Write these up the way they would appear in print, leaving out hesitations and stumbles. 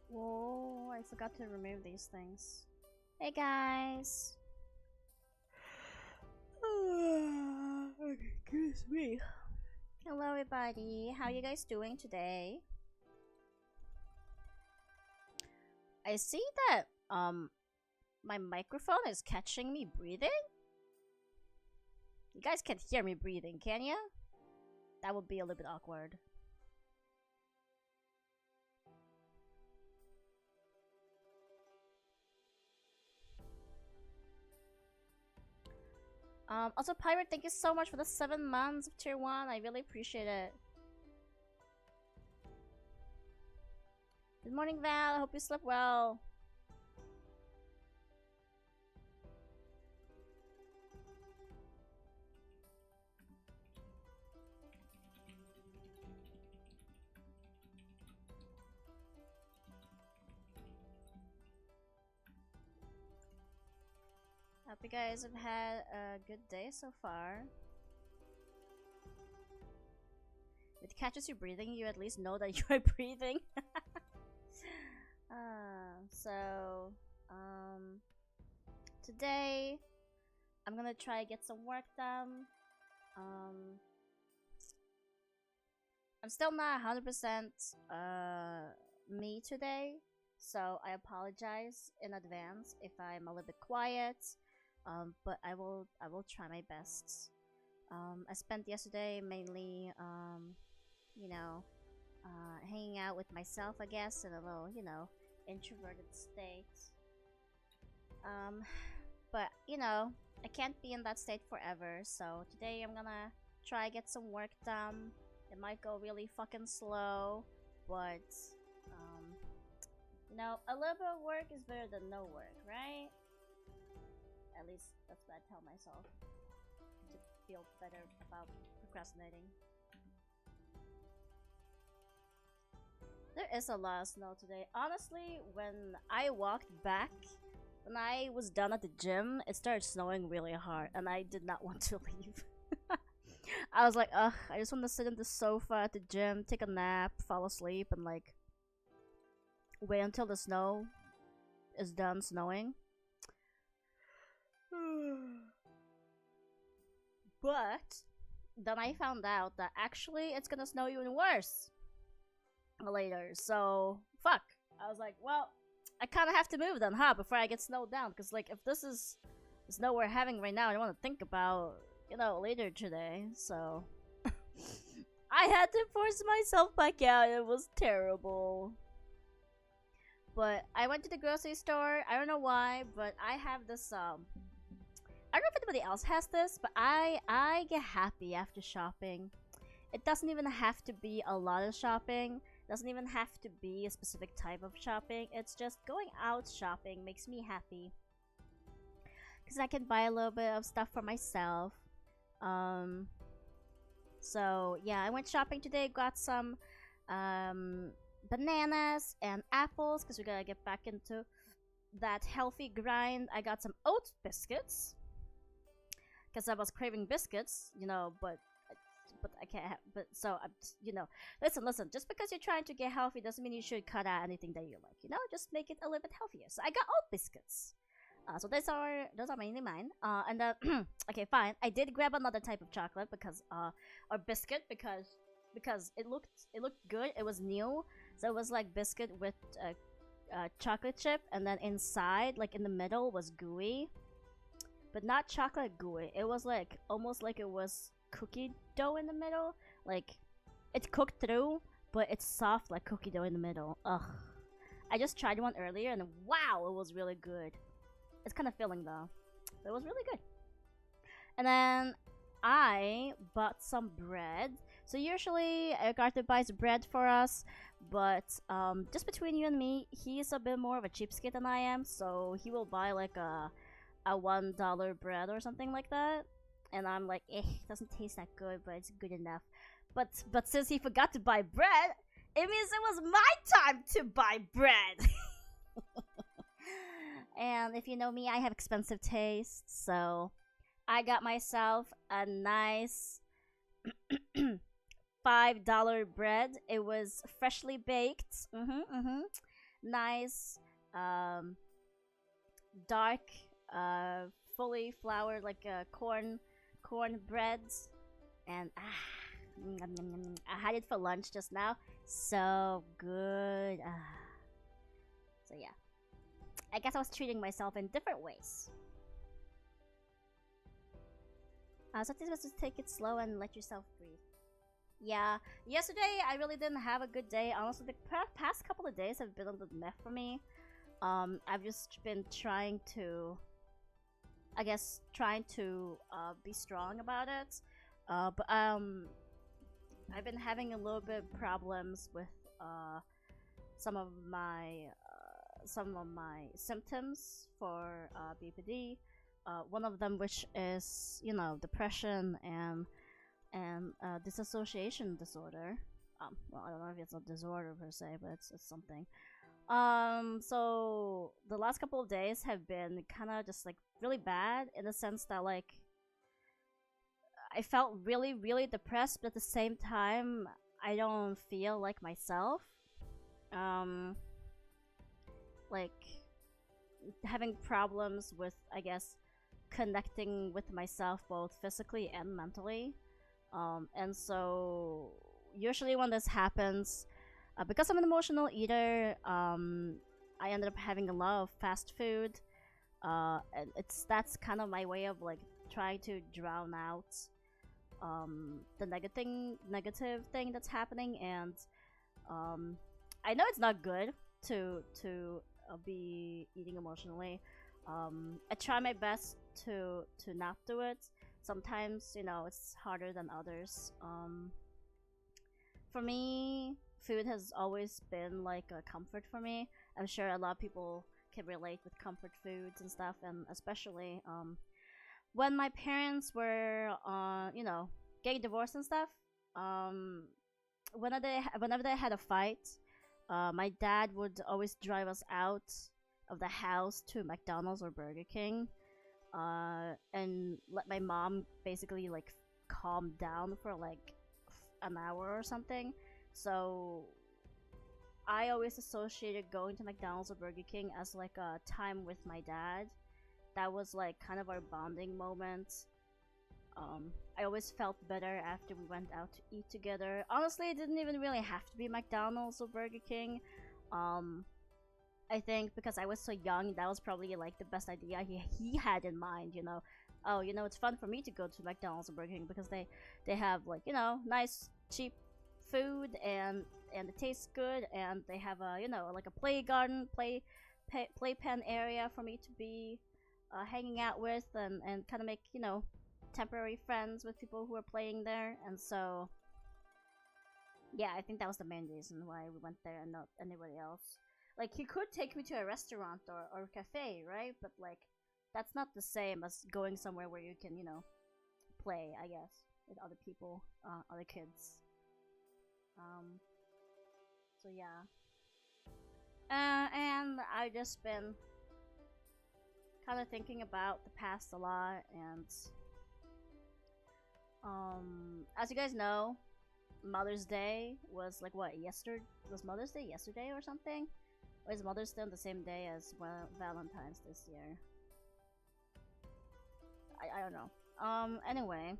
Whoa, I forgot to remove these things. Hey guys! Excuse me. Hello everybody, how you guys doing today? I see that my microphone is catching me breathing. You guys can't hear me breathing, can ya? That would be a little bit awkward. Also, Pirate, thank you so much for the 7 months of tier 1. I really appreciate it. Good morning, Val. I hope you slept well. Hope you guys have had a good day so far. If it catches you breathing, you at least know that you are breathing. So, today I'm gonna try to get some work done. I'm still not 100% me today, so I apologize in advance if I'm a little bit quiet. But I will try my best. I spent yesterday mainly, you know, hanging out with myself, I guess, in a little, you know, introverted state. But you know, I can't be in that state forever. So today I'm gonna try get some work done. It might go really fucking slow, but you know, a little bit of work is better than no work, right? At least that's what I tell myself to feel better about procrastinating. There is a lot of snow today. Honestly, when I walked back, when I was done at the gym, it started snowing really hard, and I did not want to leave. I was like, ugh, I just want to sit on the sofa at the gym, take a nap, fall asleep, and like wait until the snow is done snowing. But then I found out that actually it's gonna snow even worse later. So fuck. I was like, well, I kind of have to move then, huh? Before I get snowed down, because like if this is the snow we're having right now, I don't want to think about, you know, later today. So I had to force myself back out. It was terrible. But I went to the grocery store. I don't know why, but I have this I don't know if anybody else has this, but I get happy after shopping. It doesn't even have to be a lot of shopping. It doesn't even have to be a specific type of shopping. It's just going out shopping makes me happy. Because I can buy a little bit of stuff for myself. So yeah, I went shopping today, got some bananas and apples because we gotta get back into that healthy grind. I got some oat biscuits because I was craving biscuits, you know, but I can't have. But so I'm, you know, listen. Just because you're trying to get healthy doesn't mean you should cut out anything that you like. You know, just make it a little bit healthier. So I got oat biscuits. So those are mainly mine. And then okay, fine. I did grab another type of chocolate because or biscuit because it looked good. It was new, so it was like biscuit with chocolate chip, and then inside, like in the middle, was gooey, but not chocolate gooey. It was like almost like it was cookie dough in the middle. Like it's cooked through, but it's soft like cookie dough in the middle. Ugh. I just tried one earlier, and wow, it was really good. It's kind of filling though, but it was really good. And then I bought some bread. So usually Arthur buys bread for us, but just between you and me, he's a bit more of a cheapskate than I am. So he will buy like a $1 bread or something like that, and I'm like, it doesn't taste that good, but it's good enough. But since he forgot to buy bread, it means it was my time to buy bread. And if you know me, I have expensive taste, so I got myself a nice $5 bread. It was freshly baked. nice, um, dark, uh, fully floured like corn breads, and I had it for lunch just now. So good. So yeah, I guess I was treating myself in different ways. Sometimes just take it slow and let yourself breathe. Yeah, yesterday I really didn't have a good day. Honestly, the past couple of days have been a little meh for me. I've just been trying to, I guess, trying to be strong about it. But I've been having a little bit of problems with uh, some of my symptoms for BPD. One of them, which is depression and dissociation disorder. Well, I don't know if it's a disorder per se, but it's something. So the last couple of days have been kind of just like really bad in the sense that like I felt really, really depressed, but at the same time, I don't feel like myself. Um, like having problems with, I guess, connecting with myself both physically and mentally. And so usually when this happens, because I'm an emotional eater, I ended up having a lot of fast food. And that's kind of my way of like trying to drown out the negative thing that's happening, and I know it's not good to be eating emotionally. I try my best to not do it. Sometimes it's harder than others. For me, food has always been like a comfort for me. I'm sure a lot of people can relate with comfort foods and stuff, and especially when my parents were getting divorced and stuff. um whenever they had a fight, my dad would always drive us out of the house to McDonald's or Burger King, and let my mom basically like calm down for like an hour or something. So I always associated going to McDonald's or Burger King as like a time with my dad. That was like kind of our bonding moment. I always felt better after we went out to eat together. Honestly, it didn't even really have to be McDonald's or Burger King. I think because I was so young, that was probably like the best idea he had in mind. Oh, it's fun for me to go to McDonald's or Burger King because they have like nice cheap food, and it tastes good, and they have a like a playpen area for me to be hanging out with, and kind of make temporary friends with people who are playing there. And so yeah, I think that was the main reason why we went there and not anybody else. Like, he could take me to a restaurant or a cafe, right? But like that's not the same as going somewhere where you can play, I guess, with other people, other kids. So yeah, and I just been kind of thinking about the past a lot. And as you guys know, Mother's Day was like what, yesterday? Was Mother's Day yesterday or something? Or is Mother's Day on the same day as Valentine's this year? I don't know. Anyway,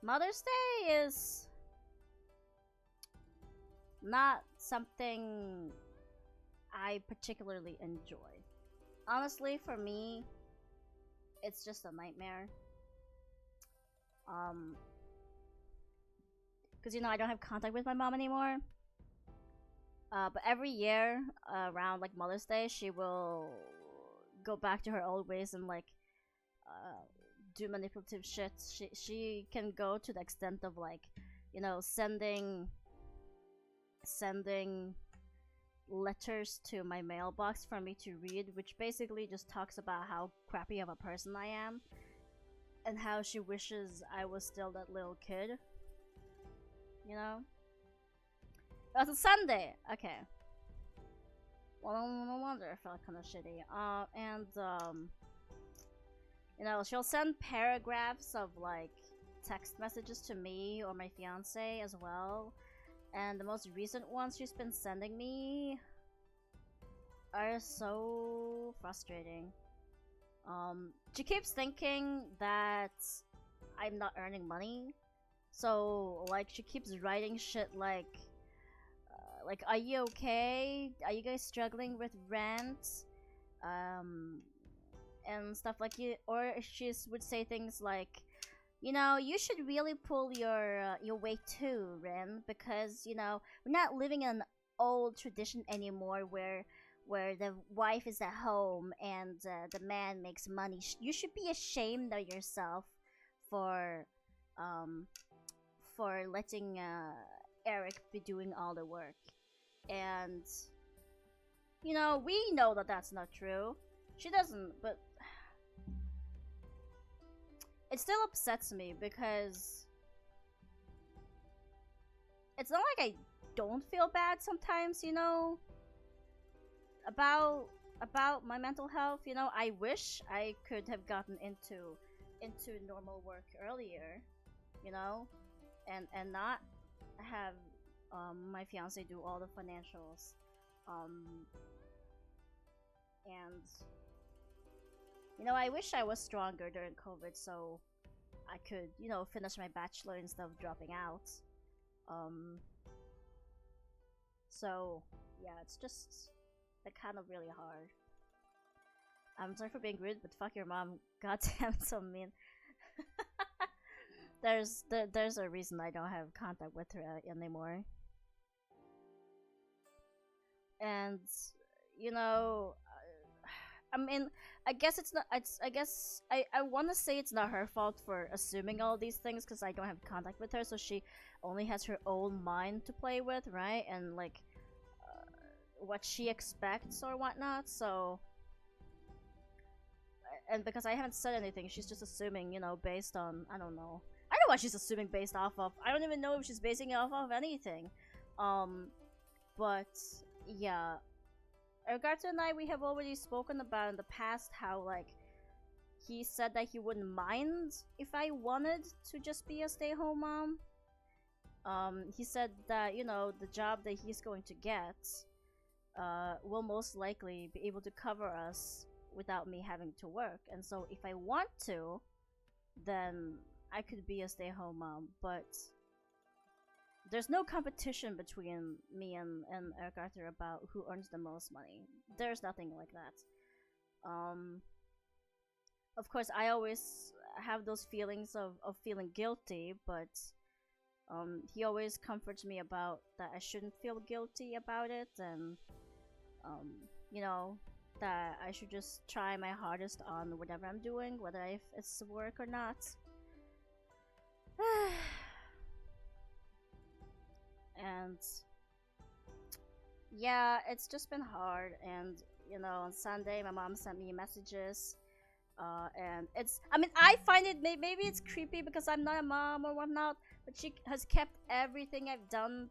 Mother's Day is not something I particularly enjoy. Honestly, for me, it's just a nightmare. Because I don't have contact with my mom anymore. But every year around like Mother's Day, she will go back to her old ways and like do manipulative shit. She can go to the extent of like sending letters to my mailbox for me to read, which basically just talks about how crappy of a person I am and how she wishes I was still that little kid. It was a Sunday. Okay. Well, no wonder I felt kind of shitty. She'll send paragraphs of like text messages to me or my fiance as well, And the most recent ones she's been sending me are so frustrating. She keeps thinking that I'm not earning money. So, like, she keeps writing shit like, are you okay? Are you guys struggling with rent? Um, and stuff like you, or she would say things like, you know, you should really pull your weight too, Ren, because you know we're not living in an old tradition anymore where the wife is at home and the man makes money. You should be ashamed of yourself for um for letting Eric be doing all the work. And you know, we know that that's not true. She doesn't, but it still upsets me because it's not like I don't feel bad sometimes, you know, about my mental health. You know, I wish I could have gotten into normal work earlier, you know, and not have my fiance do all the financials, um, and you know, I wish I was stronger during COVID so I could, you know, finish my bachelor instead of dropping out. Um, so yeah, it's just that kind of really hard. I'm sorry for being rude, but fuck your mom. Goddamn, so mean. There's a reason I don't have contact with her anymore. And you know, I mean, I guess it's not. I guess I want to say it's not her fault for assuming all these things because I don't have contact with her, so she only has her own mind to play with, right? And like what she expects or whatnot. So, and because I haven't said anything, she's just assuming, you know, based on I don't know. I don't know what she's assuming based off of. I don't even know if she's basing it off of anything. Um, but yeah, Ergarta and I, we have already spoken about in the past how, like, he said that he wouldn't mind if I wanted to just be a stay-home mom. He said that, you know, the job that he's going to get will most likely be able to cover us without me having to work. And so if I want to, then I could be a stay-home mom. But there's no competition between me and Eric Arthur about who earns the most money. There's nothing like that. Of course, I always have those feelings of feeling guilty, but he always comforts me about that I shouldn't feel guilty about it, and you know, that I should just try my hardest on whatever I'm doing, whether if it's work or not. And yeah, it's just been hard. And you know, on Sunday my mom sent me messages, and it's, I mean, I find it maybe it's creepy because I'm not a mom or whatnot, but she has kept everything I've done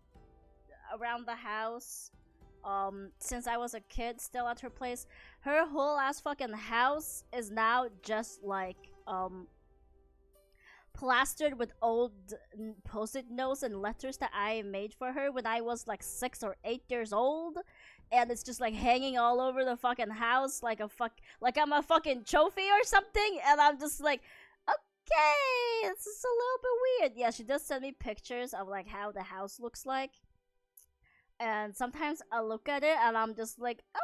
around the house since I was a kid still at her place. Her whole ass fucking house is now just like plastered with old post-it notes and letters that I made for her when I was like 6 or 8 years old, and it's just like hanging all over the fucking house like like I'm a fucking trophy or something, and I'm just like, okay, this is a little bit weird. Yeah, she does send me pictures of like how the house looks like, and sometimes I look at it and I'm just like, okay,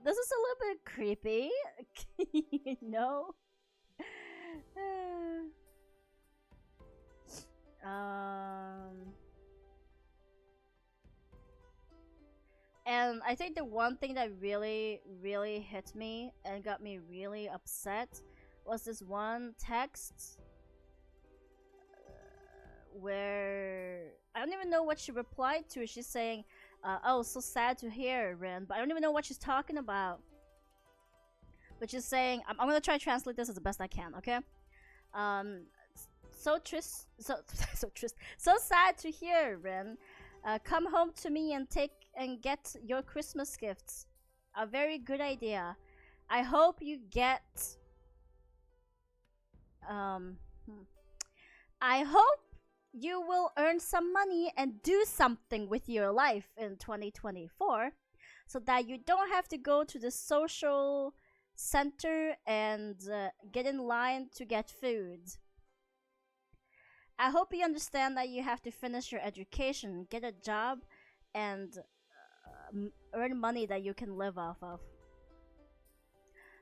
this is a little bit creepy, you know. And I think the one thing that really, really hit me and got me really upset was this one text where I don't even know what she replied to. She's saying, "Oh, so sad to hear, Ren," but I don't even know what she's talking about. But she's saying, I'm gonna try to translate this as the best I can, okay? So sad to hear, Ren. Come home to me and get your Christmas gifts. A very good idea. I hope you get. I hope you will earn some money and do something with your life in 2024 so that you don't have to go to the social center and get in line to get food. I hope you understand that you have to finish your education, get a job, and earn money that you can live off of.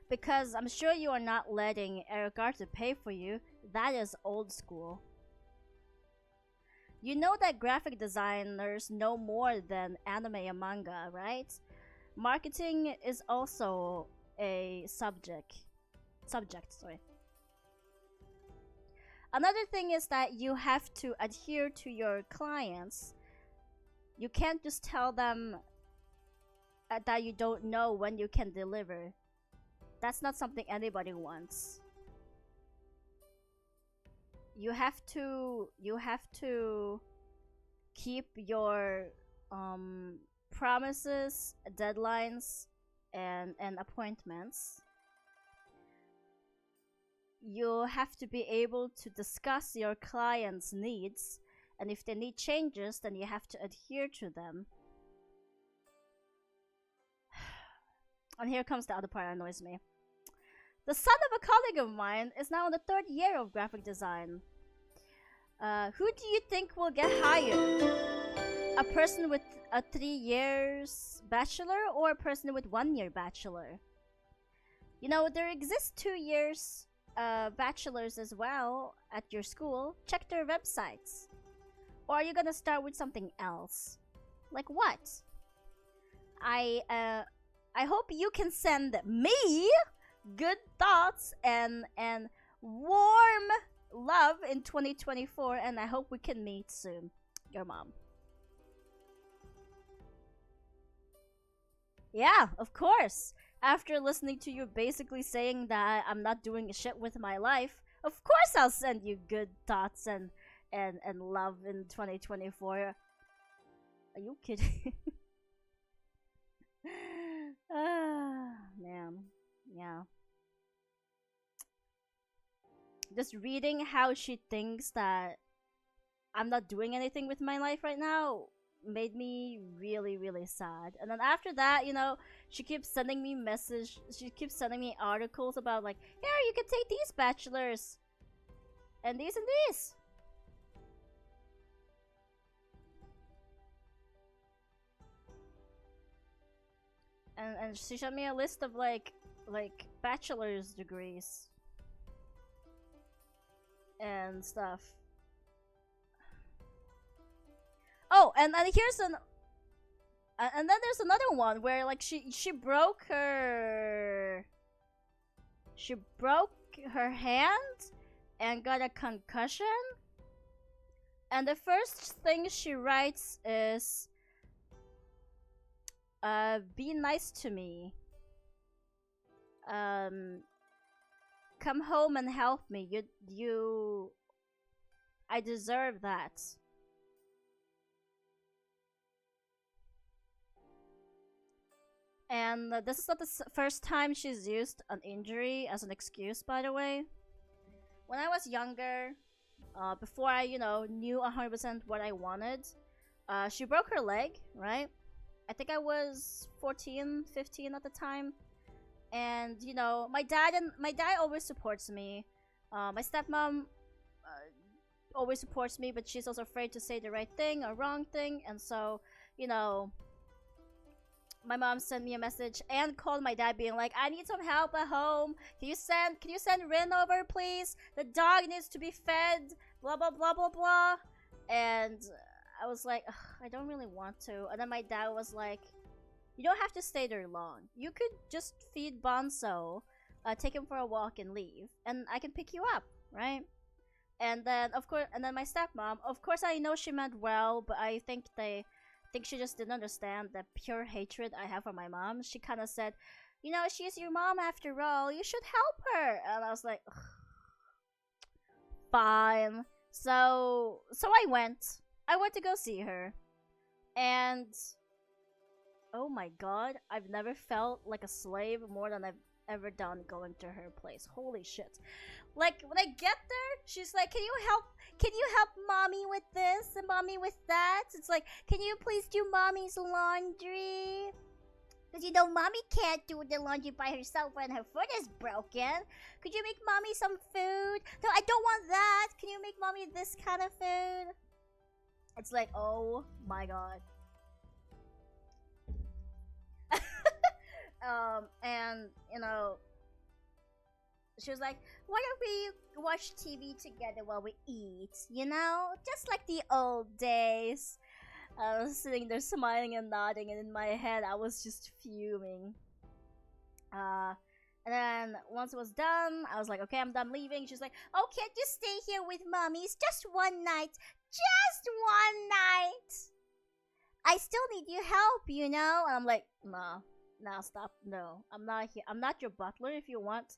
Because I'm sure you are not letting Eric Arthur pay for you. That is old school. You know that graphic designers know more than anime and manga, right? Marketing is also a subject, sorry. Another thing is that you have to adhere to your clients. You can't just tell them that you don't know when you can deliver. That's not something anybody wants. You have to keep your promises, deadlines, and appointments. You have to be able to discuss your clients' needs, and if they need changes, then you have to adhere to them. And here comes the other part that annoys me. The son of a colleague of mine is now in the 3rd year of graphic design. Who do you think will get hired? A person with a 3 years bachelor or a person with 1 year bachelor? You know, there exists 2 years bachelors as well at your school. Check their websites. Or are you gonna start with something else? Like what? I hope you can send me good thoughts and warm love in 2024, and I hope we can meet soon. Your mom. Yeah, of course. After listening to you basically saying that I'm not doing shit with my life, of course I'll send you good thoughts and love in 2024. Are you kidding? Man. Yeah. Just reading how she thinks that I'm not doing anything with my life right now made me really, really sad. And then after that, you know, she keeps sending me articles about like, here, you can take these bachelors and these and these. And she showed me a list of like bachelor's degrees and stuff. Oh, and here's and then there's another one where like she broke her hand and got a concussion, and the first thing she writes is be nice to me. Come home and help me. I deserve that. And this is not the first time she's used an injury as an excuse, by the way. When I was younger, before I, knew 100% what I wanted, she broke her leg, right? I think I was 14, 15 at the time. And, my dad always supports me. My stepmom always supports me, but she's also afraid to say the right thing or wrong thing. And so, my mom sent me a message and called my dad being like, I need some help at home. Can you send Rin over, please? The dog needs to be fed, blah, blah, blah, blah, blah. And I was like, I don't really want to. And then my dad was like, you don't have to stay there long. You could just feed Bonzo, take him for a walk and leave. And I can pick you up, right? And then, my stepmom, of course I know she meant well, but I think she just didn't understand the pure hatred I have for my mom. She kind of said, she's your mom after all. You should help her. And I was like, ugh. Fine. So I went. I went to go see her. And oh my god, I've never felt like a slave more than ever done going to her place. Holy shit. Like, when I get there, she's like, can you help mommy with this and mommy with that? It's like, can you please do mommy's laundry? Because you know, mommy can't do the laundry by herself when her foot is broken. Could you make mommy some food? No, I don't want that. Can you make mommy this kind of food? It's like, oh my god. And, you know, she was like, why don't we watch TV together while we eat? You know? Just like the old days. I was sitting there smiling and nodding, and in my head, I was just fuming. And then, once it was done, I was like, okay, I'm done leaving. She's like, oh, can't you stay here with mommy? It's just one night. Just one night. I still need your help, you know? And I'm like, nah, stop. No, I'm not here. I'm not your butler. If you want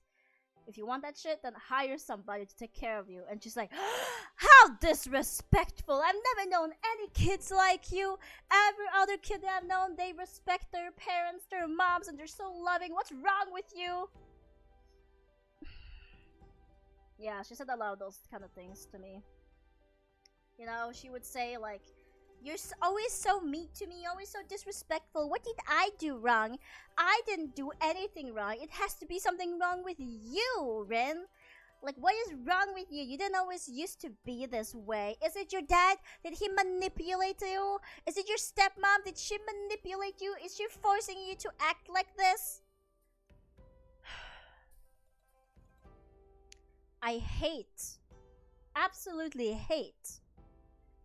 that shit, then hire somebody to take care of you. And she's like, how disrespectful. I've never known any kids like you. Every other kid that I've known, they respect their parents, their moms, and they're so loving. What's wrong with you? Yeah, she said a lot of those kind of things to me. You know, she would say like, you're always so mean to me, always so disrespectful. What did I do wrong? I didn't do anything wrong. It has to be something wrong with you, Rin. Like, what is wrong with you? You didn't always used to be this way. Is it your dad? Did he manipulate you? Is it your stepmom? Did she manipulate you? Is she forcing you to act like this? I hate, absolutely hate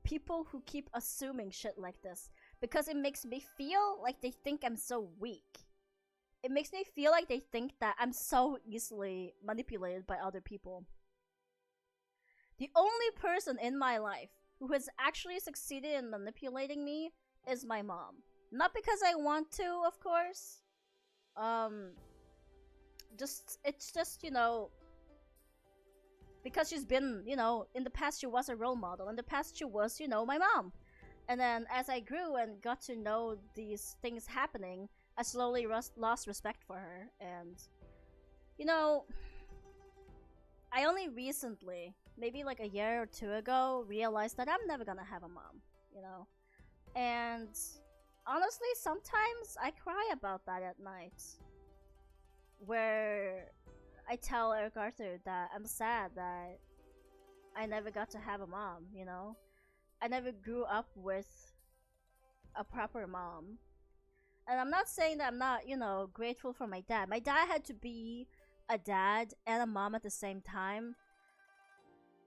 people who keep assuming shit like this, because it makes me feel like they think I'm so weak. It makes me feel like they think that I'm so easily manipulated by other people. The only person in my life who has actually succeeded in manipulating me is my mom. Not because I want to, of course. It's just, you know, because she's been, you know, in the past she was a role model. In the past she was, you know, my mom. And then as I grew and got to know these things happening, I slowly lost respect for her. And, you know, I only recently, maybe like a year or two ago, realized that I'm never gonna have a mom, you know. And honestly, sometimes I cry about that at night. Where I tell Eric Arthur that I'm sad that I never got to have a mom, you know? I never grew up with a proper mom. And I'm not saying that I'm not, you know, grateful for my dad. My dad had to be a dad and a mom at the same time.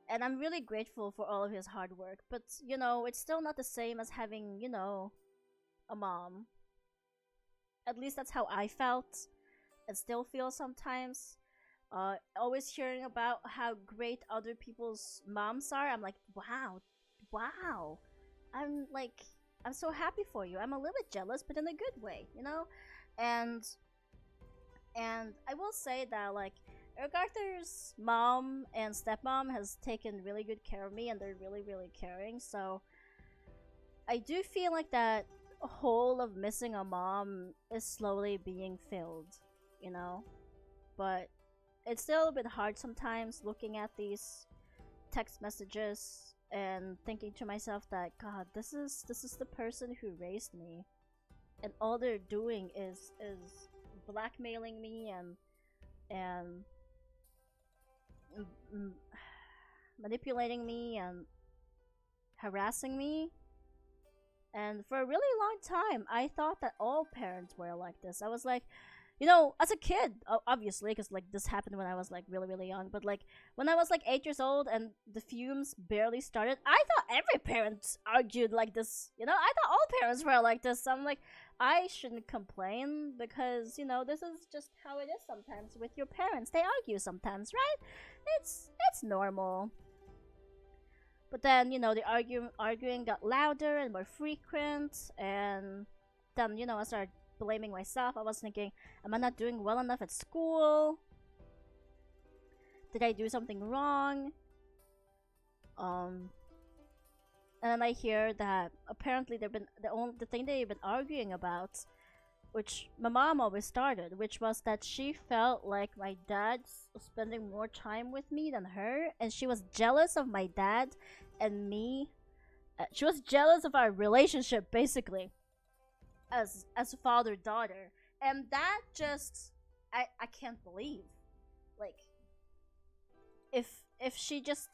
And I'm really grateful for all of his hard work. But, you know, it's still not the same as having, you know, a mom. At least that's how I felt and still feel sometimes. Always hearing about how great other people's moms are, I'm like, wow. I'm so happy for you. I'm a little bit jealous, but in a good way, you know? And I will say that, like, Eric Arthur's mom and stepmom has taken really good care of me, and they're really, really caring, so I do feel like that hole of missing a mom is slowly being filled, you know? But it's still a bit hard sometimes looking at these text messages and thinking to myself that, God, this is the person who raised me, and all they're doing is blackmailing me and manipulating me and harassing me. And for a really long time, I thought that all parents were like this. I was like, you know, as a kid, obviously, because like this happened when I was like really, really young, but like when I was like 8 years old and the fumes barely started, I thought every parent argued like this. You know, I thought all parents were like this. So I'm like, I shouldn't complain because, you know, this is just how it is sometimes with your parents. They argue sometimes, right? It's normal. But then, you know, the arguing got louder and more frequent, and then, you know, I started blaming myself. I was thinking, am I not doing well enough at school? Did I do something wrong? And then I hear that apparently the thing they've been arguing about which my mom always started, which was that she felt like my dad was spending more time with me than her, and she was jealous of my dad and me. She was jealous of our relationship, basically, as father daughter, and that just I can't believe, like, if she just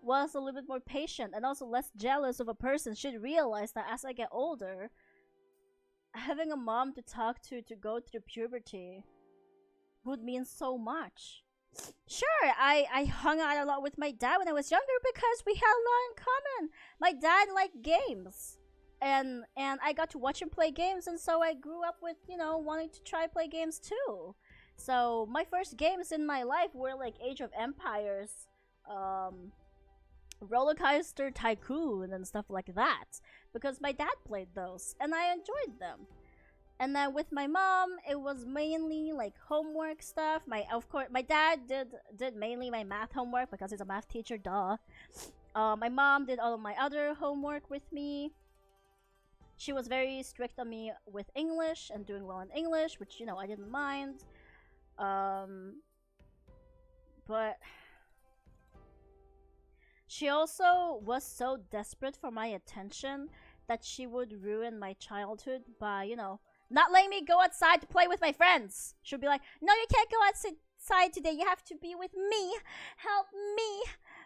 was a little bit more patient and also less jealous of a person, she'd realize that as I get older, having a mom to talk to go through puberty would mean so much. Sure, I hung out a lot with my dad when I was younger because we had a lot in common. My dad liked games, and I got to watch him play games, and so I grew up with, you know, wanting to try play games too. So my first games in my life were like Age of Empires, Roller Coaster Tycoon, and stuff like that, because my dad played those and I enjoyed them. And then with my mom, it was mainly like homework stuff. Of course, my dad did mainly my math homework because he's a math teacher. Duh. My mom did all of my other homework with me. She was very strict on me with English and doing well in English, which, you know, I didn't mind. But she also was so desperate for my attention that she would ruin my childhood by, you know, not letting me go outside to play with my friends. She'd be like, no, you can't go outside today. You have to be with me. Help me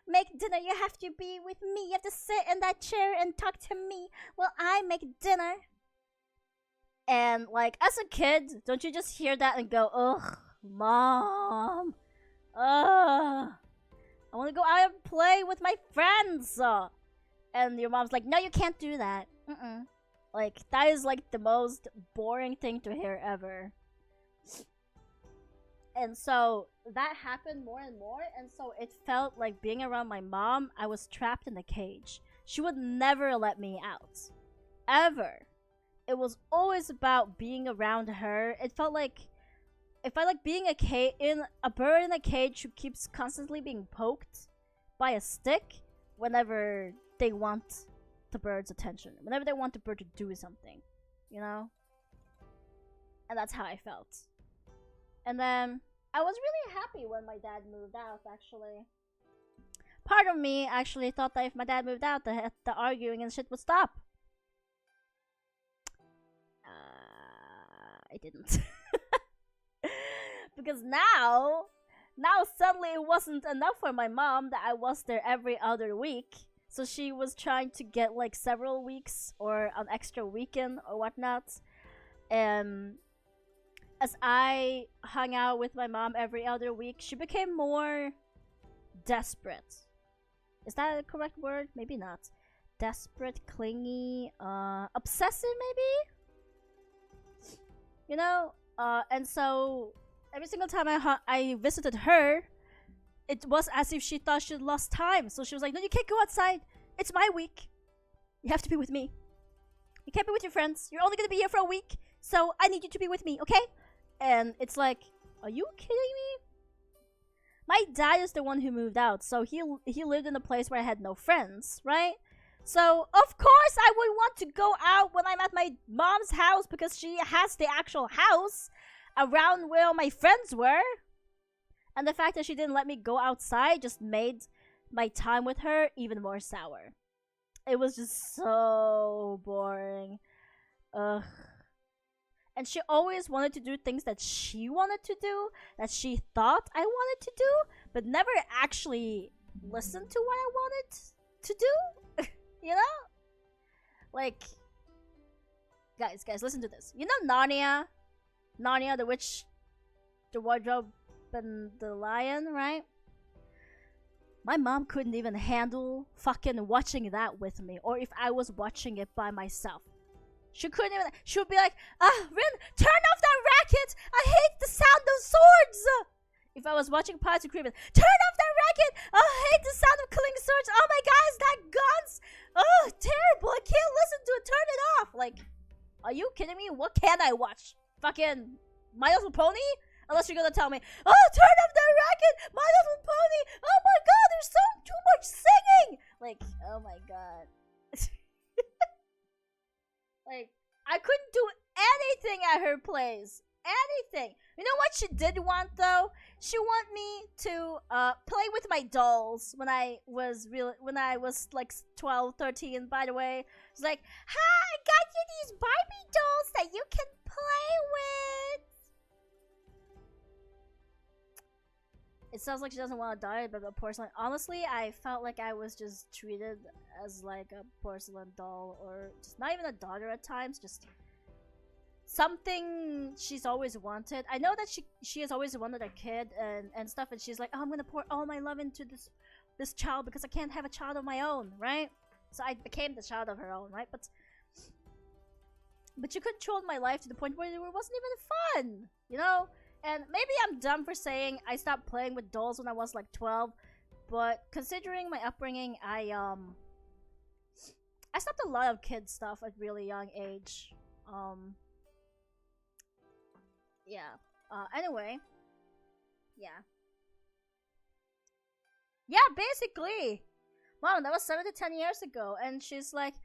make dinner. You have to be with me. You have to sit in that chair and talk to me while I make dinner. And, like, as a kid, don't you just hear that and go, ugh, mom. Ugh. I want to go out and play with my friends. And your mom's like, no, you can't do that. Like, that is like the most boring thing to hear ever. And so that happened more and more, and so it felt like being around my mom, I was trapped in a cage. She would never let me out. Ever. It was always about being around her. It felt like being a bird in a cage who keeps constantly being poked by a stick whenever they want the bird's attention, whenever they want the bird to do something, you know? And that's how I felt. And then I was really happy when my dad moved out, actually. Part of me actually thought that if my dad moved out, the arguing and shit would stop. I didn't. Because now suddenly it wasn't enough for my mom that I was there every other week. So she was trying to get like several weeks or an extra weekend or whatnot. As I hung out with my mom every other week, she became more desperate. Is that a correct word? Maybe not. Desperate, clingy, obsessive maybe? You know? And so every single time I visited her, it was as if she thought she'd lost time. So she was like, no, you can't go outside. It's my week. You have to be with me. You can't be with your friends. You're only going to be here for a week. So I need you to be with me, okay? And it's like, are you kidding me? My dad is the one who moved out. So he lived in a place where I had no friends, right? So of course I would want to go out when I'm at my mom's house because she has the actual house around where all my friends were. And the fact that she didn't let me go outside just made my time with her even more sour. It was just so boring. Ugh. And she always wanted to do things that she wanted to do, that she thought I wanted to do, but never actually listened to what I wanted to do. You know? Like, guys, listen to this. You know Narnia? Narnia, the witch, the wardrobe, and the lion, right? My mom couldn't even handle fucking watching that with me, or if I was watching it by myself. She couldn't even. She would be like, Rin, turn off that racket! I hate the sound of swords! If I was watching Pirates of the Caribbean, turn off that racket! I hate the sound of killing swords! Oh my god, is that guns? Oh, terrible! I can't listen to it! Turn it off! Like, are you kidding me? What can I watch? Fucking My Little Pony? Unless you're gonna tell me, oh, turn off that racket! My Little Pony! Oh my god, there's so too much singing! Like, oh my god. Like, I couldn't do anything at her place. Anything. You know what she did want though? She want me to play with my dolls when I was like 12, 13. By the way, it's like, "Hi, I got you these Barbie dolls that you can play with." It sounds like she doesn't want to die, but the porcelain. Honestly, I felt like I was just treated as like a porcelain doll, or just not even a daughter at times. Just something she's always wanted. I know that she has always wanted a kid and stuff, and she's like, "Oh, I'm gonna pour all my love into this child because I can't have a child of my own," right? So I became the child of her own, right? But you controlled my life to the point where it wasn't even fun, you know? And maybe I'm dumb for saying I stopped playing with dolls when I was like 12, but considering my upbringing, I stopped a lot of kid stuff at really young age. Yeah. Anyway. Yeah. Yeah, basically. Wow, that was 7 to 10 years ago. And she's like,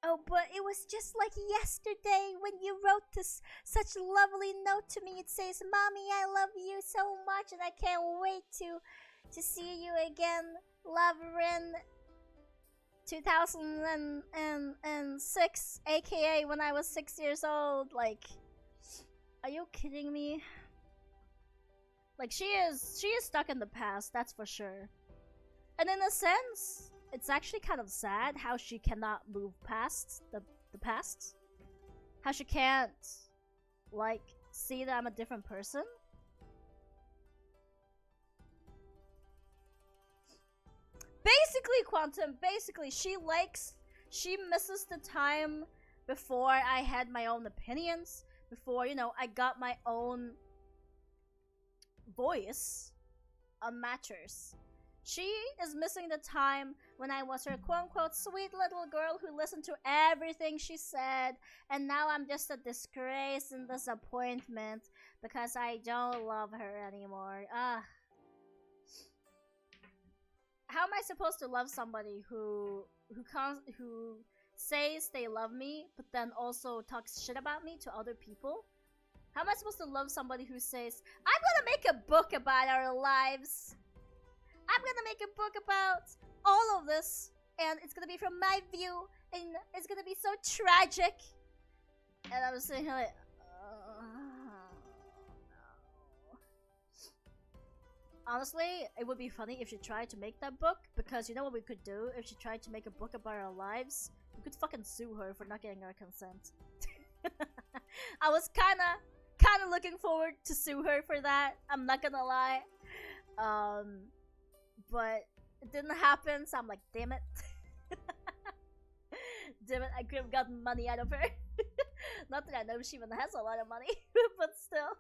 "Oh, but it was just like yesterday when you wrote this such a lovely note to me. It says, 'Mommy, I love you so much and I can't wait to see you again. Love, Rin, 2006, aka when I was 6 years old.'" Like, are you kidding me? Like, she is stuck in the past, that's for sure. And in a sense, it's actually kind of sad how she cannot move past the past. How she can't, like, see that I'm a different person. Basically, Quantum, she misses the time before I had my own opinions, before, you know, I got my own voice on matters. She is missing the time when I was her quote-unquote sweet little girl who listened to everything she said, and now I'm just a disgrace and disappointment because I don't love her anymore. How am I supposed to love somebody who says they love me, but then also talks shit about me to other people? How am I supposed to love somebody who says, "I'm gonna make a book about our lives. I'm gonna make a book about all of this, and it's gonna be from my view, and it's gonna be so tragic." And I was sitting here like, no. Honestly, it would be funny if she tried to make that book, because you know what we could do if she tried to make a book about our lives? We could fucking sue her for not getting our consent. I was kinda looking forward to sue her for that, I'm not gonna lie. But it didn't happen, so I'm like, damn it. Damn it, I could have gotten money out of her. Not that I know she even has a lot of money, but still.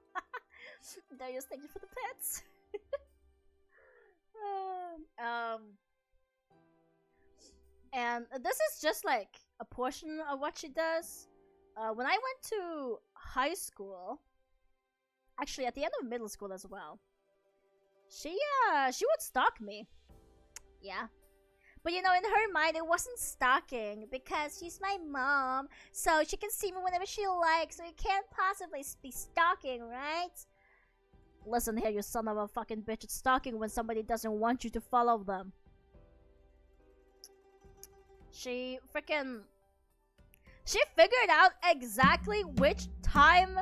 Darius, thank you for the pets. And this is just like a portion of what she does. When I went to high school, actually at the end of middle school as well, she would stalk me. Yeah. But you know, in her mind, it wasn't stalking because she's my mom, so she can see me whenever she likes, so it can't possibly be stalking, right? Listen here, you son of a fucking bitch. It's stalking when somebody doesn't want you to follow them. She figured out exactly which time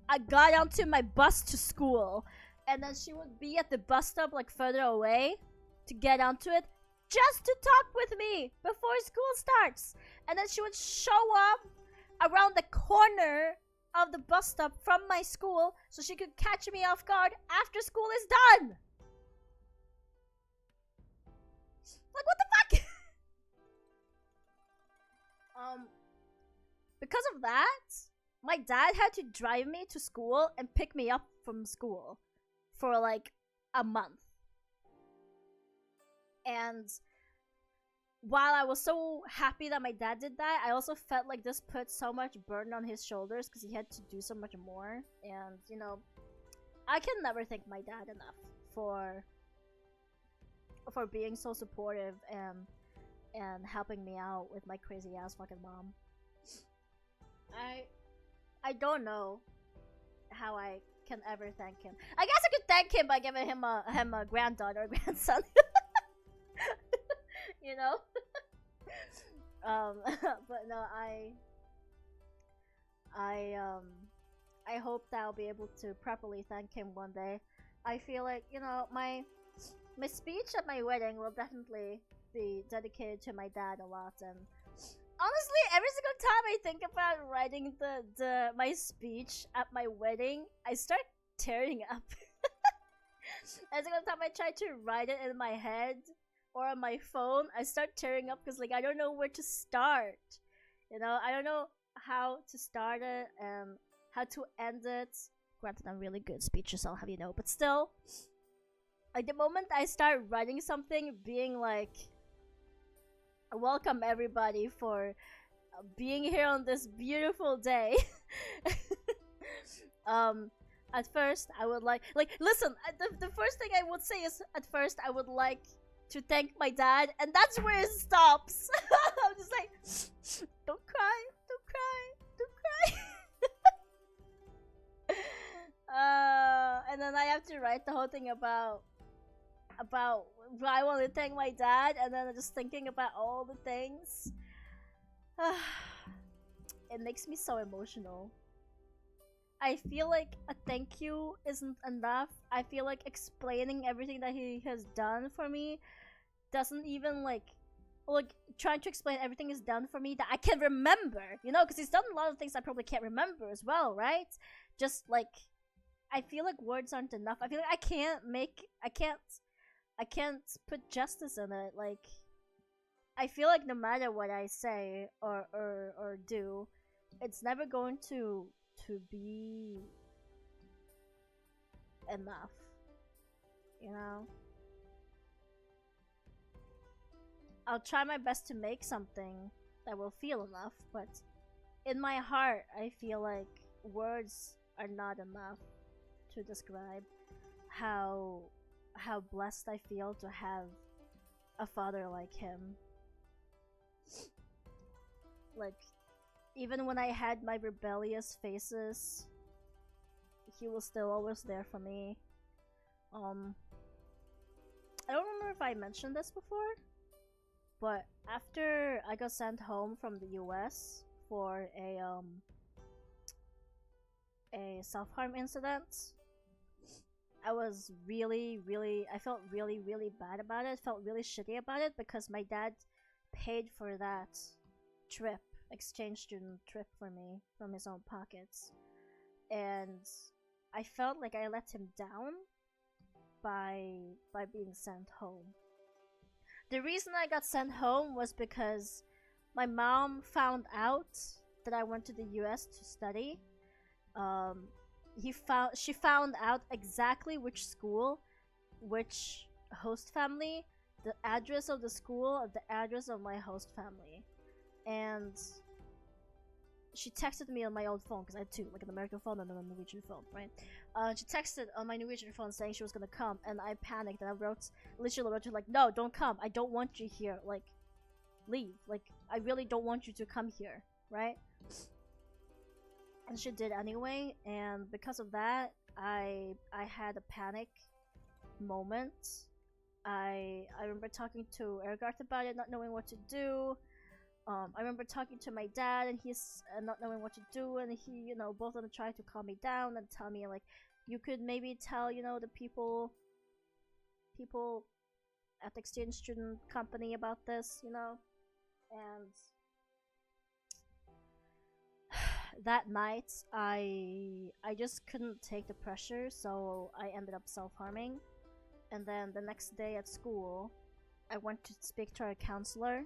I got onto my bus to school. And then she would be at the bus stop, like, further away to get onto it, just to talk with me before school starts. And then she would show up around the corner of the bus stop from my school so she could catch me off guard after school is done. Like, what the fuck? Because of that, my dad had to drive me to school and pick me up from school for like a month. And while I was so happy that my dad did that, I also felt like this put so much burden on his shoulders because he had to do so much more. And, you know, I can never thank my dad enough for being so supportive and helping me out with my crazy ass fucking mom. I don't know how I can ever thank him. I guess I could thank him by giving him a granddaughter or grandson. You know? But no, I um I hope that I'll be able to properly thank him one day. I feel like, you know, my speech at my wedding will definitely be dedicated to my dad a lot. And honestly, every single time I think about writing the my speech at my wedding, I start tearing up. Every single time I try to write it in my head or on my phone, I start tearing up because like I don't know where to start. You know, I don't know how to start it and how to end it. Granted, I'm really good at speeches, I'll have you know, but still, like the moment I start writing something, being like, "Welcome everybody for being here on this beautiful day." um, at first I would like listen. The first thing I would say is at first I would like to thank my dad, and that's where it stops. I'm just like, don't cry, don't cry, don't cry. And then I have to write the whole thing about why I want to thank my dad, and then I'm just thinking about all the things. It makes me so emotional. I feel like a thank you isn't enough. I feel like explaining everything that he has done for me doesn't even like trying to explain everything he's done for me that I can remember, you know, because he's done a lot of things I probably can't remember as well, right? Just like I feel like words aren't enough. I feel like I can't put justice in it. Like I feel like no matter what I say or do, it's never going to be enough, you know. I'll try my best to make something that will feel enough, but in my heart I feel like words are not enough to describe how blessed I feel to have a father like him. Like even when I had my rebellious phases, he was still always there for me. I don't remember if I mentioned this before, but after I got sent home from the US for a self-harm incident, I was I felt really bad about it. Felt really shitty about it because my dad paid for that trip, exchange student trip for me from his own pockets. And I felt like I let him down by being sent home. The reason I got sent home was because my mom found out that I went to the US to study. She found out exactly which school, which host family, the address of the school, the address of my host family, and she texted me on my old phone because I had two, like an American phone and then a Norwegian phone, right? She texted on my Norwegian phone saying she was gonna come, and I panicked and I literally wrote to her like, "No, don't come. I don't want you here. Like, leave. Like, I really don't want you to come here, right?" And she did anyway, and because of that, I had a panic moment. I remember talking to Ergard about it, not knowing what to do. I remember talking to my dad, and he's not knowing what to do, and he, you know, both of them tried to calm me down and tell me like, you could maybe tell, you know, the people at the exchange student company about this, you know, and that night I just couldn't take the pressure, so I ended up self-harming. And then the next day at school, I went to speak to our counselor,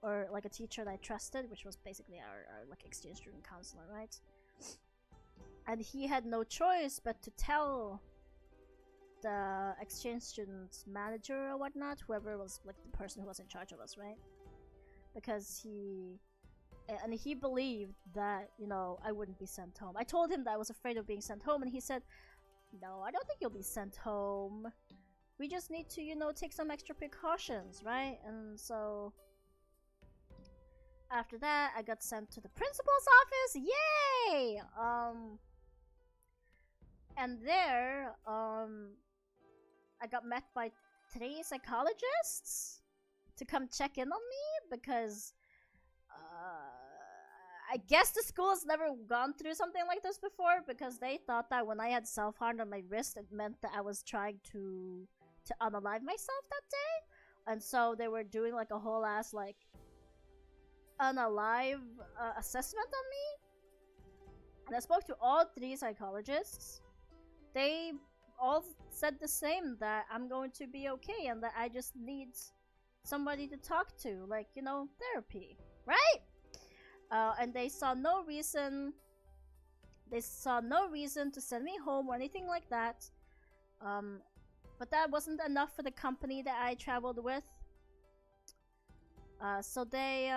or like a teacher that I trusted, which was basically our like exchange student counselor, right? And he had no choice but to tell the exchange student manager or whatnot, whoever was like the person who was in charge of us, right? Because he believed that, you know, I wouldn't be sent home. I told him that I was afraid of being sent home, and he said, "No, I don't think you'll be sent home. We just need to, you know, take some extra precautions, right?" And so After that, I got sent to the principal's office. Yay! And there, I got met by 3 psychologists to come check in on me because I guess the school has never gone through something like this before because they thought that when I had self-harm on my wrist, it meant that I was trying to unalive myself that day. And so they were doing like a whole ass like unalive assessment on me. And I spoke to all 3 psychologists. They all said the same, that I'm going to be okay and that I just need somebody to talk to, like, you know, therapy, right? And they saw no reason to send me home or anything like that. But that wasn't enough for the company that I traveled with. So they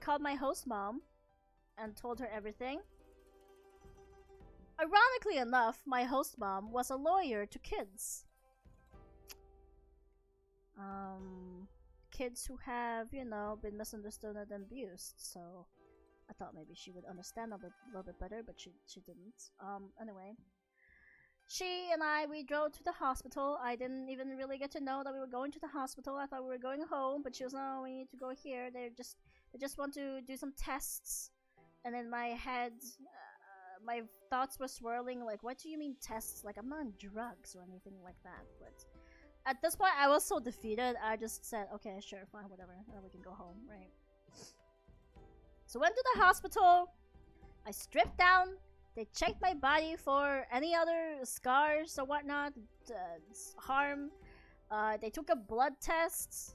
called my host mom and told her everything. Ironically enough, my host mom was a lawyer to kids. Kids who have, you know, been misunderstood and abused. So I thought maybe she would understand a little bit better, but she didn't. Anyway, she and we drove to the hospital. I didn't even really get to know that we were going to the hospital. I thought we were going home, but she was, no, we need to go here. They just want to do some tests. And in my head, my thoughts were swirling, like, what do you mean tests? Like, I'm not on drugs or anything like that. But at this point, I was so defeated, I just said, okay, sure, fine, whatever. We can go home, right? So went to the hospital. I stripped down. They checked my body for any other scars or whatnot, harm. They took a blood test,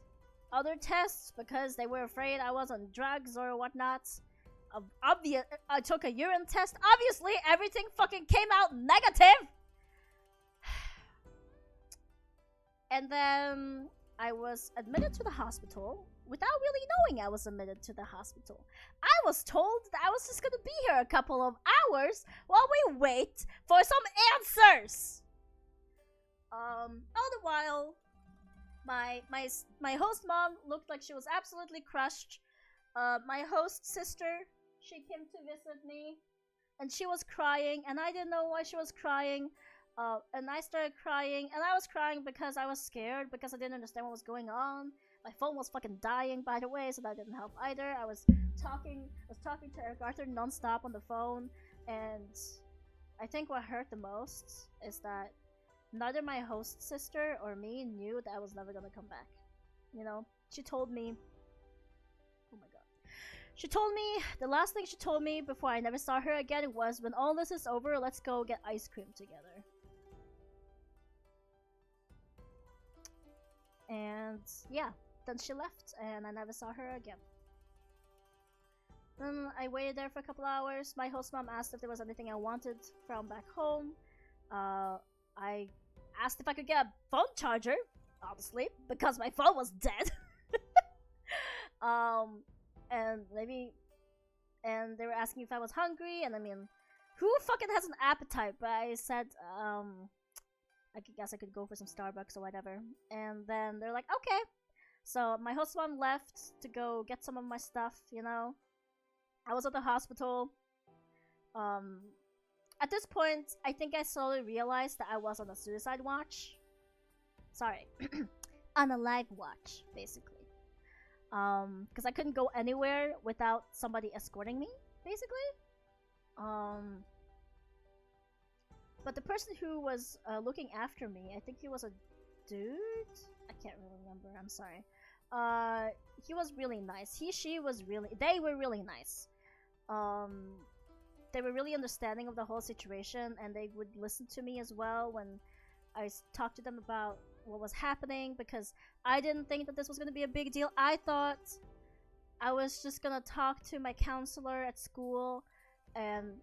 other tests, because they were afraid I was on drugs or whatnot. I took a urine test. Obviously, everything fucking came out negative. And then I was admitted to the hospital without really knowing I was admitted to the hospital. I was told that I was just gonna be here a couple of hours while we wait for some answers. All the while, my host mom looked like she was absolutely crushed. My host sister, she came to visit me, and she was crying, and I didn't know why she was crying. And I started crying, and I was crying because I was scared, because I didn't understand what was going on. My phone was fucking dying, by the way, so that didn't help either. I was talking to Eric Arthur nonstop on the phone, and I think what hurt the most is that neither my host sister or me knew that I was never gonna come back. You know, she told me, oh my god. She told me, the last thing she told me before I never saw her again was, when all this is over, let's go get ice cream together. And yeah, then she left and I never saw her again. Then I waited there for a couple hours. My host mom asked if there was anything I wanted from back home. I asked if I could get a phone charger, obviously, because my phone was dead. And they were asking if I was hungry, and I mean, who fucking has an appetite? But I said, I guess I could go for some Starbucks or whatever. And then they're like, okay. So my host mom left to go get some of my stuff, you know. I was at the hospital. At this point, I think I slowly realized that I was on a suicide watch. Sorry. On a live watch, basically. Because I couldn't go anywhere without somebody escorting me, basically. But the person who was looking after me, I think he was a dude? I can't really remember, I'm sorry. He was really nice. They were really nice. They were really understanding of the whole situation, and they would listen to me as well when I talked to them about what was happening, because I didn't think that this was going to be a big deal. I thought I was just going to talk to my counselor at school and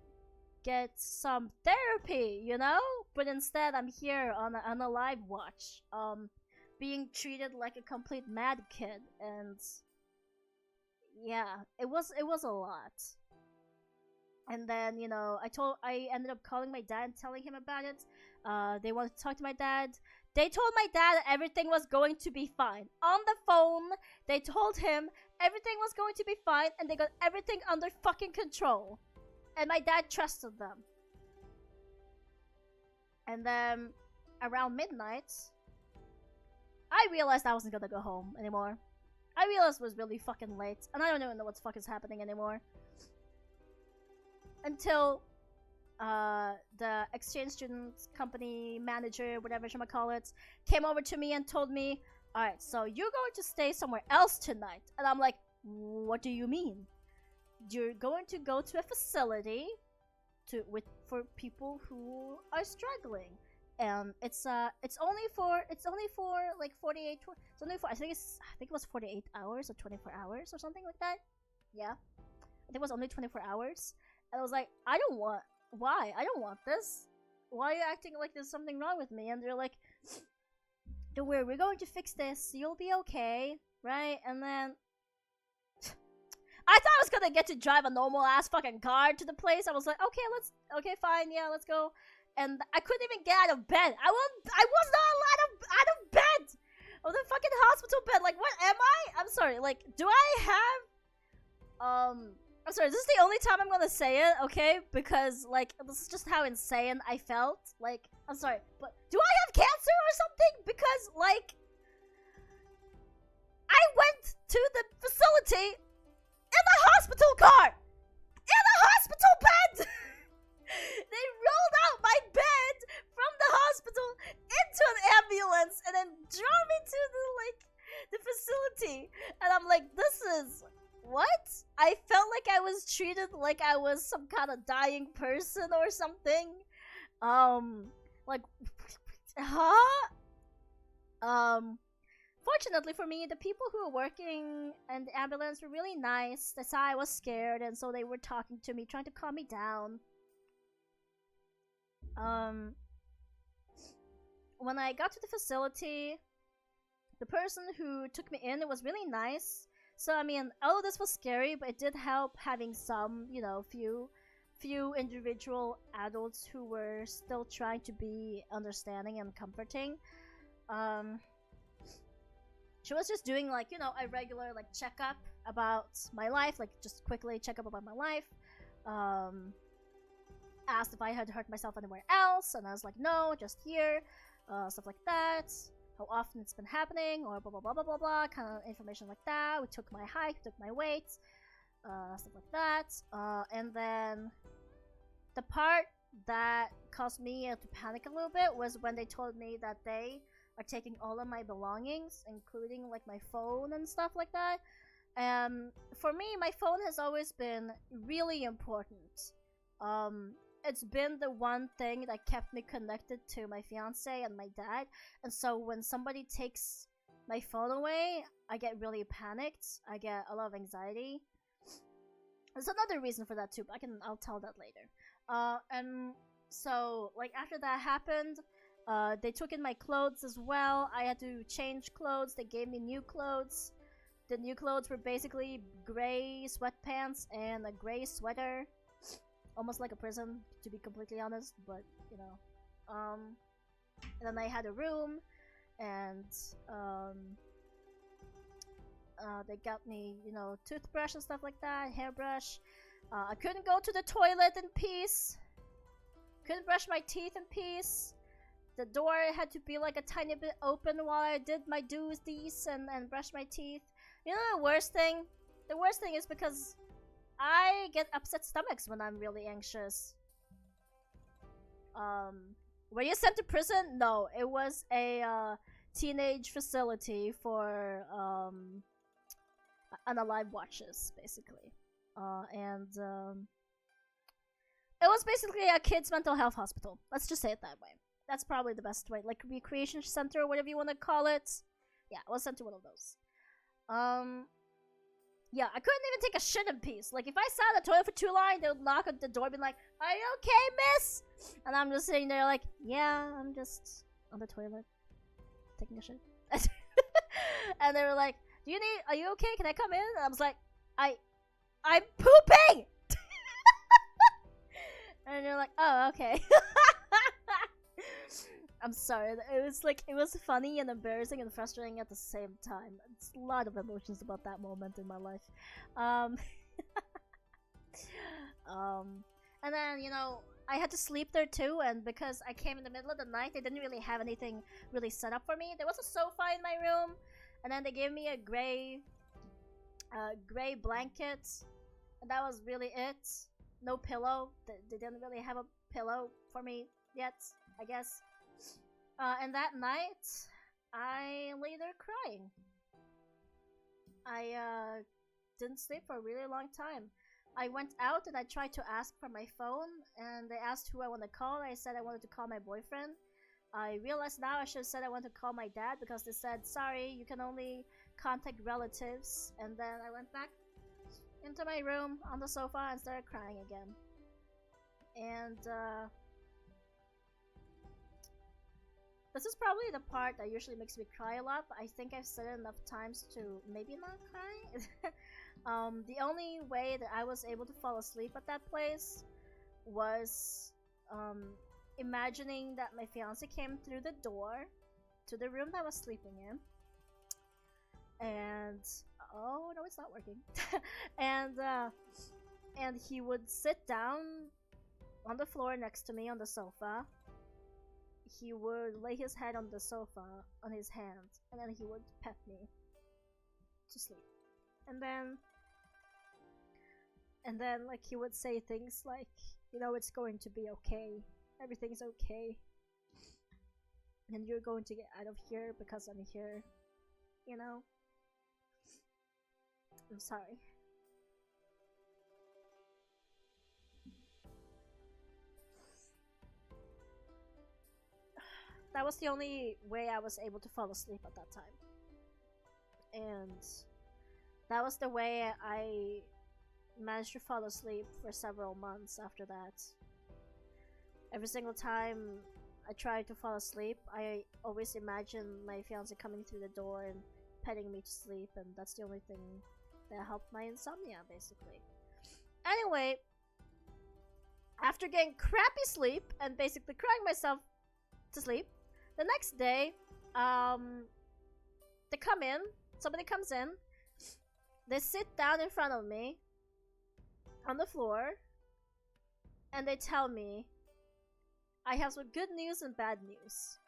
get some therapy, you know? But instead, I'm here on a live watch, being treated like a complete mad kid, and yeah, it was a lot. And then, you know, I ended up calling my dad and telling him about it. They wanted to talk to my dad. They told my dad that everything was going to be fine. On the phone, they told him everything was going to be fine and they got everything under fucking control. And my dad trusted them. And then around midnight, I realized I wasn't gonna go home anymore. I realized it was really fucking late, and I don't even know what the fuck is happening anymore. Until the exchange student company manager, whatever you might call it, came over to me and told me, alright, so you're going to stay somewhere else tonight. And I'm like, what do you mean? You're going to go to a facility for people who are struggling. And it's only for like 48 it's only for I think it was 48 hours or 24 hours or something like that. Yeah. I think it was only 24 hours. And I was like, why? I don't want this. Why are you acting like there's something wrong with me? And they're like, don't worry, we're going to fix this. You'll be okay, right? And then I thought I was gonna get to drive a normal ass fucking car to the place. I was like, okay, fine, yeah, let's go. And I couldn't even get out of bed. I was not allowed out of bed of the fucking hospital bed. Like, what am I? I'm sorry. Like, do I have I'm sorry, this is the only time I'm gonna say it, okay? Because, like, this is just how insane I felt. Like, I'm sorry, but do I have cancer or something? Because, like, I went to the facility in a hospital car! In a hospital bed! They rolled out my bed from the hospital into an ambulance and then drove me to the facility. And I'm like, this is... what? I felt like I was treated like I was some kind of dying person or something. Like, huh? Fortunately for me, the people who were working in the ambulance were really nice. They saw I was scared, and so they were talking to me, trying to calm me down. When I got to the facility, the person who took me in was really nice. So, I mean, all of this was scary, but it did help having some, you know, few individual adults who were still trying to be understanding and comforting. She was just doing, like, you know, a regular, like, checkup about my life, like, just quickly check up about my life. Asked if I had hurt myself anywhere else, and I was like, no, just here, stuff like that. How often it's been happening, or blah blah blah blah blah blah, kind of information like that. We took my height, took my weight, stuff like that. And then the part that caused me to panic a little bit was when they told me that they are taking all of my belongings, including like my phone and stuff like that. For me, my phone has always been really important. It's been the one thing that kept me connected to my fiance and my dad. And so when somebody takes my phone away, I get really panicked. I get a lot of anxiety. There's another reason for that too, but I'll tell that later. And so like after that happened, they took in my clothes as well. I had to change clothes. They gave me new clothes. The new clothes were basically gray sweatpants and a gray sweater. Almost like a prison, to be completely honest, but, you know. And then I had a room, and, they got me, you know, toothbrush and stuff like that, hairbrush. I couldn't go to the toilet in peace. Couldn't brush my teeth in peace. The door had to be like a tiny bit open while I did my duties and brush my teeth. You know the worst thing? The worst thing is because I get upset stomachs when I'm really anxious. Were you sent to prison? No, it was a teenage facility for unalive watches, basically. It was basically a kid's mental health hospital. Let's just say it that way. That's probably the best way. Like recreation center or whatever you want to call it. Yeah, I was sent to one of those. Yeah, I couldn't even take a shit in peace. Like, if I sat in the toilet for too long, they would knock at the door and be like, are you okay, miss? And I'm just sitting there like, yeah, I'm just on the toilet taking a shit. And they were like, are you okay? Can I come in? And I was like, I'm pooping! And they're like, oh, okay. I'm sorry. It was funny and embarrassing and frustrating at the same time. It's a lot of emotions about that moment in my life. Um, um, and then I had to sleep there too, and because I came in the middle of the night, they didn't really have anything really set up for me. There was a sofa in my room, and then they gave me a gray blanket, and that was really it. No pillow. They didn't really have a pillow for me yet, I guess. And that night, I lay there crying. I didn't sleep for a really long time. I went out and I tried to ask for my phone, and they asked who I want to call. I said I wanted to call my boyfriend. I realized now I should have said I want to call my dad, because they said, sorry, you can only contact relatives. And then I went back into my room on the sofa and started crying again. And this is probably the part that usually makes me cry a lot, but I think I've said it enough times to maybe not cry. The only way that I was able to fall asleep at that place was imagining that my fiance came through the door to the room that I was sleeping in, and oh no, it's not working. and he would sit down on the floor next to me on the sofa. He would lay his head on the sofa on his hand, and then he would pet me to sleep. And then like he would say things like, it's going to be okay. Everything's okay. And you're going to get out of here because I'm here. I'm sorry. That was the only way I was able to fall asleep at that time. And that was the way I managed to fall asleep for several months after that. Every single time I tried to fall asleep, I always imagine my fiance coming through the door and petting me to sleep, and that's the only thing that helped my insomnia, basically. Anyway, after getting crappy sleep and basically crying myself to sleep, the next day, they come in, somebody comes in, they sit down in front of me on the floor, and they tell me, I have some good news and bad news.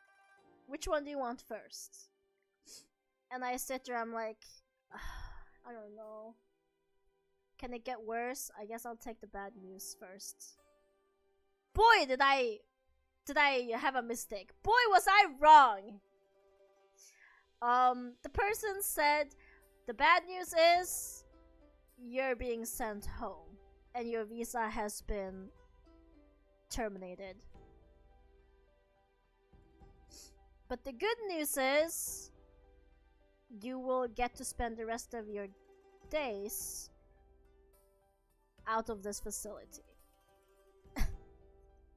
Which one do you want first? And I sit there, I'm like, I don't know. Can it get worse? I guess I'll take the bad news first. Boy, did I have a mistake. Boy, was I wrong. The person said, the bad news is you're being sent home and your visa has been terminated. But the good news is you will get to spend the rest of your days out of this facility.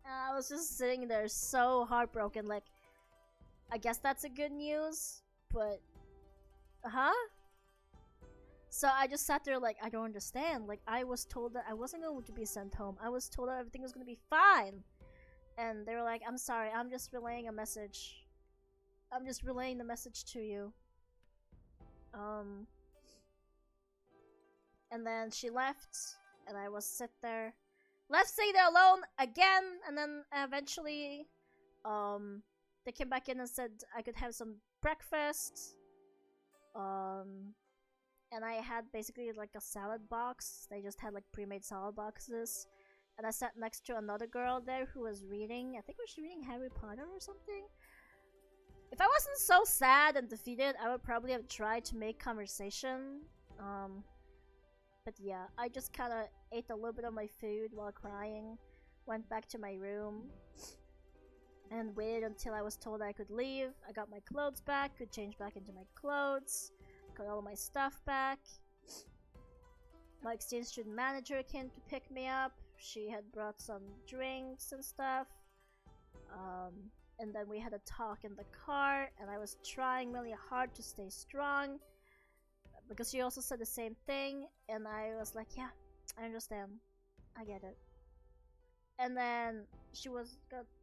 I was just sitting there so heartbroken, like, I guess that's a good news, but, huh? So I just sat there like, I don't understand. Like, I was told that I wasn't going to be sent home. I was told that everything was going to be fine. And they were like, I'm sorry, I'm just relaying a message. I'm just relaying the message to you. And then she left, and I was left sitting there alone again, and then eventually, they came back in and said I could have some breakfast. And I had basically like a salad box. They just had like pre-made salad boxes. And I sat next to another girl there who was reading, I think she was reading Harry Potter or something. If I wasn't so sad and defeated, I would probably have tried to make conversation. But yeah, I just kind of ate a little bit of my food while crying, went back to my room, and waited until I was told I could leave. I got my clothes back, could change back into my clothes, got all my stuff back. My exchange student manager came to pick me up. She had brought some drinks and stuff. And then we had a talk in the car, and I was trying really hard to stay strong, because she also said the same thing, and I was like, yeah, I understand. I get it. And then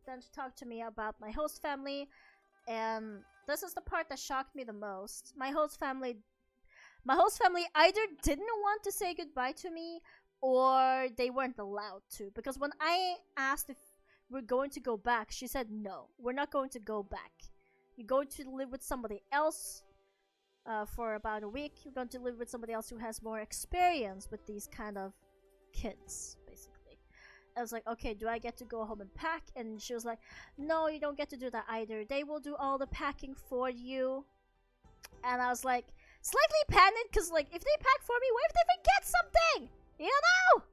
then she talked to me about my host family, and this is the part that shocked me the most. My host family either didn't want to say goodbye to me, or they weren't allowed to. Because when I asked if we're going to go back, she said no, we're not going to go back. You're going to live with somebody else for about a week. You're going to live with somebody else who has more experience with these kind of kids, basically. I was like, okay, do I get to go home and pack? And she was like, no, you don't get to do that either. They will do all the packing for you. And I was like, slightly panicked, because, like, if they pack for me, what if they forget something? You know?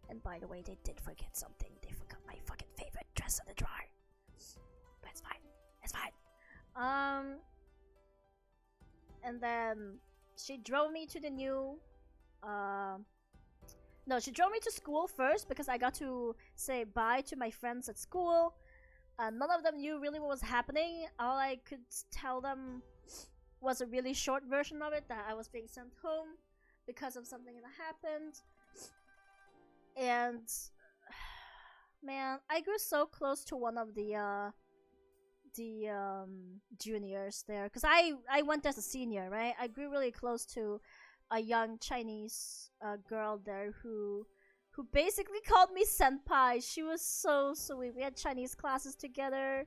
And by the way, they did forget something. They forgot my fucking favorite dress in the drawer. But it's fine. It's fine. And then she drove me to the new, no, she drove me to school first, because I got to say bye to my friends at school. None of them knew really what was happening. All I could tell them was a really short version of it, that I was being sent home because of something that happened. And man, I grew so close to one of the juniors there, because I went as a senior, right? I grew really close to a young Chinese girl there who basically called me senpai. She was so sweet. We had Chinese classes together.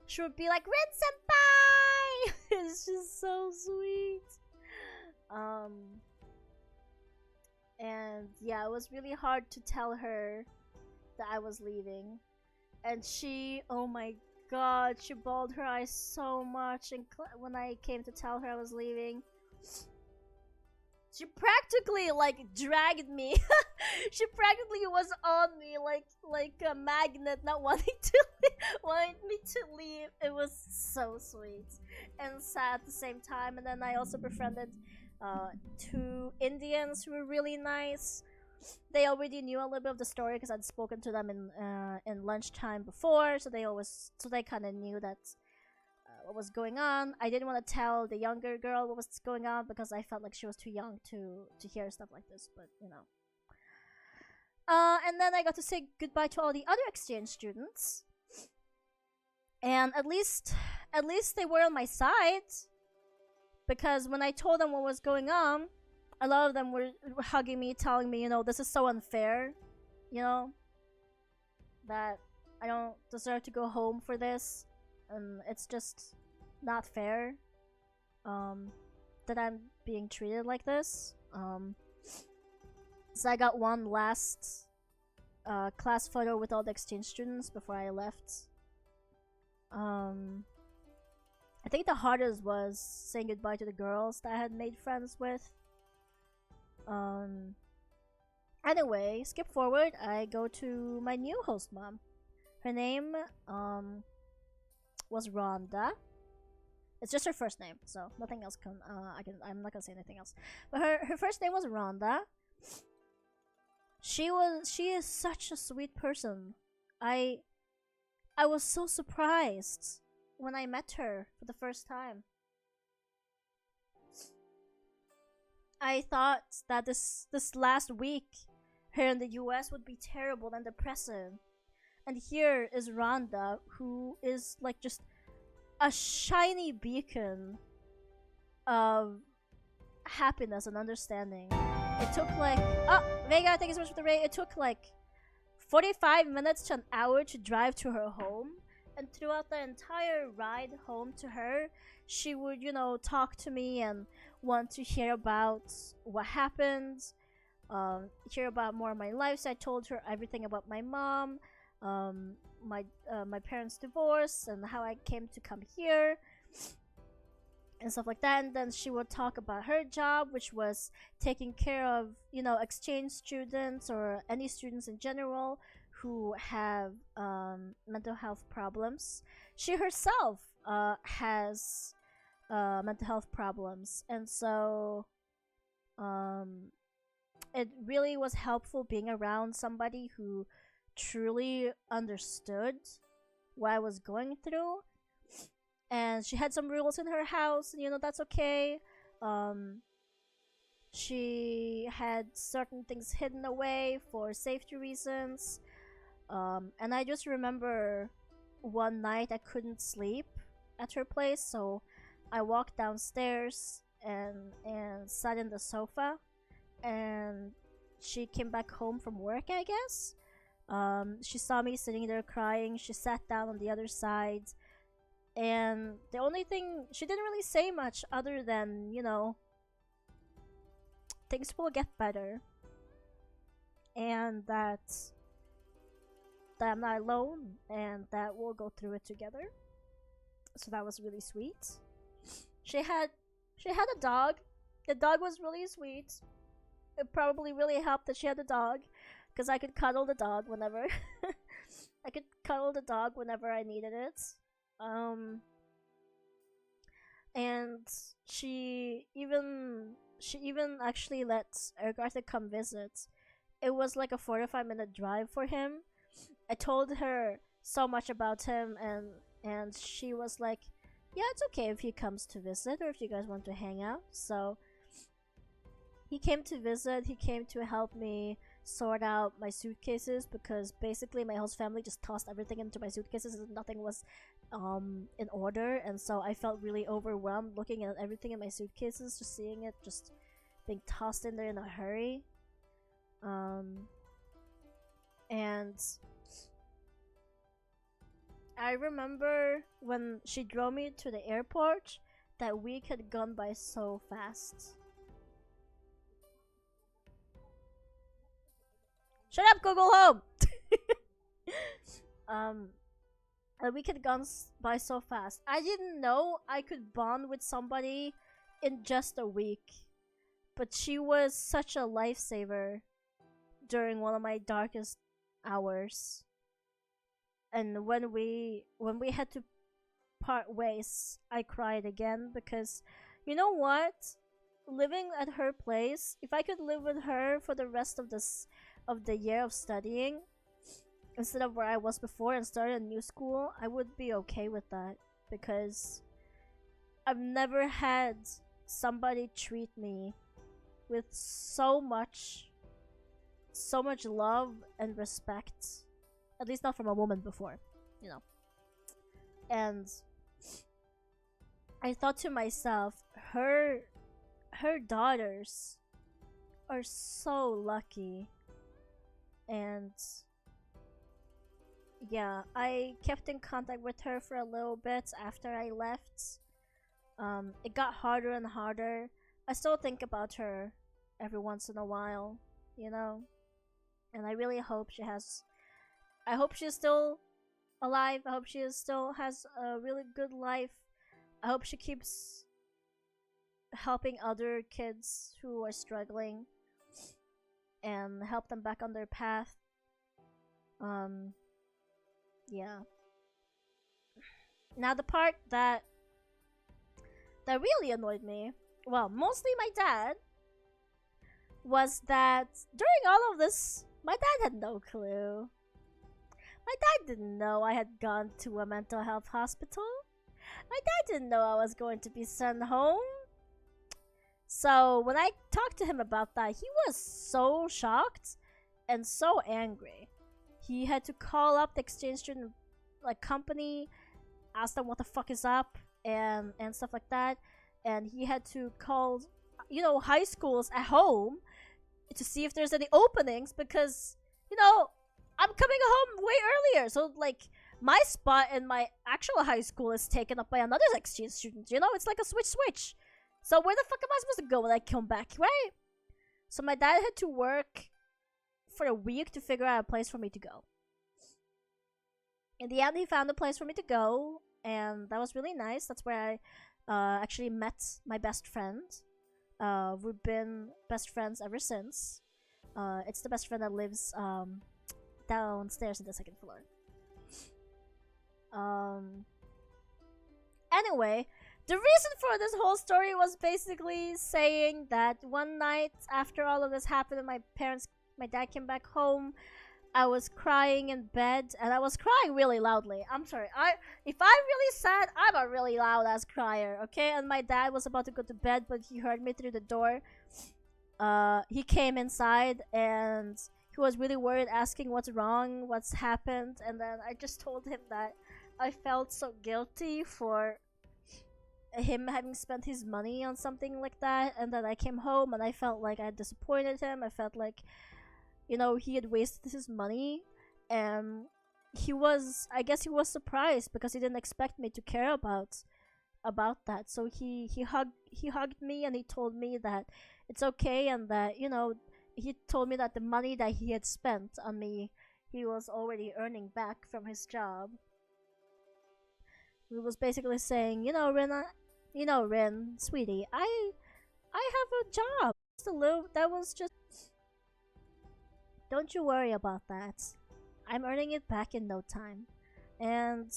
She would be like, Rin senpai! It's just so sweet. And yeah, it was really hard to tell her that I was leaving. And she, oh my god, she bawled her eyes so much when I came to tell her I was leaving. She practically, like, dragged me. She practically was on me like a magnet, not wanting me to leave. It was so sweet and sad at the same time. And then I also befriended 2 Indians who were really nice. They already knew a little bit of the story because I'd spoken to them in lunchtime before, so they kind of knew that what was going on. I didn't want to tell the younger girl what was going on because I felt like she was too young to hear stuff like this, but you know. And then I got to say goodbye to all the other exchange students, and at least they were on my side, because when I told them what was going on, a lot of them were hugging me, telling me, you know, this is so unfair, you know, that I don't deserve to go home for this, and it's just not fair that I'm being treated like this. So I got one last class photo with all the exchange students before I left. I think the hardest was saying goodbye to the girls that I had made friends with. Anyway, skip forward, I go to my new host mom. Her name was Rhonda. It's just her first name, so nothing else I'm not gonna say anything else. But her first name was Rhonda. She is such a sweet person. I was so surprised when I met her for the first time. I thought that this last week here in the US would be terrible and depressing. And here is Rhonda, who is like just a shiny beacon of happiness and understanding. It took like, Vega, thank you so much for the raid. It took like 45 minutes to an hour to drive to her home. And throughout the entire ride home to her, she would, you know, talk to me and want to hear about what happened, hear about more of my life. So I told her everything about my mom, my parents' divorce, and how I came to come here, and stuff like that. And then she would talk about her job, which was taking care of, you know, exchange students or any students in general who have mental health problems. She herself has mental health problems, and so it really was helpful being around somebody who truly understood what I was going through. And she had some rules in her house, and you know, that's okay. She had certain things hidden away for safety reasons. And I just remember one night I couldn't sleep at her place, so I walked downstairs and sat in the sofa, and she came back home from work, I guess. She saw me sitting there crying. She sat down on the other side, and the only thing, she didn't really say much other than, things will get better, and that I'm not alone, and that we'll go through it together. So that was really sweet. She had a dog. The dog was really sweet. It probably really helped that she had a dog, because I could cuddle the dog whenever I could cuddle the dog whenever I needed it. And she even actually let Ergartha come visit. It was like a 45-minute drive for him. I told her so much about him, and she was like, "Yeah, it's okay if he comes to visit, or if you guys want to hang out." So he came to visit. He came to help me sort out my suitcases, because basically my host family just tossed everything into my suitcases and nothing was in order, and so I felt really overwhelmed looking at everything in my suitcases, just seeing it just being tossed in there in a hurry. And I remember when she drove me to the airport, that week had gone by so fast. Shut up, Google Home! The week had gone by so fast. I didn't know I could bond with somebody in just a week, but she was such a lifesaver during one of my darkest hours. And when we had to part ways, I cried again, because you know what? Living at her place, if I could live with her for the rest of the year of studying, instead of where I was before and started a new school, I would be okay with that, because I've never had somebody treat me with so much love and respect, at least not from a woman before, And I thought to myself, her daughters are so lucky. And yeah, I kept in contact with her for a little bit after I left. It got harder and harder. I still think about her every once in a while, and I really hope I hope she's still alive. I hope she still has a really good life. I hope she keeps helping other kids who are struggling and help them back on their path. Yeah. Now the part that really annoyed me, well, mostly my dad, was that during all of this, my dad had no clue. My dad didn't know I had gone to a mental health hospital. My dad didn't know I was going to be sent home. So when I talked to him about that, he was so shocked and so angry. He had to call up the exchange student company, ask them what the fuck is up, and stuff like that. And he had to call, high schools at home to see if there's any openings, because, I'm coming home way earlier. So, my spot in my actual high school is taken up by another exchange student. It's like a switch. So where the fuck am I supposed to go when I come back, right? So my dad had to work for a week to figure out a place for me to go. In the end, he found a place for me to go, and that was really nice. That's where I actually met my best friend. We've been best friends ever since. It's the best friend that lives downstairs on the second floor. Anyway, the reason for this whole story was basically saying that one night after all of this happened and my dad came back home, I was crying in bed, and I was crying really loudly. I'm sorry. If I'm really sad, I'm a really loud ass crier, okay? And my dad was about to go to bed, but he heard me through the door. He came inside and he was really worried, asking what's wrong, what's happened, and then I just told him that I felt so guilty for him having spent his money on something like that, and then I came home and I felt like I disappointed him. I felt like, he had wasted his money, and I guess he was surprised because he didn't expect me to care about that. So he hugged me and he told me that it's okay, and that he told me that the money that he had spent on me, he was already earning back from his job. He was basically saying, Rin, sweetie, I have a job to live. That was just, don't you worry about that. I'm earning it back in no time. And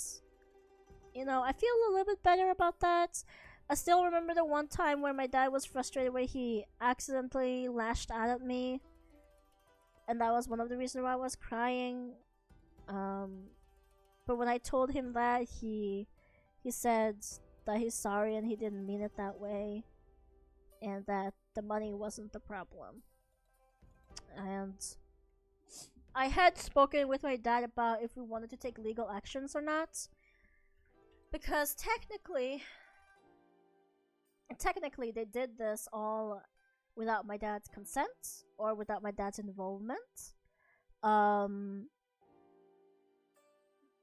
I feel a little bit better about that. I still remember the one time where my dad was frustrated where he accidentally lashed out at me, and that was one of the reasons why I was crying. But when I told him that, he said that he's sorry and he didn't mean it that way, and that the money wasn't the problem. And I had spoken with my dad about if we wanted to take legal actions or not, because technically they did this all without my dad's consent or without my dad's involvement.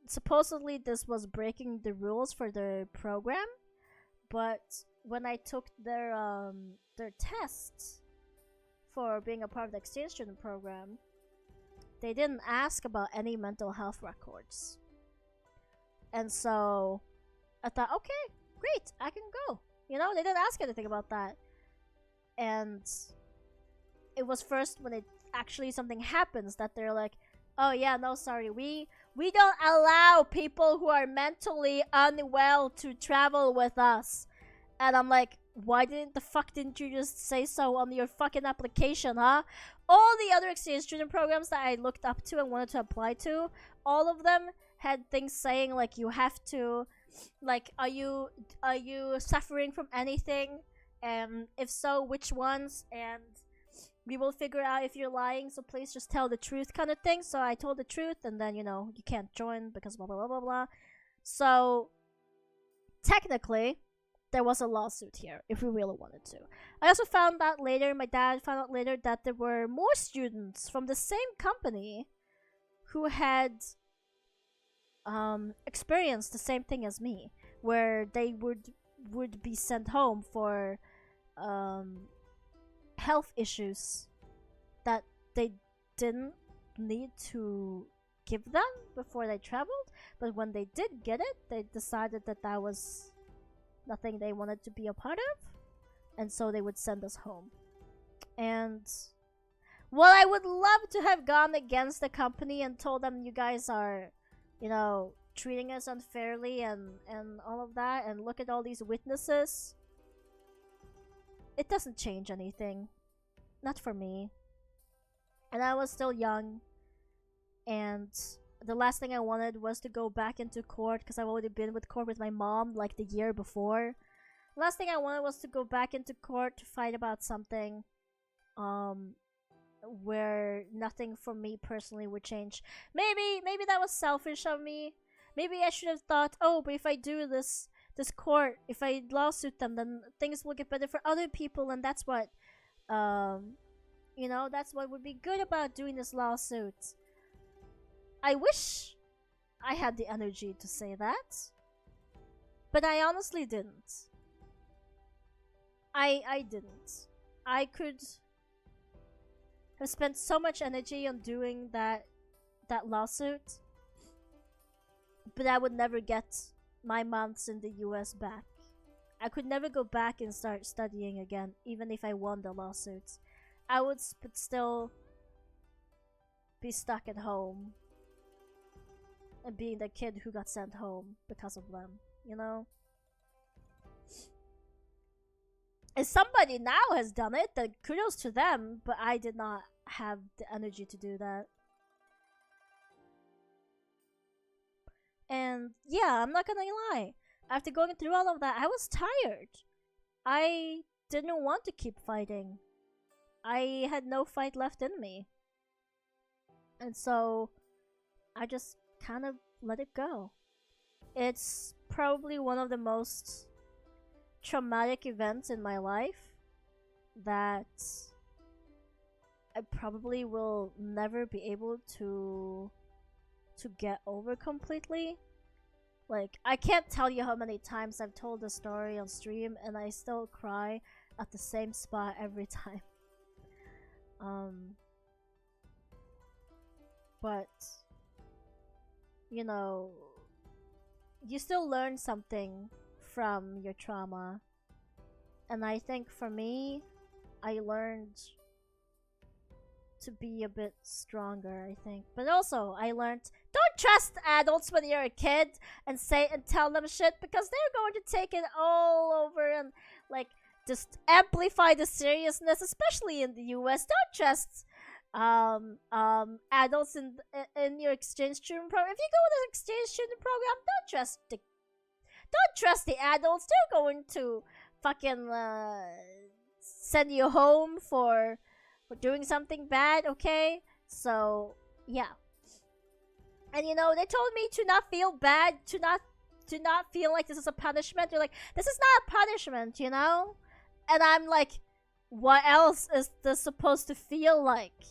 Supposedly this was breaking the rules for the program, but when I took their tests for being a part of the exchange student program, they didn't ask about any mental health records. And so I thought, okay, great, I can go. They didn't ask anything about that. And it was first when it actually something happens that they're like, oh yeah, no, sorry, we don't allow people who are mentally unwell to travel with us. And I'm like, why didn't you just say so on your fucking application, huh? All the other exchange student programs that I looked up to and wanted to apply to, all of them had things saying like, you have to, like, are you suffering from anything, and if so, which ones, and we will figure out if you're lying, so please just tell the truth, kind of thing. So I told the truth, and then you can't join because blah blah blah blah blah. So technically there was a lawsuit here if we really wanted to. I also found out later, my dad found out later, that there were more students from the same company who had experienced the same thing as me, where they would be sent home for health issues that they didn't need to give them before they traveled, but when they did get it, they decided that that was nothing they wanted to be a part of, and so they would send us home. And while I would love to have gone against the company and told them, you guys are treating us unfairly and all of that, and look at all these witnesses, it doesn't change anything. Not for me. And I was still young, and the last thing I wanted was to go back into court, because I've already been with court with my mom like the year before. The last thing I wanted was to go back into court to fight about something where nothing for me personally would change. Maybe that was selfish of me. Maybe I should have thought, oh, but if I do this court, if I lawsuit them, then things will get better for other people, and that's what that's what would be good about doing this lawsuit. I wish I had the energy to say that, but I honestly didn't. I didn't. I could have spent so much energy on doing that lawsuit, but I would never get my months in the US back. I could never go back and start studying again, even if I won the lawsuits. I would still be stuck at home and being the kid who got sent home because of them, If somebody now has done it, then kudos to them, but I did not have the energy to do that. And yeah, I'm not gonna lie. After going through all of that, I was tired. I didn't want to keep fighting. I had no fight left in me. And so I just kind of let it go. It's probably one of the most traumatic events in my life that I probably will never be able to get over completely. Like, I can't tell you how many times I've told the story on stream and I still cry at the same spot every time. Um but you know, you still learn something from your trauma. And I think for me, I learned to be a bit stronger, I think. But also, I learned don't trust adults when you're a kid and say and tell them shit because they're going to take it all over and like just amplify the seriousness, especially in the US. Don't trust adults in your exchange student program. If you go to an exchange student program, don't trust the adults. They're going to fucking send you home for doing something bad, okay? So, yeah. And you know, they told me to not feel bad, to not feel like this is a punishment. They're like, this is not a punishment, you know? And I'm like, what else is this supposed to feel like?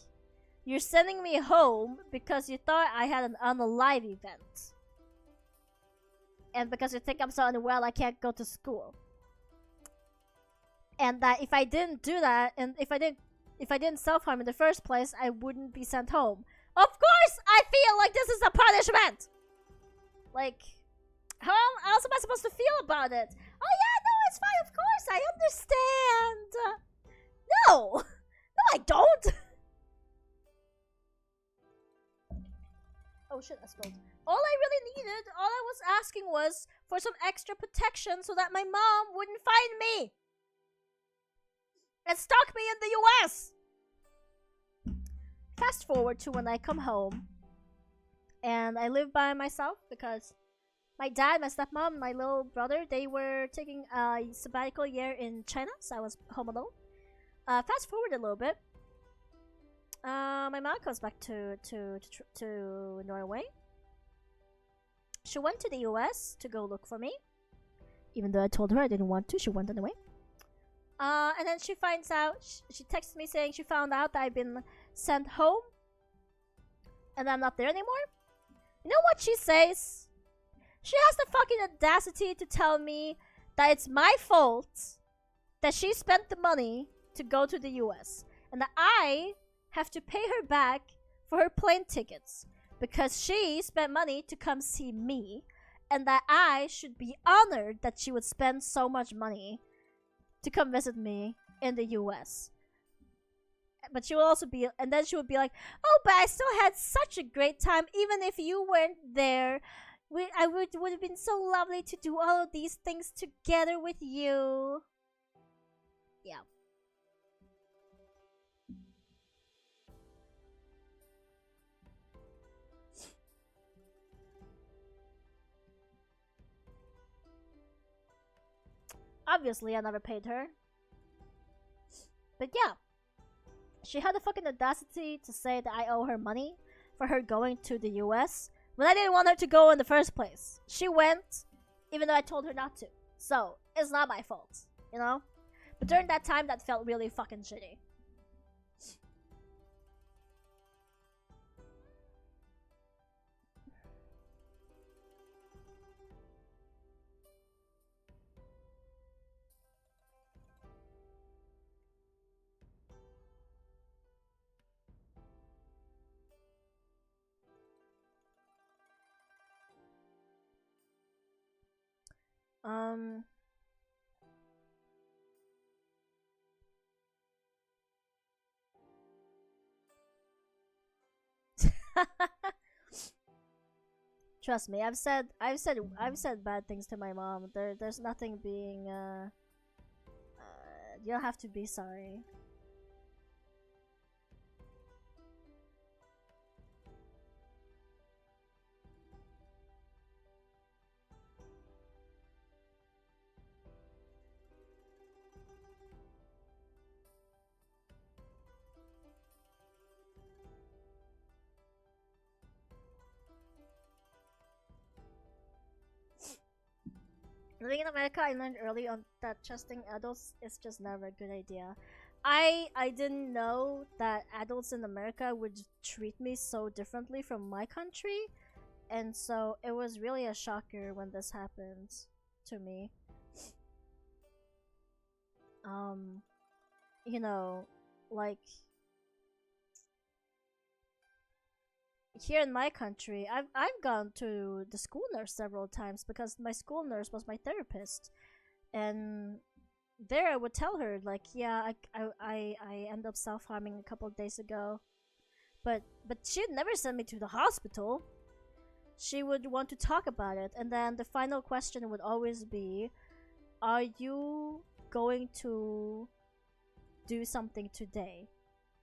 You're sending me home because you thought I had an unalive event. And because you think I'm so unwell, I can't go to school. And that if I didn't do that, and if I didn't self-harm in the first place, I wouldn't be sent home. Of course, I feel like this is a punishment. Like, how else am I supposed to feel about it? Oh yeah, no, it's fine. Of course, I understand. No, no, I don't. Oh shit, I spilled. All I really needed, all I was asking was for some extra protection so that my mom wouldn't find me and stalk me in the US. Fast forward to when I come home and I live by myself because my dad, my stepmom, my little brother, they were taking a sabbatical year in China, so I was home alone. Fast forward a little bit. My mom comes back to Norway. She went to the US to go look for me. Even though I told her I didn't want to, she went anyway. And then she finds out, she texts me saying she found out that I've been sent home and I'm not there anymore. You know what she says? She has the fucking audacity to tell me that it's my fault that she spent the money to go to the US and that I have to pay her back for her plane tickets because she spent money to come see me and that I should be honored that she would spend so much money to come visit me in the US. But she will also be, and then she would be like, oh, but I still had such a great time even if you weren't there. I would have been so lovely to do all of these things together with you. Yeah. Obviously, I never paid her. But yeah. She had the fucking audacity to say that I owe her money for her going to the US when I didn't want her to go in the first place. She went, even though I told her not to. So, it's not my fault, you know? But during that time, that felt really fucking shitty. Um... Trust me, I've said bad things to my mom. There's nothing being you'll have to be sorry. Living in America, I learned early on that trusting adults is just never a good idea. I didn't know that adults in America would treat me so differently from my country, and so it was really a shocker when this happened to me. Um, you know, like here in my country, I've gone to the school nurse several times because my school nurse was my therapist, and there I would tell her like, yeah, I end up self harming a couple of days ago, but she'd never send me to the hospital. She would want to talk about it, and then the final question would always be, "Are you going to do something today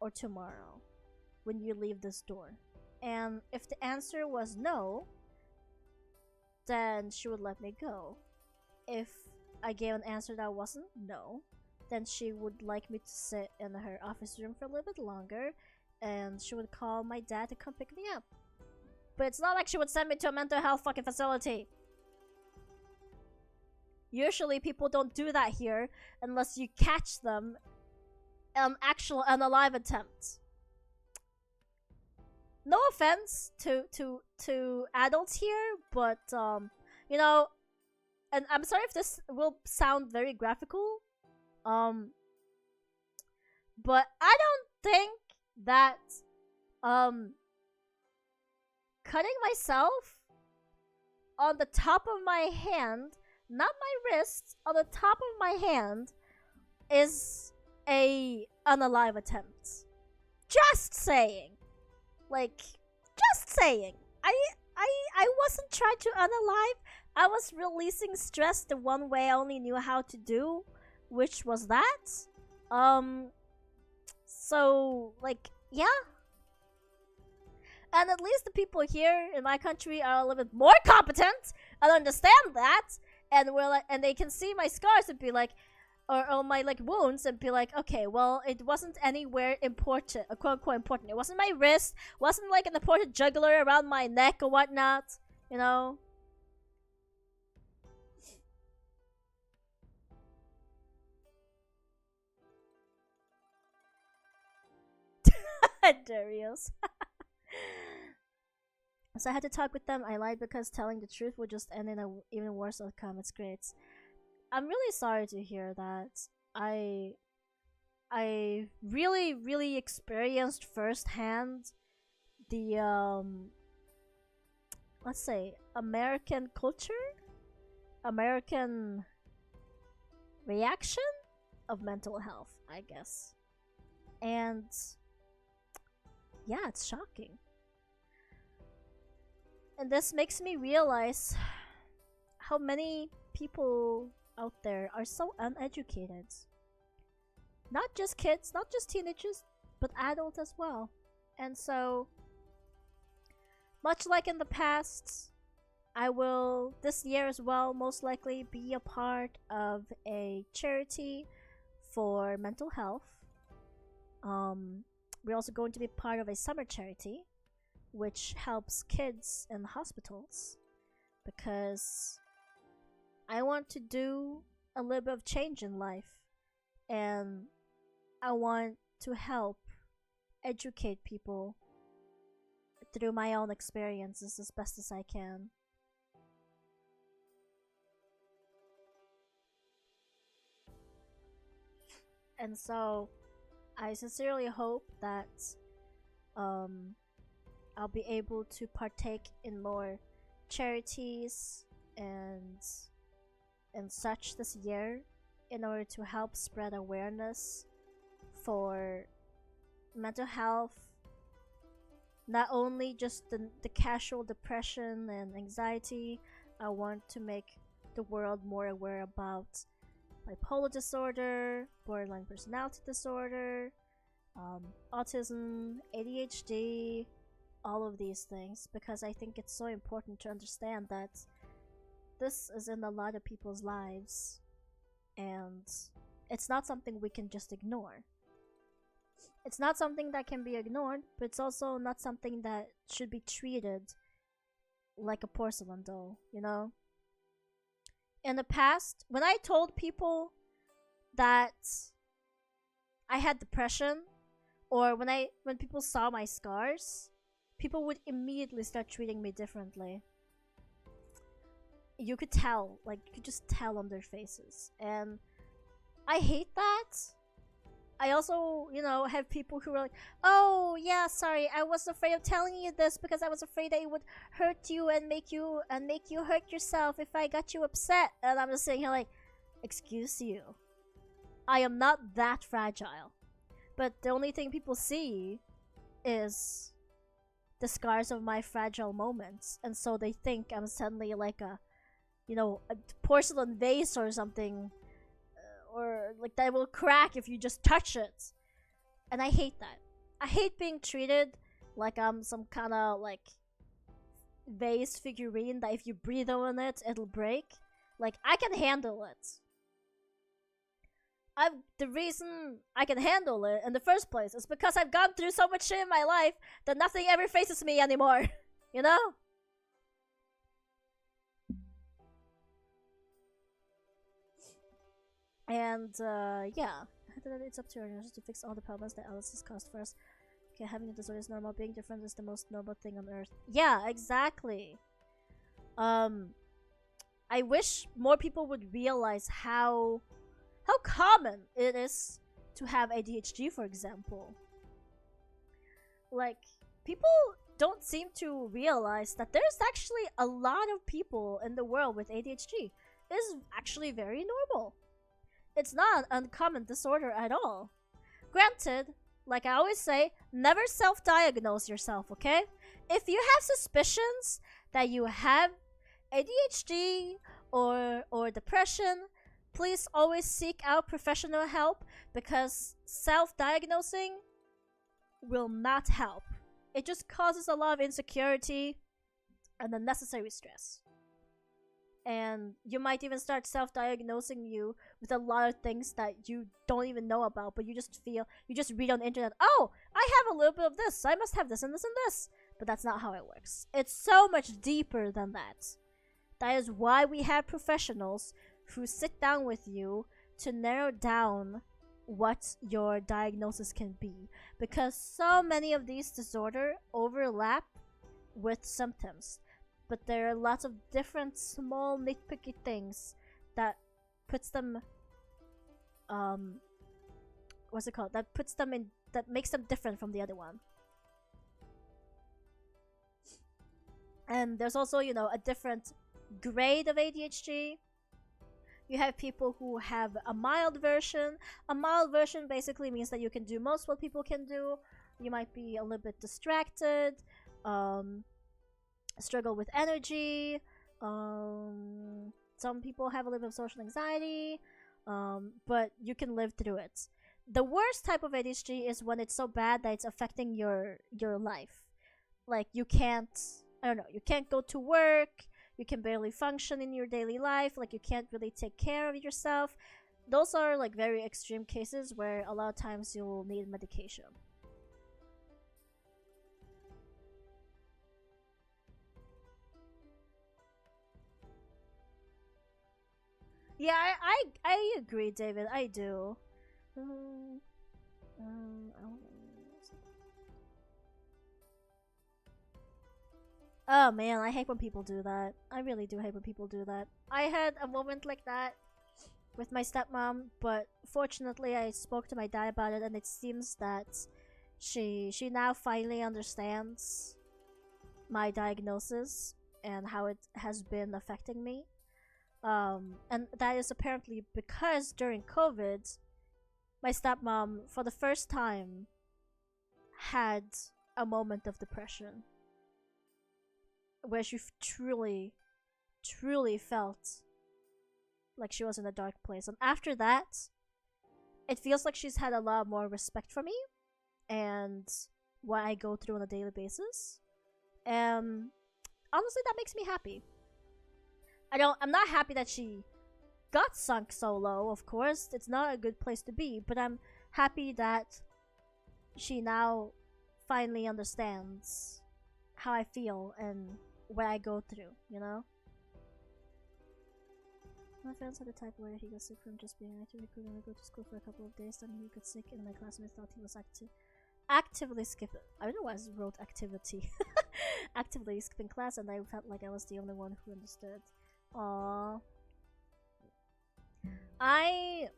or tomorrow when you leave this door?" And if the answer was no, then she would let me go. If I gave an answer that wasn't no, then she would like me to sit in her office room for a little bit longer, and she would call my dad to come pick me up. But it's not like she would send me to a mental health fucking facility. Usually people don't do that here unless you catch them an alive attempt. No offense to adults here, but you know, and I'm sorry if this will sound very graphical, but I don't think that cutting myself on the top of my hand, not my wrist, on the top of my hand, is a unalive attempt. Just saying. Like, just saying. I wasn't trying to unalive. I was releasing stress the one way I only knew how to do, which was that. So, like, yeah. And at least the people here in my country are a little bit more competent and understand that, and we're like, and they can see my scars and be like, or my like wounds and be like, okay, well, it wasn't anywhere important, quote unquote important. It wasn't my wrist, wasn't like an important jugular around my neck or whatnot, you know. Darius. So I had to talk with them. I lied because telling the truth would just end in a even worse outcome. It's great. I'm really sorry to hear that. I I really experienced firsthand the let's say American culture, American reaction of mental health, I guess. And yeah, it's shocking. And this makes me realize how many people out there are so uneducated. Not just kids, not just teenagers, but adults as well. And so, much like in the past, I will, this year as well, most likely be a part of a charity for mental health. We're also going to be part of a summer charity, which helps kids in hospitals, because I want to do a little bit of change in life, and I want to help educate people through my own experiences as best as I can. And so I sincerely hope that um, I'll be able to partake in more charities and such this year in order to help spread awareness for mental health, not only just the casual depression and anxiety. I want to make the world more aware about bipolar disorder, borderline personality disorder, autism, ADHD, all of these things, because I think it's so important to understand that this is in a lot of people's lives, and it's not something we can just ignore. It's not something that can be ignored, but it's also not something that should be treated like a porcelain doll, you know? In the past, when I told people that I had depression, or when people saw my scars, people would immediately start treating me differently. You could tell, like you could just tell on their faces, and I hate that. I also, have people who are like, "Oh yeah, sorry, I was afraid of telling you this because I was afraid that it would hurt you and make you hurt yourself if I got you upset." And I'm just sitting here like, "Excuse you, I am not that fragile." But the only thing people see is the scars of my fragile moments, and so they think I'm suddenly like a porcelain vase or something, or like that will crack if you just touch it. And I hate that. I hate being treated like I'm some kind of like vase figurine that if you breathe on it, it'll break. Like, I can handle it. The reason I can handle it in the first place is because I've gone through so much shit in my life that nothing ever faces me anymore. you know? And yeah, it's up to our nurses to fix all the problems that Alice has caused for us. Okay, having a disorder is normal. Being different is the most normal thing on earth. Yeah, exactly. I wish more people would realize how common it is to have ADHD, for example. Like, people don't seem to realize that there's actually a lot of people in the world with ADHD. It is actually very normal. It's not an uncommon disorder at all. Granted, like I always say, never self-diagnose yourself, okay? If you have suspicions that you have ADHD or depression, please always seek out professional help, because self-diagnosing will not help. It just causes a lot of insecurity and unnecessary stress. And you might even start self-diagnosing you with a lot of things that you don't even know about, but you just read on the internet, "Oh, I have a little bit of this, so I must have this and this and this." But that's not how it works. It's so much deeper than that. That is why we have professionals who sit down with you to narrow down what your diagnosis can be, because so many of these disorders overlap with symptoms, but there are lots of different small nitpicky things that puts them what's it called, that puts them in, that makes them different from the other one. And there's also, a different grade of ADHD. You have people who have a mild version. A mild version basically means that you can do most what people can do. You might be a little bit distracted, struggle with energy. Some people have a little bit of social anxiety, but you can live through it. The worst type of ADHD is when it's so bad that it's affecting your life. Like, you can't go to work, you can barely function in your daily life, like you can't really take care of yourself. Those are like very extreme cases where a lot of times you'll need medication. Yeah, I agree, David. I do. Oh man, I hate when people do that. I really do hate when people do that. I had a moment like that with my stepmom, but fortunately I spoke to my dad about it, and it seems that she now finally understands my diagnosis and how it has been affecting me. And that is apparently because during COVID, my stepmom, for the first time, had a moment of depression where she truly, truly felt like she was in a dark place. And after that, it feels like she's had a lot more respect for me and what I go through on a daily basis. And honestly, that makes me happy. I'm not happy that she got sunk so low, of course. It's not a good place to be, but I'm happy that she now finally understands how I feel and what I go through, My friends had a type where he got sick from just being active. He could only go to school for a couple of days, then he got sick, and my classmates thought he was actively skipping. I don't know why I wrote activity. Actively skipping class, and I felt like I was the only one who understood. Aww. I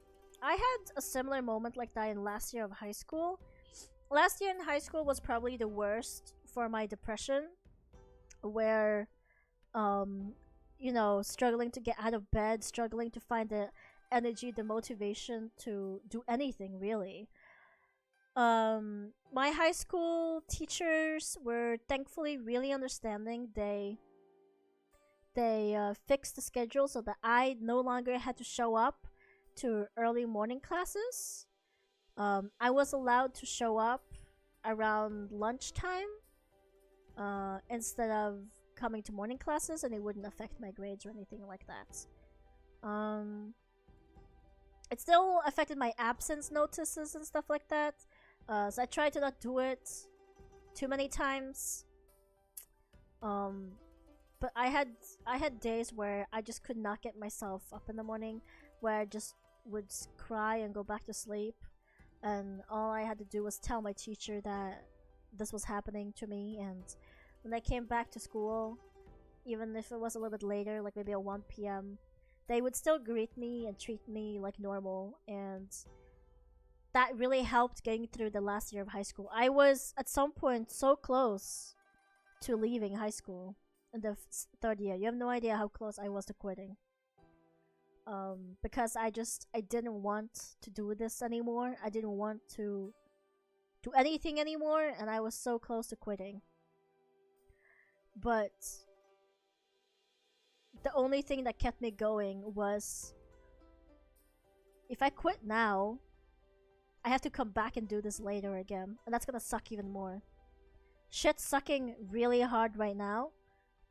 had a similar moment like that in last year of high school. Last year in high school was probably the worst for my depression, where you know, struggling to get out of bed, struggling to find the energy, the motivation to do anything really. My high school teachers were thankfully really understanding. They fixed the schedule so that I no longer had to show up to early morning classes. I was allowed to show up around lunchtime instead of coming to morning classes, and it wouldn't affect my grades or anything like that. It still affected my absence notices and stuff like that, so I tried to not do it too many times. But I had days where I just could not get myself up in the morning, where I just would cry and go back to sleep, and all I had to do was tell my teacher that this was happening to me. And when I came back to school, even if it was a little bit later, like maybe at 1 p.m., they would still greet me and treat me like normal, and that really helped getting through the last year of high school. I was at some point so close to leaving high school in the third year. You have no idea how close I was to quitting. Because I didn't want to do this anymore. I didn't want to do anything anymore, and I was so close to quitting. But the only thing that kept me going was, if I quit now, I have to come back and do this later again, and that's gonna suck even more. Shit's sucking really hard right now.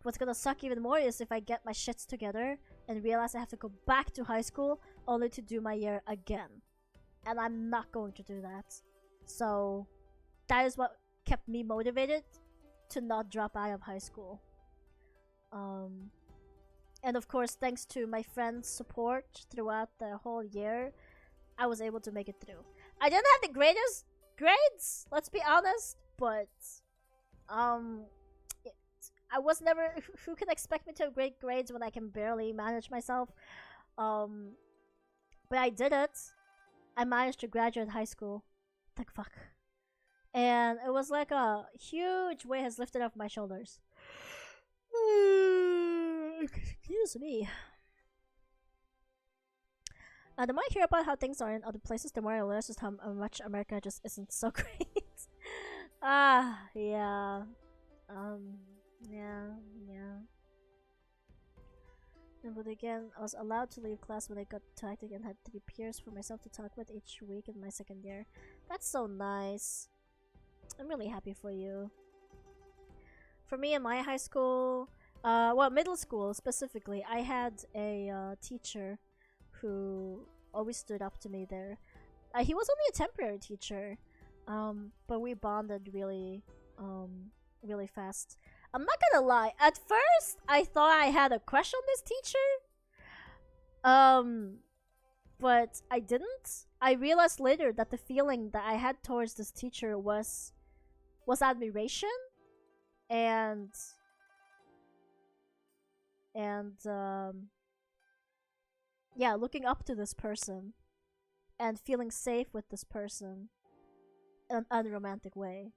What's gonna suck even more is if I get my shits together and realize I have to go back to high school only to do my year again. And I'm not going to do that. So that is what kept me motivated to not drop out of high school. And of course, thanks to my friends' support throughout the whole year, I was able to make it through. I didn't have the greatest grades, let's be honest, but I was never. Who can expect me to have great grades when I can barely manage myself? But I did it. I managed to graduate high school. Like fuck, and it was like a huge weight has lifted off my shoulders. Excuse me. The more I hear about how things are in other places, the more I realize just how much America just isn't so great. Yeah. Yeah. But again, I was allowed to leave class when I got to acting and had 3 peers for myself to talk with each week in my second year. That's so nice. I'm really happy for you. For me in my high school, well, middle school specifically, I had a teacher who always stood up to me there. He was only a temporary teacher, but we bonded really fast. I'm not gonna lie, at first I thought I had a crush on this teacher, but I didn't. I realized later that the feeling that I had towards this teacher was admiration and yeah, looking up to this person and feeling safe with this person in an unromantic way.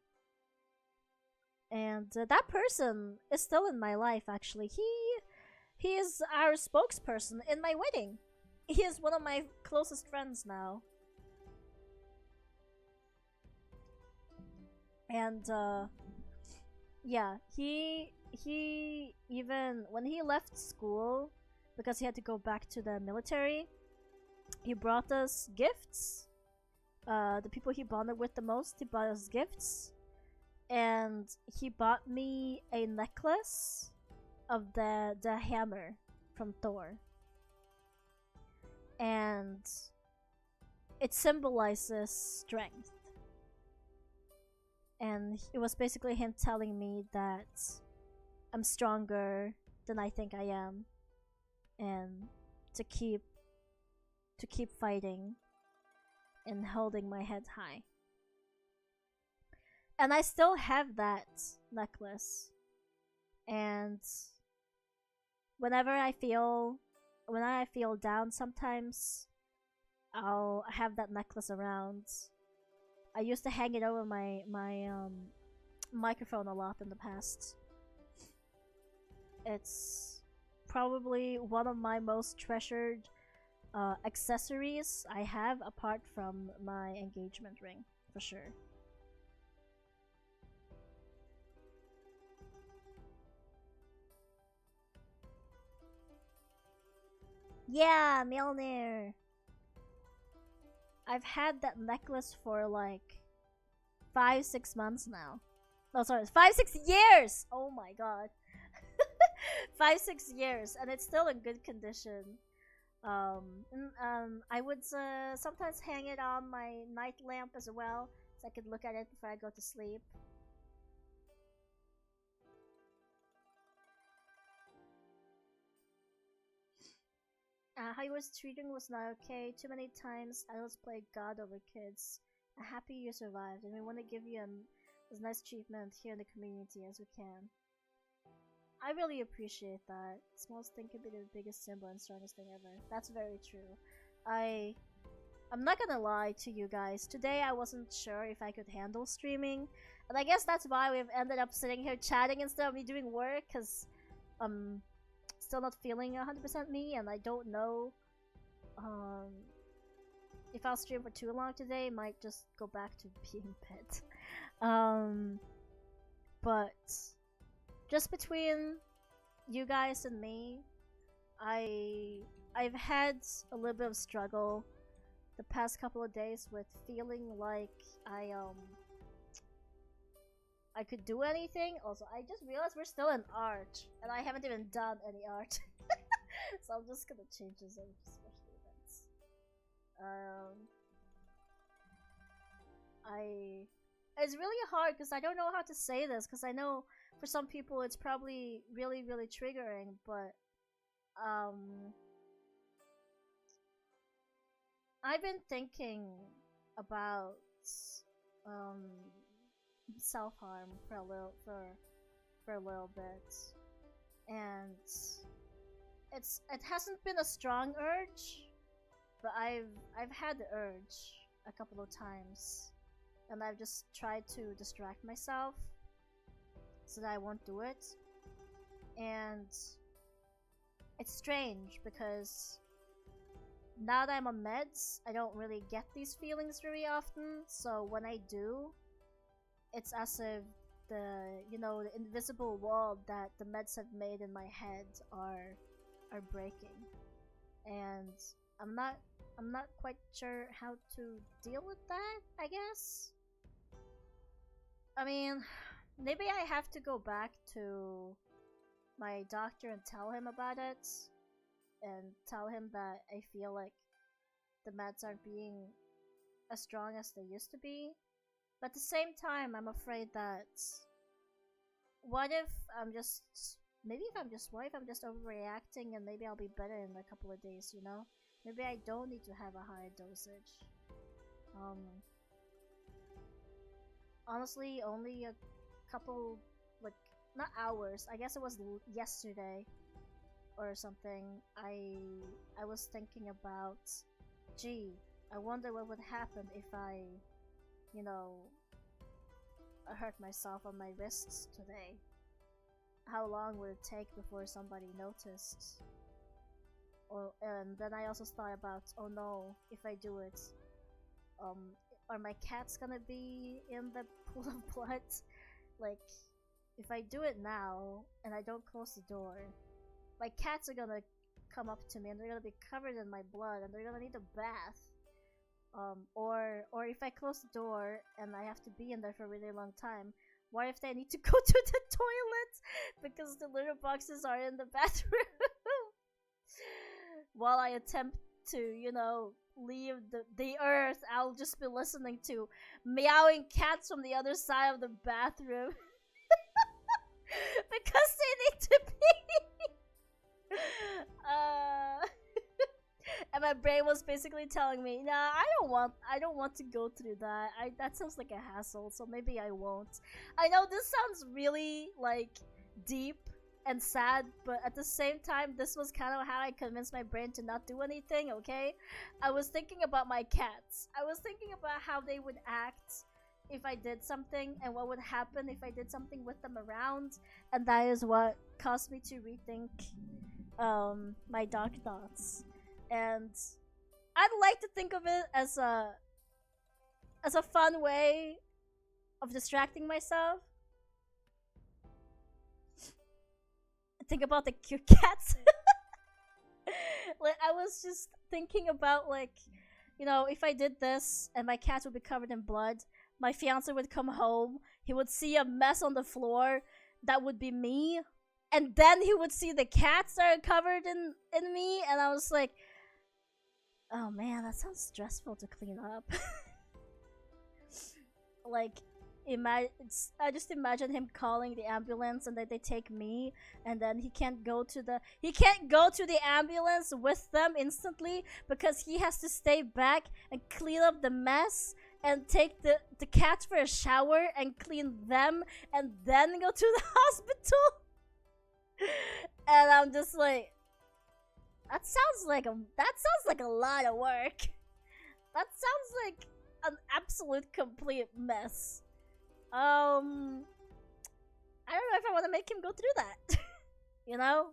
And that person is still in my life. Actually, he is our spokesperson in my wedding. He is one of my closest friends now. And yeah, he even when he left school, because he had to go back to the military, he brought us gifts. The people he bonded with the most, he bought us gifts. And he bought me a necklace of the hammer from Thor. And it symbolizes strength. And it was basically him telling me that I'm stronger than I think I am. And to keep fighting and holding my head high. And I still have that necklace. And whenever I feel down sometimes, I'll have that necklace around. I used to hang it over my microphone a lot in the past. It's probably one of my most treasured accessories I have, apart from my engagement ring, for sure. Yeah, Mjolnir! I've had that necklace for like 5-6 months now. No, sorry, 5-6 years! Oh my god. 5-6 years, and it's still in good condition. I would sometimes hang it on my night lamp as well, so I could look at it before I go to sleep. How he was treating was not okay. Too many times adults play God over kids. I'm happy you survived, and we want to give you as nice achievement here in the community as we can. I really appreciate that. Smallest thing can be the biggest symbol and strongest thing ever. That's very true. I'm not gonna lie to you guys. Today I wasn't sure if I could handle streaming, and I guess that's why we've ended up sitting here chatting instead of me doing work, cause still not feeling 100% me, and I don't know if I'll stream for too long today. Might just go back to being pet. But just between you guys and me, I've had a little bit of struggle the past couple of days with feeling like I could do anything. Also, I just realized we're still in art, and I haven't even done any art. So I'm just gonna change this over to special events. It's really hard because I don't know how to say this, because I know for some people it's probably really, really triggering, but I've been thinking about self-harm for a little bit, and it hasn't been a strong urge, but I've had the urge a couple of times, and I've just tried to distract myself so that I won't do it. And it's strange because now that I'm on meds, I don't really get these feelings very often, so when I do, it's as if the invisible wall that the meds have made in my head are breaking, and I'm not quite sure how to deal with that, I guess. I mean, maybe I have to go back to my doctor and tell him about it, and tell him that I feel like the meds aren't being as strong as they used to be. But at the same time, I'm afraid that what if I'm just overreacting, and maybe I'll be better in a couple of days, Maybe I don't need to have a higher dosage. Honestly, only a couple, like, not hours, I guess it was yesterday or something, I was thinking about, gee, I wonder what would happen if I hurt myself on my wrists today. How long would it take before somebody noticed? And then I also thought about, oh no, if I do it, are my cats gonna be in the pool of blood? Like, if I do it now and I don't close the door, my cats are gonna come up to me and they're gonna be covered in my blood and they're gonna need a bath. Or if I close the door and I have to be in there for a really long time, what if they need to go to the toilet because the litter boxes are in the bathroom? While I attempt to, leave the earth, I'll just be listening to meowing cats from the other side of the bathroom. Because they need to pee. my brain was basically telling me, nah, I don't want to go through that. That sounds like a hassle, so maybe I won't. I know this sounds really like deep and sad, but at the same time, this was kind of how I convinced my brain to not do anything, okay? I was thinking about my cats. I was thinking about how they would act if I did something, and what would happen if I did something with them around, and that is what caused me to rethink my dark thoughts. And I'd like to think of it as a fun way of distracting myself. Think about the cute cats. Like, I was just thinking about, like, you know, if I did this and my cats would be covered in blood, my fiance would come home, he would see a mess on the floor that would be me, and then he would see the cats that are covered in me, and I was like, oh man, that sounds stressful to clean up. Like, I just imagine him calling the ambulance, and then they take me, and then he can't go to the ambulance with them instantly because he has to stay back and clean up the mess and take the cats for a shower and clean them and then go to the hospital. And I'm just like, that sounds like a lot of work. That sounds like an absolute complete mess. I don't know if I want to make him go through that. You know?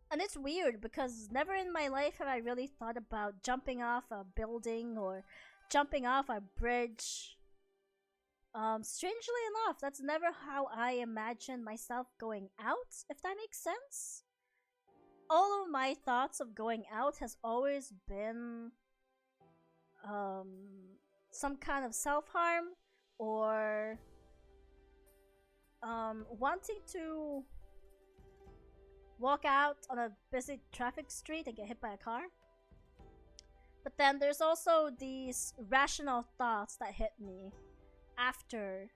And it's weird because never in my life have I really thought about jumping off a building or jumping off a bridge. Strangely enough, that's never how I imagine myself going out, if that makes sense. All of my thoughts of going out has always been some kind of self-harm or wanting to walk out on a busy traffic street and get hit by a car. But then there's also these rational thoughts that hit me after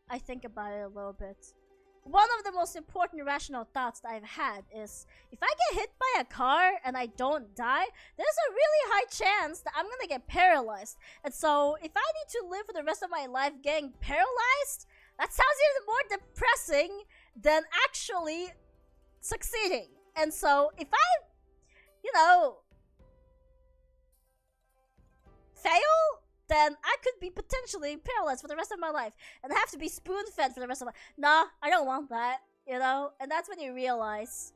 I think about it a little bit. One of the most important rational thoughts that I've had is, if I get hit by a car and I don't die, there's a really high chance that I'm gonna get paralyzed. And so, if I need to live for the rest of my life getting paralyzed, that sounds even more depressing than actually succeeding. And so, if I, fail, then I could be potentially paralyzed for the rest of my life and have to be spoon-fed for the rest of my life. Nah, I don't want that, And that's when you realize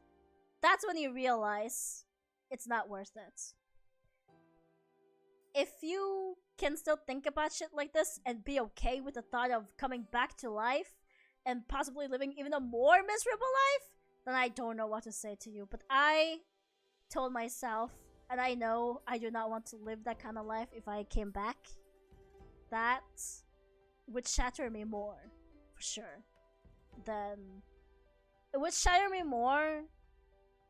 it's not worth it. If you can still think about shit like this and be okay with the thought of coming back to life and possibly living even a more miserable life, then I don't know what to say to you. But I told myself, and I know I do not want to live that kind of life if I came back. That would shatter me more, for sure. It would shatter me more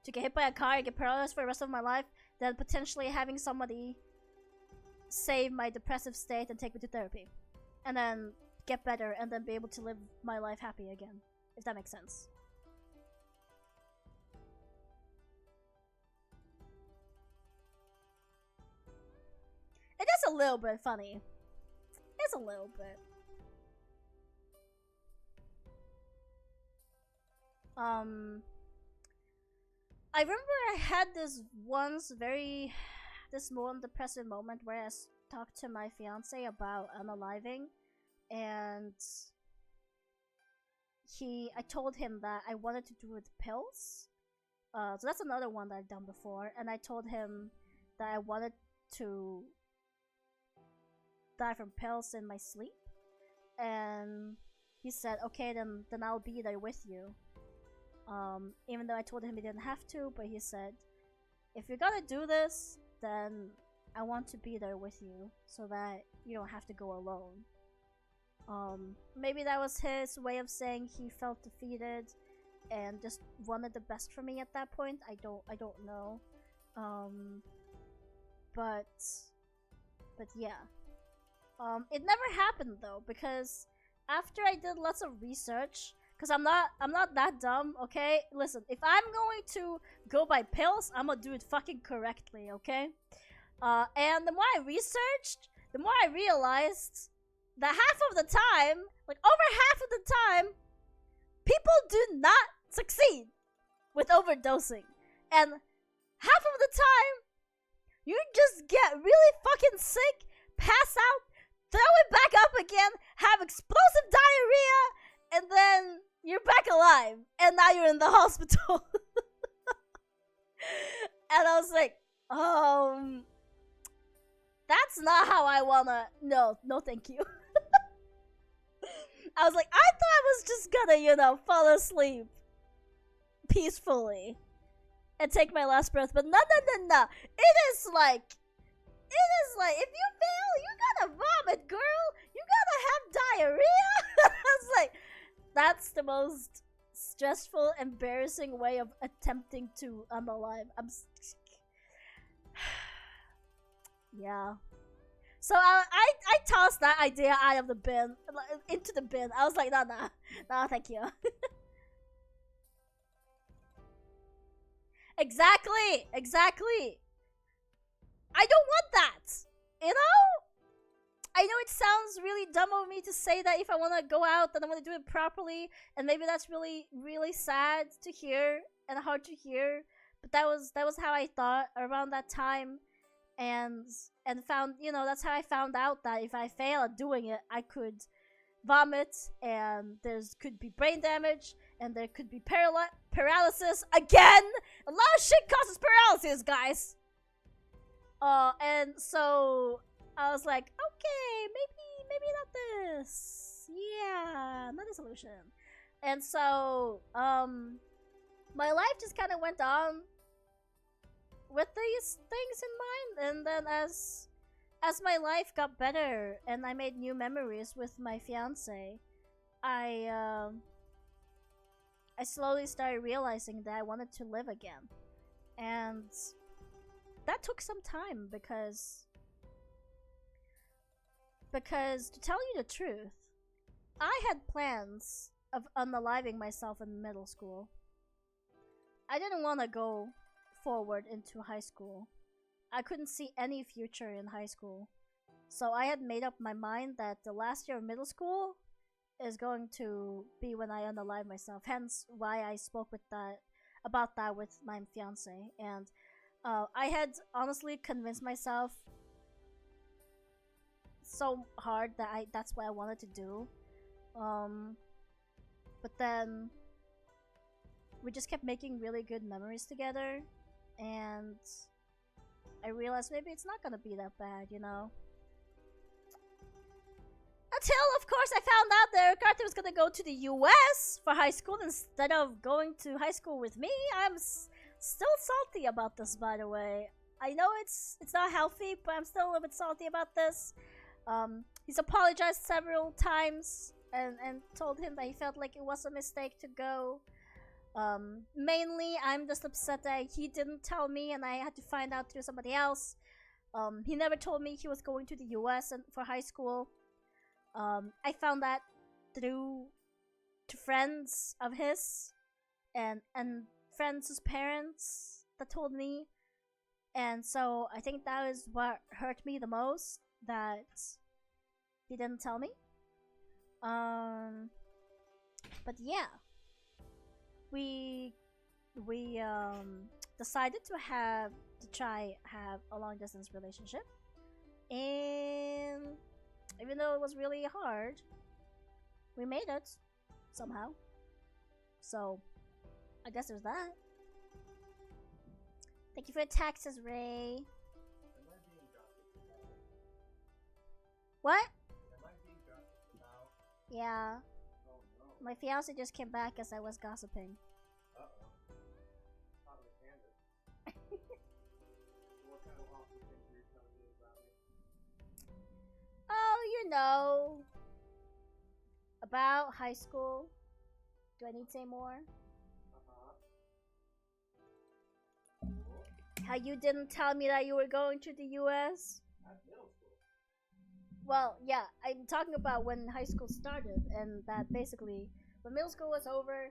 to get hit by a car and get paralyzed for the rest of my life than potentially having somebody save my depressive state and take me to therapy. And then get better and then be able to live my life happy again. If that makes sense. It is a little bit funny. It's a little bit. I remember I had this more depressive moment where I talked to my fiance about unaliving, and I told him that I wanted to do it with pills. So that's another one that I've done before, and I told him that I wanted to die from pills in my sleep, and he said, okay, then I'll be there with you. Even though I told him he didn't have to, but he said, if you're gonna do this, then I want to be there with you so that you don't have to go alone. Maybe that was his way of saying he felt defeated and just wanted the best for me at that point. I don't know. But yeah. It never happened though, because after I did lots of research Cause I'm not that dumb, okay? Listen, if I'm going to go by pills, I'm gonna do it fucking correctly, okay? And the more I researched, the more I realized that half of the time, like over half of the time, people do not succeed with overdosing. And half of the time, you just get really fucking sick, pass out, throw it back up again, have explosive diarrhea, and then you're back alive. And now you're in the hospital. And I was like, that's not how I wanna. No, thank you. I was like, I thought I was just gonna, fall asleep peacefully and take my last breath, but no. It is like, if you fail, you gotta vomit, girl. You gotta have diarrhea. I was like, that's the most stressful, embarrassing way of attempting to unalive. Yeah. So I tossed that idea out of the bin, into the bin. I was like, no, thank you. Exactly. I don't want that. You know? I know it sounds really dumb of me to say that if I want to go out, then I want to do it properly, and maybe that's really, really sad to hear and hard to hear. But that was how I thought around that time, and found, that's how I found out that if I fail at doing it, I could vomit, and could be brain damage, and there could be paralysis again. A lot of shit causes paralysis, guys. And so I was like, okay, maybe not this. Yeah, not a solution. And so, my life just kind of went on with these things in mind. And then as my life got better and I made new memories with my fiance, I slowly started realizing that I wanted to live again. And that took some time because to tell you the truth, I had plans of unaliving myself in middle school. I didn't want to go forward into high school. I couldn't see any future in high school. So I had made up my mind that the last year of middle school is going to be when I unalive myself. Hence why I spoke about that with my fiance. And I had honestly convinced myself so hard that that's what I wanted to do. But then we just kept making really good memories together, and I realized maybe it's not gonna be that bad, Until, of course, I found out that Carter was gonna go to the US for high school instead of going to high school with me. I'm still salty about this, by the way. I know it's not healthy, but I'm still a little bit salty about this. He's apologized several times and told him that he felt like it was a mistake to go. Mainly, I'm just upset that he didn't tell me and I had to find out through somebody else. He never told me he was going to the US for high school. I found that through friends of his and friends' parents that told me. And so I think that is what hurt me the most, that he didn't tell me. But yeah, we decided to try have a long distance relationship, and even though it was really hard, we made it somehow. So I guess there's that. Thank you for the taxes, Ray. What? Yeah. Oh, no. My fiance just came back as I was gossiping. Uh-oh. What kind of awful things are you telling me about me? Oh, about high school. Do I need to say more? How you didn't tell me that you were going to the US? At middle school. Well, yeah, I'm talking about when high school started, and that basically When middle school was over,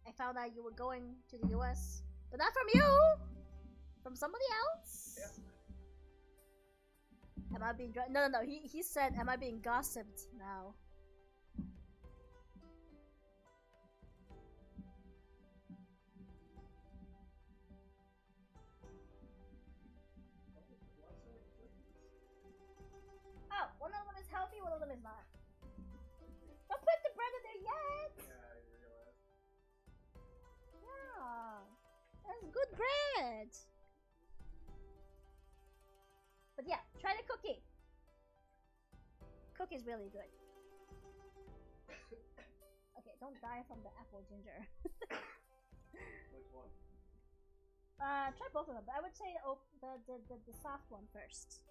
I found out you were going to the US, but not from you, from somebody else. Yeah. Am I being no? He said, "Am I being gossiped now?" Oh, one of them is healthy, one of them is not. Don't put the bread in there yet. Yeah, I realized. Yeah, that's good bread. But yeah, try the cookie. Cookie's really good. Okay, don't die from the apple ginger. Which one? Try both of them, but I would say the soft one first.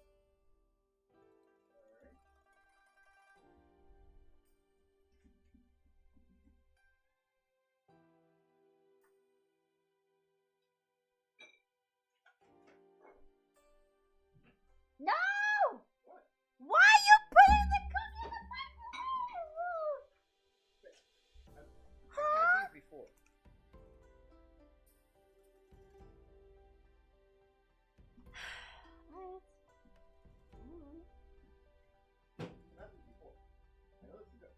Alright. No! What? Why are you putting the cookie in the microwave? I've had these before. What? I've had these before. I know this is good.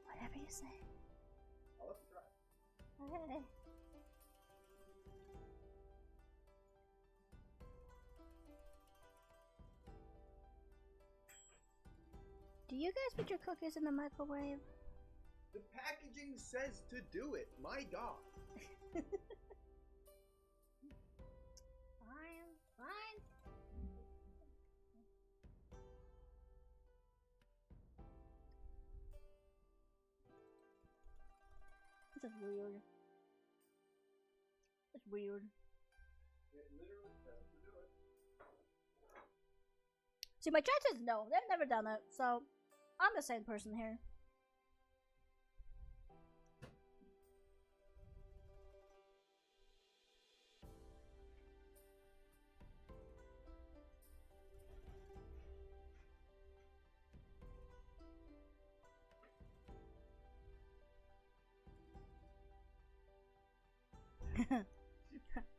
Whatever you say. I'll let you try. Okay. Do you guys put your cookies in the microwave? The packaging says to do it. My God. Fine. This is weird. It's weird. It literally says to do it. See, my chat says no. They've never done it, so I'm the same person here.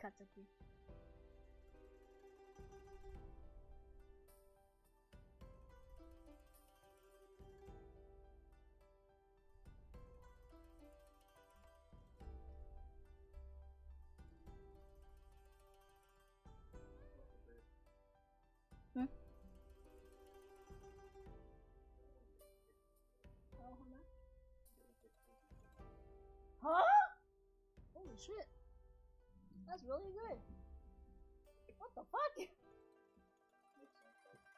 Katsuki. Hmm? Oh, how much? Huh? Holy shit. That's really good. What the fuck?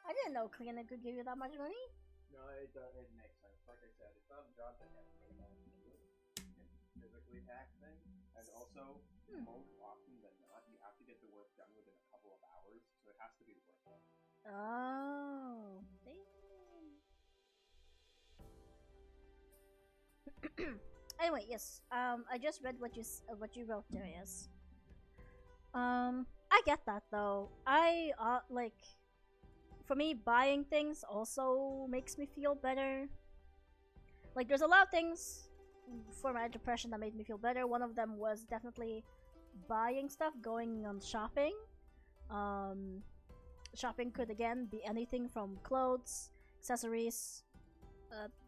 I didn't know cleaning could give you that much money. No, it makes sense. Like I said, it's not a job that everybody wants to do. It's physically taxing, and also, most often than not, you have to get the work done within a couple of hours, so it has to be worth it. Oh, damn. Anyway, yes. I just read what you wrote there. Yes. I get that though. I like, for me, buying things also makes me feel better. Like, there's a lot of things for my depression that made me feel better. One of them was definitely buying stuff, going on shopping. Shopping could again be anything from clothes, accessories,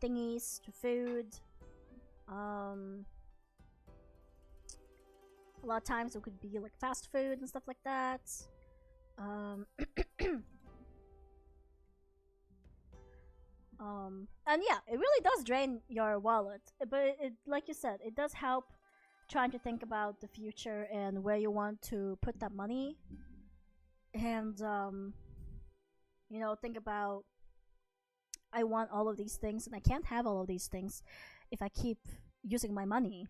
thingies to food. A lot of times it could be like fast food and stuff like that. And yeah, it really does drain your wallet, but it, like you said, it does help trying to think about the future and where you want to put that money, and you know, think about, I want all of these things and I can't have all of these things if I keep using my money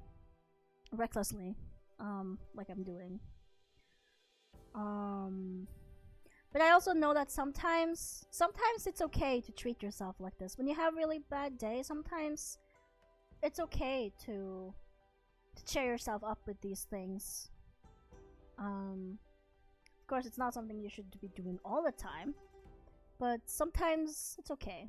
recklessly, like I'm doing. But I also know that sometimes it's okay to treat yourself like this. When you have really bad days, sometimes it's okay to cheer yourself up with these things. Of course, it's not something you should be doing all the time, but sometimes it's okay.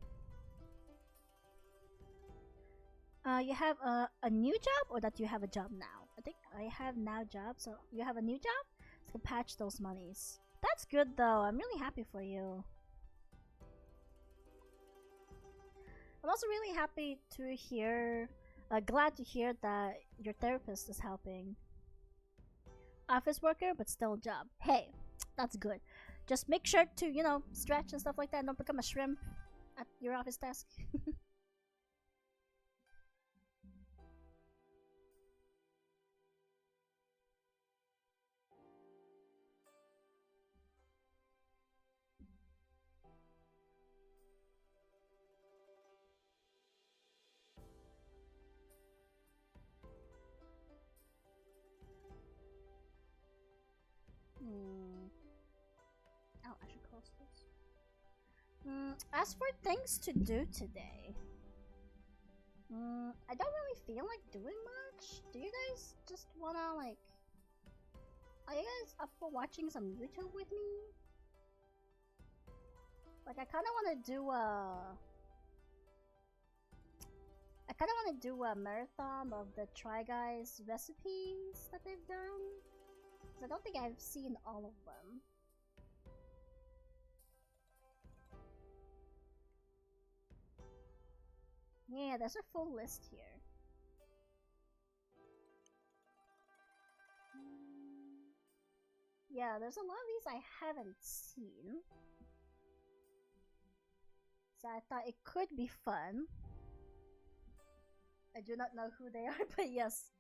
You have a new job, or that you have a job now? I think I have now job, so you have a new job? So patch those monies. That's good though, I'm really happy for you. I'm also really happy to hear, glad to hear that your therapist is helping. Office worker, but still a job. Hey, that's good. Just make sure to, you know, stretch and stuff like that. Don't become a shrimp at your office desk. Oh, I should close this. As for things to do today, I don't really feel like doing much. Do you guys just wanna, like, are you guys up for watching some YouTube with me? Like, I kinda wanna do a marathon of the Try Guys recipes that they've done. Cause I don't think I've seen all of them. Yeah, there's a full list here. Yeah, there's a lot of these I haven't seen. So I thought it could be fun. I do not know who they are, but yes.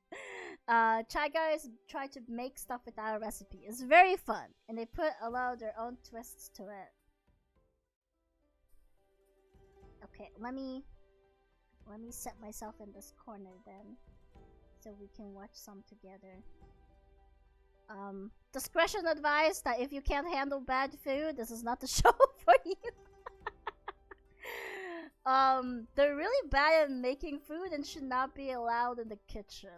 Chai Guys try to make stuff with our recipe. It's very fun, and they put a lot of their own twists to it. Okay, let me set myself in this corner then, so we can watch some together. Discretion advised that if you can't handle bad food, this is not the show for you. They're really bad at making food and should not be allowed in the kitchen.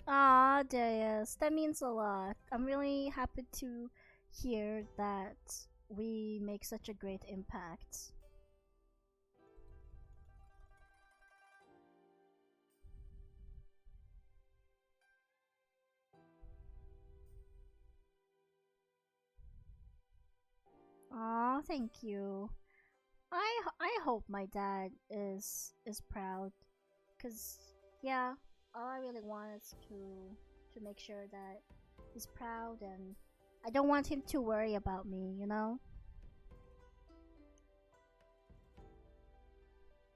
Aw, Darius, that means a lot. I'm really happy to hear that we make such a great impact. Aw, thank you. I hope my dad is proud, cause yeah, all I really want is to make sure that he's proud, and I don't want him to worry about me, you know?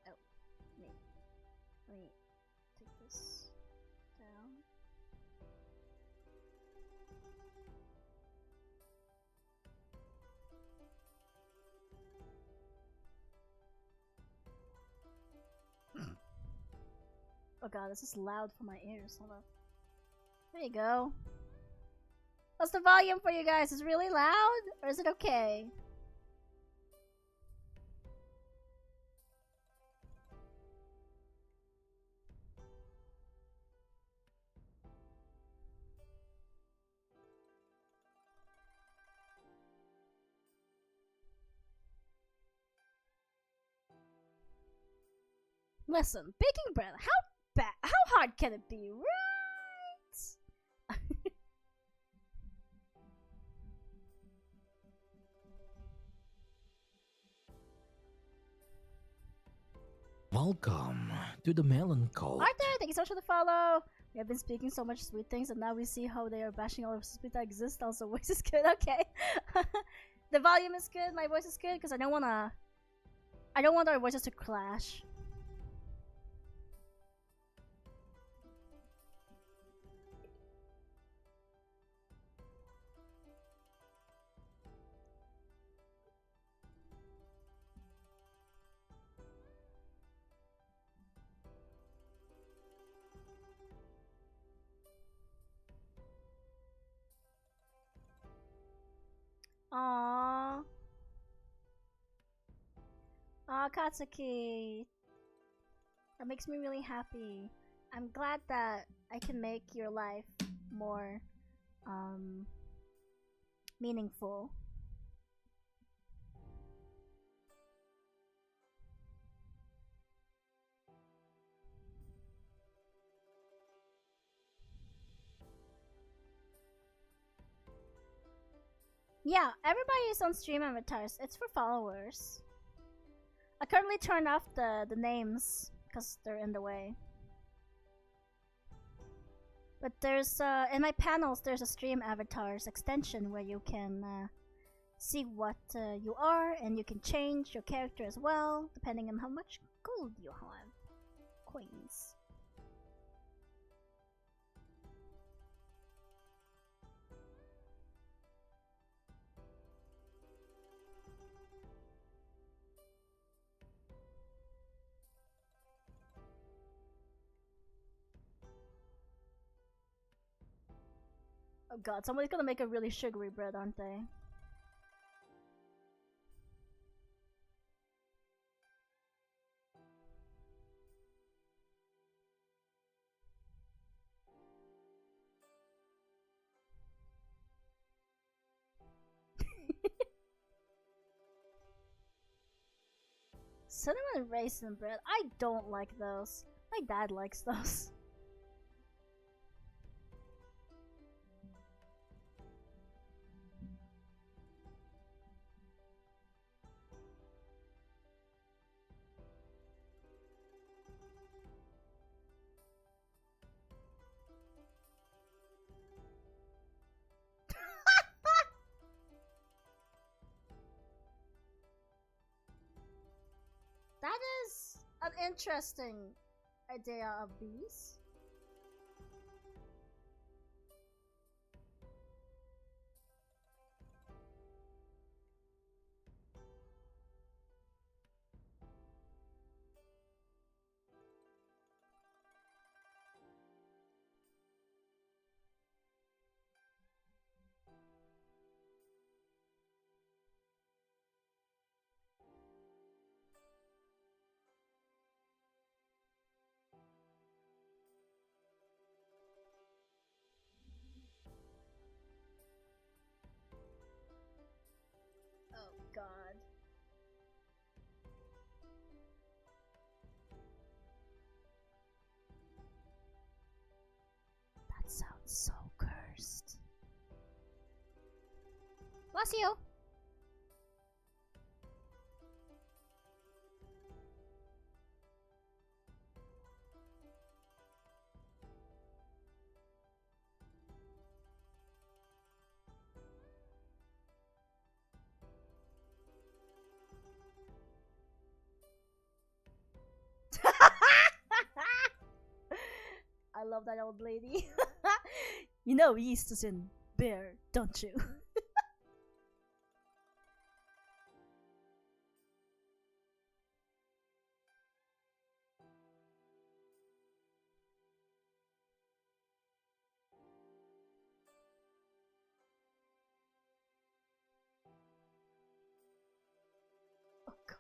Oh, let me take this down. Oh god, this is loud for my ears. Hold on. There you go. What's the volume for you guys? Is it really loud? Or is it okay? Listen, baking bread, how hard can it be, right? Welcome to the Melon Cult. Arthur, thank you so much for the follow. We have been speaking so much sweet things, and now we see how they are bashing all of sweet that exist. Also, voice is good. Okay, the volume is good. My voice is good because I don't want our voices to clash. Aww. Aw, Katsuki. That makes me really happy. I'm glad that I can make your life more um meaningful. Yeah, everybody is on stream avatars. It's for followers. I currently turned off the names because they're in the way. But there's in my panels there's a stream avatars extension where you can see what you are, and you can change your character as well depending on how much gold you have. Coins. Oh god, somebody's gonna make a really sugary bread, aren't they? Cinnamon raisin bread? I don't like those. My dad likes those. That is an interesting idea of bees. Oh god. That sounds so cursed. Bless you! I love that old lady. You know yeast is in beer, don't you? Oh god.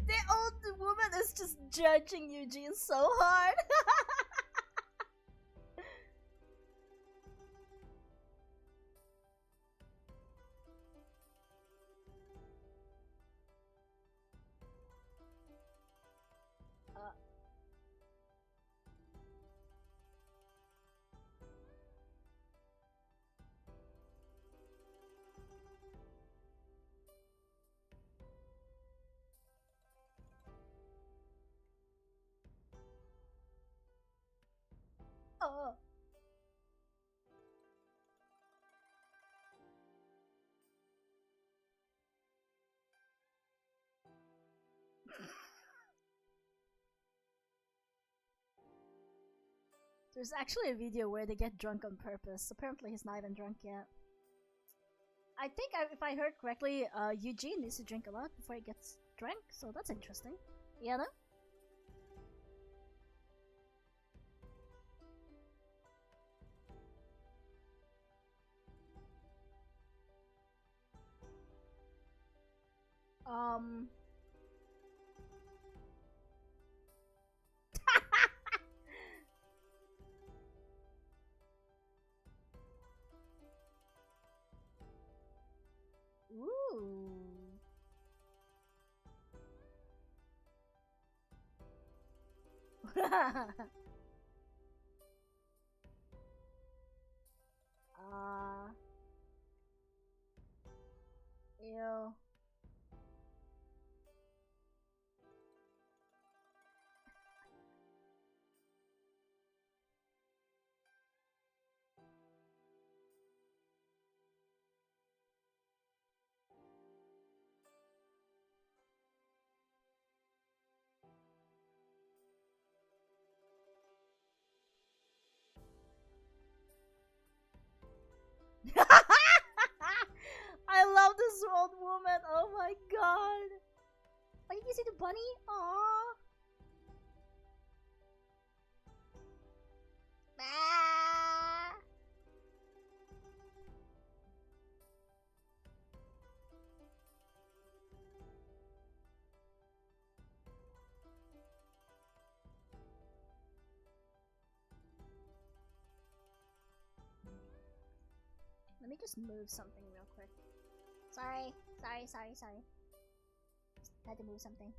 The old woman is just judging Eugene so hard. uh, oh. There's actually a video where they get drunk on purpose. Apparently he's not even drunk yet. I think if I heard correctly, Eugene needs to drink a lot before he gets drunk, so that's interesting. Yeah, no? Um. Ooh. uh. Ew. I love this old woman. Oh my god. Oh, did you see the bunny? Aww. Ah. Let me just move something real quick. Sorry. Had to move something.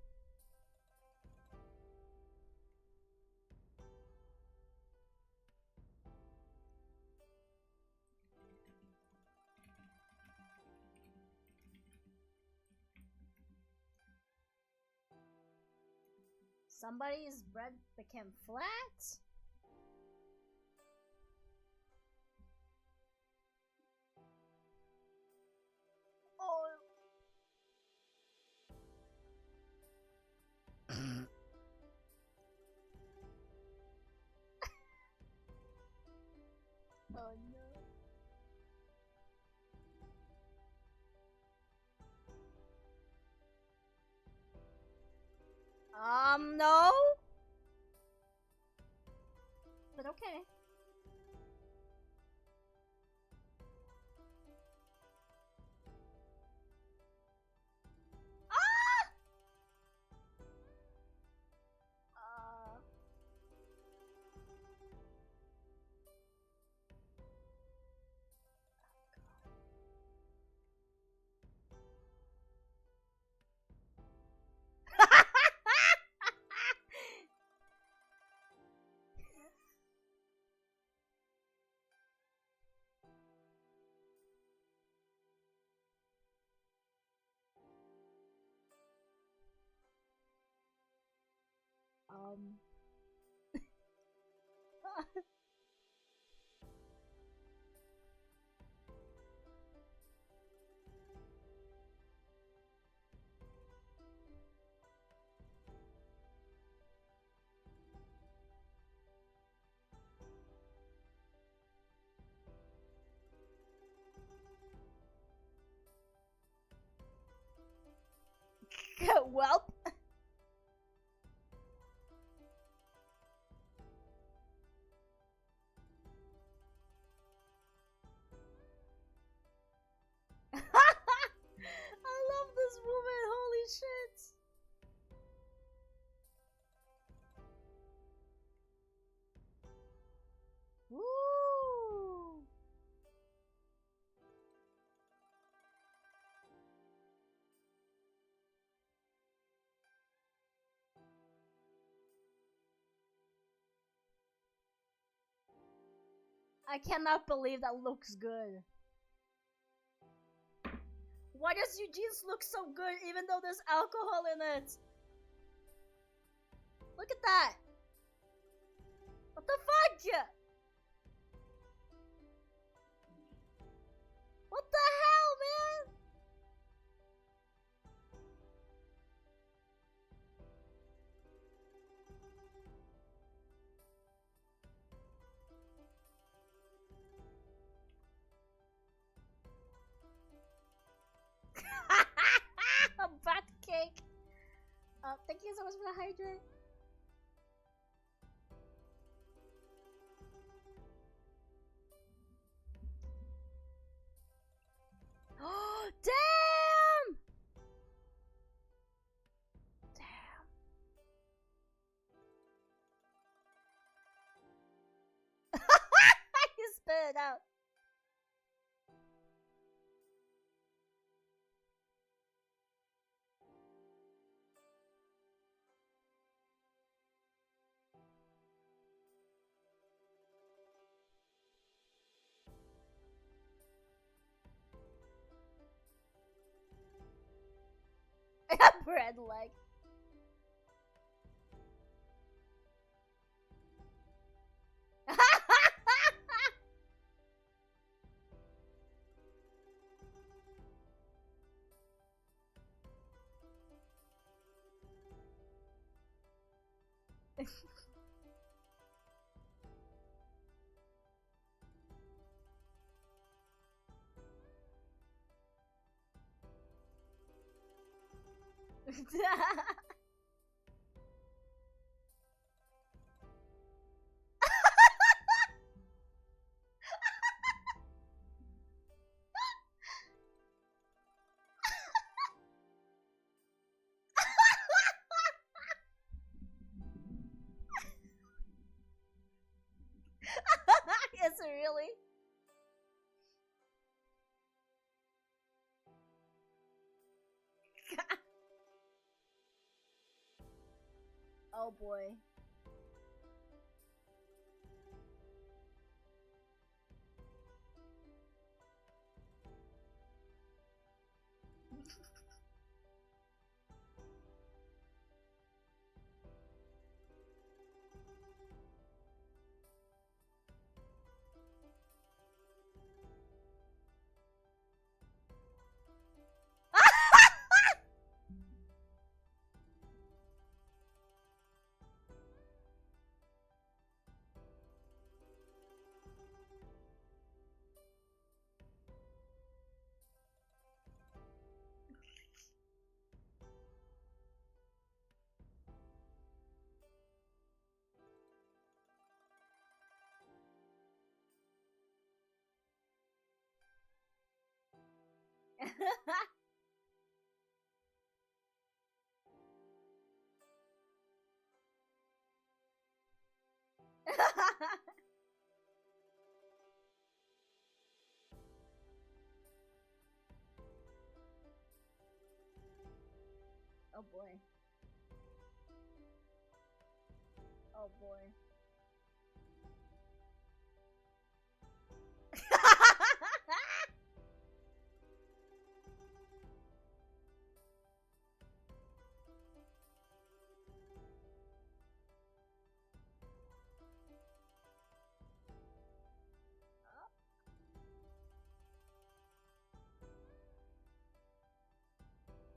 Somebody's bread became flat? Oh. Oh no. No? But okay. Ah! um. Welp. I love this woman. Holy shit. Woo. I cannot believe that looks good. Why does Eugene's look so good even though there's alcohol in it? Look at that. What the fuck? What the hell, man? A bat cake. Thank you so much for the hydrate. Oh, damn! it out. Bread leg. Yes, really. Oh boy. Oh boy. Oh boy.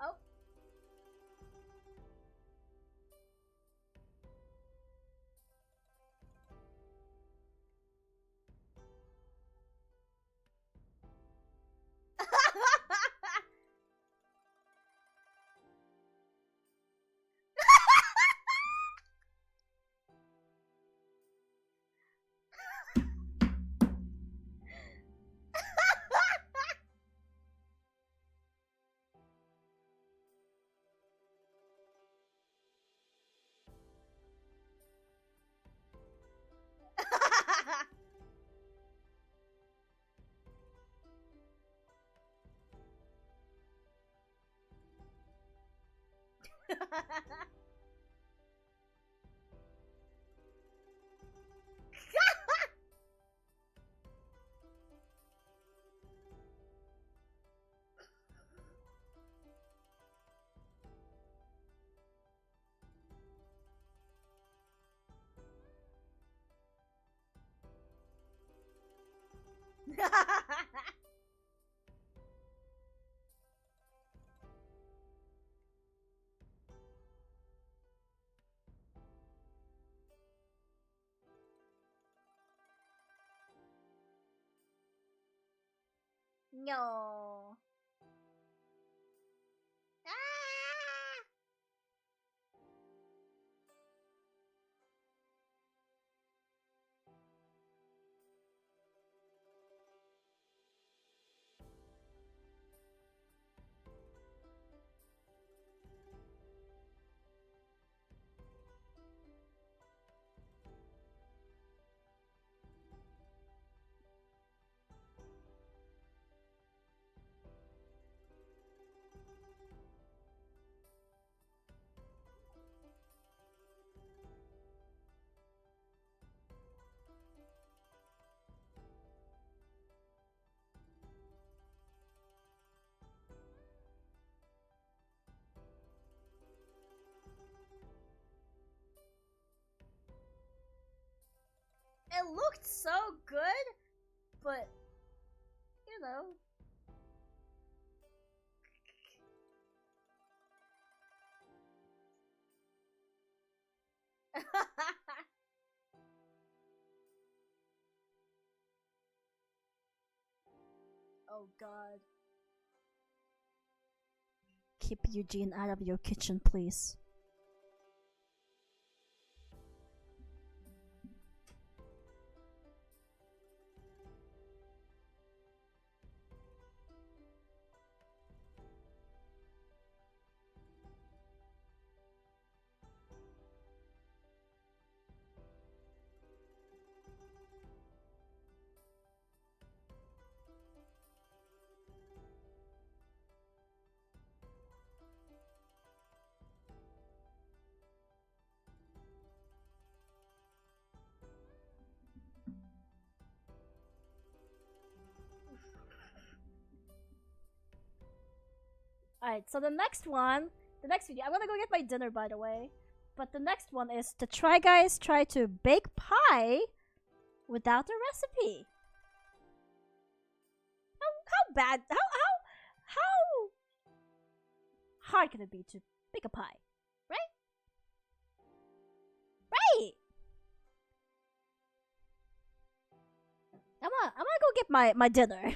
Oh. No. Ah! it looked so good, but you know. Oh god. Keep Eugene out of your kitchen, please. Alright, so the next video, I'm gonna go get my dinner by the way. But the next one is the Try Guys try to bake pie without a recipe. How bad? How hard can it be to bake a pie? Right? Right! I'm gonna go get my dinner.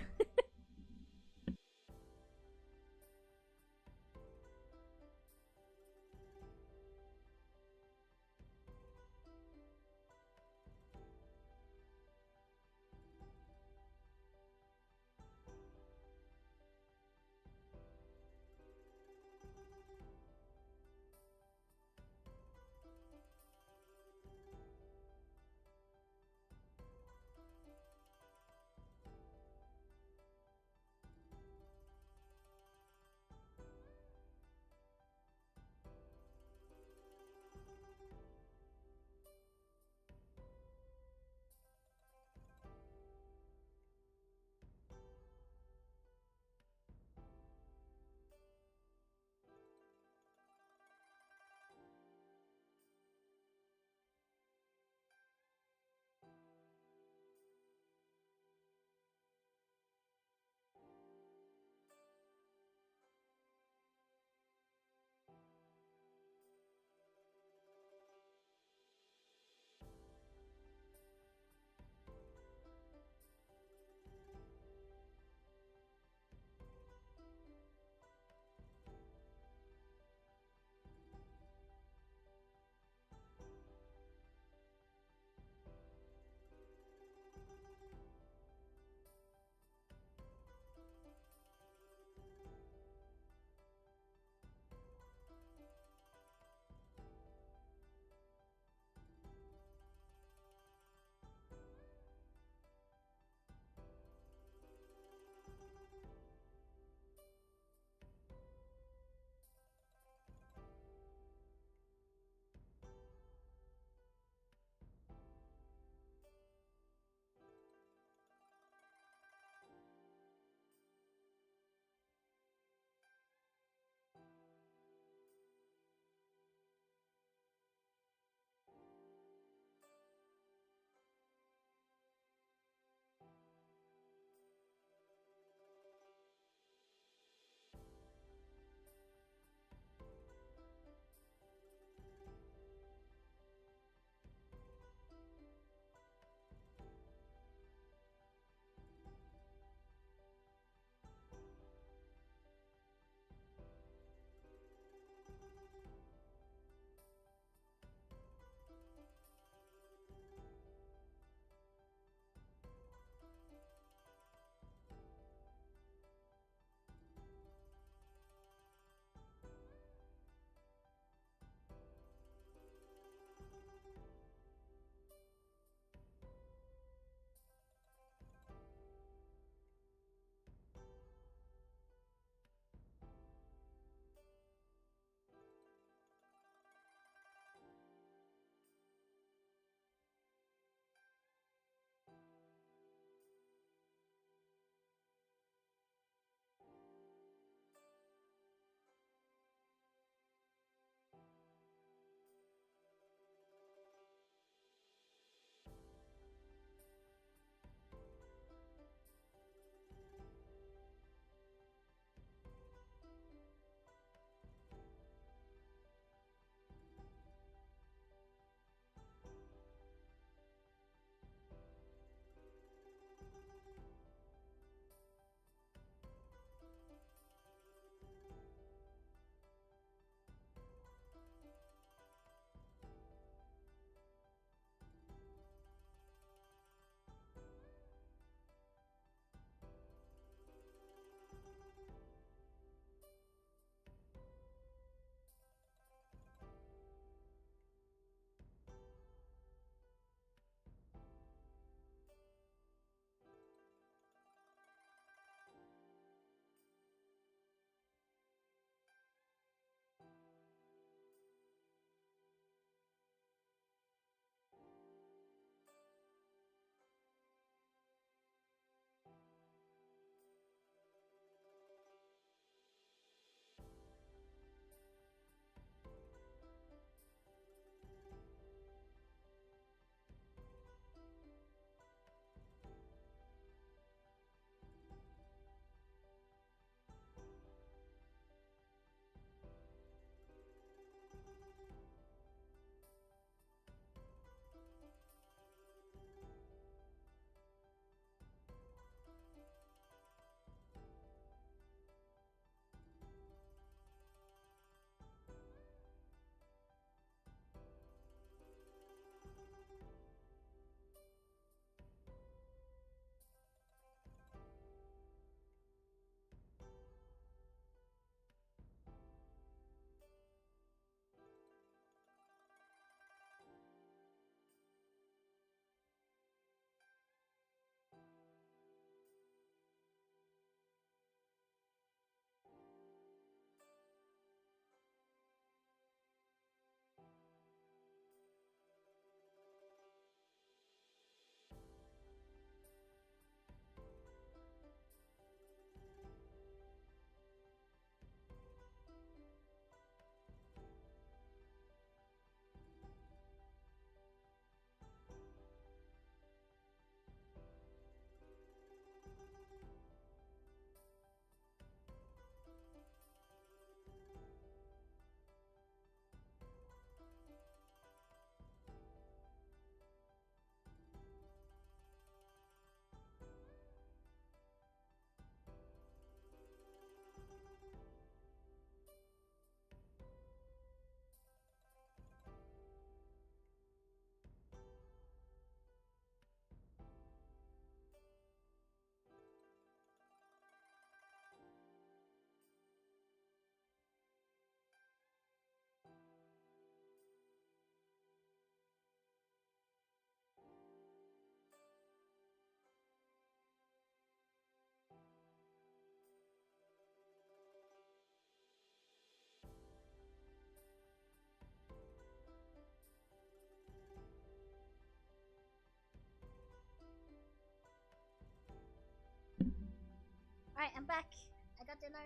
I'm back. I got dinner.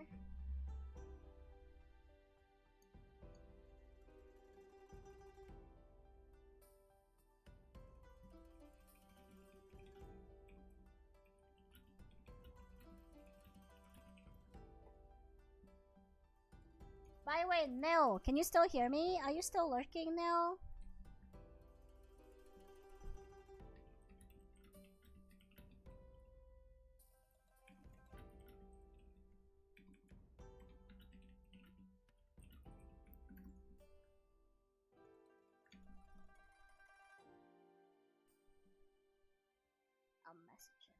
By the way, Nil, can you still hear me? Are you still lurking, Nil? I'll message him.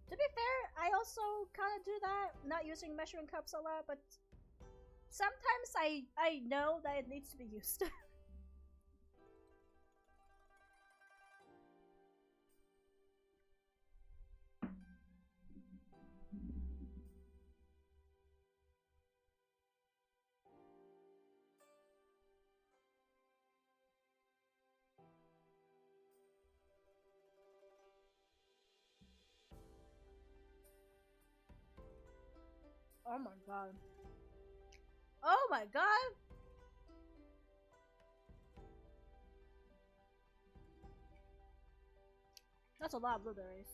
To be fair, I also kind of do that, not using measuring cups a lot, but sometimes I know that it needs to be used. Oh my god. Oh my god! That's a lot of blueberries.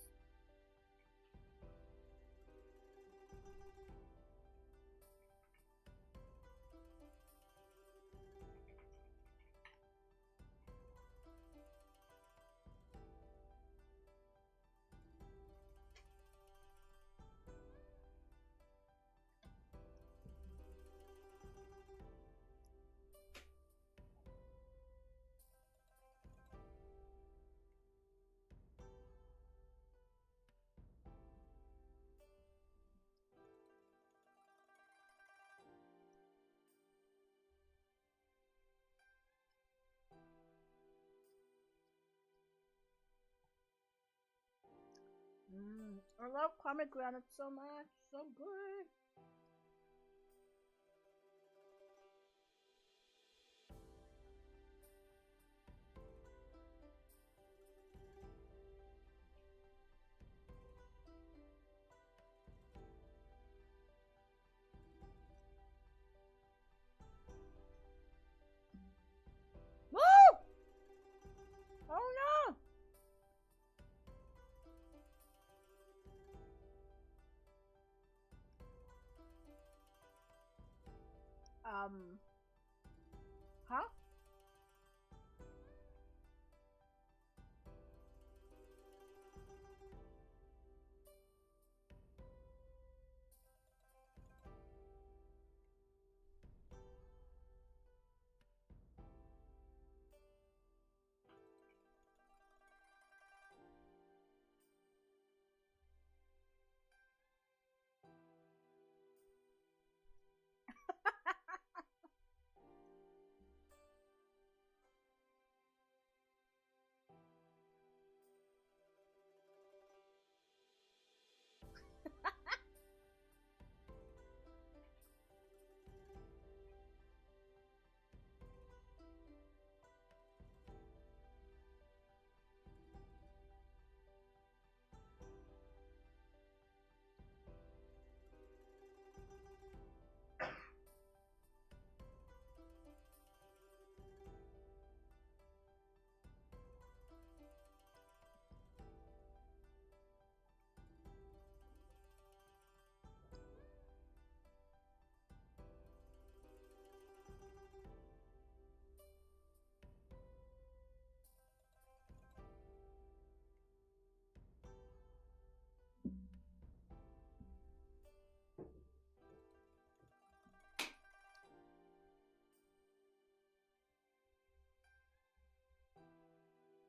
I love pomegranate so much. So good. Woo! Oh no! Huh?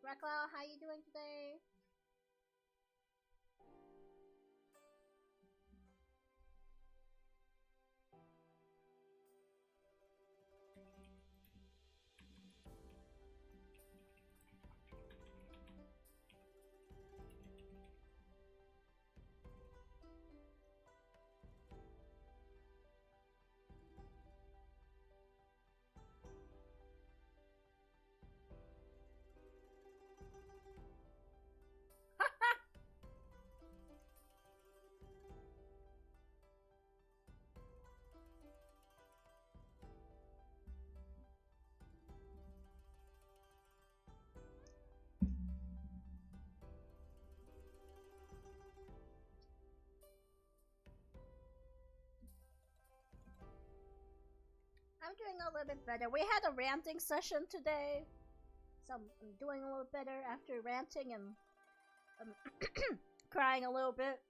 Reklau, how you doing today? I'm doing a little bit better. We had a ranting session today, so I'm doing a little better after ranting and crying a little bit.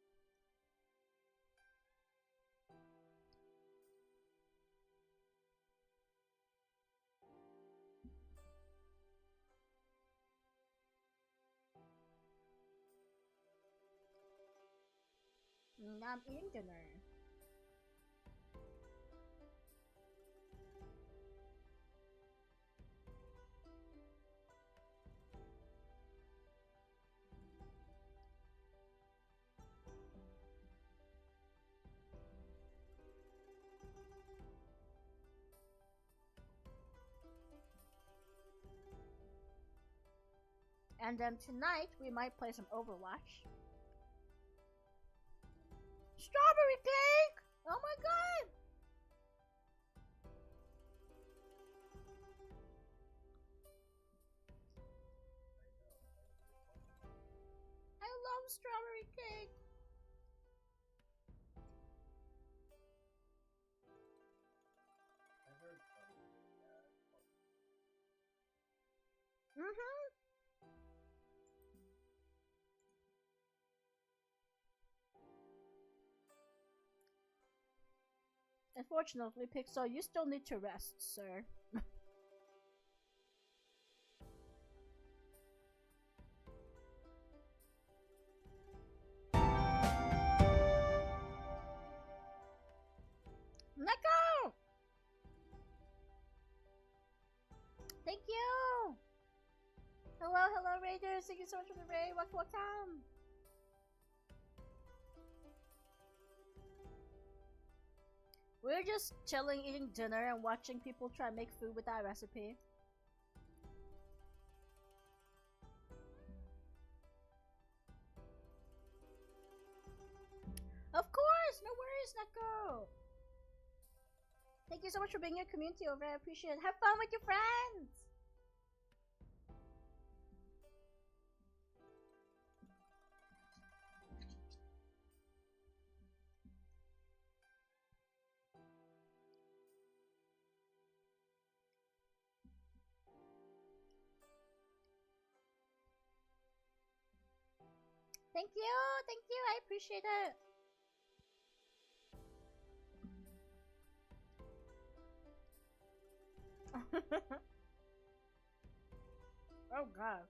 Now I'm eating dinner. And then tonight we might play some Overwatch. Strawberry cake! Oh my god! I love strawberry cake! Mm-hmm. Unfortunately, Pixel, you still need to rest, sir. Neko! Thank you! Hello, hello, Raiders! Thank you so much for the raid. Welcome! We're just chilling, eating dinner, and watching people try to make food with that recipe. Of course! No worries, Neko! Thank you so much for being in your community over. I appreciate it. Have fun with your friends! Thank you, I appreciate it. Oh god.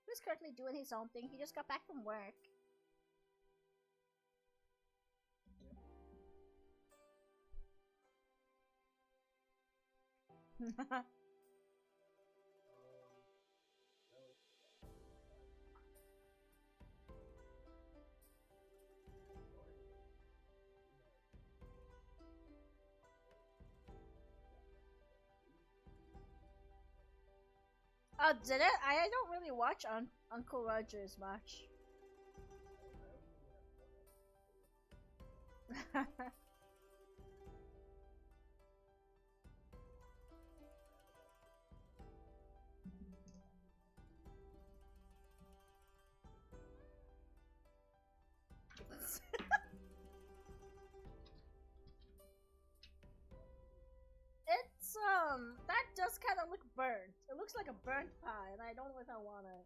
He's currently doing his own thing. He just got back from work. Oh, did it? I don't really watch on Uncle Rogers much. It's that does kind of look burnt. It looks like a burnt pie, and I don't know if I want it.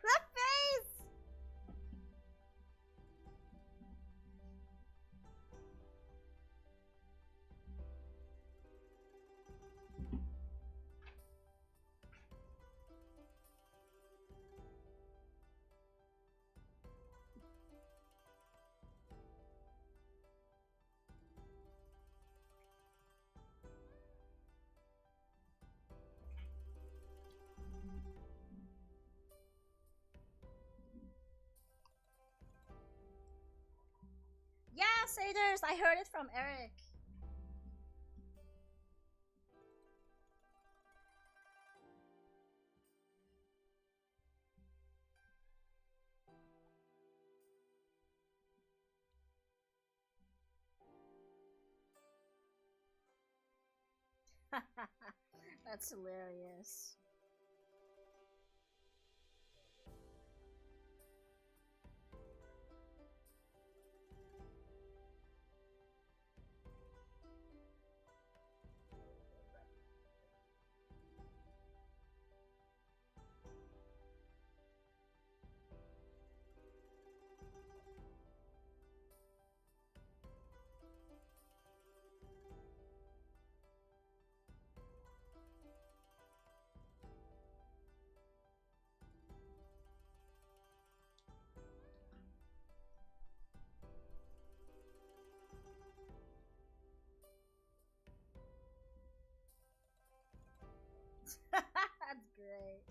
The face. Yeah, Saders. I heard it from Eric. That's hilarious. That's great.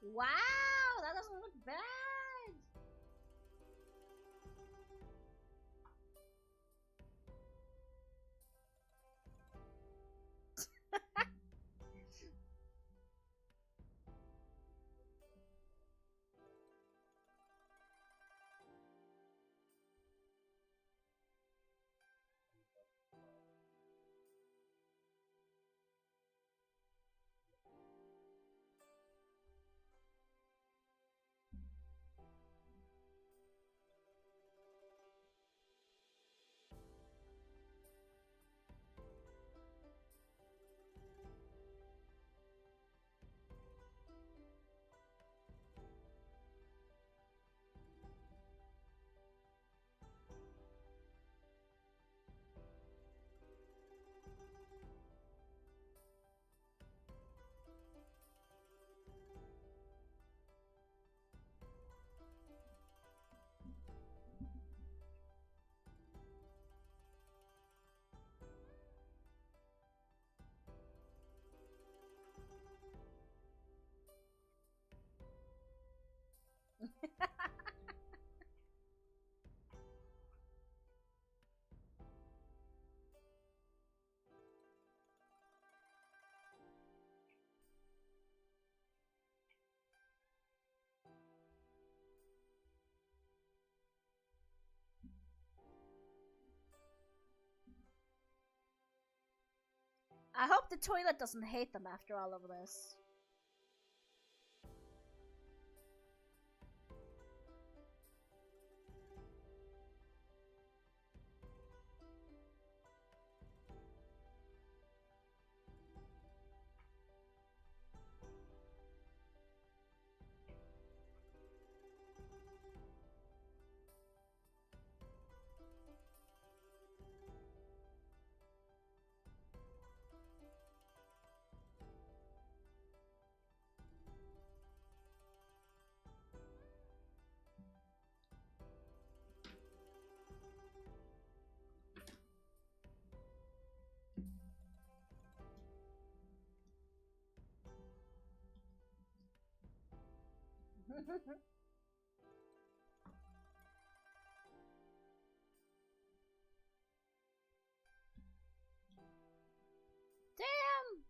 Wow, that doesn't look bad. I hope the toilet doesn't hate them after all of this. Damn!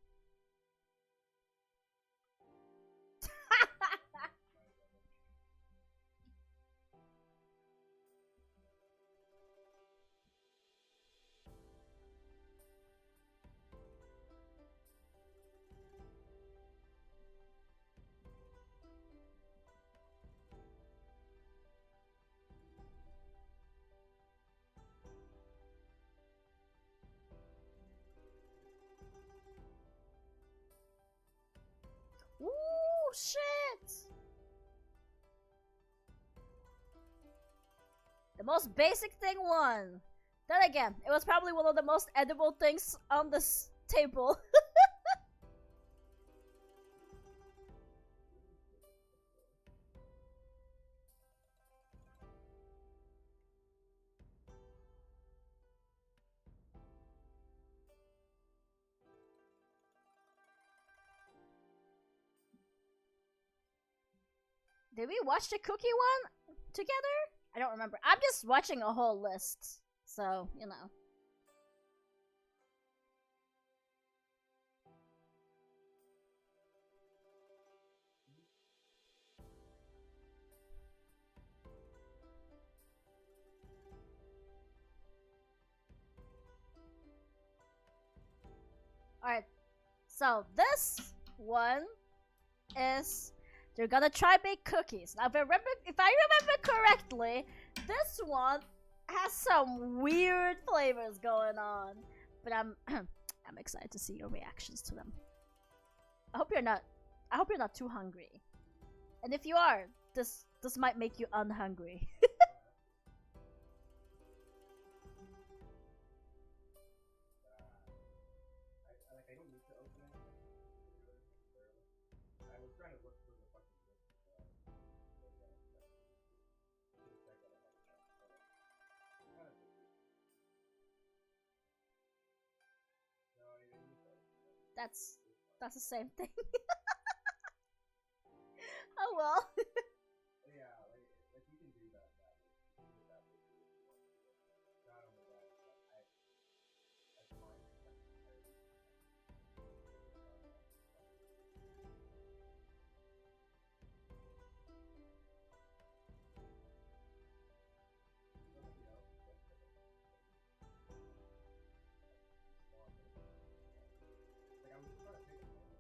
Ooh, shit! The most basic thing won. Then again, it was probably one of the most edible things on this table. Did we watch the cookie one together? I don't remember. I'm just watching a whole list. So, you know. Alright. So, this one is they're gonna try bake cookies. Now, if I remember correctly, this one has some weird flavors going on. But I'm I'm excited to see your reactions to them. I hope you're not too hungry. And if you are, this might make you unhungry. I don't need to open anything. I was trying to look for the fucking list. That's the same thing. Oh well. Yeah, like you can do that. You can do that with you if you want to. Not only that, that's fine. Like I'm just trying to think of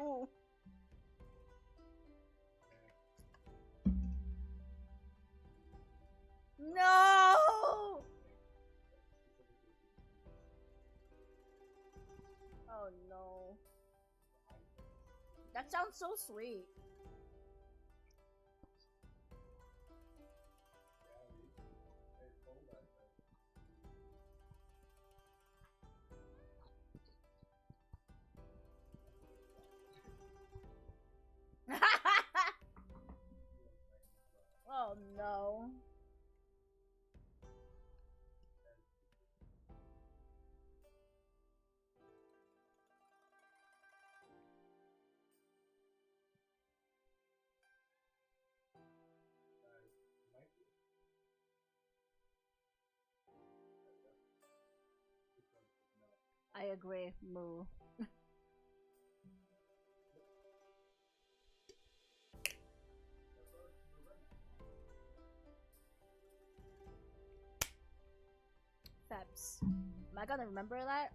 Moo. No! Oh no. That sounds so sweet. Oh no. I agree, Moo. Febs. Am I gonna remember that?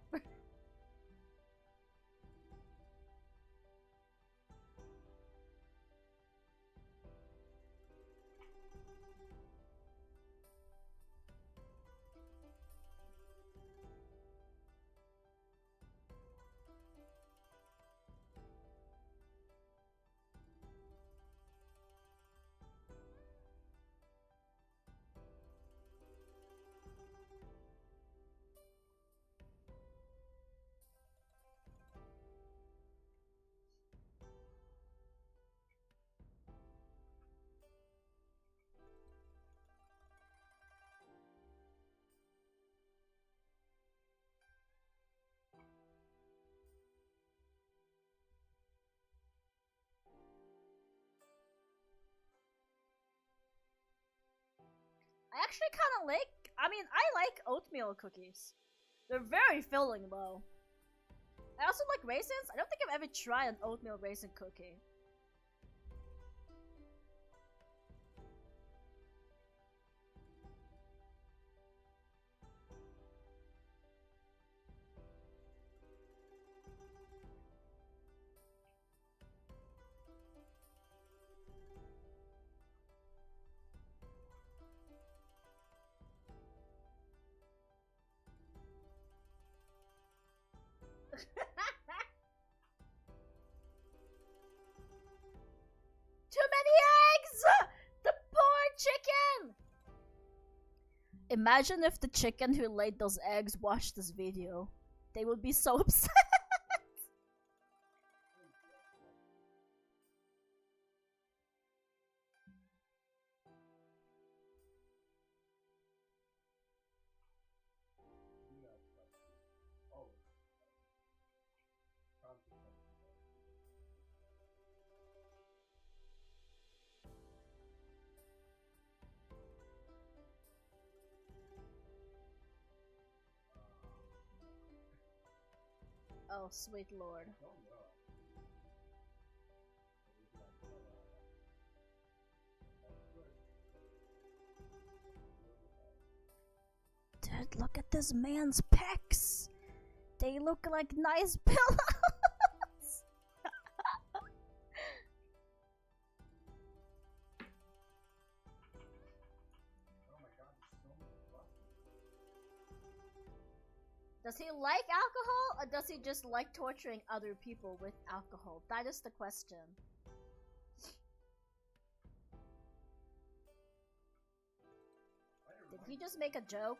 I actually kind of like. I mean, I like oatmeal cookies. They're very filling, though. I also like raisins. I don't think I've ever tried an oatmeal raisin cookie. Too many eggs! The poor chicken! Imagine if the chicken who laid those eggs watched this video. They would be so upset. Oh, sweet lord. Dude, look at this man's pecs. They look like nice pillows. Does he like alcohol, or does he just like torturing other people with alcohol? That is the question. Did he just make a joke?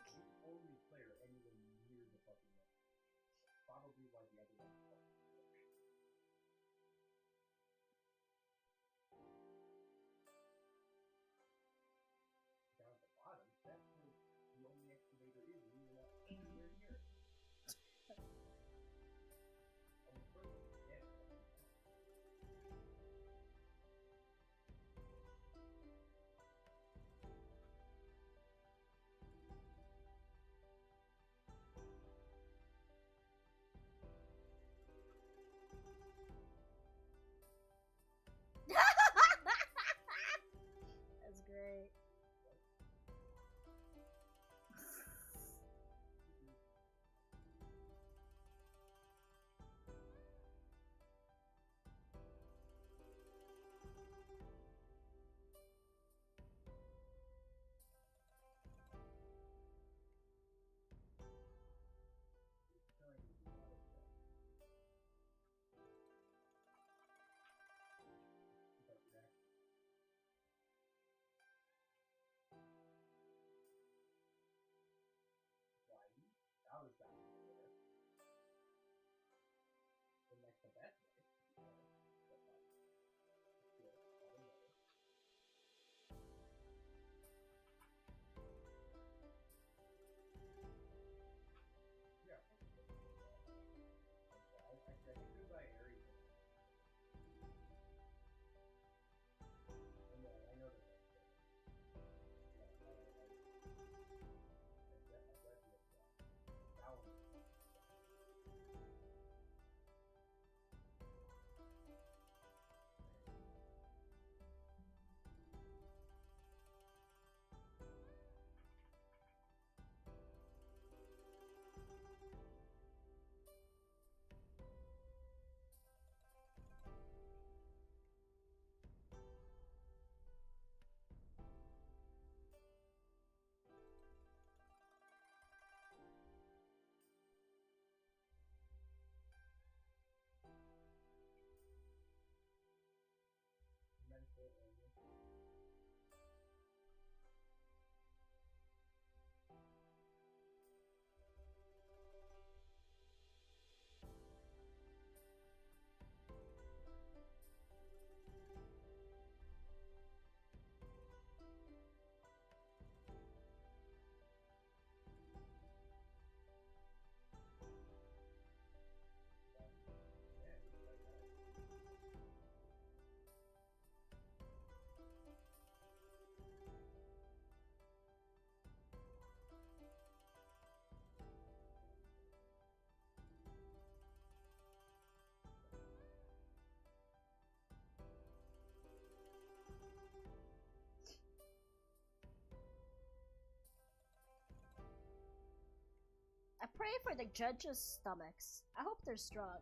pray for the judges' stomachs. I hope they're strong.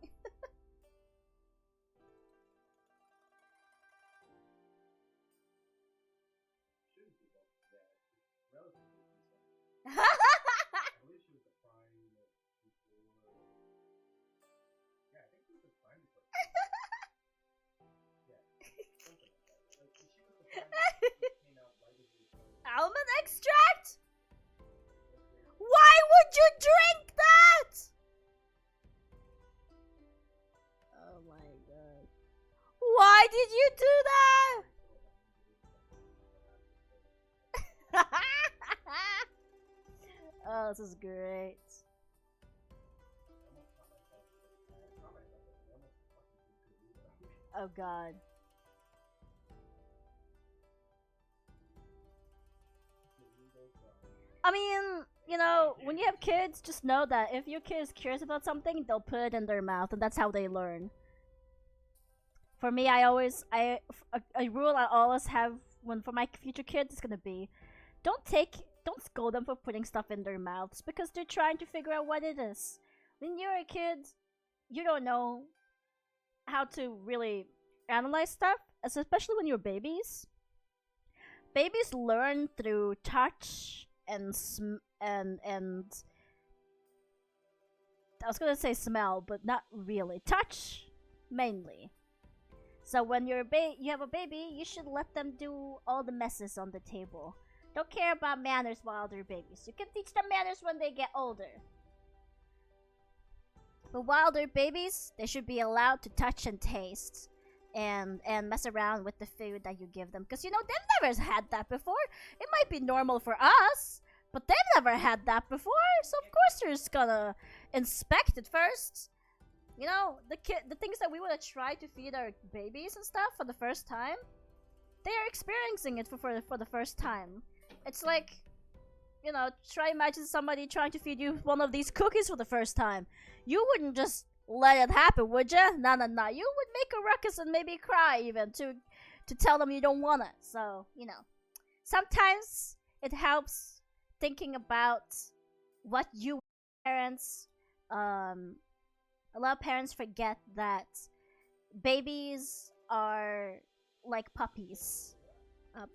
Shouldn't be though. Yeah, it's relatively decent. I believe she was the prime before. Yeah, I think she was the prime before. Yeah, something like that. Like, she was the prime before she came out right as we started. Almond extract? Why would you drink that? Oh my god. Why did you do that? Oh, this is great. Oh god. I mean, you know, when you have kids, just know that if your kid is curious about something, they'll put it in their mouth, and that's how they learn. For me, a rule I always have when for my future kids is gonna be, don't scold them for putting stuff in their mouths because they're trying to figure out what it is. When you're a kid, you don't know how to really analyze stuff, especially when you're babies. Babies learn through touch and I was gonna say smell, but not really. Touch mainly. So when you have a baby, you should let them do all the messes on the table. Don't care about manners while they're babies. You can teach them manners when they get older. But while they're babies, they should be allowed to touch and taste and mess around with the food that you give them. Because, you know, they've never had that before. It might be normal for us, but they've never had that before. So, of course, they're just gonna inspect it first. You know, the things that we would have tried to feed our babies and stuff for the first time, they are experiencing it for the first time. It's like, you know, imagine somebody trying to feed you one of these cookies for the first time. You wouldn't just let it happen, would you? No. You would make a ruckus and maybe cry even to tell them you don't want it. So, you know, sometimes it helps thinking about what you parents. A lot of parents forget that babies are like puppies.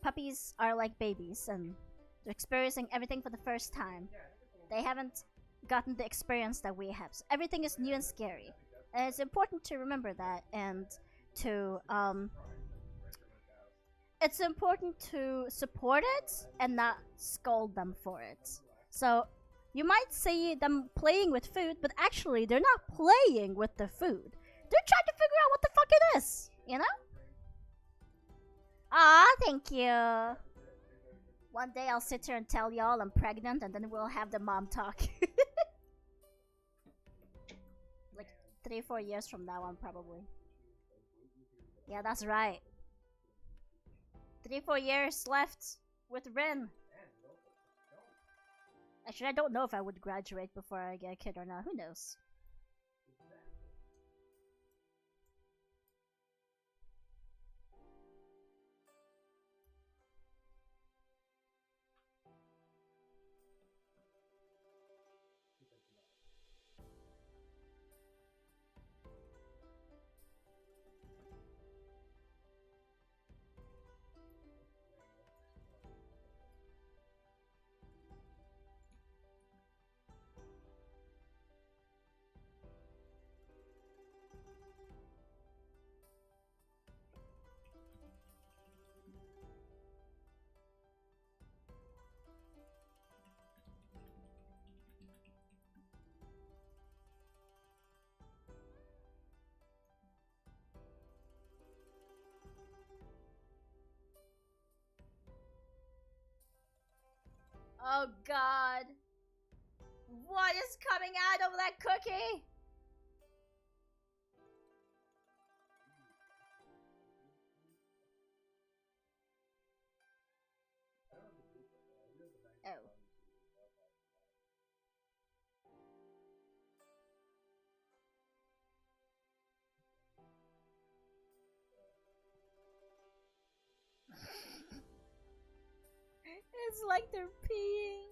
Puppies are like babies, and they're experiencing everything for the first time. They haven't gotten the experience that we have. So everything is new and scary. And it's important to remember that, and to it's important to support it and not scold them for it. So you might see them playing with food, but actually they're not playing with the food. They're trying to figure out what the fuck it is, you know? Ah, thank you. One day I'll sit here and tell y'all I'm pregnant, and then we'll have the mom talk. Like 3-4 years from now on, probably. Yeah, that's right. 3-4 years left with Rin. Actually, I don't know if I would graduate before I get a kid or not. Who knows? Oh god. What is coming out of that cookie? Oh. It's like they're peeing.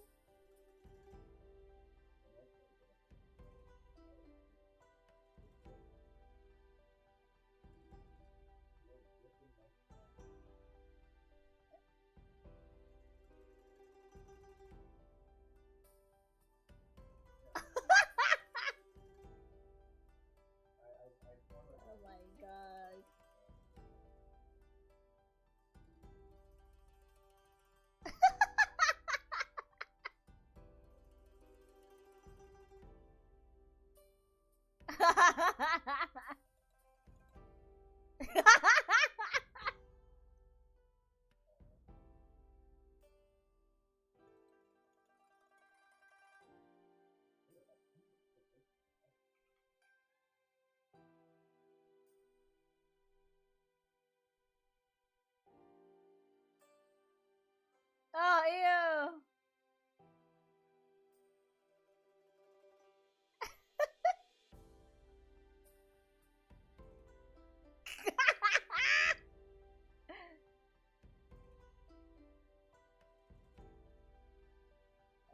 Oh, ew.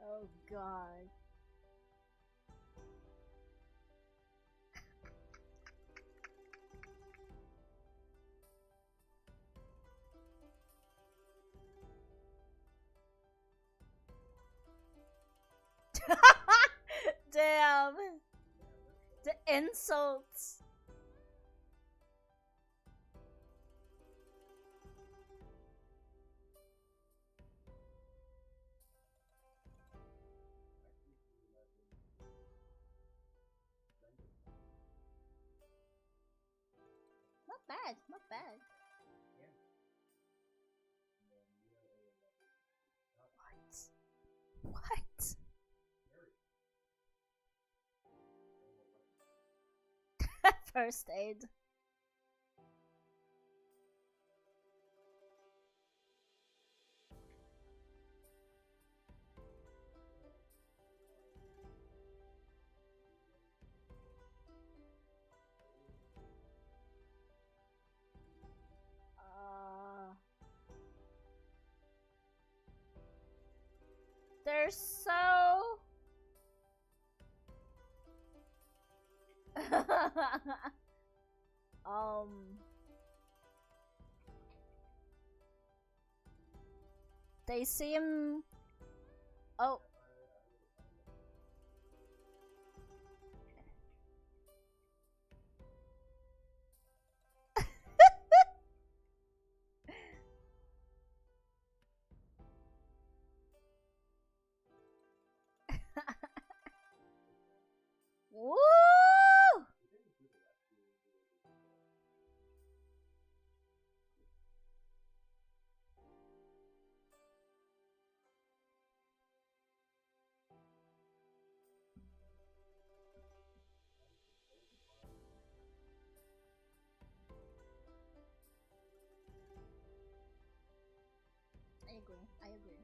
Oh god. Damn. The insults. Not bad, not bad. What? What? First aid. Uh, they're so. um. They seem. Oh. Woo! I agree. I agree.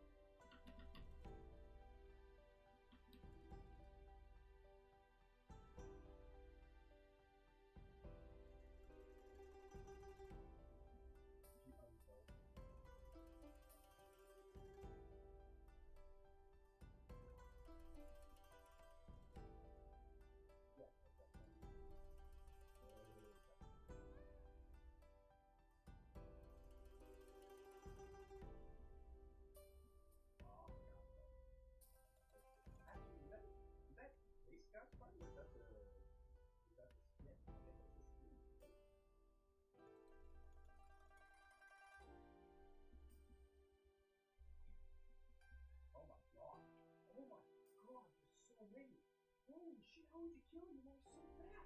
Holy shit, how did you kill him all so fast?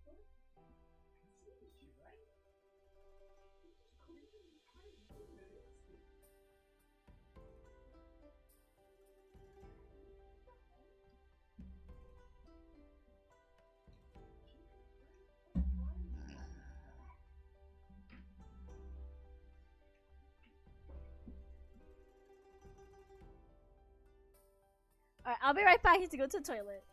What the fuck? I see this shit, right? He just cleared the entire room in an instant. Alright, I'll be right back. I need to go to the toilet.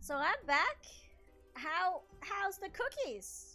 So I'm back. How's the cookies?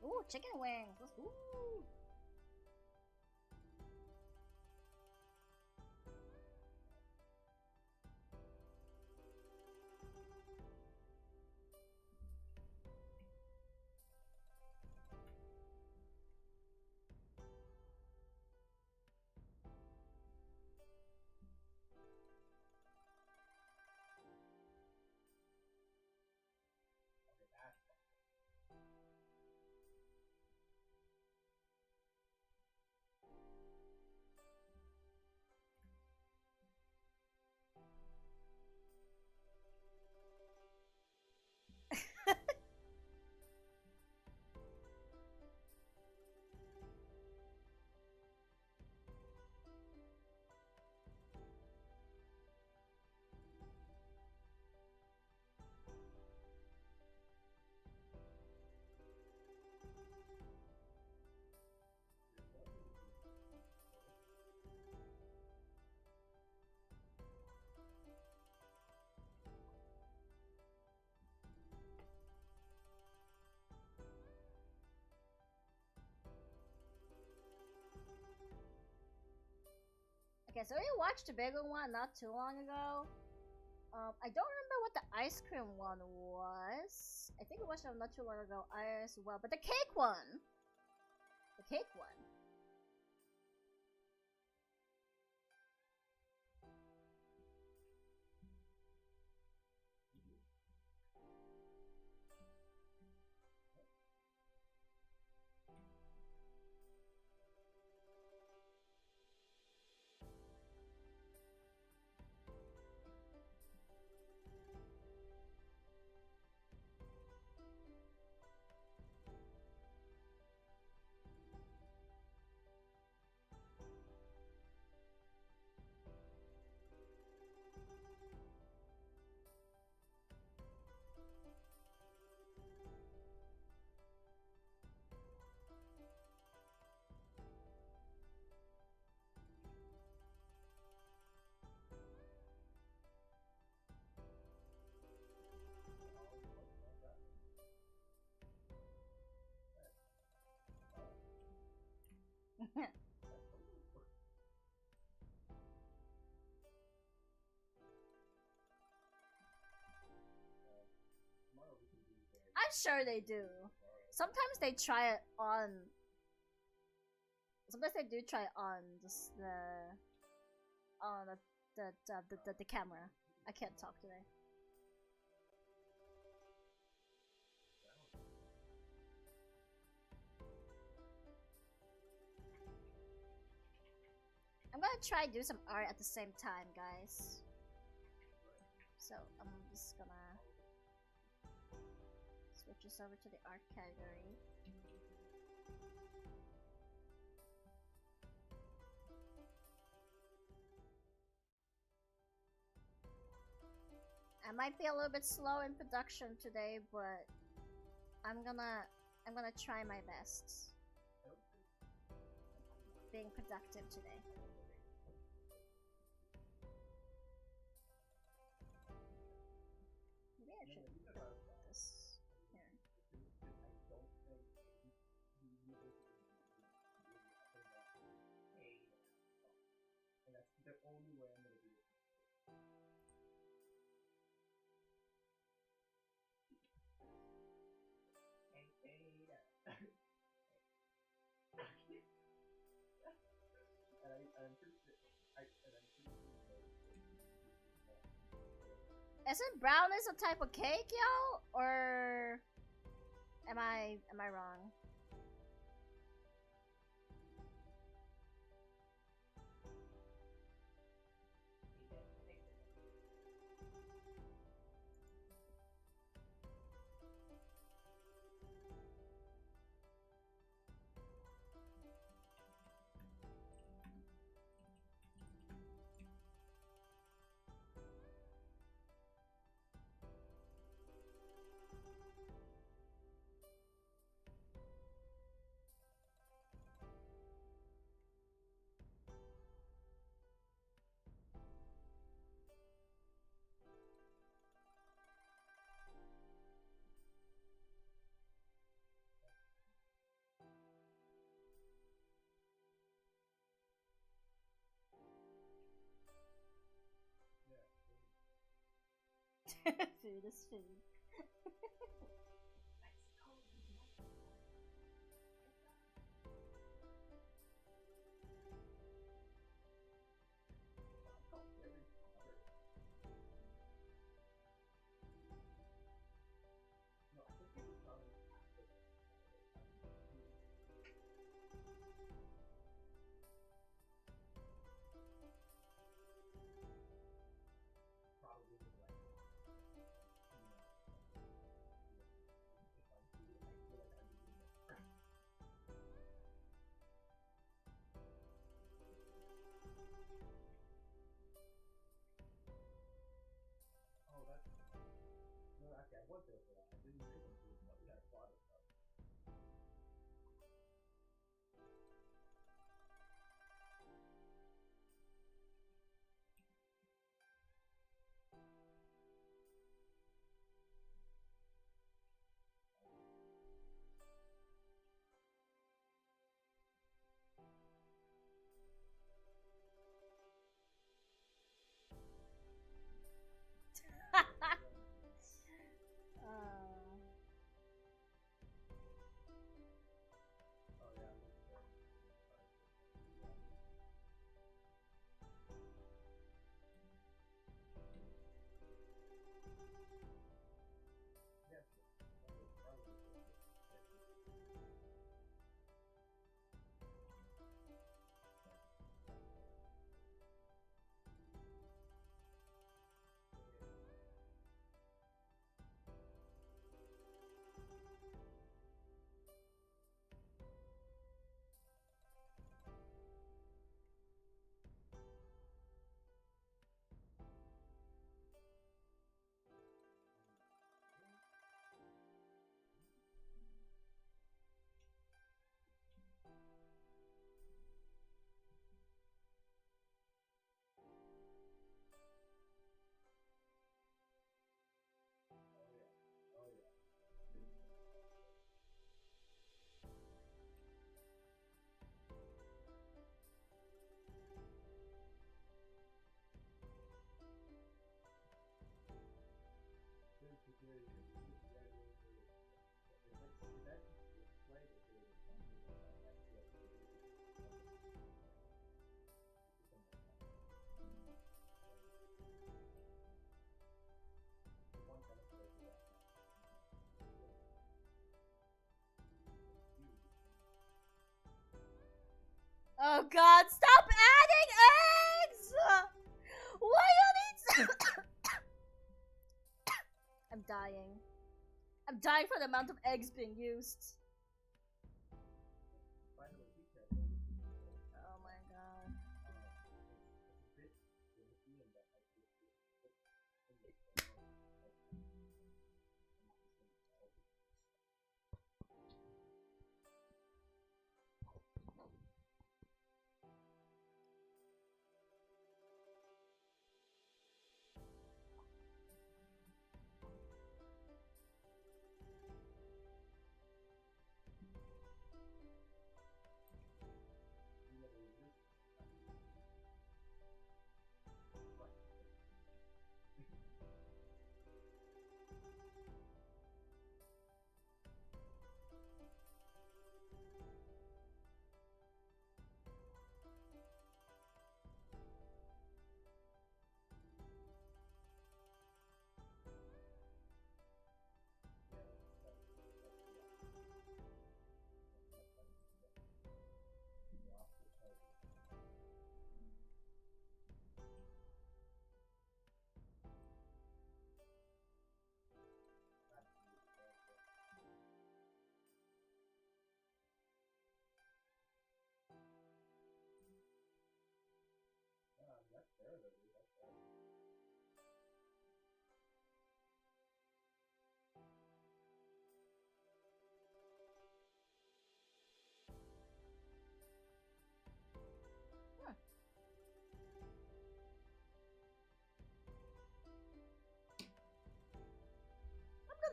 Ooh, chicken wings. Ooh. Okay, so we watched the bigger one not too long ago. I don't remember what the ice cream one was. I think we watched it not too long ago as well, but the cake one. The cake one. I'm sure they do. Sometimes they try it on. Sometimes they do try it on just the camera. I can't talk today. I'm gonna try do some art at the same time, guys. So I'm just gonna switch this over to the art category. I might be a little bit slow in production today, but I'm gonna try my best. Being productive today. Maybe I should put this here. And that's the only way I'm gonna do it. Hey, hey, Isn't brownies a type of cake, yo? Or am I wrong? Food is food. Oh god, stop adding eggs! Why you need I'm dying. I'm dying for the amount of eggs being used. Oh my god.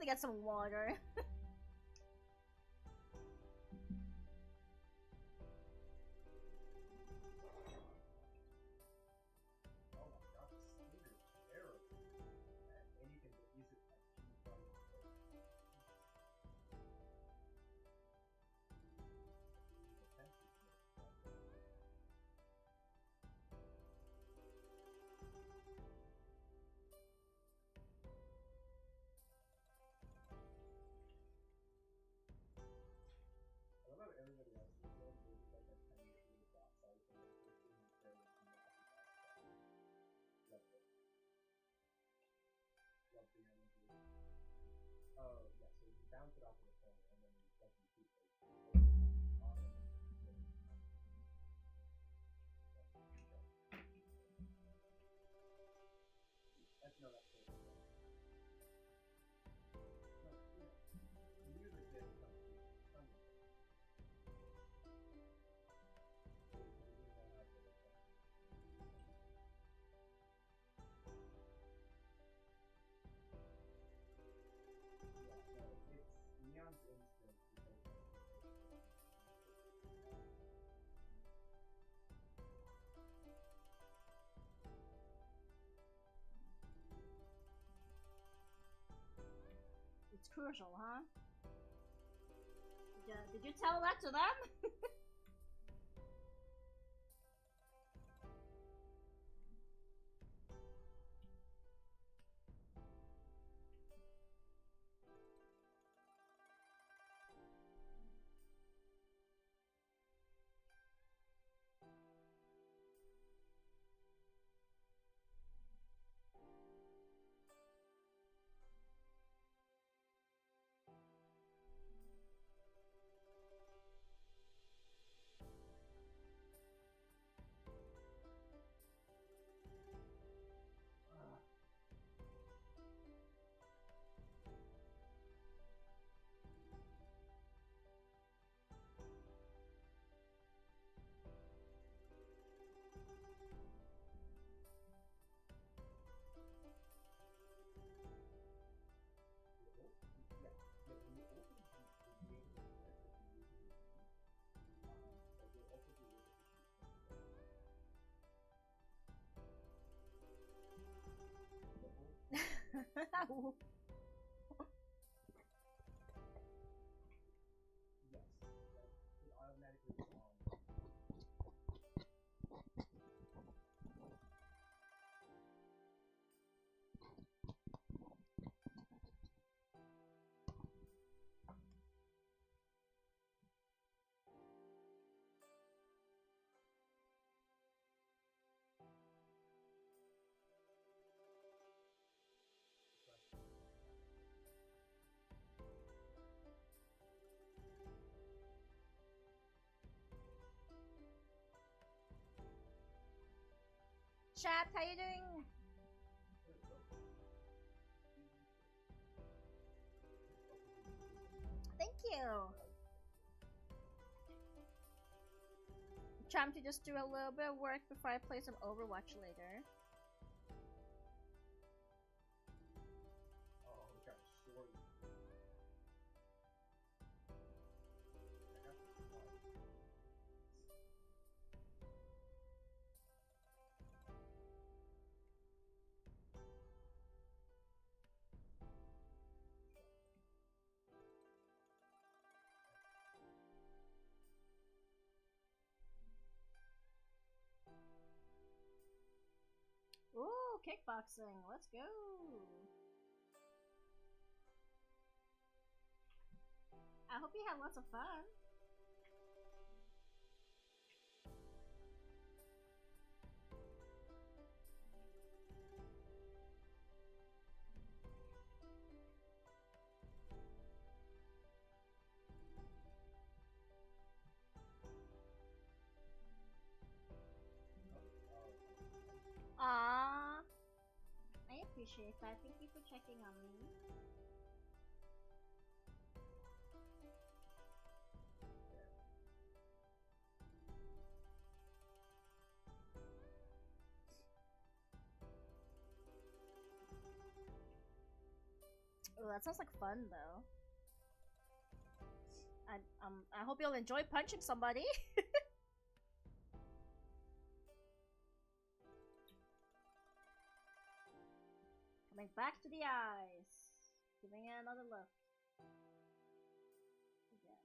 to get some water. Oh my god, this skater is terrible. And you can use it at G from I love how everybody else is doing it. It's like a tiny little dot size and then it's in the fair with massive dot size. Love it. Love the energy. Oh, yeah, so you bounce it off of the corner and then you like you keep it on and then that's no, that's cool. No, you know, the music did come to some of it. So you can do that out there. Yeah, no, it's Neon's instinct because It's crucial, huh? Did you tell that to them? yes, like it automatically is on. Chat, how you doing? Thank you. Trying to just do a little bit of work before I play some Overwatch later. Oh, it got short. I got this twice. Ooh, kickboxing. Let's go. I hope you have lots of fun. Aww. I appreciate that. Thank you for checking on me. Oh, that sounds like fun though. I hope you'll enjoy punching somebody. Coming back to the eyes. Giving it another look. Again.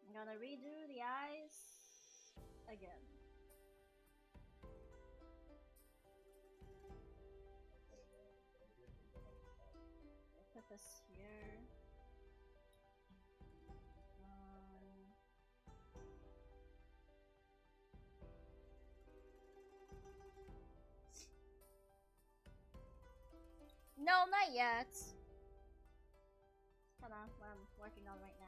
I'm gonna redo the eyes again. Put this here. No, not yet. Kind of what I'm working on right now.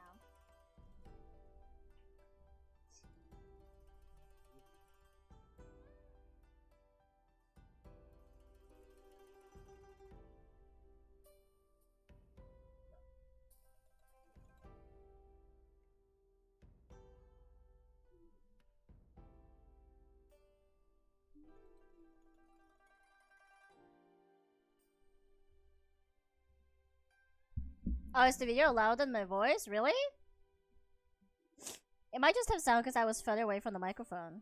Oh, is the video louder than my voice? Really? It might just have sound because I was further away from the microphone.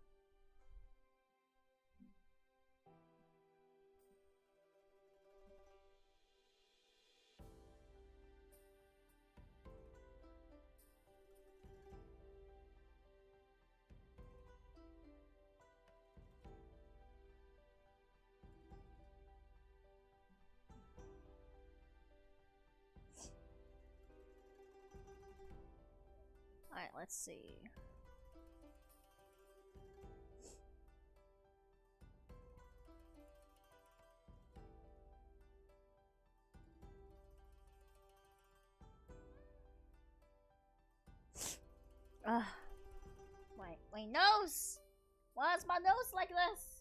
Alright, let's see. Ugh. My nose! Why is my nose like this?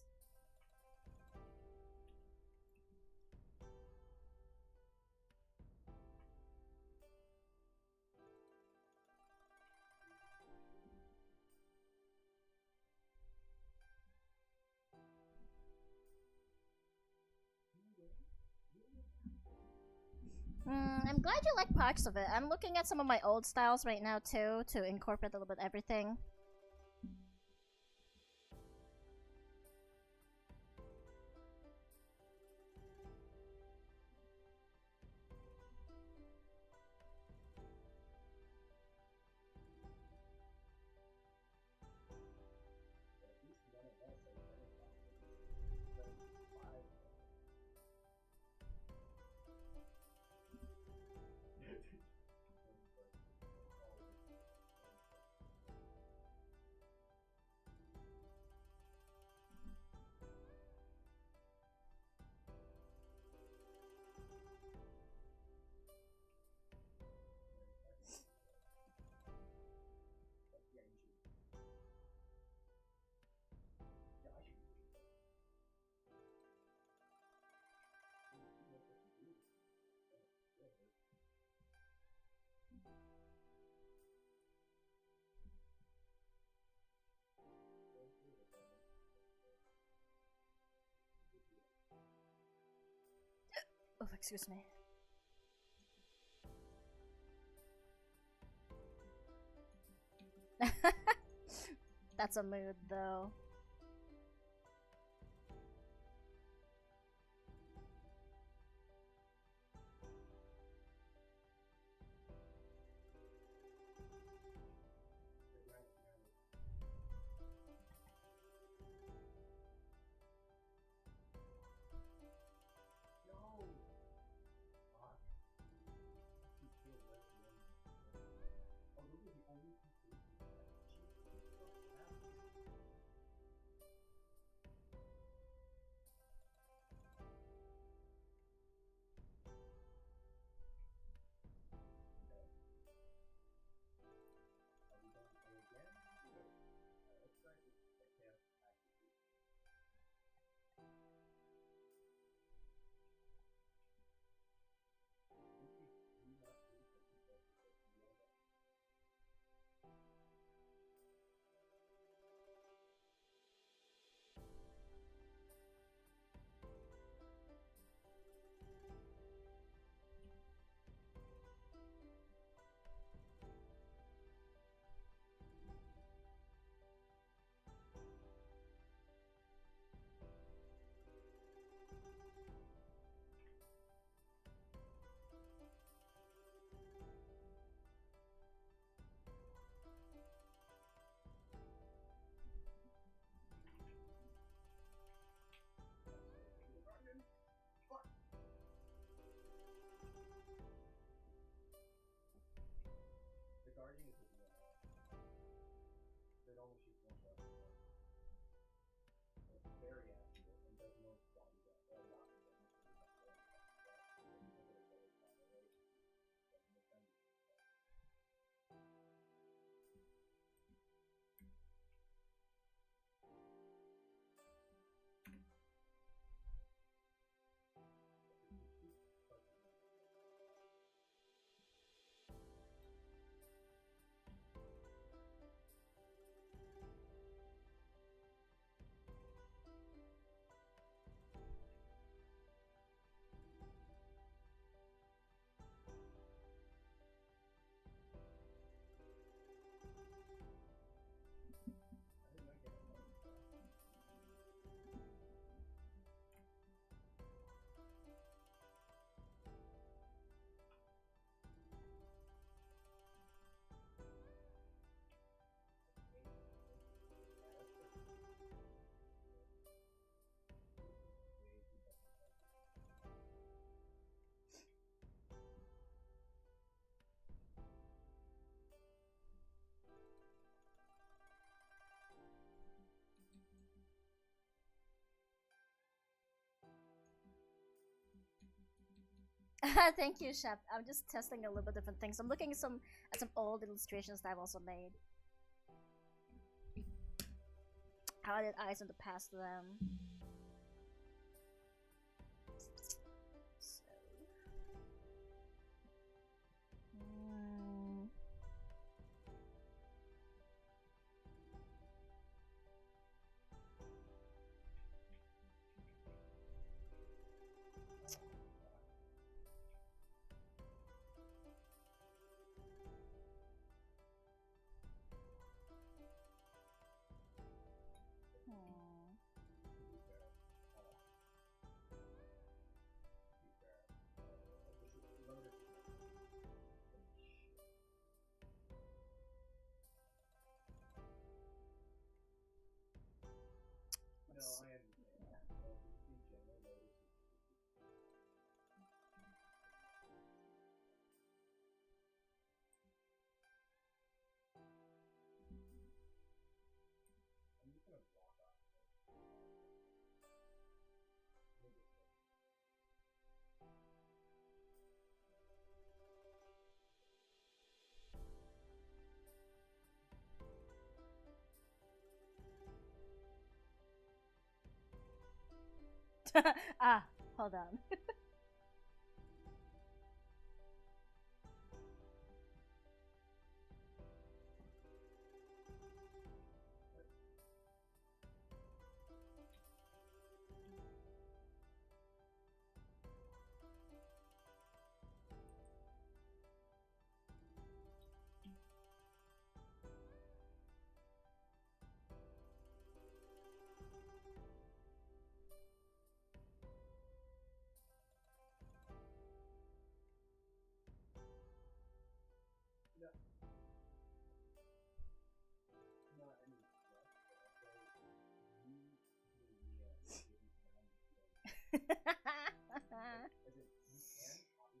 I'm glad you like parts of it. I'm looking at some of my old styles right now too to incorporate a little bit everything. Oh, excuse me. That's a mood, though. Thank you, Chef. I'm just testing a little bit different things. I'm looking at some old illustrations that I've also made. How did eyes in the past them? So, mm, hmm. Let's see. Ah, hold on.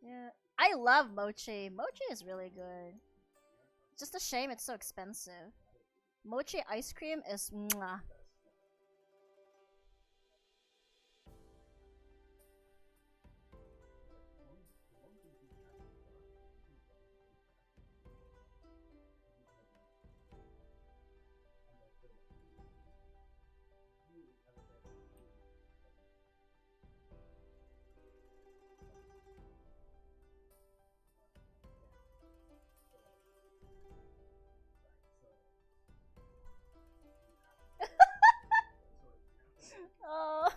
Yeah, I love mochi. Mochi is really good. Just a shame it's so expensive. Mochi ice cream is mwah. Oh.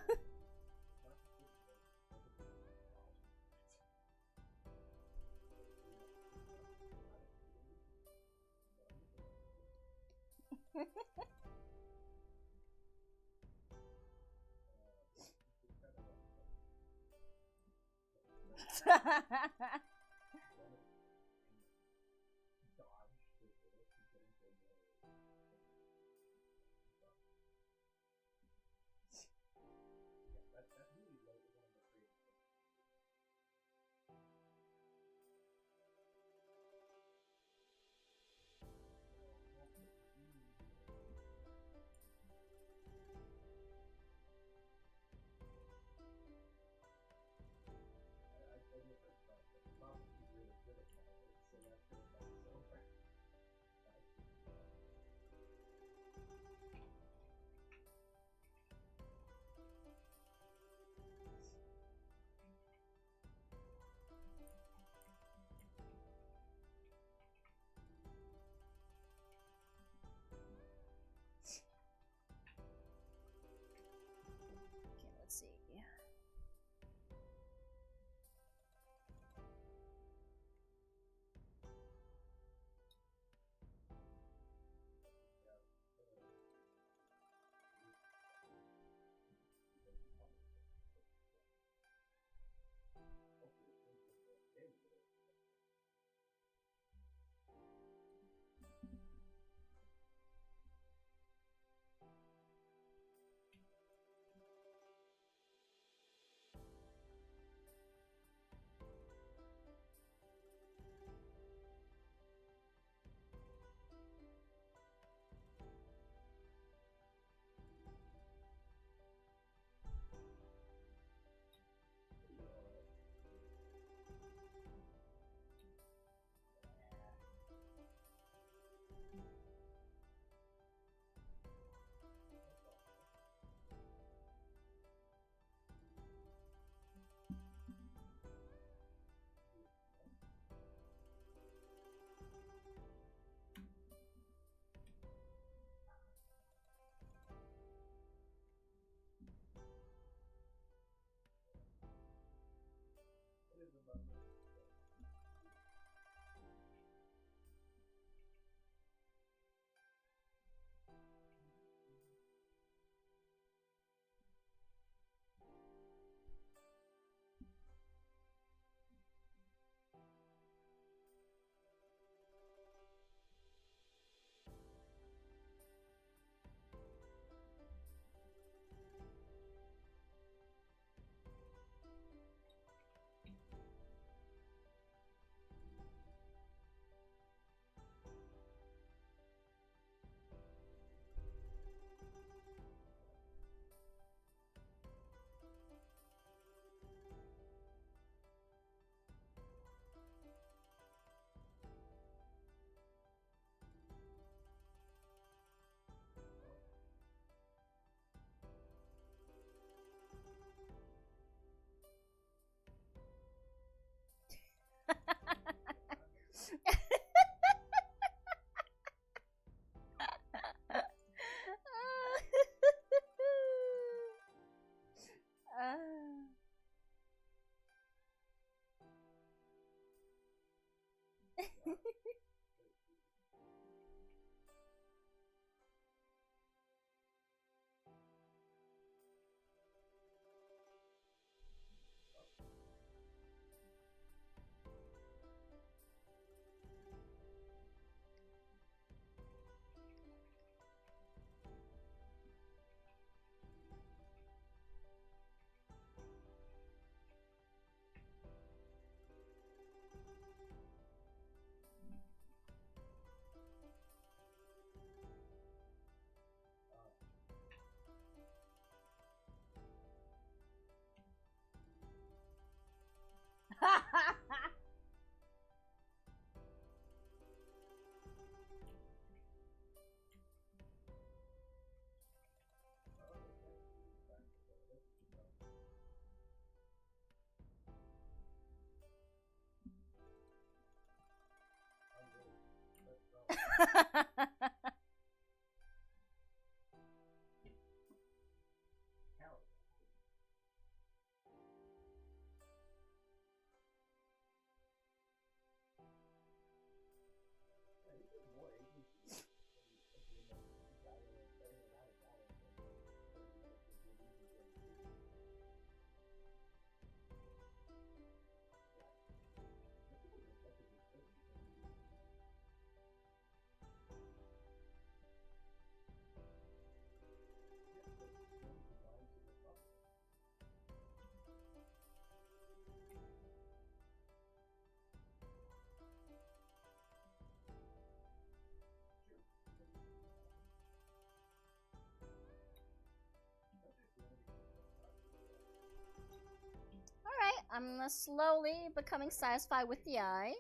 I'm slowly becoming satisfied with the eye.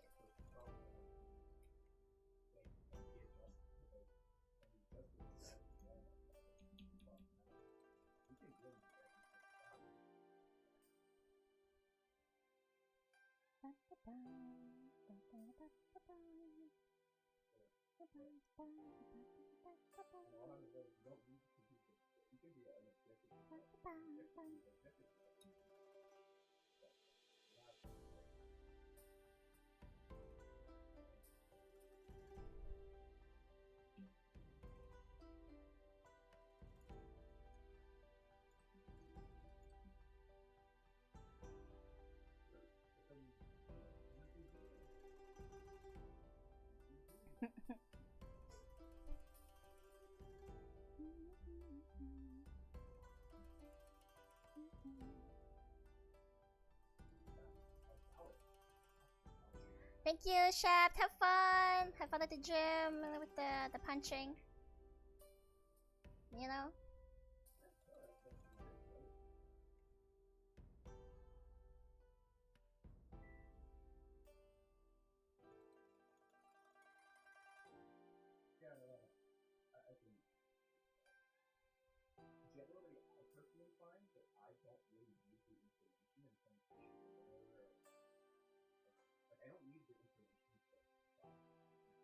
Thank you, Chef. Have fun. Have fun at the gym with the punching. You know. Yeah, I can. Generally, I personally find that I don't really use the information in terms of like I don't need the information to stop how population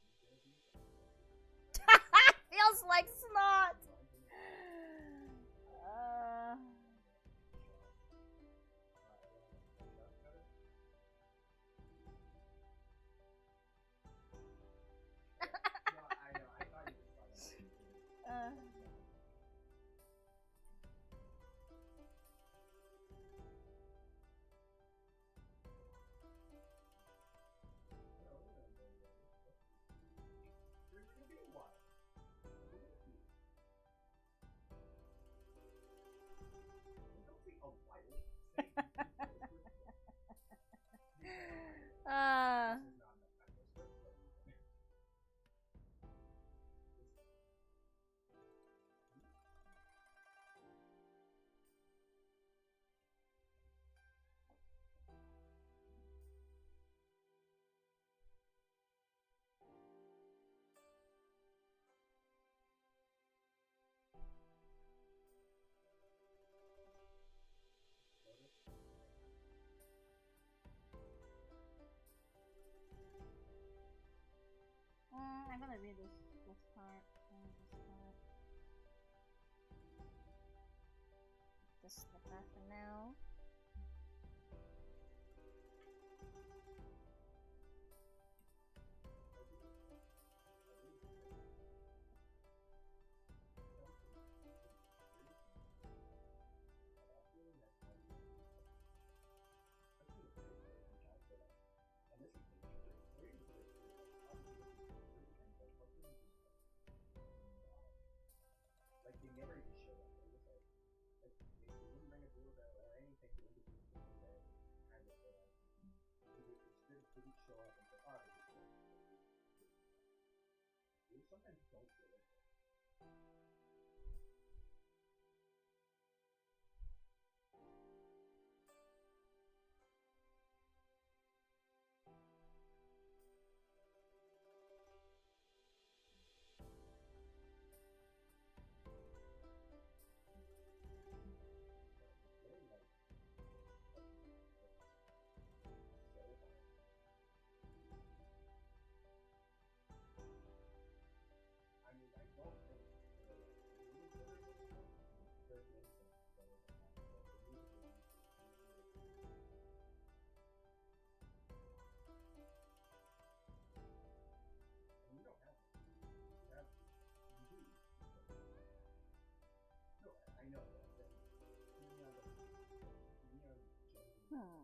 is going to be. Feels like snot. Uh, No, I know. I thought you just thought uh. You're being wild. I believe you. Don't say a wild. Uh. This is not enough time for script, but I'm gonna read this part. This part. Just like that for now. like they never even showed up. It was like they wouldn't ring a doorbell or anything. They wouldn't do anything for that. Kind of they didn't show up and say, oh, they sometimes don't do it. I mean, I don't think there's anything better than that. And you don't have to. You have to. You do. No, I know that. Hmm.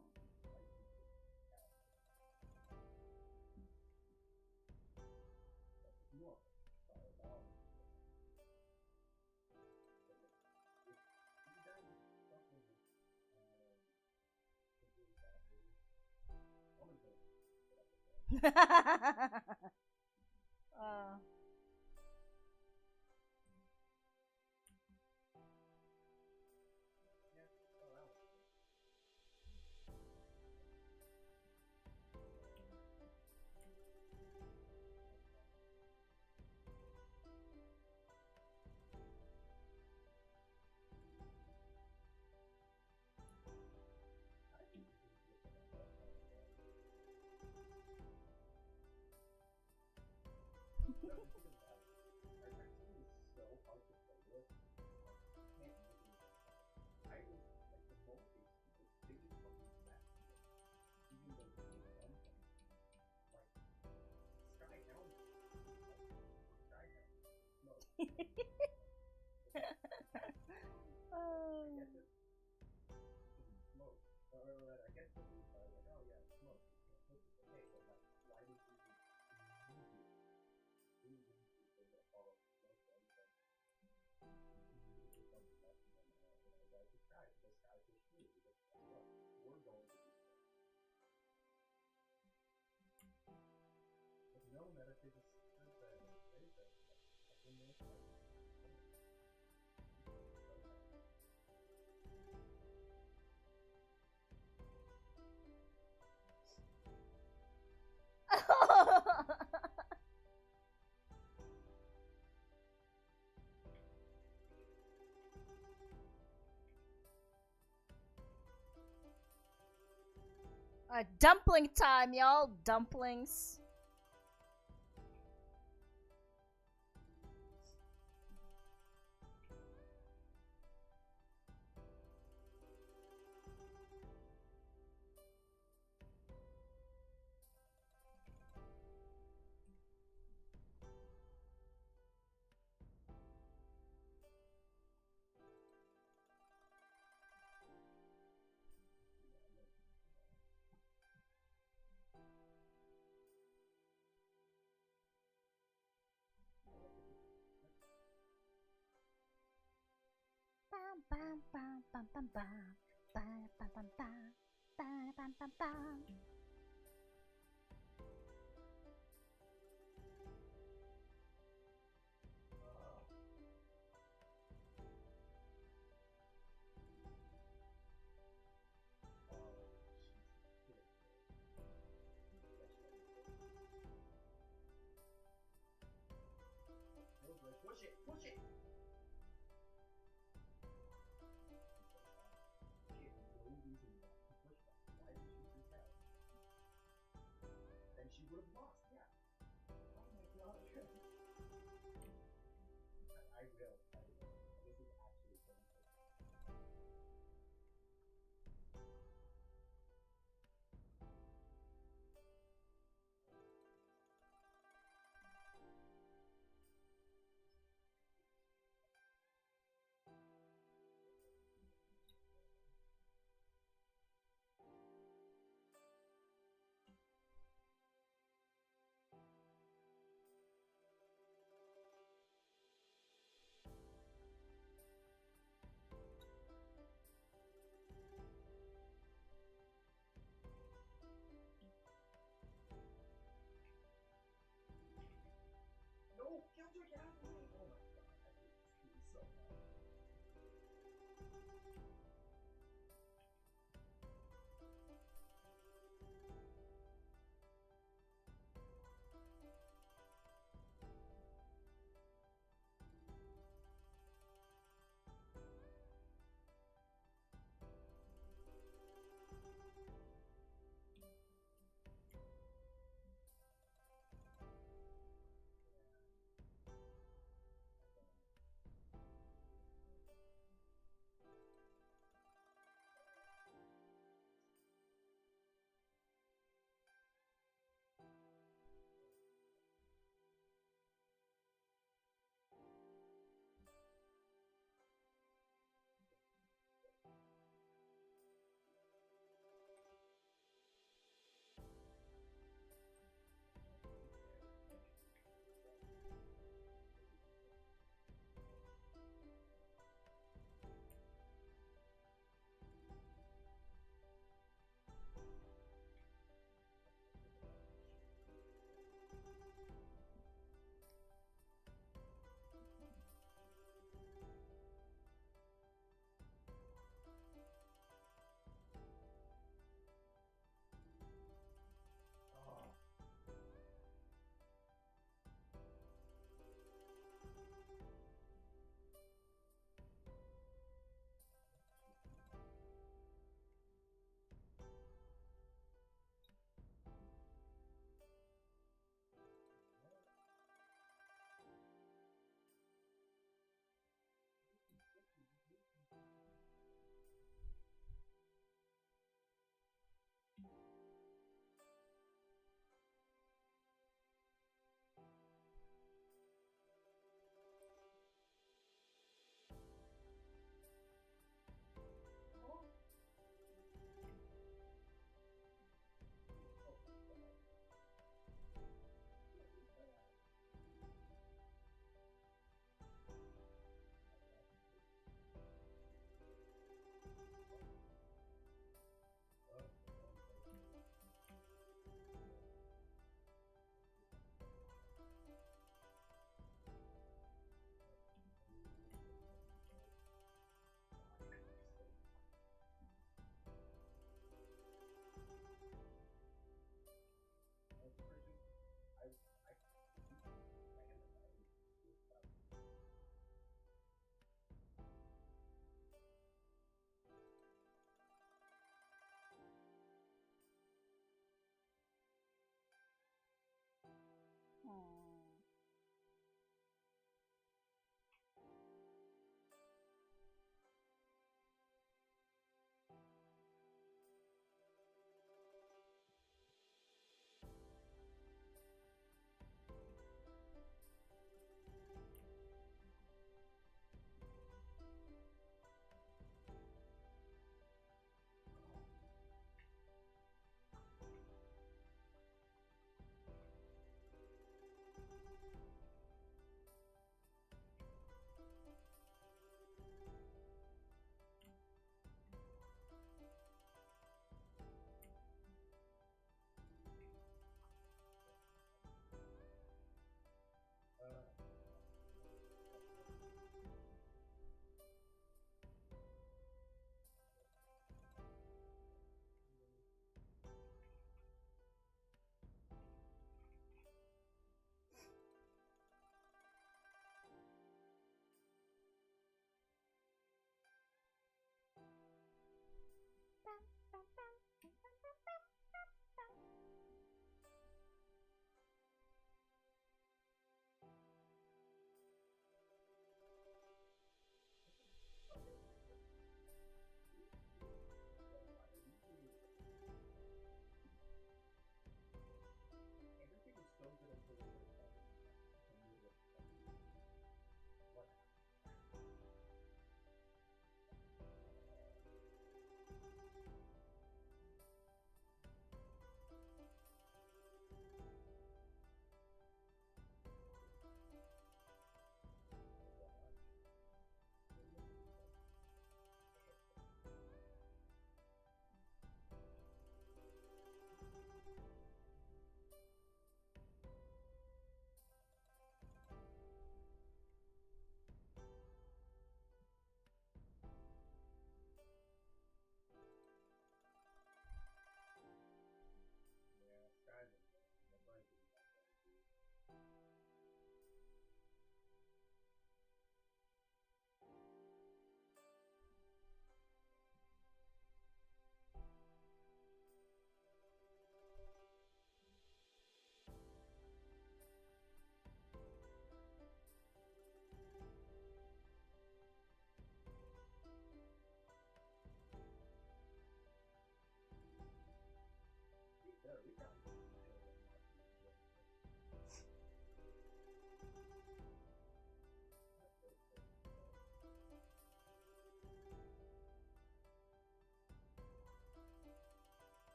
uh. Yeah, No, just think about it. Our next team is so hard to play with. Like, you can't even. I was like the most they just fucking smashed me. Even though they won them. Like Skyhound, Skyhound, Smoke. I get that Smoke. I get that like, oh yeah, Smoke. You can't push it. Okay, but like, why would you use it? Who wouldn't you say that follow Smoke or anything? You do something less than like the sky pushed through because guess what? We're going to do that. But no matter if they just said that or say that, like in this, like, Dumpling time, y'all. Dumplings. Bam bam bam bam bam bam. Bam bam bam bam. Bam bam bam bam. push it, push it. She had no reason not to push that. Why did she freak out? Then she would have lost, yeah. Oh my god. I will. This is actually painful.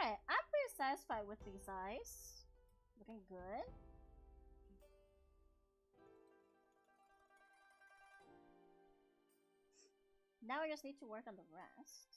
Alright, I'm pretty satisfied with these eyes. Looking good. Now I just need to work on the rest.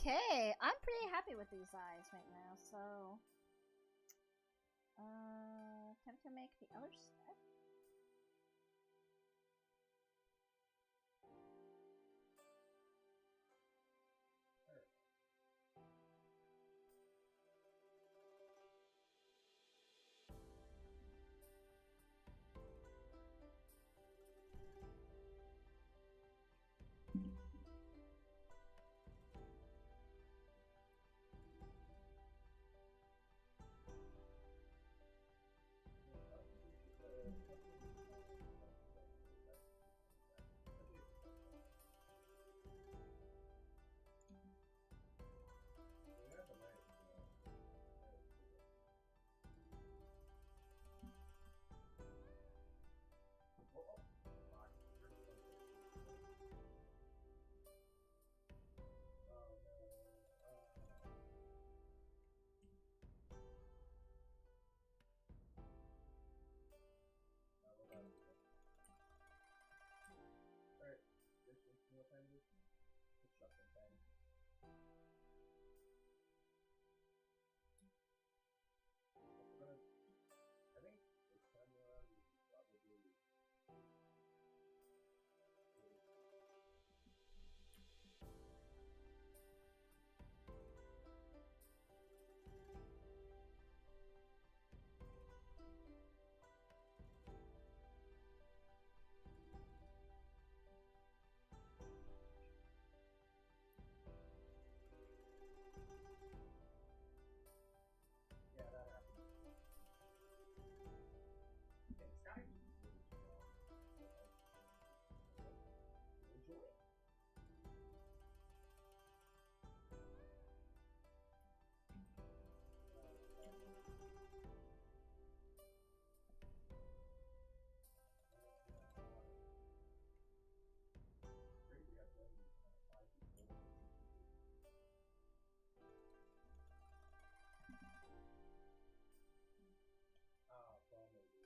Okay, I'm pretty happy with these eyes right now, so time to make the other step.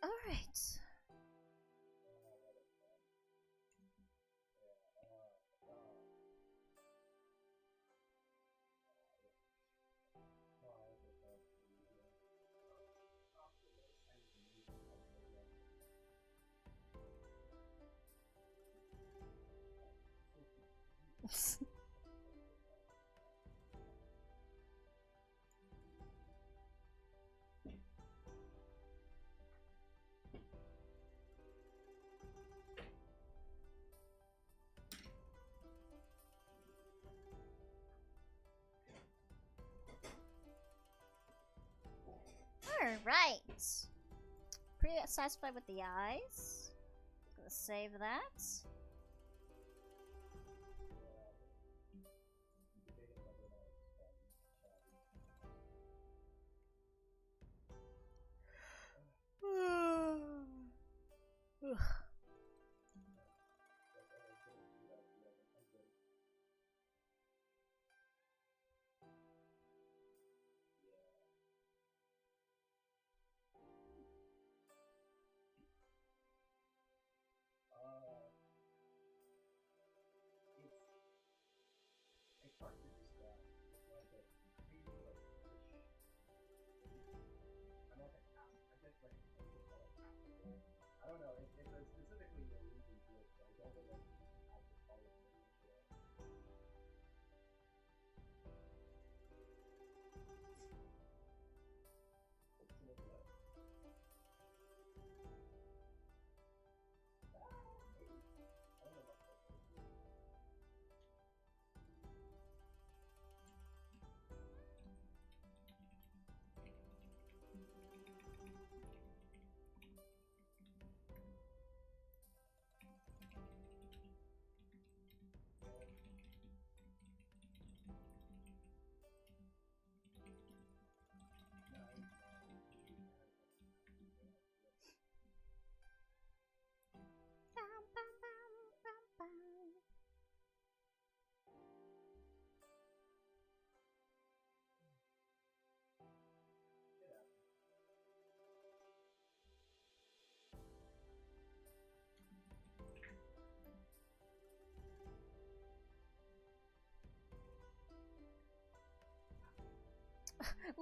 Alright. Alright. Pretty satisfied with the eyes. Gonna save that. Ugh.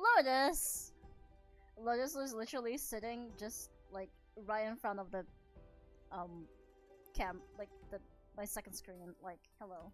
Lotus! Lotus was literally sitting just like right in front of the like my second screen, like hello.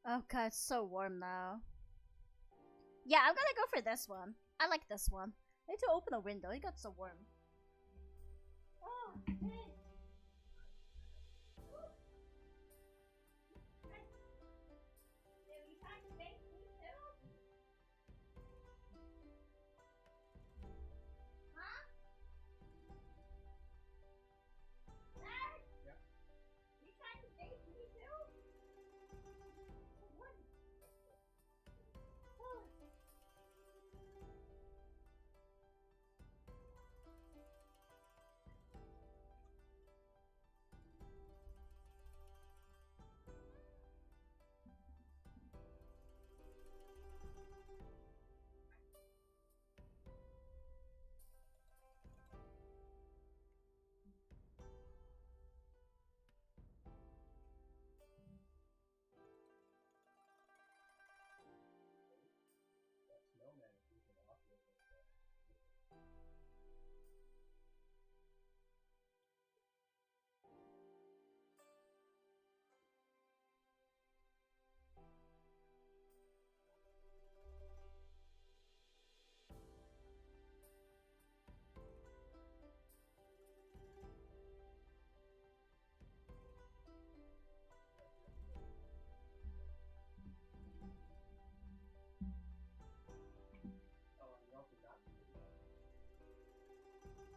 Oh god, it's so warm now. Yeah, I'm gonna go for this one. I like this one. I need to open a window, it got so warm. Oh, hey.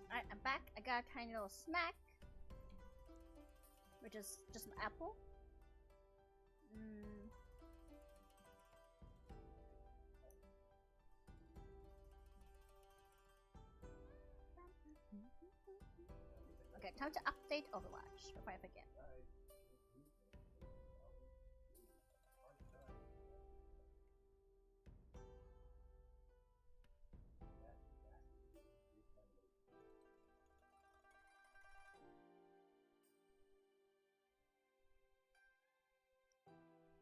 Alright, I'm back. I got a tiny little snack, which is just an apple. Okay, time to update Overwatch before I forget.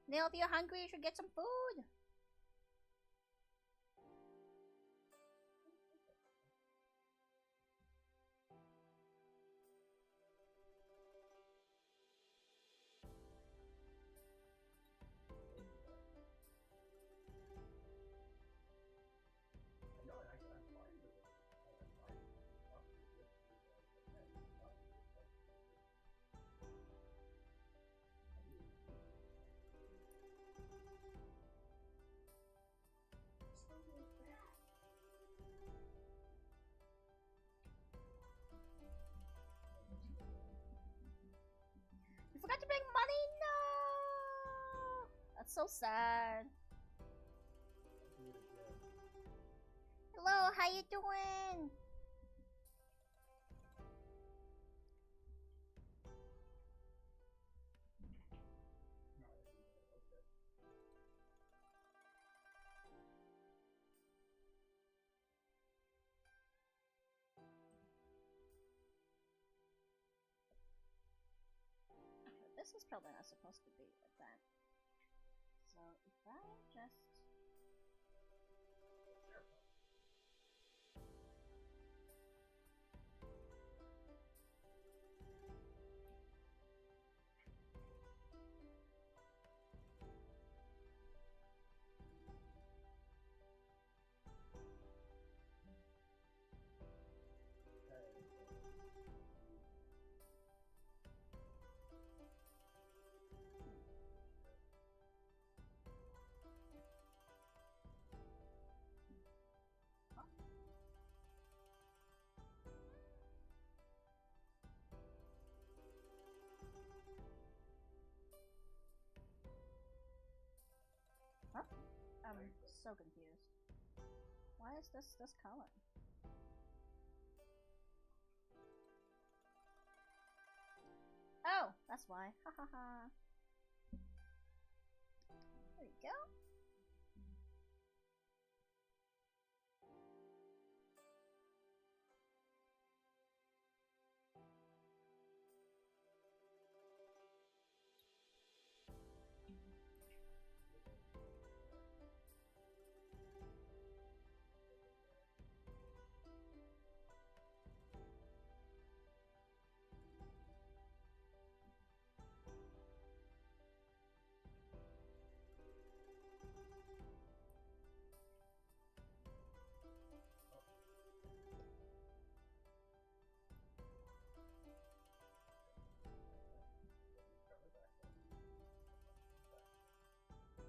Neil, if you're hungry, you should get some food. You forgot to bring money? No! That's so sad. Hello, how you doing? This is probably not supposed to be like that. So if I just... I'm so confused. Why is this color? Oh, that's why. Ha ha ha. There we go.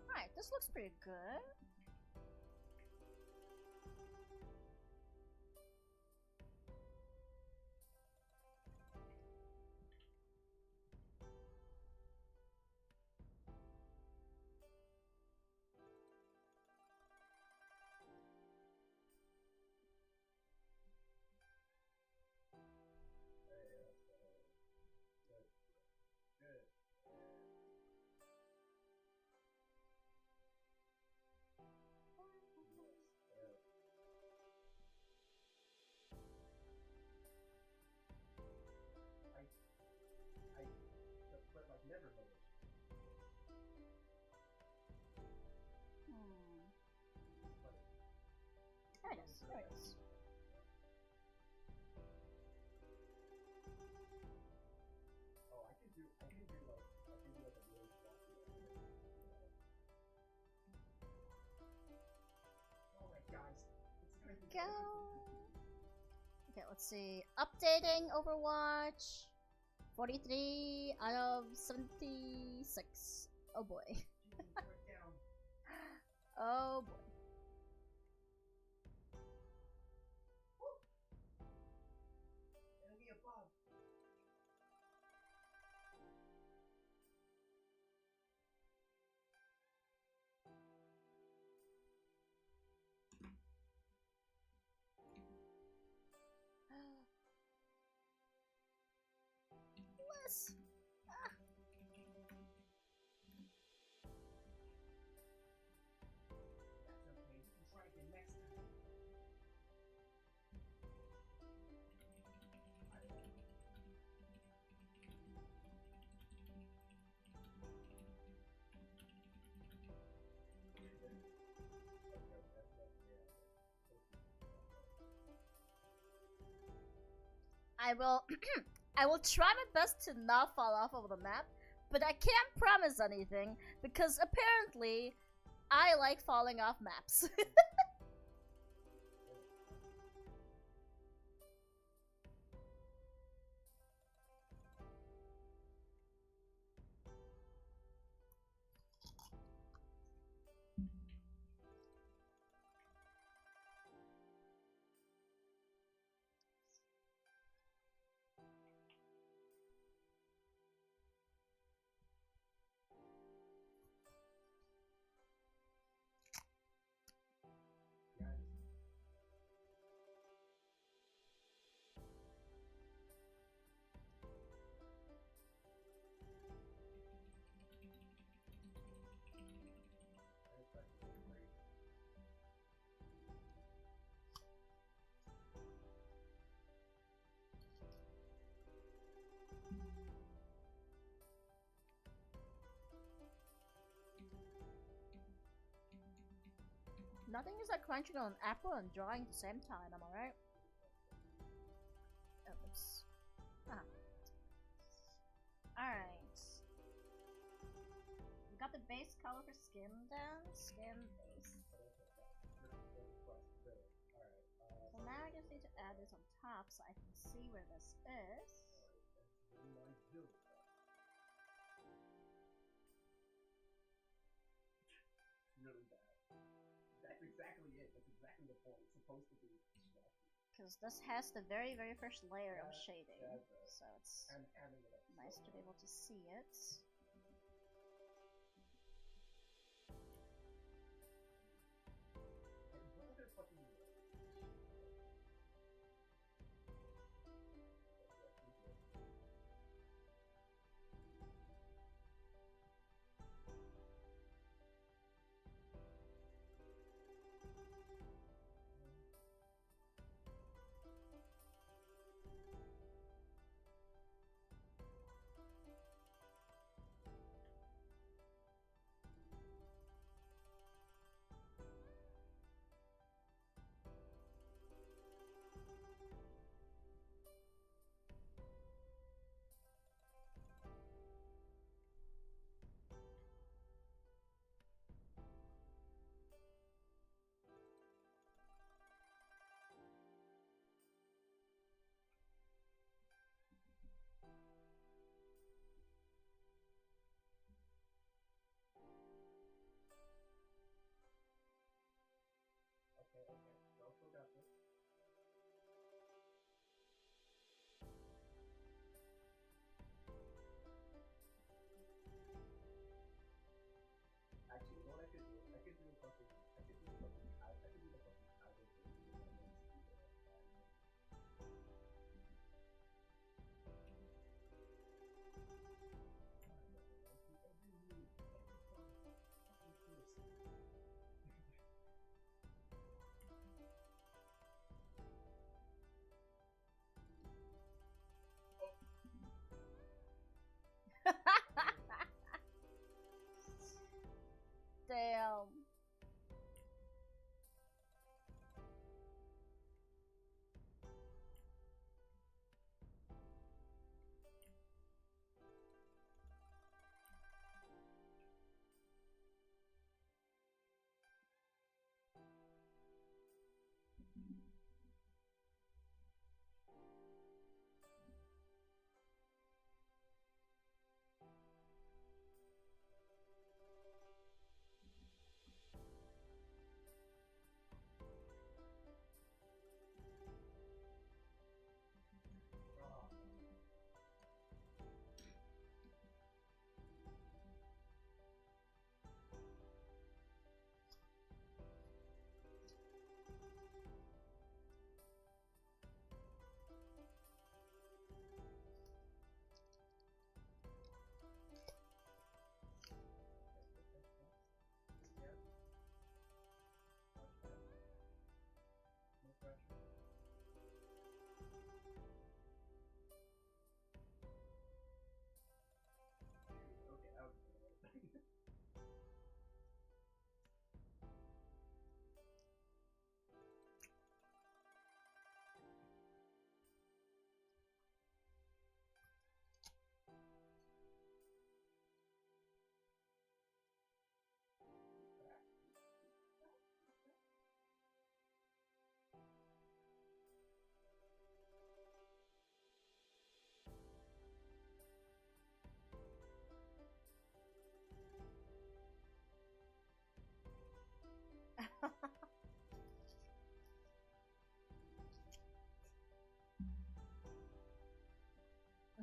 Alright, this looks pretty good. Never noticed. There it is. There it is. Oh, I can do like a really fluffy. Alright, guys. Go. Okay, let's see. Updating Overwatch. 43 out of 76. Oh boy. Oh boy. Enemy above. Yes. Ah. That's okay. We can try again next time. I will I will try my best to not fall off of the map, but I can't promise anything because apparently I like falling off maps. Nothing is like crunching on an apple and drawing at the same time, am I right? Oops. Alright. We got the base color for skin down. Skin base. So now I just need to add this on top so I can see where this is. Really bad. That's exactly it. That's exactly the point. It's supposed to be because this has the very first layer of shading, so it's nice to be able to see it.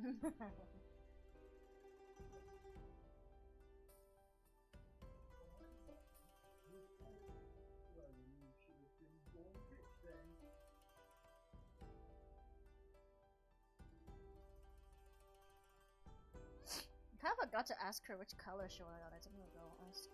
I kind of forgot to ask her which color she wanted on it. I'm gonna go ask.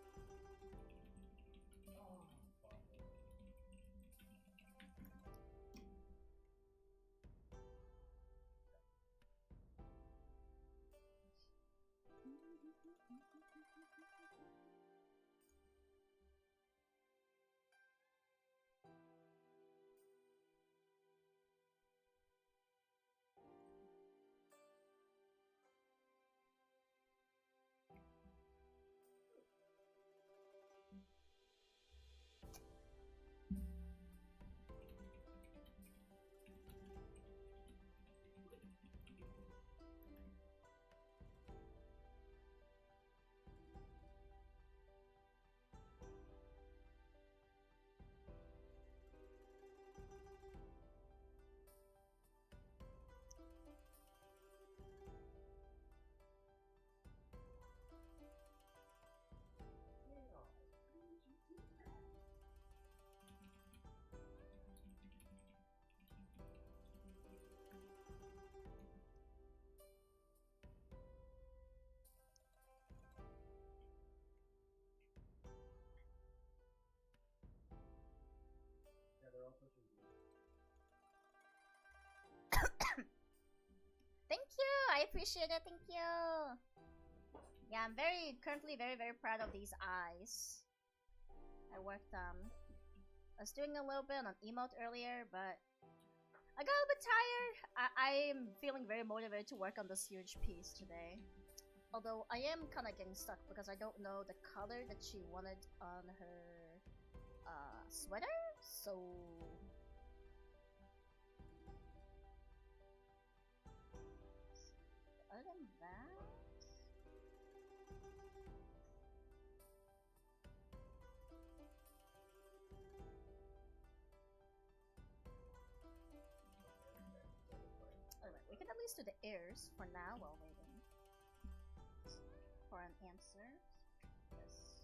Thank you! I appreciate it, thank you! Yeah, I'm currently very proud of these eyes. I was doing a little bit on emote earlier, but I got a bit tired. I'm feeling very motivated to work on this huge piece today. Although I am kinda getting stuck because I don't know the color that she wanted on her sweater, so... Other than that... Alright, we can at least do the ears for now while waiting for an answer. Yes.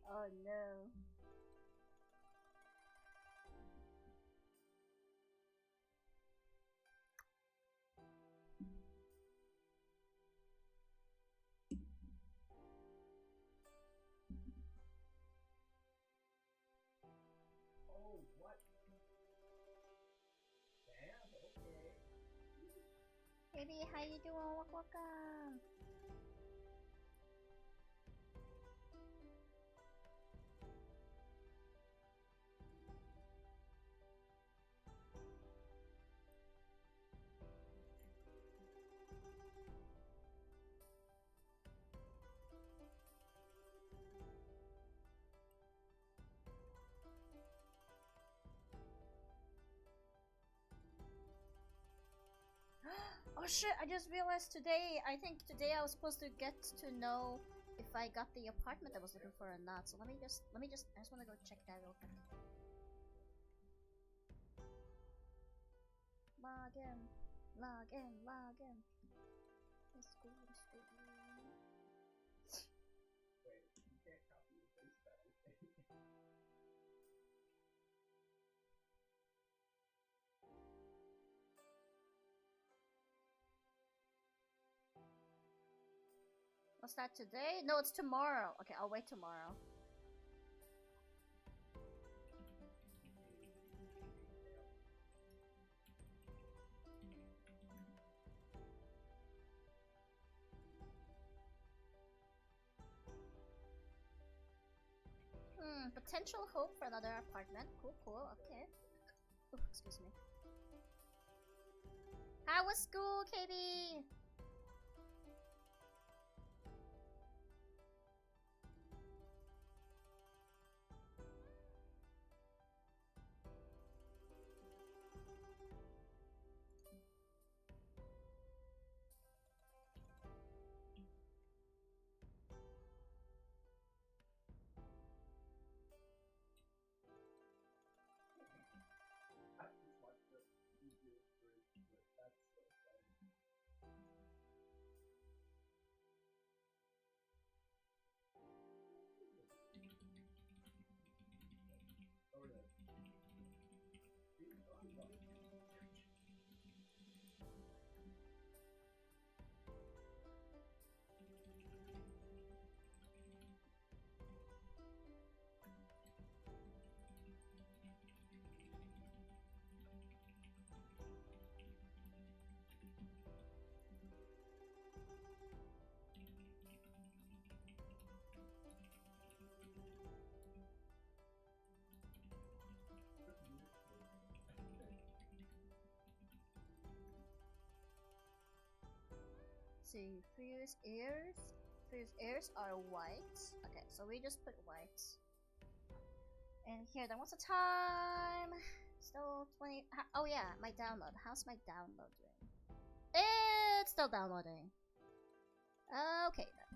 Oh no. Oh, what? Damn, okay. Baby, how you doing? Welcome. Oh shit, I just realized today, I think today I was supposed to get to know if I got the apartment I was looking for or not. So I just wanna go check that real quick. log in, log in, log in. Let's go, let's go. Wait, you can't copy and paste that. What's that today? No, it's tomorrow. Okay, I'll wait tomorrow. Potential hope for another apartment. Cool, cool, okay. Ooh, excuse me. How was school, Katie? I just watched the easiest bridge, but that's so funny. Oh yeah. See, fierce ears. Fierce ears are white. Okay, so we just put white. And here, then what's the time? Still 20. Oh yeah, my download. How's my download doing? It's still downloading. Okay then.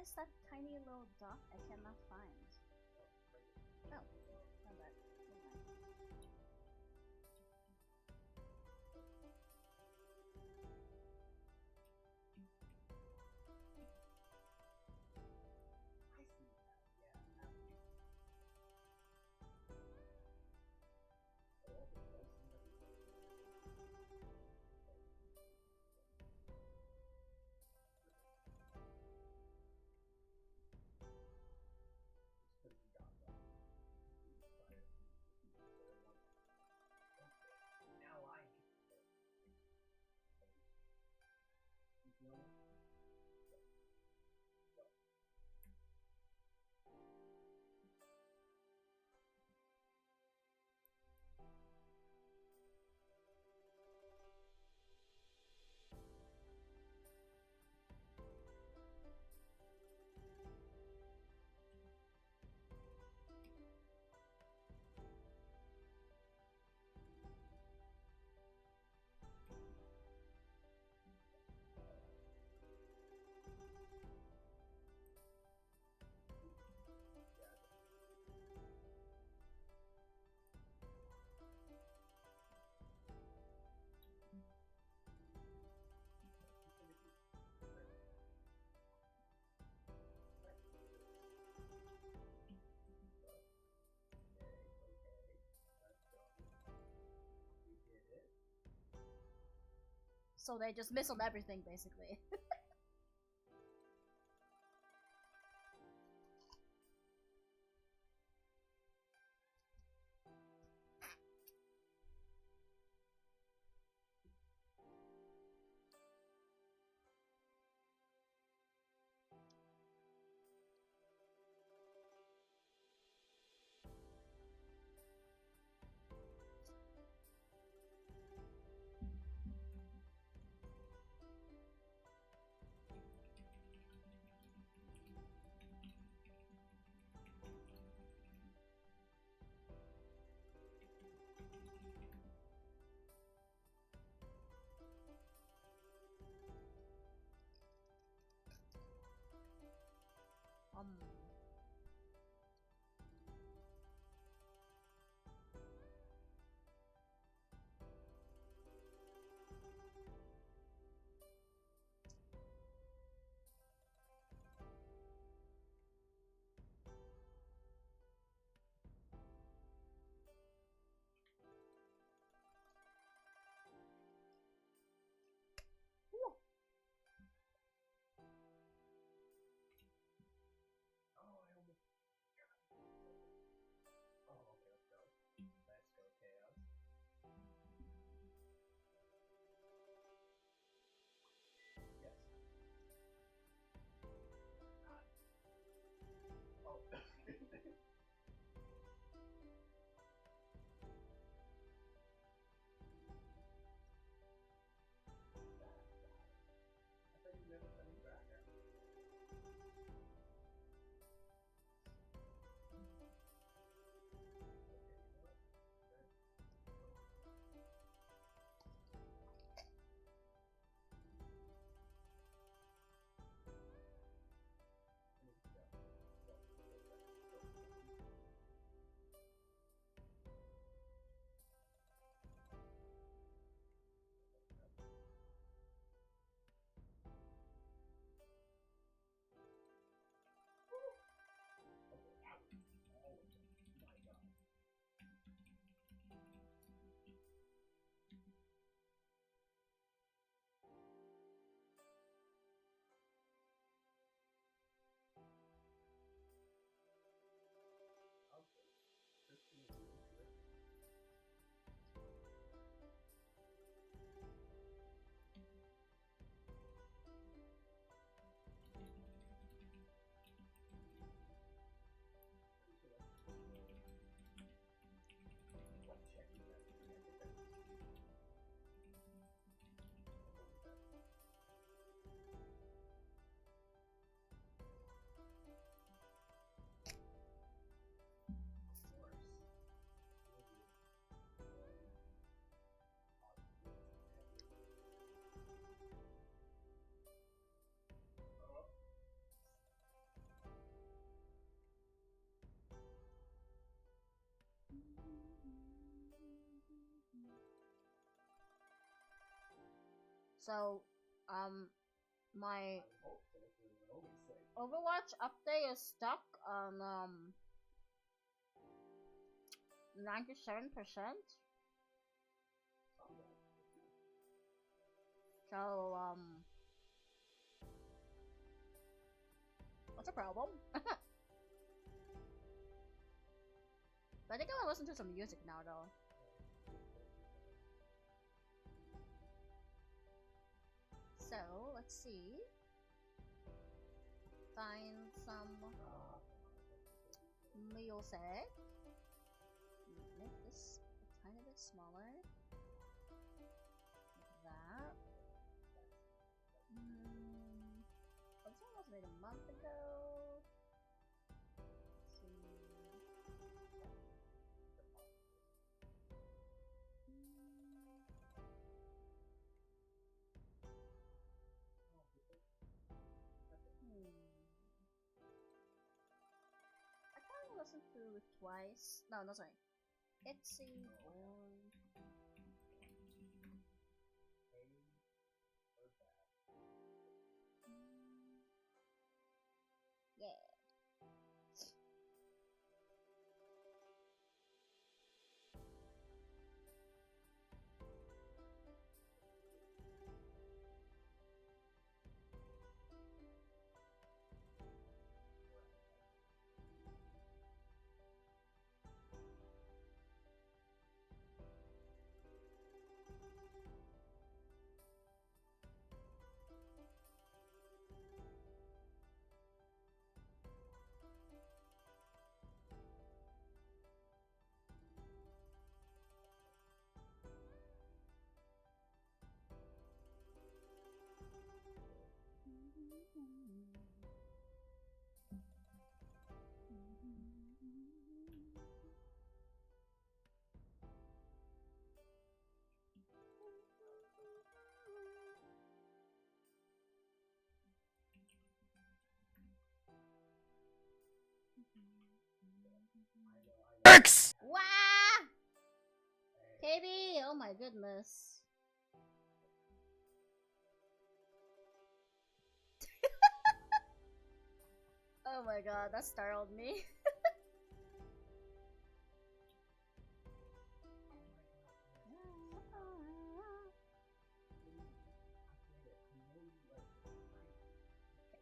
is that tiny little dot I cannot find? Oh, found that. Never mind. I see that. Yeah. Now I know. So they just miss on everything, basically. um. So, my Overwatch update is stuck on 97%. So, what's the problem? But I think I'll listen to some music now, though. So, let's see. Find some music. Make this a tiny bit smaller. Like that. This one was made a month ago. Let's see. I kind of listened to it twice. No, sorry. Etsy or yeah. Works! Wow! KB! Oh my goodness. Oh my god, that startled me.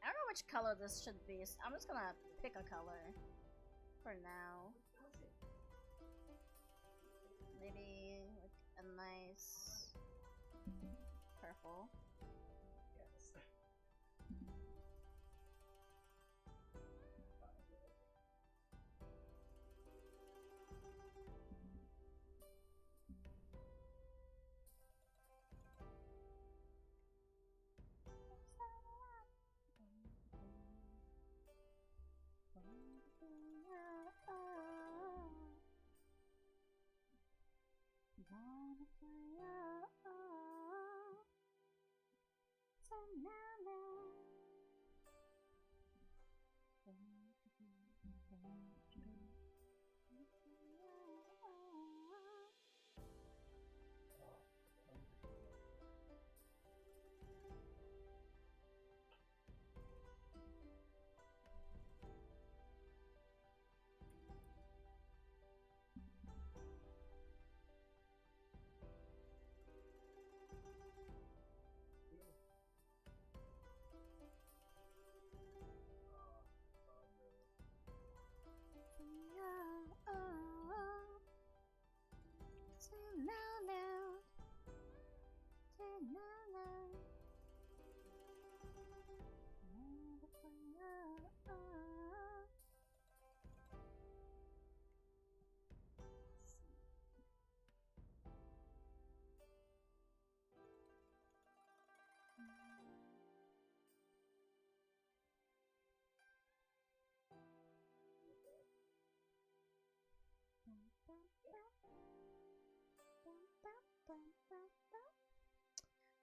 I don't know which color this should be. So I'm just gonna pick a color for now. Maybe like a nice purple.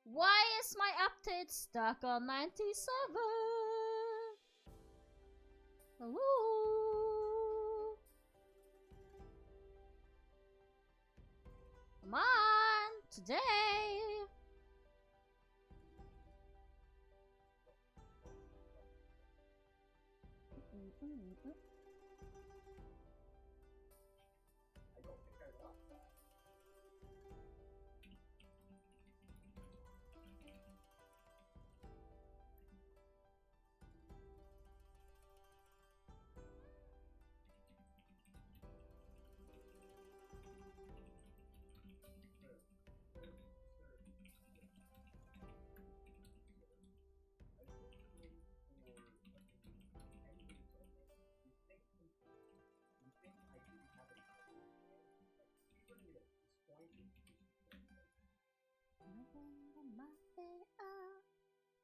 Why is my update stuck on 97? Hello? Come on, today. I don't think I want that.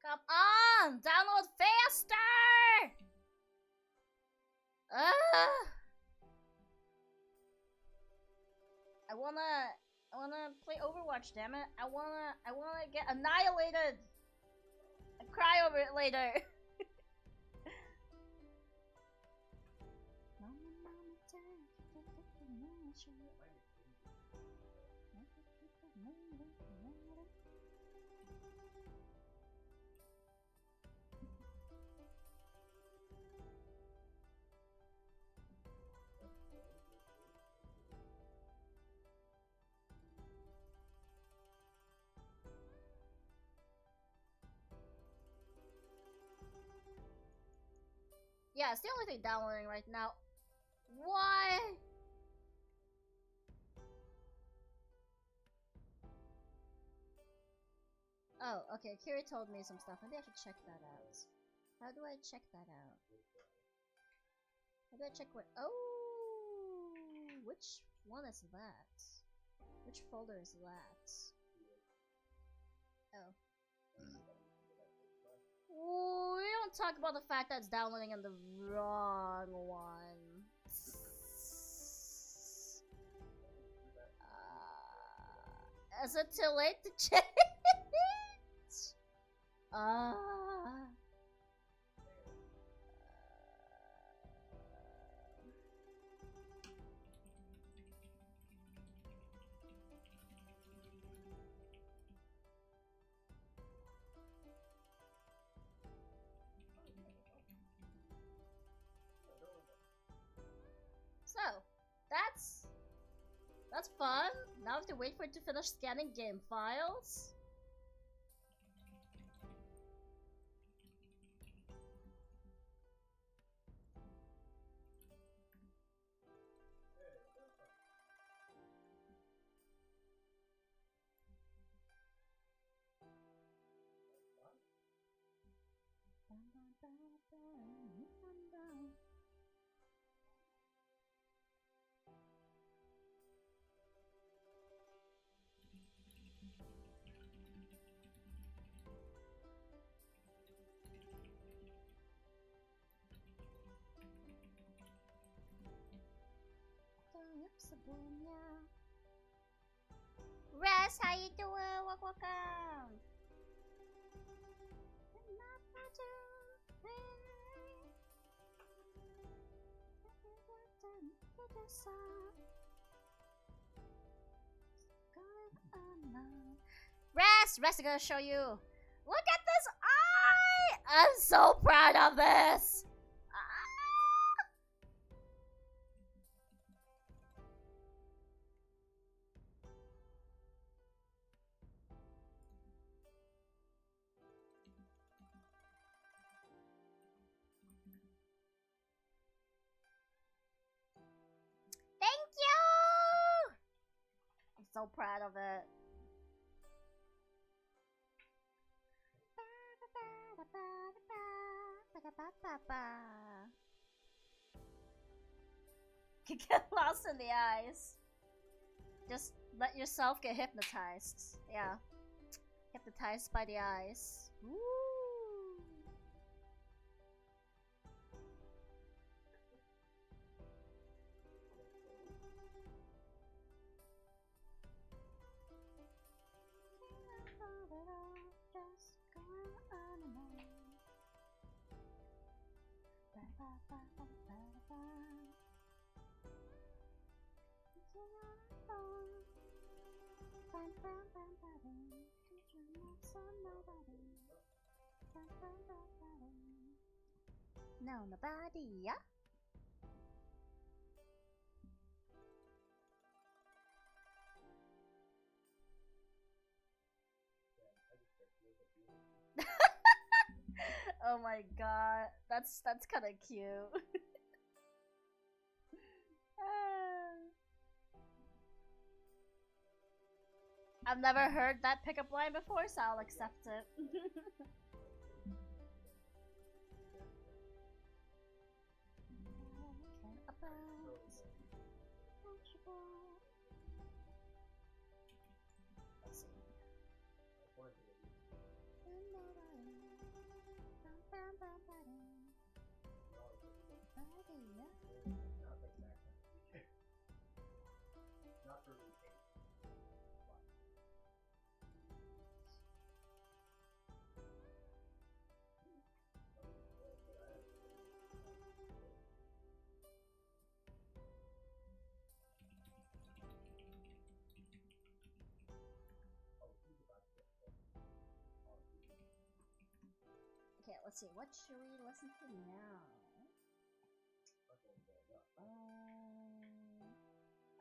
Come on! Download faster! I wanna play Overwatch, damn it. I wanna get annihilated and cry over it later. Yeah, it's the only thing downloading right now. Why? Oh, okay. Kiri told me some stuff. Maybe I should check that out. How do I check that out? How do I check what? Oh, which one is that? Which folder is that? Oh. Ooh, we don't talk about the fact that it's downloading on the wrong one. Is it too late to change? So, that's fun. Now I have to wait for it to finish scanning game files. Res, how you doing? Welcome. Res is gonna show you. Look at this eye! I'm so proud of this. Thank you! I'm so proud of it. You get lost in the eyes. Just let yourself get hypnotized. Yeah. Hypnotized by the eyes. Ooh. No, nobody. Yeah. Oh my god, that's kind of cute. I've never heard that pickup line before, so I'll accept it. Let's see. Not for me. Okay, let's see. What should we listen to now?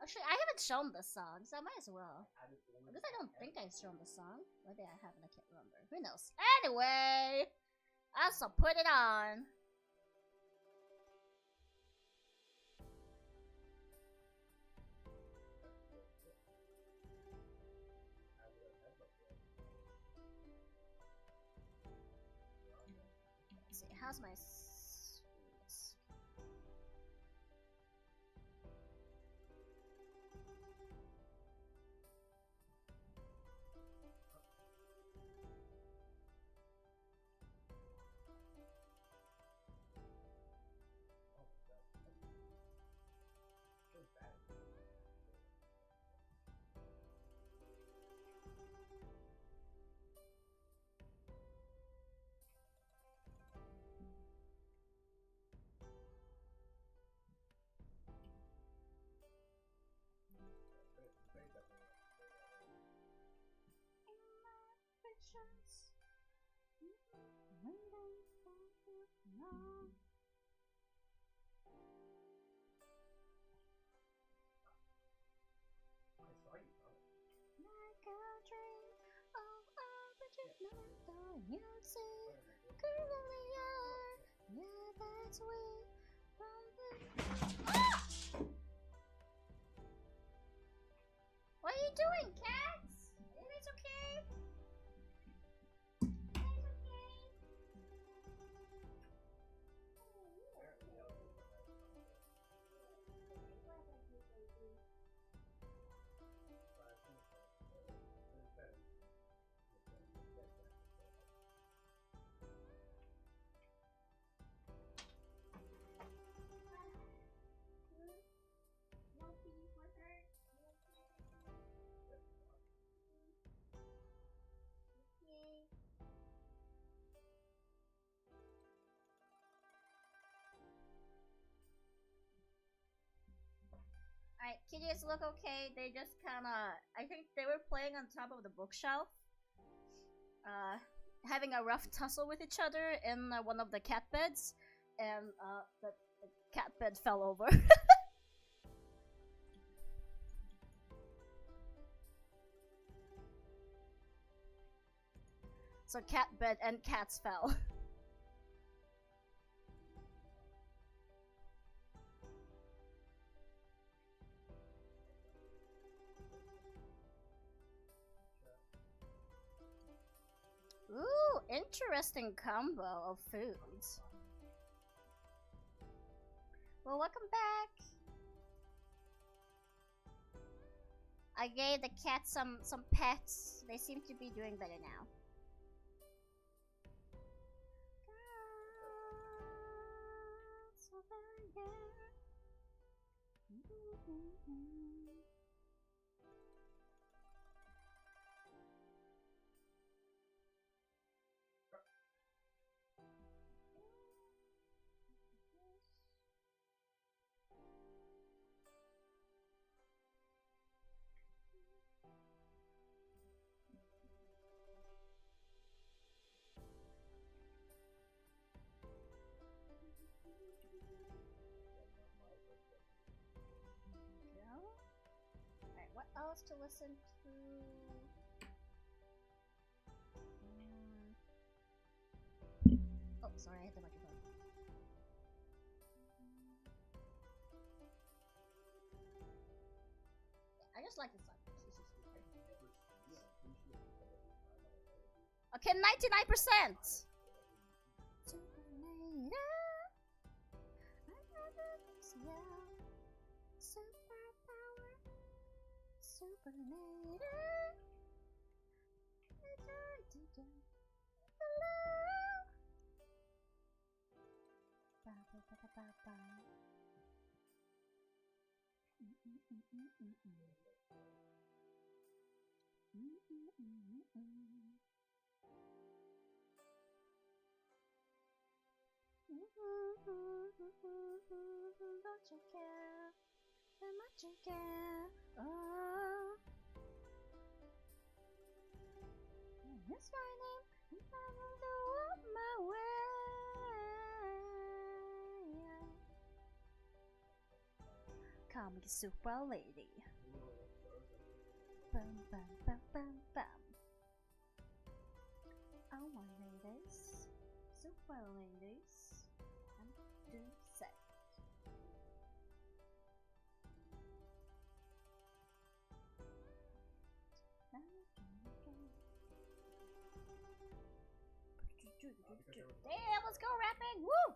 Actually, I haven't shown this song, so I might as well. Because I don't think I've shown the song. Maybe I haven't, I can't remember. Who knows? Anyway, I shall put it on. Let's see, how's my sweetness? Like a dream, oh, but you never thought you'd see. Curve of the air, yeah, that's we. Ah! What are you doing, cats? Are you guys okay? Alright, kitties look okay. They just kinda. I think they were playing on top of the bookshelf. Having a rough tussle with each other in one of the cat beds. And the cat bed fell over. So cat bed and cats fell. Ooh, interesting combo of foods. Well, welcome back. I gave the cat some pets. They seem to be doing better now. else to listen to? Oh, sorry, I hit the microphone. I just like this song. Okay, 99%. Superpower, Supernator. Don't you care? How much you care? Oh, it's my name, and I will do it my way. Call me Super Lady. Bum bum bum bum bum. I want ladies, super ladies, and do sex. Damn, let's go rapping! Woo!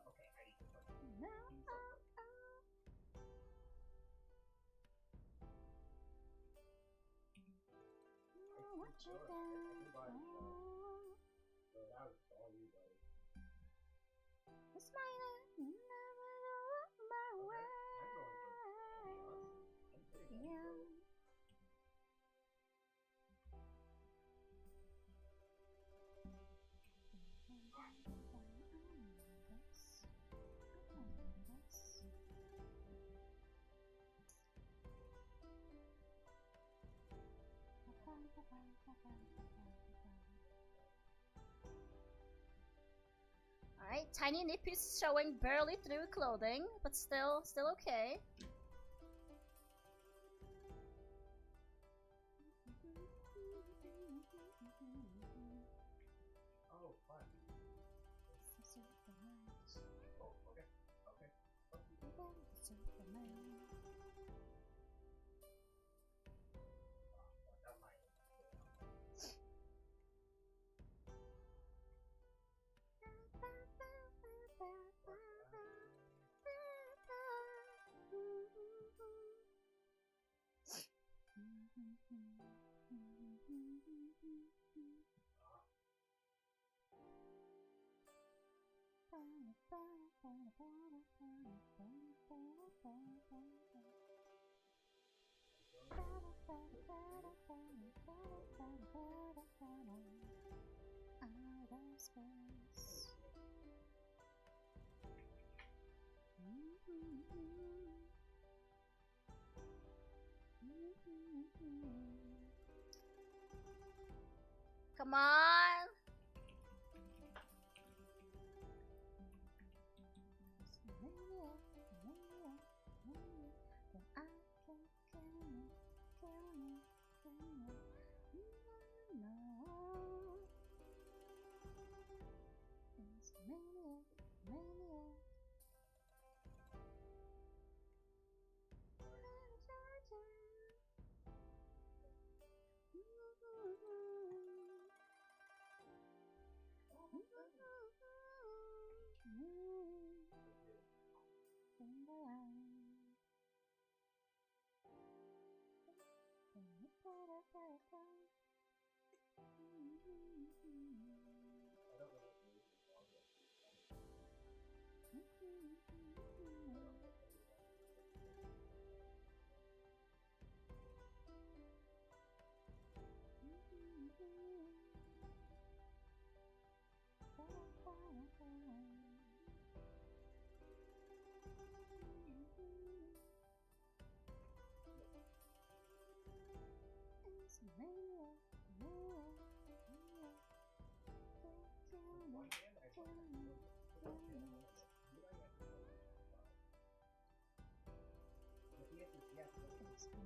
What you got? It's my name, never walk my way. Yeah. Alright, tiny nippies showing barely through clothing, but still okay. Oh, fun. Oh, okay. Outer space. Come on!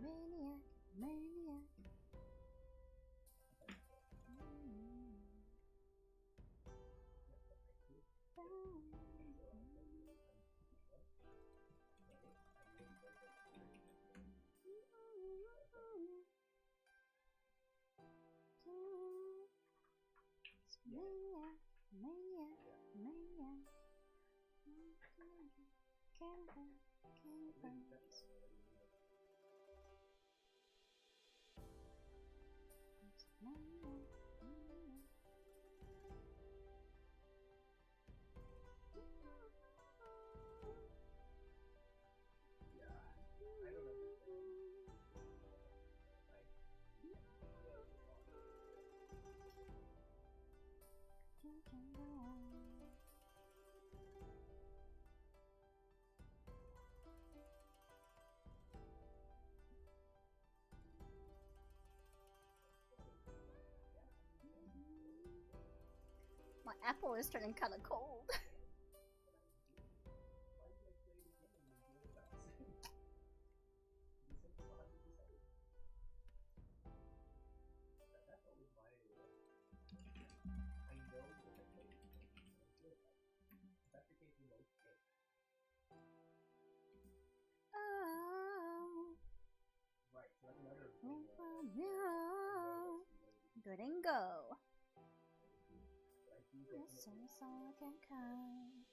Maniac, maniac. Mania, mania, mania. Cannibal, cannibals. Mania, mania. I don't understand. My apple is turning kind of cold. Why did I play the game and do it about the same? You said it's 100%. That's always my. I know that I played the game and I do it. That's the case with most games. Oh, Right, so that's another oh, thing. no. Good and go. But I do Yes, so definitely. so I can come.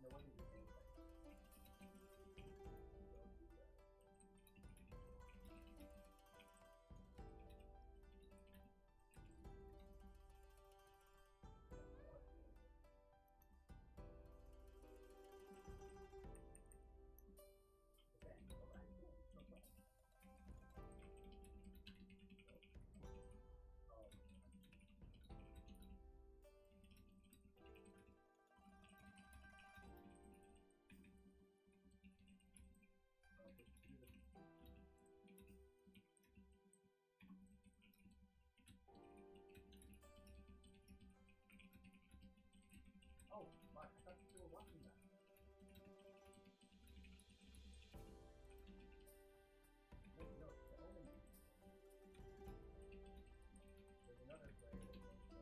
No one is the same thing. Oh, fuck, I thought you were watching that. Wait, no, the only there's another player that wants to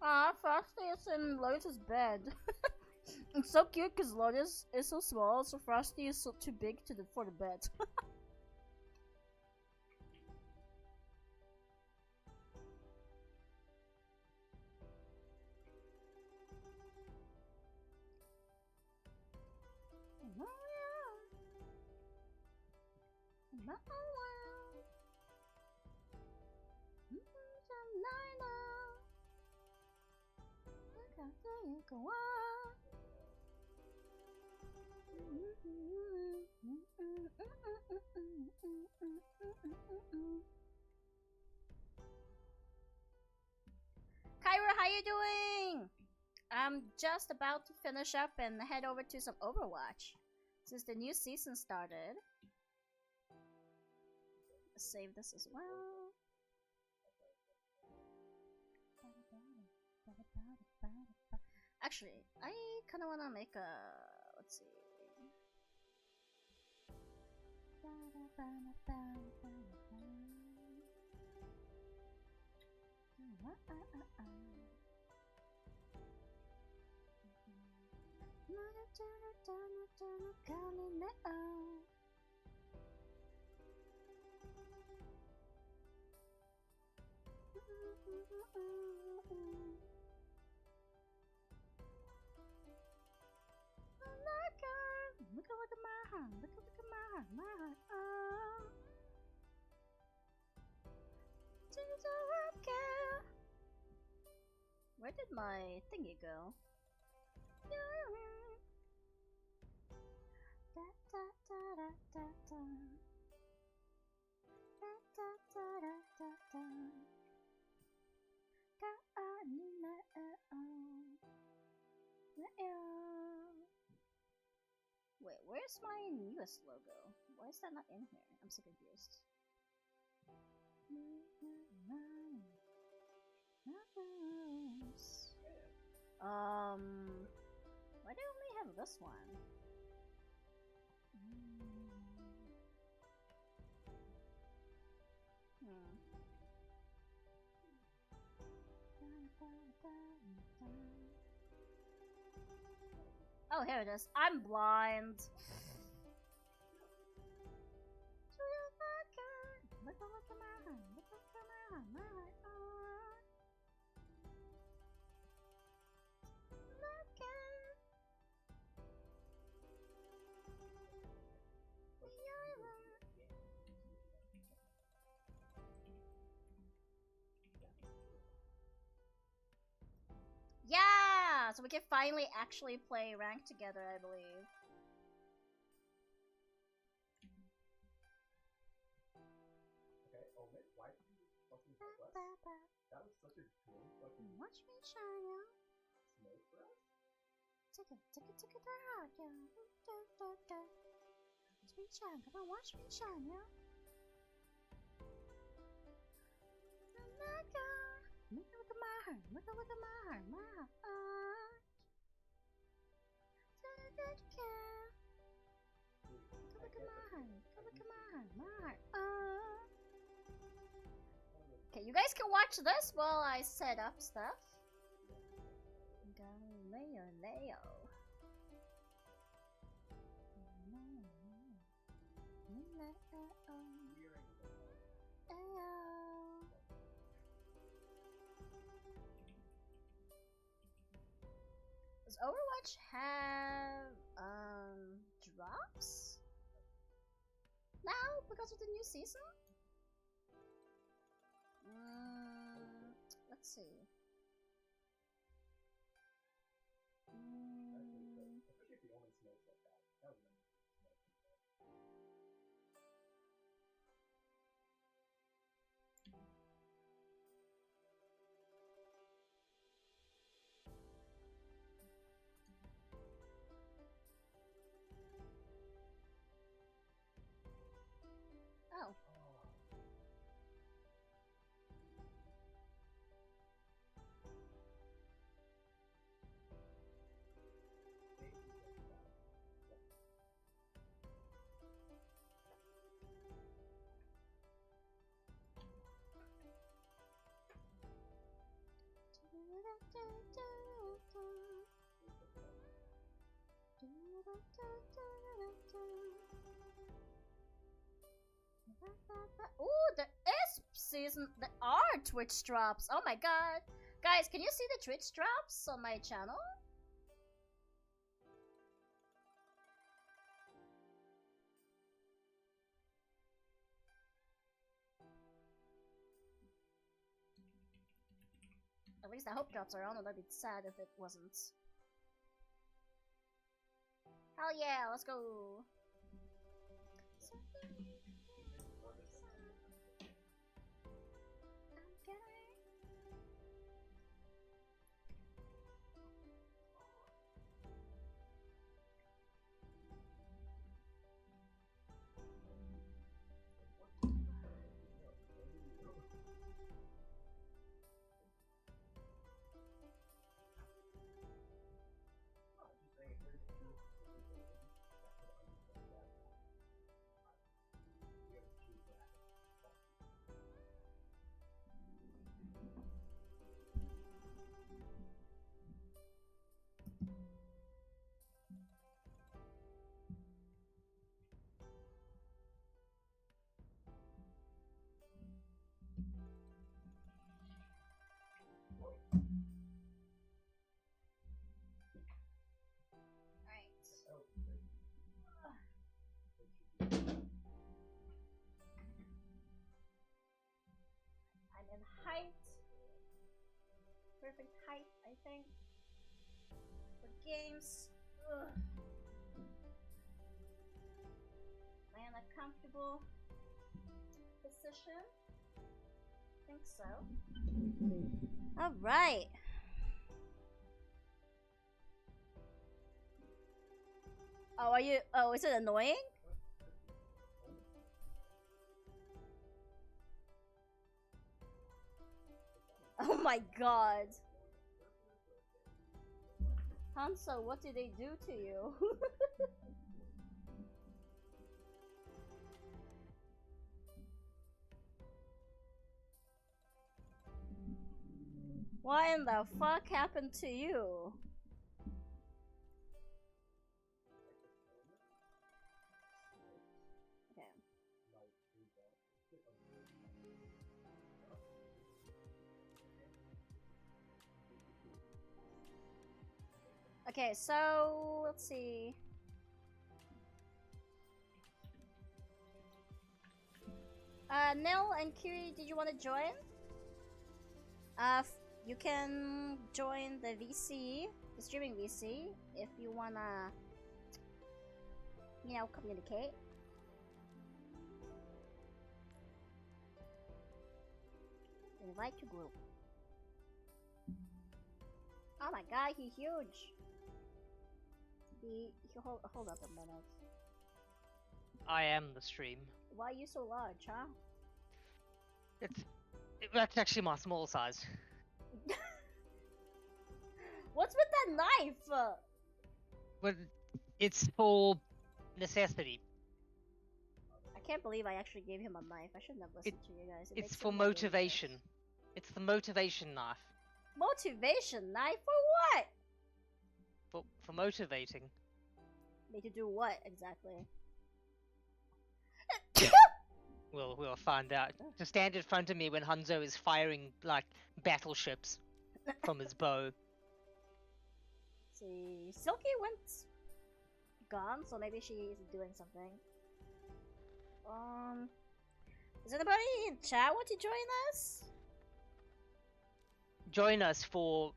Ah, Frosty is in Lotus's bed. It's so cute because Lotus is so small, so Frosty is so too big for the bed. Kyra, how you doing? I'm just about to finish up and head over to some Overwatch since the new season started. Save this as well. Actually, I kind of want to make a. Let's see. Look at my heart. Look at my heart. My heart. Oh. Where did my thingy go? Wait, where's my newest logo? Why is that not in here? I'm so confused. Why do I only have this one? Oh, here it is. I'm blind. Yeah! So we can finally actually play ranked together, I believe. Okay, Omen, why did you fucking help us? That was such a cool fucking Watch me shine, yo. smoke for us. Take it to the heart, yo. Watch me shine, come on, watch me shine, yo. Look at my heart, look at my heart, my heart. Look at my heart, look at my heart, my heart. Okay, you guys can watch this while I set up stuff. Galileo. Does Overwatch have drops now because of the new season? Let's see. Especially if the Omen smokes like that. That was amazing. Oh. Ooh, there is season. There are Twitch drops. Oh my god. Guys, can you see the Twitch drops on my channel? At least I hope drops are on, or that'd be sad if it wasn't. Hell yeah, let's go. And height. Perfect height, I think. For games. Ugh. Am I in a comfortable position? I think so. Alright. Oh, are you? Oh, is it annoying? Oh my god. Hanso, what did they do to you? What in the fuck happened to you? Okay. Okay, so let's see. Nil and Kiri, did you want to join? You can join the VC, the streaming VC, if you wanna, you know, communicate. Invite to group. Oh my god, he's huge. He hold up a minute. I am the stream. Why are you so large, huh? That's actually my small size. What's with that knife? But it's for necessity. I can't believe I actually gave him a knife. I shouldn't have listened to you guys. It's for motivation. It's the motivation knife. Motivation knife for what? For motivating. Me to do what exactly? We'll find out. To stand in front of me when Hanzo is firing like battleships from his bow. See, Silky went gone, so maybe she is doing something. Does anybody in chat want to join us? Join us for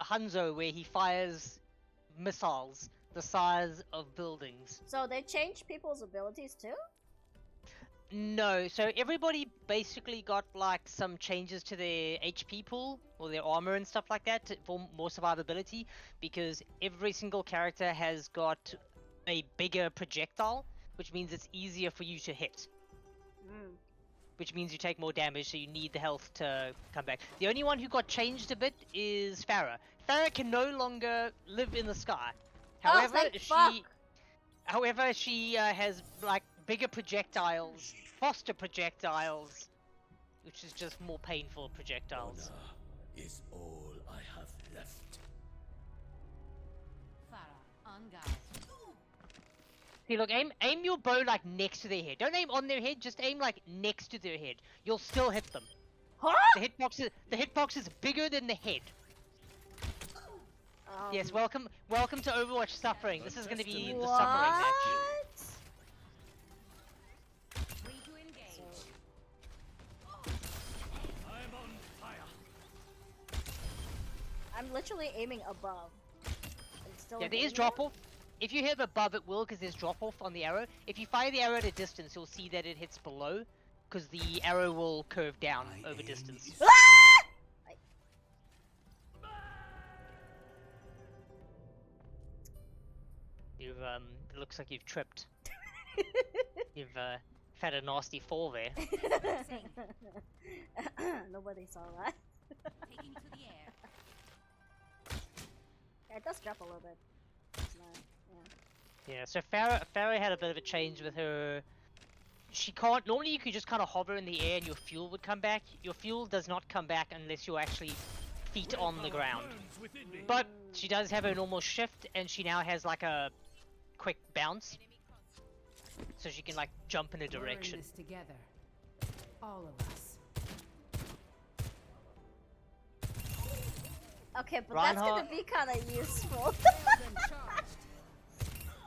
Hanzo, where he fires missiles the size of buildings. So they changed people's abilities too? No, so everybody basically got like some changes to their HP pool or their armor and stuff like that for more survivability, because every single character has got a bigger projectile, which means it's easier for you to hit. Which means you take more damage, so you need the health to come back. The only one who got changed a bit is Farah. Farah can no longer live in the sky. However, she has like bigger projectiles, faster projectiles, which is just more painful projectiles. Honor is all I have left. Farah, on guard. See, look, aim your bow like next to their head. Don't aim on their head, just aim like next to their head. You'll still hit them. Huh? The hitbox is bigger than the head. Yes, welcome to Overwatch suffering. This is going to be the suffering match. Free to engage. I'm on fire. I'm literally aiming above. Yeah, there is drop off. If you hit above, it will, because there's drop off on the arrow. If you fire the arrow at a distance, you'll see that it hits below, because the arrow will curve down over distance. You've it looks like you've tripped. You've had a nasty fall there. Nobody saw that. Taking to the air. Yeah, it does drop a little bit. It's not, Yeah, so Farah had a bit of a change with her. She can't. Normally, you could just kind of hover in the air and your fuel would come back. Your fuel does not come back unless you're actually feet on the ground. But she does have her normal shift, and she now has like a quick bounce, so she can like jump in a direction. We're in this together. All of us. Okay, but Reinhardt. that's gonna be kind of useful.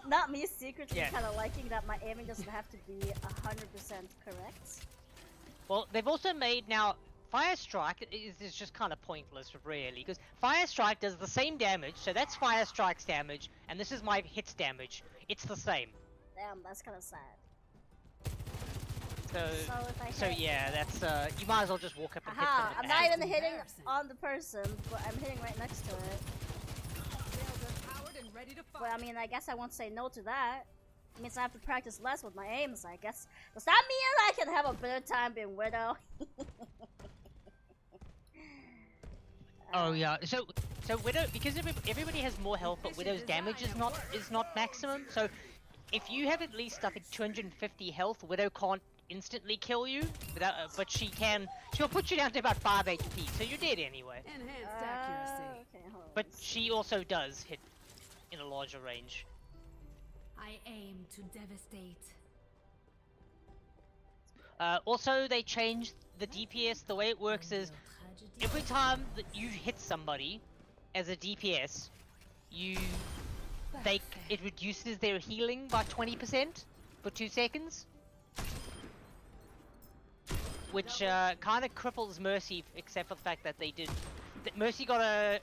Not me secretly kind of liking that my aiming doesn't have to be 100% correct. Well, they've also made now Fire Strike is just kind of pointless, really, because Fire Strike does the same damage, so that's Fire Strike's damage, and this is my hits damage. It's the same. Damn, that's kind of sad. So, if I so hit... yeah, that's you might as well just walk up and hit Aha! them. I'm with not that. even hitting Embarrassing. on the person, but I'm hitting right next to it. Sails are powered and ready to But fight. I mean, I guess I won't say no to that. It means I have to practice less with my aims, I guess. Does that mean I can have a better time being Widow? Oh yeah, so Widow, because everybody has more health, but Widow's damage is not maximum. So if you have at least I think 250 health, Widow can't instantly kill you, without, but she'll put you down to about 5 HP, so you're dead anyway. Enhanced accuracy. Okay, hold on. But she also does hit in a larger range. I aim to devastate. Also, they changed the DPS. The way it works is every time that you hit somebody as a DPS, it reduces their healing by 20% for 2 seconds. Which kind of cripples Mercy, except for the fact that Mercy got a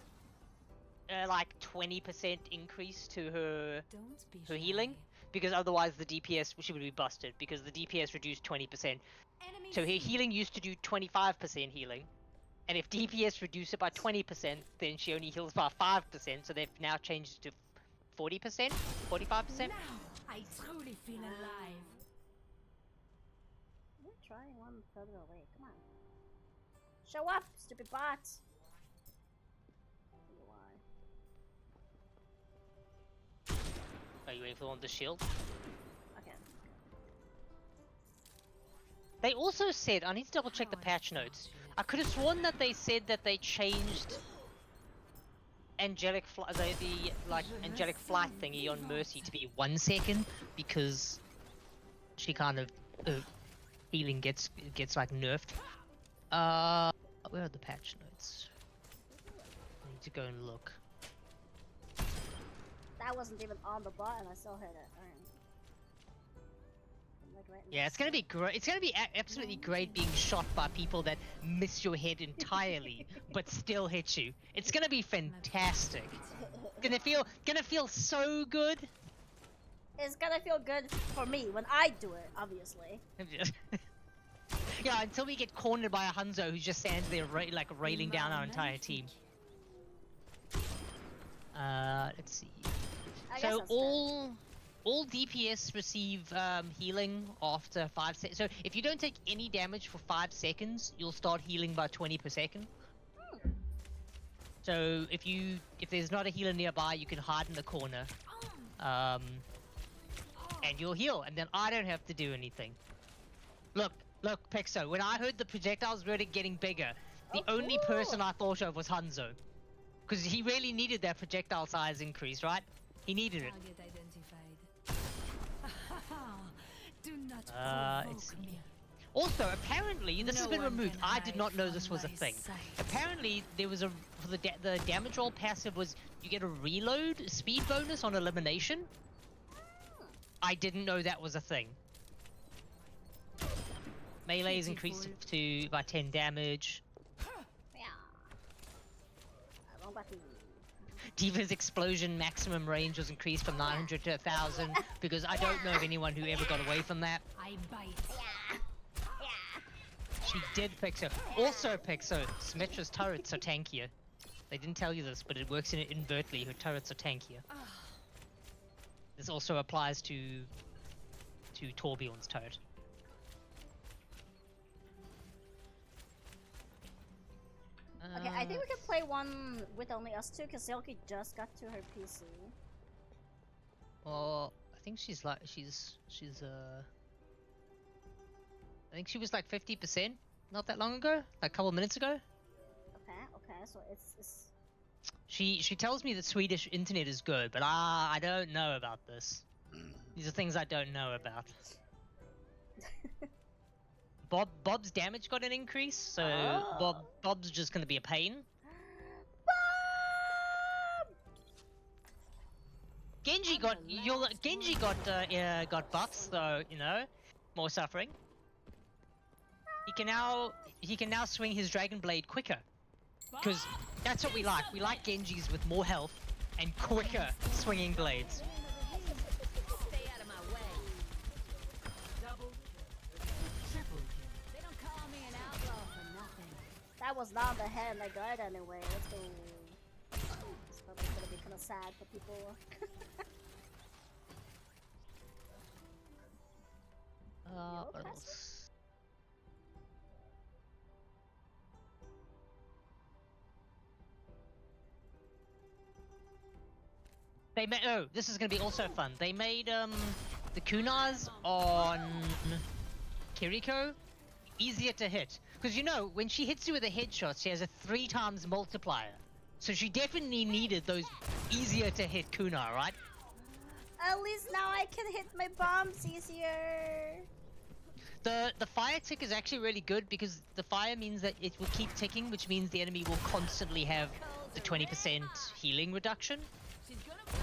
like 20% increase to her Don't be her shy. healing, because otherwise the DPS she would be busted because the DPS reduced 20%. Enemy So her seen. healing used to do 25% healing, and if DPS reduce it by 20%, then she only heals by 5%. So they've now changed it to 40%, 45%. Now I truly feel alive. You're trying one further away. Come on. Show up, stupid bot. Why? Are you waiting for the one with the shield? Okay. They also said, I need to double check the patch notes. I could have sworn that they said that they changed angelic the angelic flight thingy on Mercy to be 1 second, because she kind of healing gets like nerfed. Where are the patch notes? I need to go and look. That wasn't even on the bot and I still hit it. Alright. Like right Yeah, it's gonna be great. It's gonna be absolutely great being shot by people that miss your head entirely, but still hit you. It's gonna be fantastic. Gonna feel so good. It's gonna feel good for me when I do it, obviously. Yeah, until we get cornered by a Hanzo who just stands there railing down our entire team. Let's see. I guess So that's all DPS receive healing after 5 seconds. So if you don't take any damage for 5 seconds, you'll start healing by 20 per second. So if there's not a healer nearby, you can hide in the corner, and you'll heal, and then I don't have to do anything. Look, Pixo. When I heard the projectiles were getting bigger, the only person I thought of was Hanzo, because he really needed that projectile size increase, right? He needed it. Target identified. Do not Let's provoke see. me. Also, apparently, this has No been one removed. can I did not hide know this from was a my thing. sight. Apparently, there was for the damage roll passive was you get a reload speed bonus on elimination. I didn't know that was a thing. Melee is increased by 10 damage. Yeah. Wrong button. Diva's explosion maximum range was increased from 900 to 1000 because I don't know of anyone who ever got away from that. I bite. She did Pixo. Also Pixo, Symmetra's turrets are tankier. They didn't tell you this, but it works in it invertly. Her turrets are tankier. This also applies to Torbjorn's turret. Okay, I think we can play one with only us two because Selkie just got to her PC. Well, I think she's I think she was like 50% not that long ago, like a couple minutes ago. Okay, so it's She tells me that Swedish internet is good, but I don't know about this. These are things I don't know about. Bob's damage got an increase, so Bob's just gonna be a pain. Genji got got buffs, so you know, more suffering. can now swing his dragon blade quicker. Because that's what we like. We like Genjis with more health and quicker swinging blades. Stay out of my way. Double kill. Triple kill. They don't call me an outlaw for nothing. That was not the hand I got anyway. Let's go. It's probably gonna be kind of sad for people. What else? They made. Oh, this is gonna be also fun. They made the kunais on Kiriko easier to hit, because you know when she hits you with a headshot, she has a 3 times multiplier. So she definitely needed those easier to hit kunai, right? At least now I can hit my bombs easier. The fire tick is actually really good because the fire means that it will keep ticking, which means the enemy will constantly have the 20% healing reduction. She's gonna fly.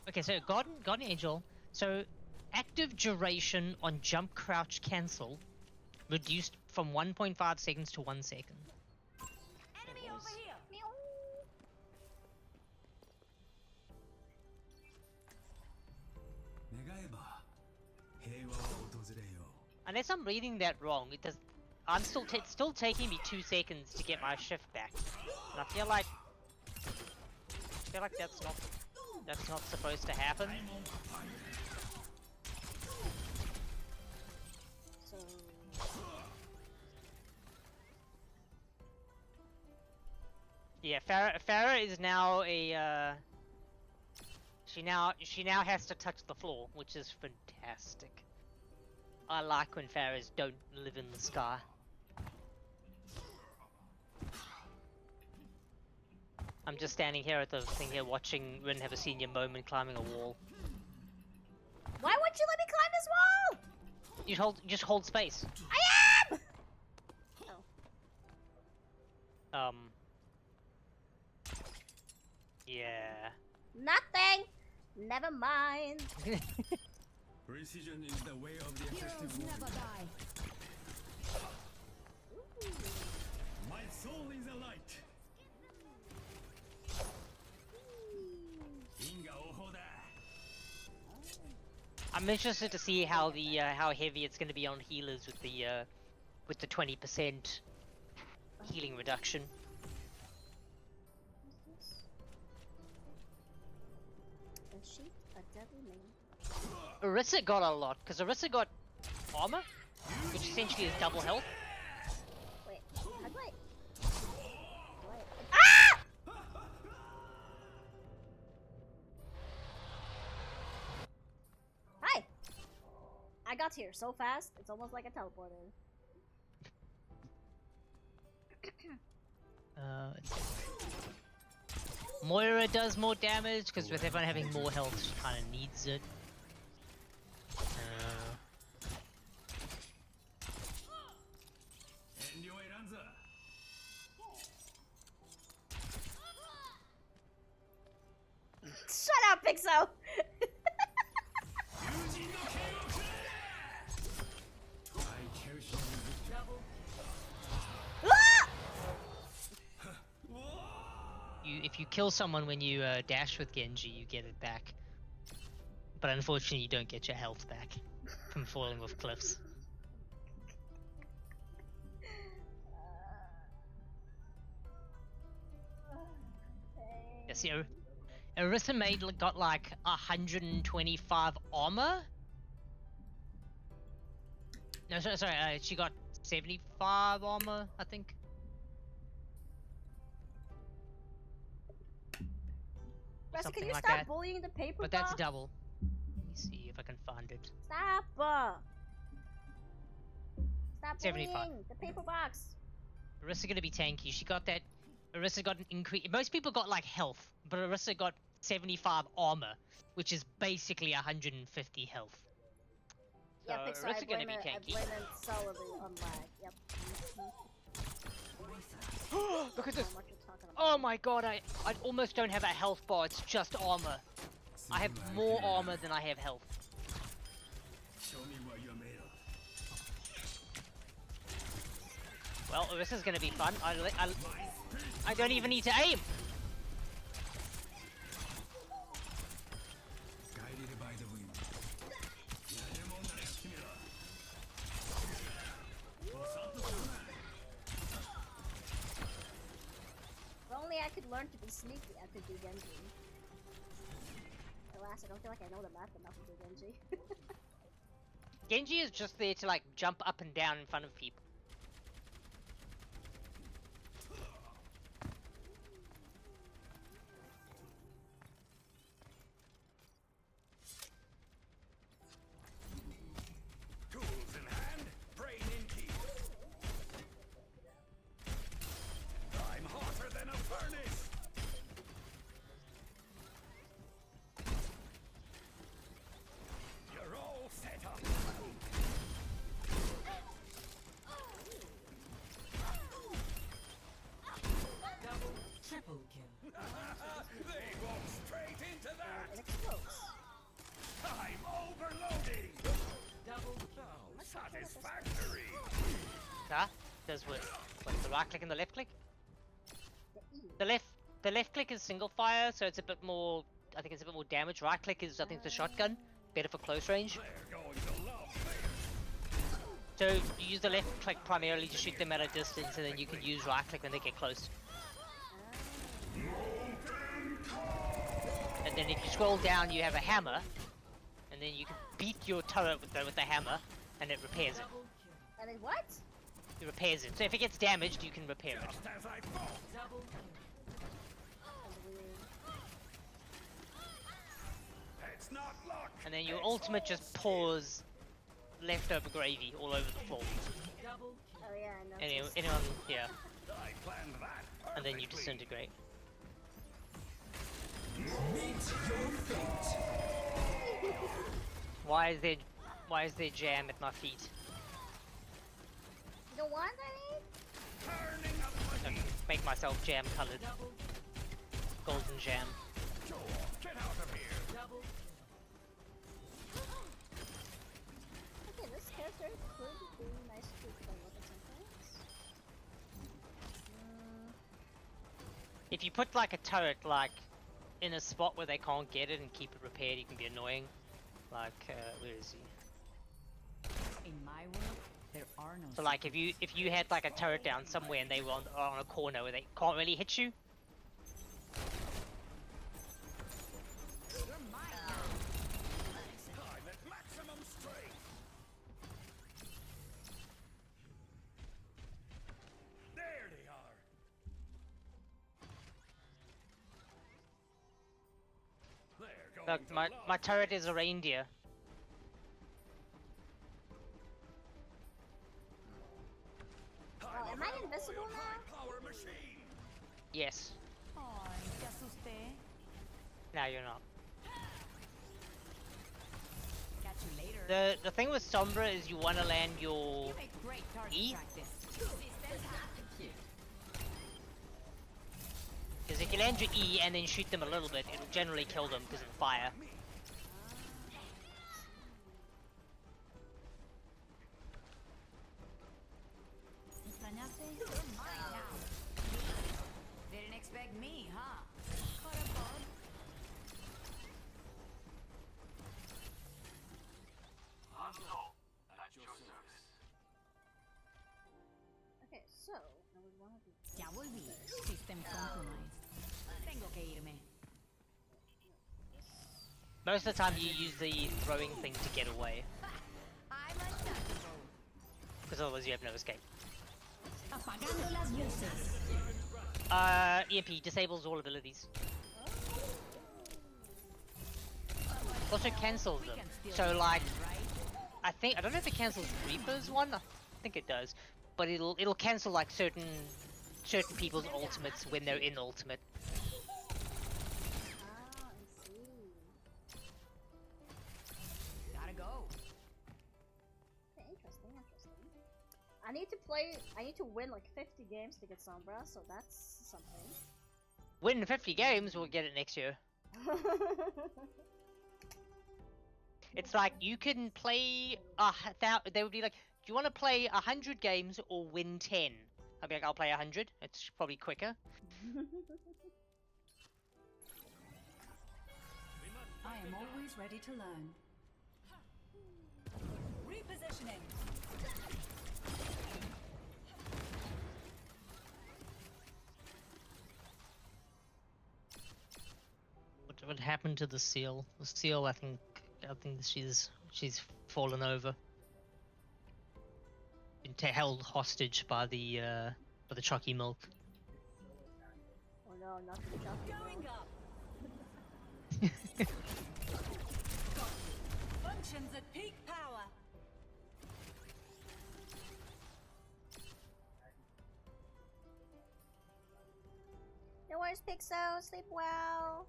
Okay, so Guardian Angel. So active duration on jump, crouch, cancel reduced from 1.5 seconds to 1 second. Enemy over here. Unless I'm reading that wrong, it does. I'm still still taking me 2 seconds to get my shift back, and I feel like that's not supposed to happen. So Yeah, Farah is now a. She now has to touch the floor, which is fantastic. I like when Pharaohs don't live in the sky. I'm just standing here at the thing here watching Rin have a senior moment climbing a wall. why won't you let me climb this wall? Just hold space. I am. Oh. Yeah. Nothing. Never mind. Precision is the way of the effective Heroes never warrior. die. My soul is a light. Inga ohoda. I'm interested to see how the how heavy it's going to be on healers with the 20% healing reduction. A sheep, a deadly name. Orisa got a lot because Orisa got armor, which essentially is double health. Wait, how do I? Ah! Hi! I got here so fast, it's almost like I teleported. Let's see. Moira does more damage because with everyone having more health, she kind of needs it. Shut up, Pixo! Ah! If you kill someone when you dash with Genji, you get it back. But unfortunately, you don't get your health back from falling off cliffs. Yeah, see, Orisa got like 125 armor. No, sorry, she got 75 armor, I think. Ressa, can Something you like stop that. bullying the paper But that's box? double. Let me see if I can find it. Stop! Stop 75. bullying the paper box. Orisa gonna be tanky. She got that. Orisa got an increase. Most people got like health, but Orisa got 75 armor, which is basically 150 health. Yeah, So Pixar, I Orisa gonna blame be it. I tanky. blame it solidly on lag. Yep. Look at How this. much you're talking about. Oh my god, I almost don't have a health bar. It's just armor. I have more armor than I have health. Well, this is gonna be fun. I don't even need to aim. Guided by the wind. If only I could learn to be sneaky, I could do Genji. Alas, I don't feel like I know the map enough to do Genji. Genji is just there to like jump up and down in front of people. Tools in hand, brain in key. I'm hotter than a furnace. You're all set up. Triple kill. They walk straight into It that. explodes. I'm overloading. Double Oh, satisfactory. Huh? Does what? What, the right click and the left click? The E. The left click is single fire, so it's a bit more. I think it's a bit more damage. Right click is I think the shotgun, better for close range. They're going to love this. So you use the left click primarily to shoot them at a distance, and then you can use right click when they get close. And then if you scroll down, you have a hammer, and then you can beat your turret with the hammer, and it repairs it. And then what? It repairs it. So if it gets damaged, you can repair it. Just as I thought. double kill. That's weird. It's not luck. And then your ultimate just pours leftover gravy all over the floor. Double kill. Oh yeah, I know. Anyone, yeah. I planned that. And then you perfectly. disintegrate. Why is there jam at my feet? You don't want any? Turning up the Okay, heat. make myself jam colored. Double Golden jam. Go on, get out of here. double Okay, this character could be nice to play with at some points. If you put like a turret like in a spot where they can't get it and keep it repaired, you can be annoying. Like where is he? In my world, there are no. So like if you had like a turret down somewhere and they were on a corner where they can't really hit you, You're mine now. I'm at maximum strength. There they are. They're going look, to my love turret is a reindeer. I'm am a I well-oiled invisible now? high-power machine. Yes. Ay, te asusté. Now you're not. Catch you later. The thing with Sombra is you want to land your You make great target E? practice. because if you land your E and then shoot them a little bit, it'll generally kill them because of the fire. ¿Extrañaste? You're mine now. Didn't expect me, huh? Caught a bug? Okay, so now we want to do Ya volví. System compromised. Tengo que irme. Most of the time you use the throwing thing to get away, I'm untouchable. because otherwise you have no escape. Apagando las luces. EMP disables all abilities. Also cancels them. So like, I don't know if it cancels Reaper's one. I think it does, but it'll cancel like certain people's ultimates when they're in ultimate. Ah, I see. Gotta go. Okay, interesting. I need to win like 50 games to get Sombra, so that's something. Win 50 games, we'll get it next year. It's like you can play they would be like, do you want to play 100 games or win 10? I'll be like, I'll play 100. It's probably quicker. I am always ready to learn. Repositioning. What happened to the seal? The seal, I think she's fallen over. Been held hostage by the chalky milk. Oh no, not the chocolate. Going up. Functions at peak power. No worries, Pixel. Sleep well.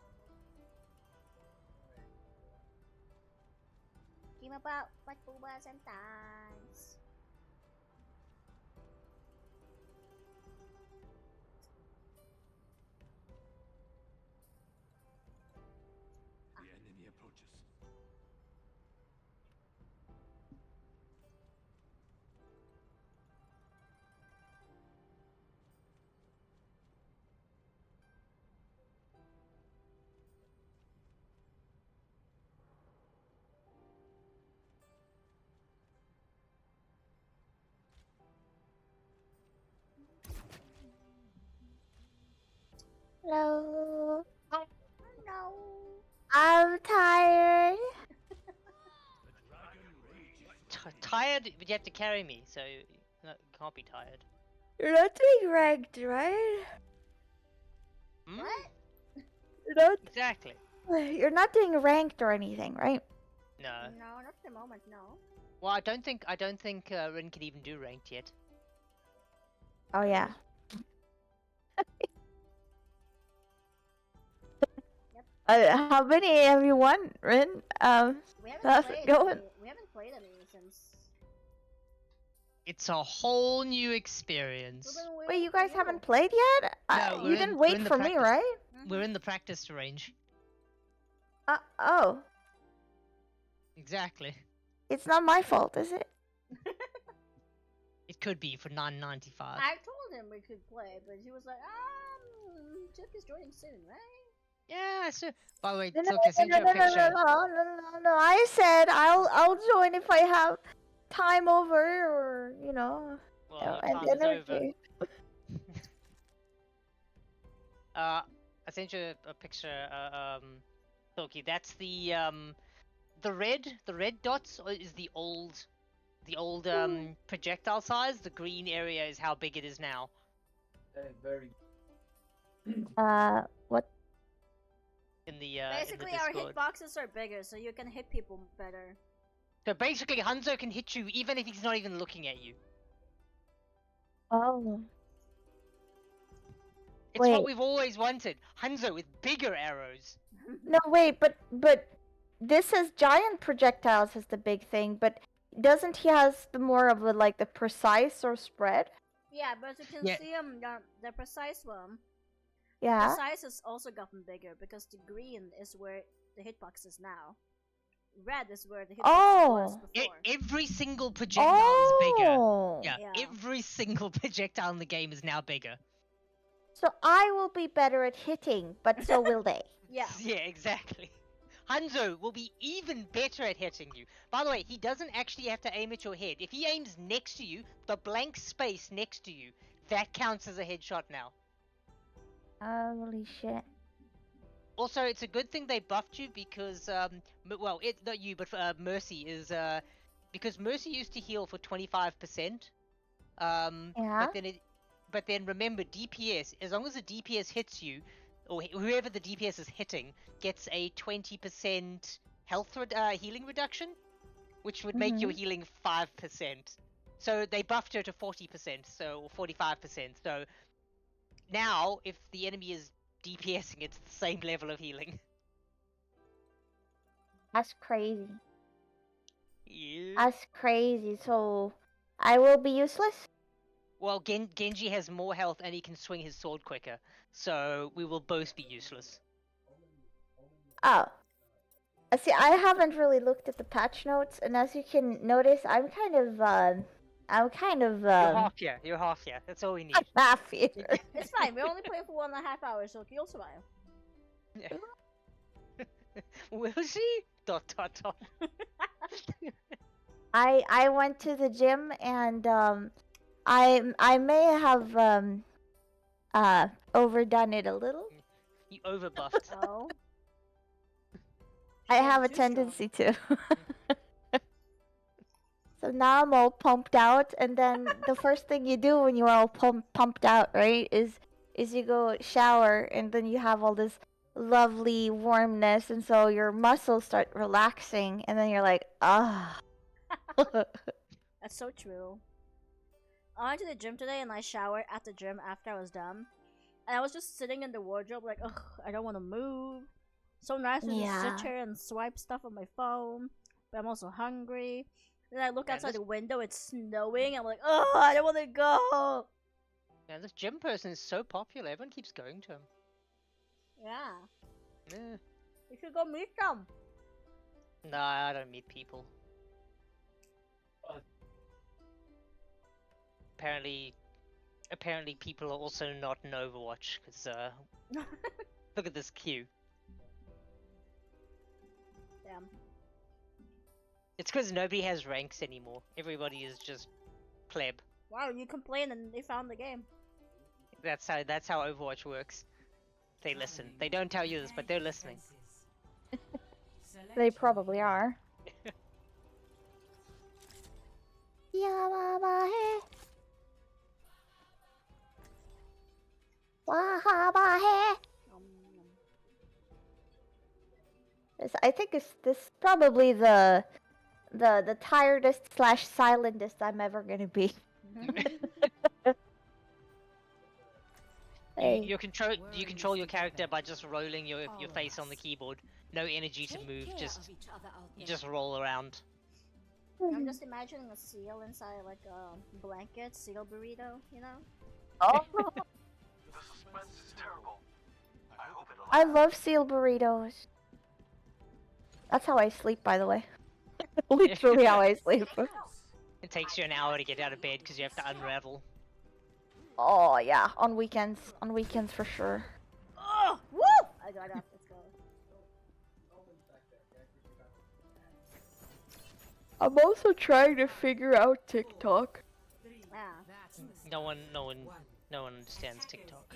Dream about what boobas and thighs. The enemy approaches. Hello. No. I'm tired. Tired, but you have to carry me, so you can't be tired. You're not doing ranked, right? Hmm? What? You're not. Exactly. You're not doing ranked or anything, right? No. No, not at the moment, no. Well, I don't think Rin can even do ranked yet. Oh yeah. How many have you won, Rin? We haven't How's played it going? any. We haven't played any since. It's a whole new experience. We've been Wait, waiting you for guys haven't played yet? No, You didn't wait in the for me, practice. right? We're in the practice range. Oh. Exactly. It's not my fault, is it? It could be for 9.95. I told him we could play, but he was like, Chip is joining soon, right? Yeah, so by the way, No, look, I sent you a picture. No. I said I'll join if I have time over, or Well, your and time is over. energy. I sent you a picture. Toki, that's the red dots is the old projectile size. The green area is how big it is now. Very. What? In the Basically, in the our Discord. hitboxes are bigger, so you can hit people better. So basically, Hanzo can hit you even if he's not even looking at you. Oh. It's Wait. what we've always wanted. Hanzo with bigger arrows. No, wait, but this says giant projectiles is the big thing, but doesn't he has the more of the precise or spread? Yeah, but you can Yeah. see the precise one. Yeah. Precise has also gotten bigger because the green is where the hitbox is now. Red is where the hitbox was before. Every single projectile is bigger. Yeah, Yeah. every single projectile in the game is now bigger. So I will be better at hitting, but so will they. Yeah. Yeah, exactly. Hanzo will be even better at hitting you. By the way, he doesn't actually have to aim at your head. If he aims next to you, the blank space next to you, that counts as a headshot now. Holy shit. Also, it's a good thing they buffed you because, well, not you, but Mercy is, because Mercy used to heal for 25%. Yeah. But then remember, DPS, as long as the DPS hits you, or whoever the DPS is hitting, gets a 20% health healing reduction, which would make your healing 5%. So they buffed her to 40%, or 45%. So now, if the enemy is DPSing, it's the same level of healing. That's crazy. Yeah. That's crazy. So I will be useless? Well, Genji has more health and he can swing his sword quicker, so we will both be useless. Oh. See, I haven't really looked at the patch notes, and as you can notice, I'm kind of I'm kind of You're half here. You're half here. That's all we need. half here. It's fine. We only play for 1.5 hours, so you'll survive. Yeah. Will she? Dot dot dot. I went to the gym and I may have overdone it a little. You overbuffed. Oh. I Yeah, have a too strong. tendency to. So now I'm all pumped out, and then the first thing you do when you're all pumped out, right, is you go shower, and then you have all this lovely warmness, and so your muscles start relaxing, and then you're like, ah. That's so true. I went to the gym today and I showered at the gym after I was done. And I was just sitting in the wardrobe like, ugh, I don't want to move. So nice to just Yeah. sit here and swipe stuff on my phone. But I'm also hungry. Then I look Man, outside this- the window, it's snowing. I'm like, oh, I don't want to go. Man, this gym person is so popular. Everyone keeps going to him. Yeah. Yeah. You should go meet them. Nah, I don't meet people. Apparently people are also not in Overwatch, because, look at this queue. Damn. It's because nobody has ranks anymore. Everybody is just pleb. Wow, you complained and they found the game. That's how Overwatch works. They listen. They don't tell you this, but they're listening. They probably are. Yababahe. Wahabahe. I think this probably the tiredest / silentest I'm ever gonna be. Hey. You control your character by just rolling your face on the keyboard. No energy to move, just roll around. I'm just imagining a seal inside like a blanket, seal burrito, you know? Oh, The suspense is terrible. I hope it'll I love seal burritos. That's how I sleep, by the way. Literally how I sleep. It takes you an hour to get out of bed because you have to unravel. Oh yeah, on weekends for sure. Oh, woo! I got up. Let's go. I'm also trying to figure out TikTok. Yeah. No one understands TikTok.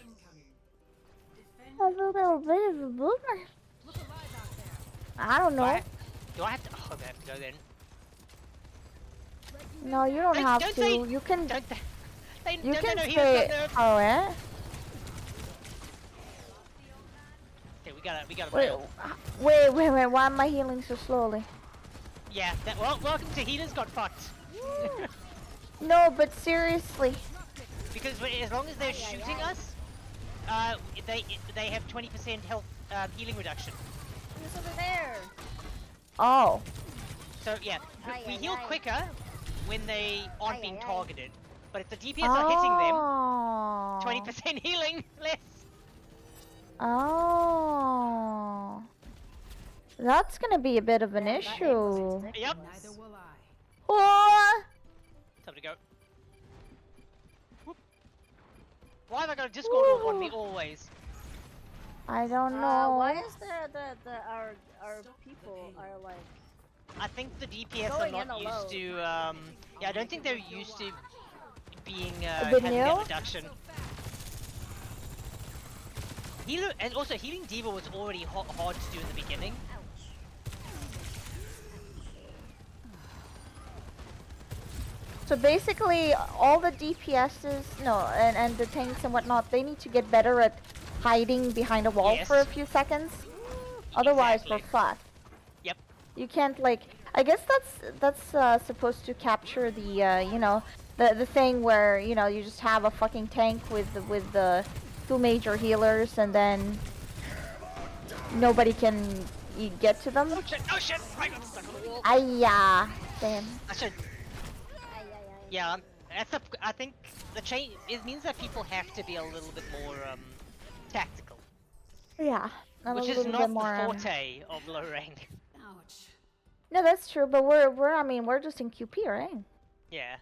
I'm a little bit of a boomer. I don't know. Do I have to? Oh, I have to go then. No, you don't have don't to. say- You can. Don't they? You no, can no, he stay. was Oh yeah. Okay, we got it. Wait. Why am I healing so slowly? Yeah. Welcome to Healers Got Fucked. No, but seriously. Because as long as they're shooting us, they have 20% health healing reduction. Who's over there? Oh. So yeah, Aye, we aye, heal aye. quicker when they aren't Aye, being aye, aye. targeted. But if the DPS are hitting them, Oh. 20% healing less. Oh. That's gonna be a bit of an Damn, that aim was issue. ridiculous. Yep. Neither will I. Oh. Time to go. Whoop. Why have I got a Discord on me always? I don't know. Why is our people are like I think the DPS Going are in not used alone. to, yeah, I don't think they're used to being, bit having new? that reduction. Healer, and also healing Diva was already hard to do in the beginning. So basically, all the DPSs, and the tanks and whatnot, they need to get better at hiding behind a wall for a Yes. few seconds. Otherwise, Exactly. we're fucked. Yep. You can't like. I guess that's supposed to capture the the thing where you just have a fucking tank with the 2 major healers and then nobody can get to them. Oh shit! Oh shit! I got stuck on the wall. Ayya, damn. I should. Yeah, I think the change. It means that people have to be a little bit more tactical, Yeah. a which is little not bit the more, forte of low rank. Ouch. No, that's true, but we're just in QP, right? Yeah.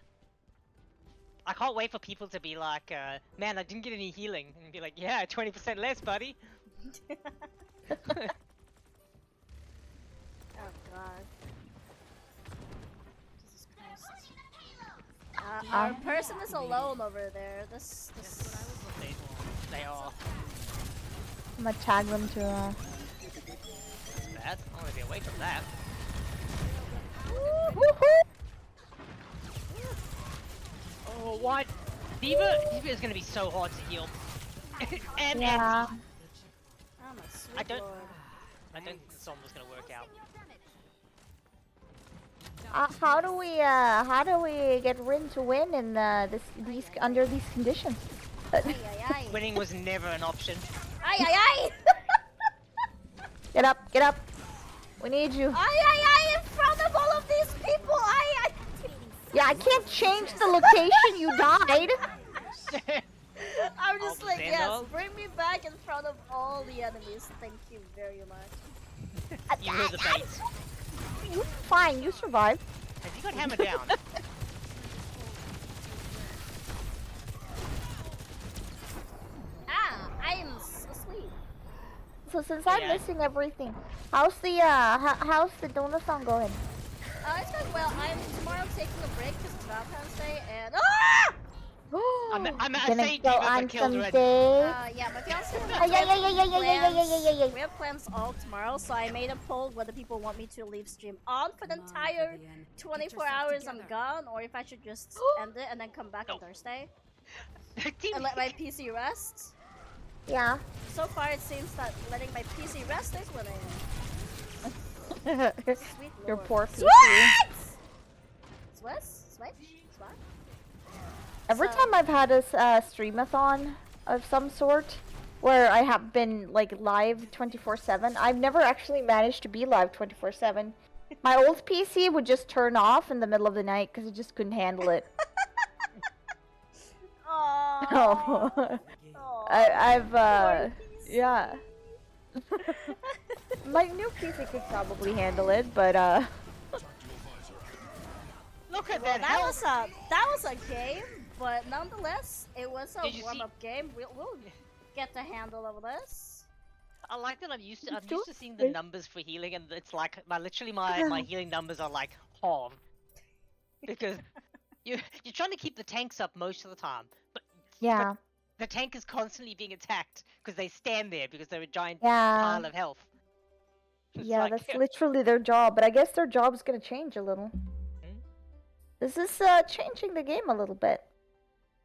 I can't wait for people to be like, man, I didn't get any healing, and be like, yeah, 20% less, buddy. Oh god. Jesus Christ. Our person is alone over there. This. They are. I'm gonna tag them to That's bad. I want to be away from that. Oh, what? Diva is gonna be so hard to heal. and yeah. Oh my sweet I don't- lord. I don't think the song was gonna work out. How do we get Rin to win in these under these conditions? Ay ay ay. Winning was never an option. Ay ay ay. Get up! We need you. Ay ay ay in front of all of these people. Ay ay. Yeah, I can't change the location. You died. I'm just like, yes, Alexander? bring me back in front of all the enemies. Thank you very much. You were the bait. You fine. You survived. Has he got hammered down? Ah, I am asleep. So since I'm Yeah. missing everything, how's the Donothon going? It's going well. I'm tomorrow taking a break because it's Valentine's Day, and ah! I'm Gonna say go Diva on got killed some already. dates. Yeah, my fiance and Yeah, yeah. we have plans all tomorrow, so I made a poll whether people want me to leave stream on for the entire 24 hours I'm gone, or if I should just end it and then come back on Thursday and let my PC rest. Yeah. So far, it seems that letting my PC rest is winning. Sweet Your lord. poor PC. Sweat? Sweat? Sweat? Every So- time I've had a streamathon of some sort, where I have been like live 24/7, I've never actually managed to be live 24/7. My old PC would just turn off in the middle of the night because it just couldn't handle it. Aww. Oh. I've yeah. My new PC could probably handle it, but Look at Well, that that health. was a game, but nonetheless, it was a Did you see- warm-up game. We'll get the handle of this. I like that I'm used It's to seeing the numbers for healing, and it's like my healing numbers are like half. Because you're trying to keep the tanks up most of the time, but yeah, the tank is constantly being attacked because they stand there because they're a giant yeah, pile of health. It's yeah. like- That's literally their job, but I guess their job's gonna change a little. Hmm? This is changing the game a little bit.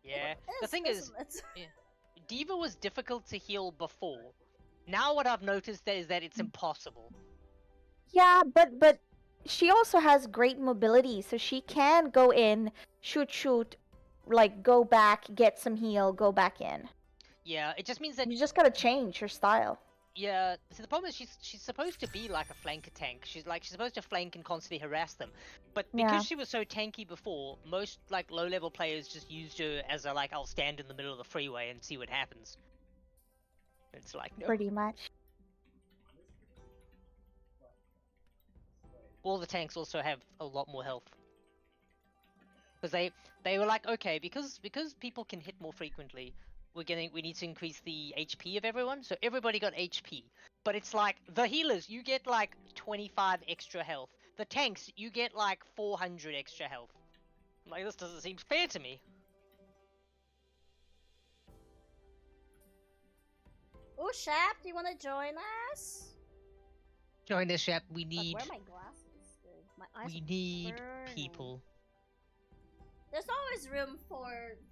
Yeah. The It's- thing is, it's- Diva was difficult to heal before. Now what I've noticed is that it's impossible. Yeah, but she also has great mobility, so she can go in, shoot, like go back, get some heal, go back in. Yeah, it just means that You just gotta change her style. yeah. See, the problem is she's supposed to be like a flanker tank. She's supposed to flank and constantly harass them. But because Yeah. she was so tanky before, most like low-level players just used her as a like I'll stand in the middle of the freeway and see what happens. It's like no. Pretty much. All the tanks also have a lot more health. Because they were like, okay, because people can hit more frequently, we need to increase the HP of everyone. So everybody got HP. But it's like the healers, you get like 25 extra health. The tanks, you get like 400 extra health. I'm like, this doesn't seem fair to me. Ooh, Shap, do you want to join us? Join this shop. We Fuck, need where are my glasses? Dude? My eyes we are need burning. people. There's always room for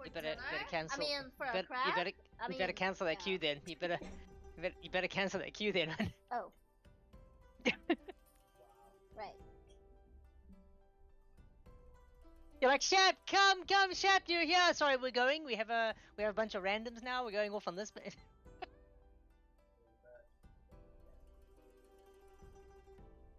You better dinner. cancel. I mean, for you a better, crab. you better, I you better mean, cancel that yeah. queue then. You better cancel that queue then. Oh. Right. You're like, Shap, come, Shap, you're here. Sorry, we're going. We have a bunch of randoms now. We're going off on this. I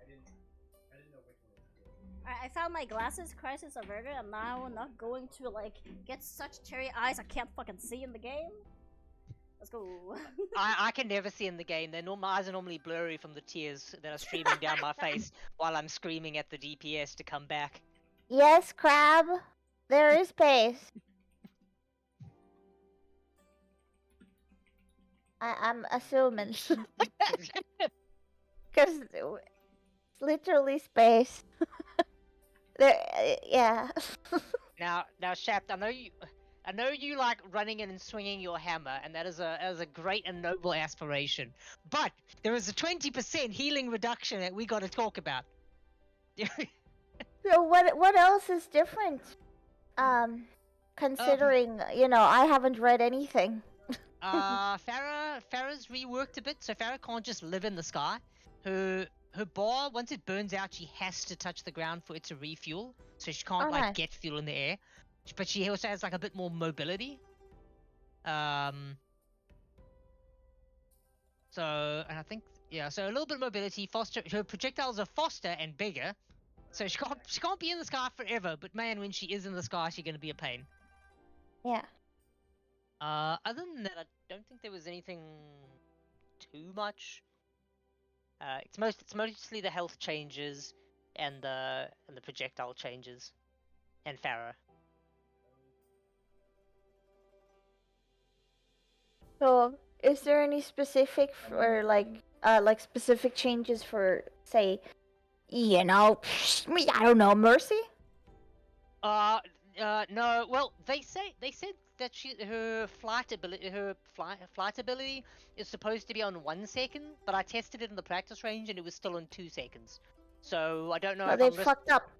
didn't know which one was good. I found my glasses, crisis averted. I'm now not going to like get such cherry eyes I can't fucking see in the game. Let's go. I can never see in the game. My eyes are normally blurry from the tears that are streaming down my face while I'm screaming at the DPS to come back. Yes, Crab. There is pace. I'm assuming. Because it's literally space. Yeah. Now, Shaft, I know you like running in and swinging your hammer, and that is a great and noble aspiration. But there is a 20% healing reduction that we got to talk about. So what else is different? Considering I haven't read anything. Farah's reworked a bit, so Farah can't just live in the sky. Her bar, once it burns out, she has to touch the ground for it to refuel, so she can't nice. get fuel in the air. But she also has like a bit more mobility. So, and I think so a little bit of mobility, faster. Her projectiles are faster and bigger, so she can't be in the sky forever. But man, when she is in the sky, she's gonna be a pain. Yeah. Other than that, I don't think there was anything too much. It's mostly the health changes and the projectile changes, and Farah. So, is there any specific for like specific changes for say, I don't know, Mercy? No. Well, they said that her flight ability is supposed to be on 1 second, but I tested it in the practice range and it was still on 2 seconds. So I don't know So if they I'm fucked up.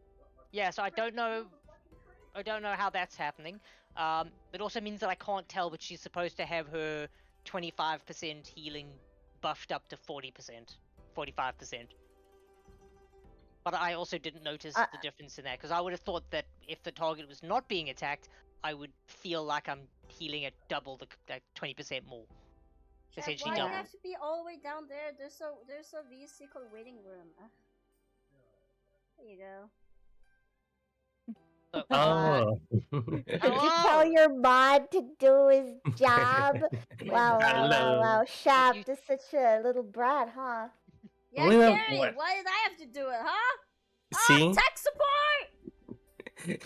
Yeah, so I don't know how that's happening. It also means that I can't tell, but she's supposed to have her 25% healing buffed up to 40%, 45%. But I also didn't notice the difference in that, because I would have thought that if the target was not being attacked, I would feel like I'm healing at double the 20% more. Essentially Why do you double. have to be all the way down there? There's a VC called waiting room. There you go. Oh. Did you tell your mod to do his job? Wow. Shaft is such a little brat, huh? Yeah, Well, Carrie, what? why did I have to do it, huh? See? Tech support!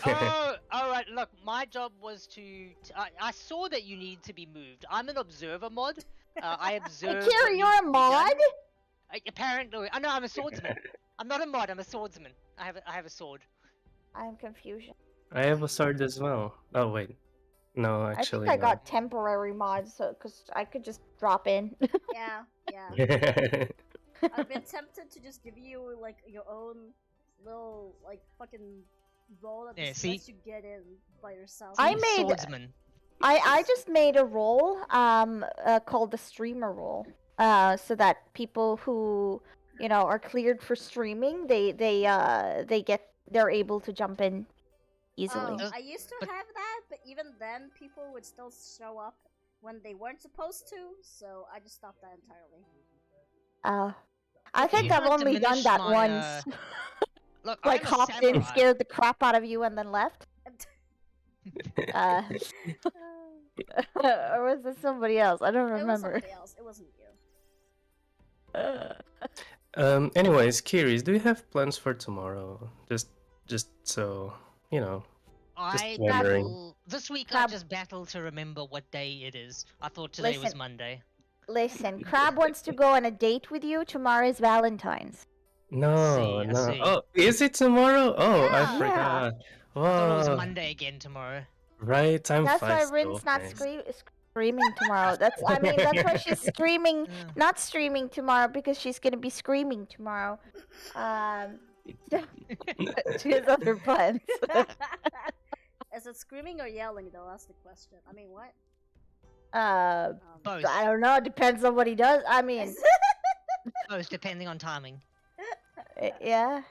Oh, alright, look, my job was to... I saw that you need to be moved. I'm an observer mod. I observe... Carrie, you're a mod? Apparently... no, I'm a swordsman. I'm not a mod, I'm a swordsman. I have a sword. I'm confused. I have a sword as well. Oh, wait. No, actually, I think I got temporary mods, so because I could just drop in. Yeah. I've been tempted to just give you like your own little like fucking role that just lets you get in by yourself. I made swordsman. I just made a role called the streamer role. So that people who are cleared for streaming, they're able to jump in easily. I used to have that, but even then people would still show up when they weren't supposed to, so I just stopped that entirely. I think I've only done that once. Look, like hopped in, scared the crap out of you, and then left. Or was it somebody else? I don't remember. It was somebody else. It wasn't you. Anyways, Kiris, do you have plans for tomorrow? Just so just wondering. This week I just battle to remember what day it is. I thought today was Monday. Listen, Crab wants to go on a date with you. Tomorrow is Valentine's. No. I see. Oh, is it tomorrow? Oh, Yeah. I forgot. I thought it was Wow. Monday again tomorrow. Right, time That's why flies Rin's so not fast. screaming tomorrow. That's why she's streaming, not streaming tomorrow, because she's gonna be screaming tomorrow. She has other plans. Is it screaming or yelling though? That's the question. I mean, what? Both. I don't know. It depends on what he does. I mean, Both, depending on timing. yeah.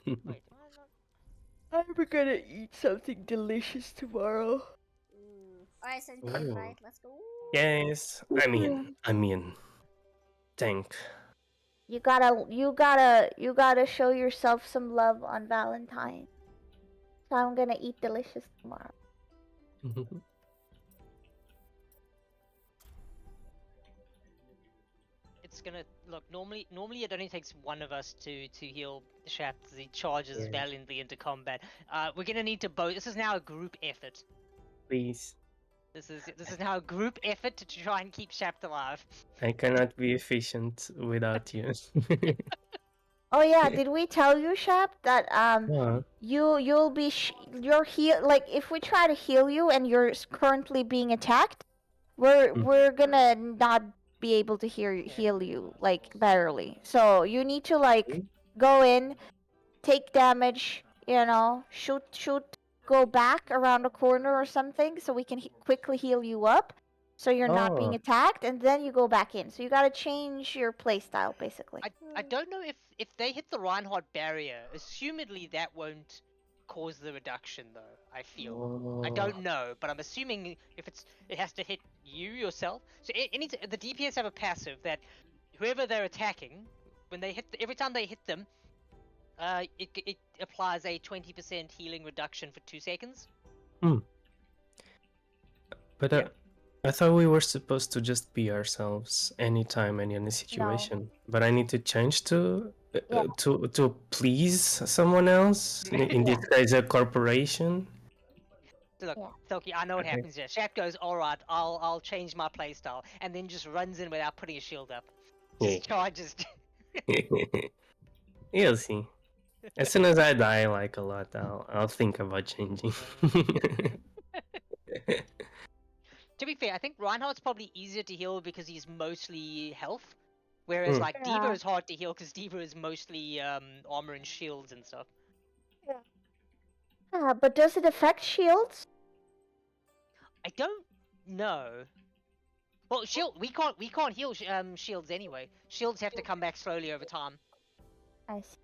Wait, I'm gonna eat something delicious tomorrow. Alright, so right, let's go. Yes, I mean, tank. You gotta show yourself some love on Valentine's. So I'm gonna eat delicious tomorrow. it's gonna look. Normally it only takes one of us to heal Shaft as he charges Yeah. valiantly into combat. We're gonna need to both. This is now a group effort. Please. This is now a group effort to try and keep Shaft alive. I cannot be efficient without you. Oh yeah, did we tell you, Shep, that Yeah. you'll be you're heal like if we try to heal you and you're currently being attacked, we're gonna not be able to heal you like barely. So you need to like go in, take damage, you know, shoot, go back around the corner or something so we can quickly heal you up. So you're not being Oh. attacked, and then you go back in. So you gotta change your playstyle, basically. I don't know if they hit the Reinhardt barrier. Assumedly that won't cause the reduction though. I feel. I don't know, but I'm assuming if it has to hit you yourself. So the DPS have a passive that whoever they're attacking, when they hit every time they hit them, it applies a 20% healing reduction for 2 seconds. But I thought we were supposed to just be ourselves anytime and in any situation. But I need to change to to please someone else. In this case, a corporation. Look, Toki, I know what happens here. Shaft goes, alright, I'll change my playstyle, and then just runs in without putting a shield up. Just charges. You'll see. As soon as I die like a lot, I'll think about changing. To be fair, I think Reinhardt's probably easier to heal because he's mostly health. Whereas like D.Va is hard to heal because D.Va is mostly armor and shields and stuff. Yeah, but does it affect shields? I don't know. Well, we can't heal shields anyway. Shields have to come back slowly over time. I see.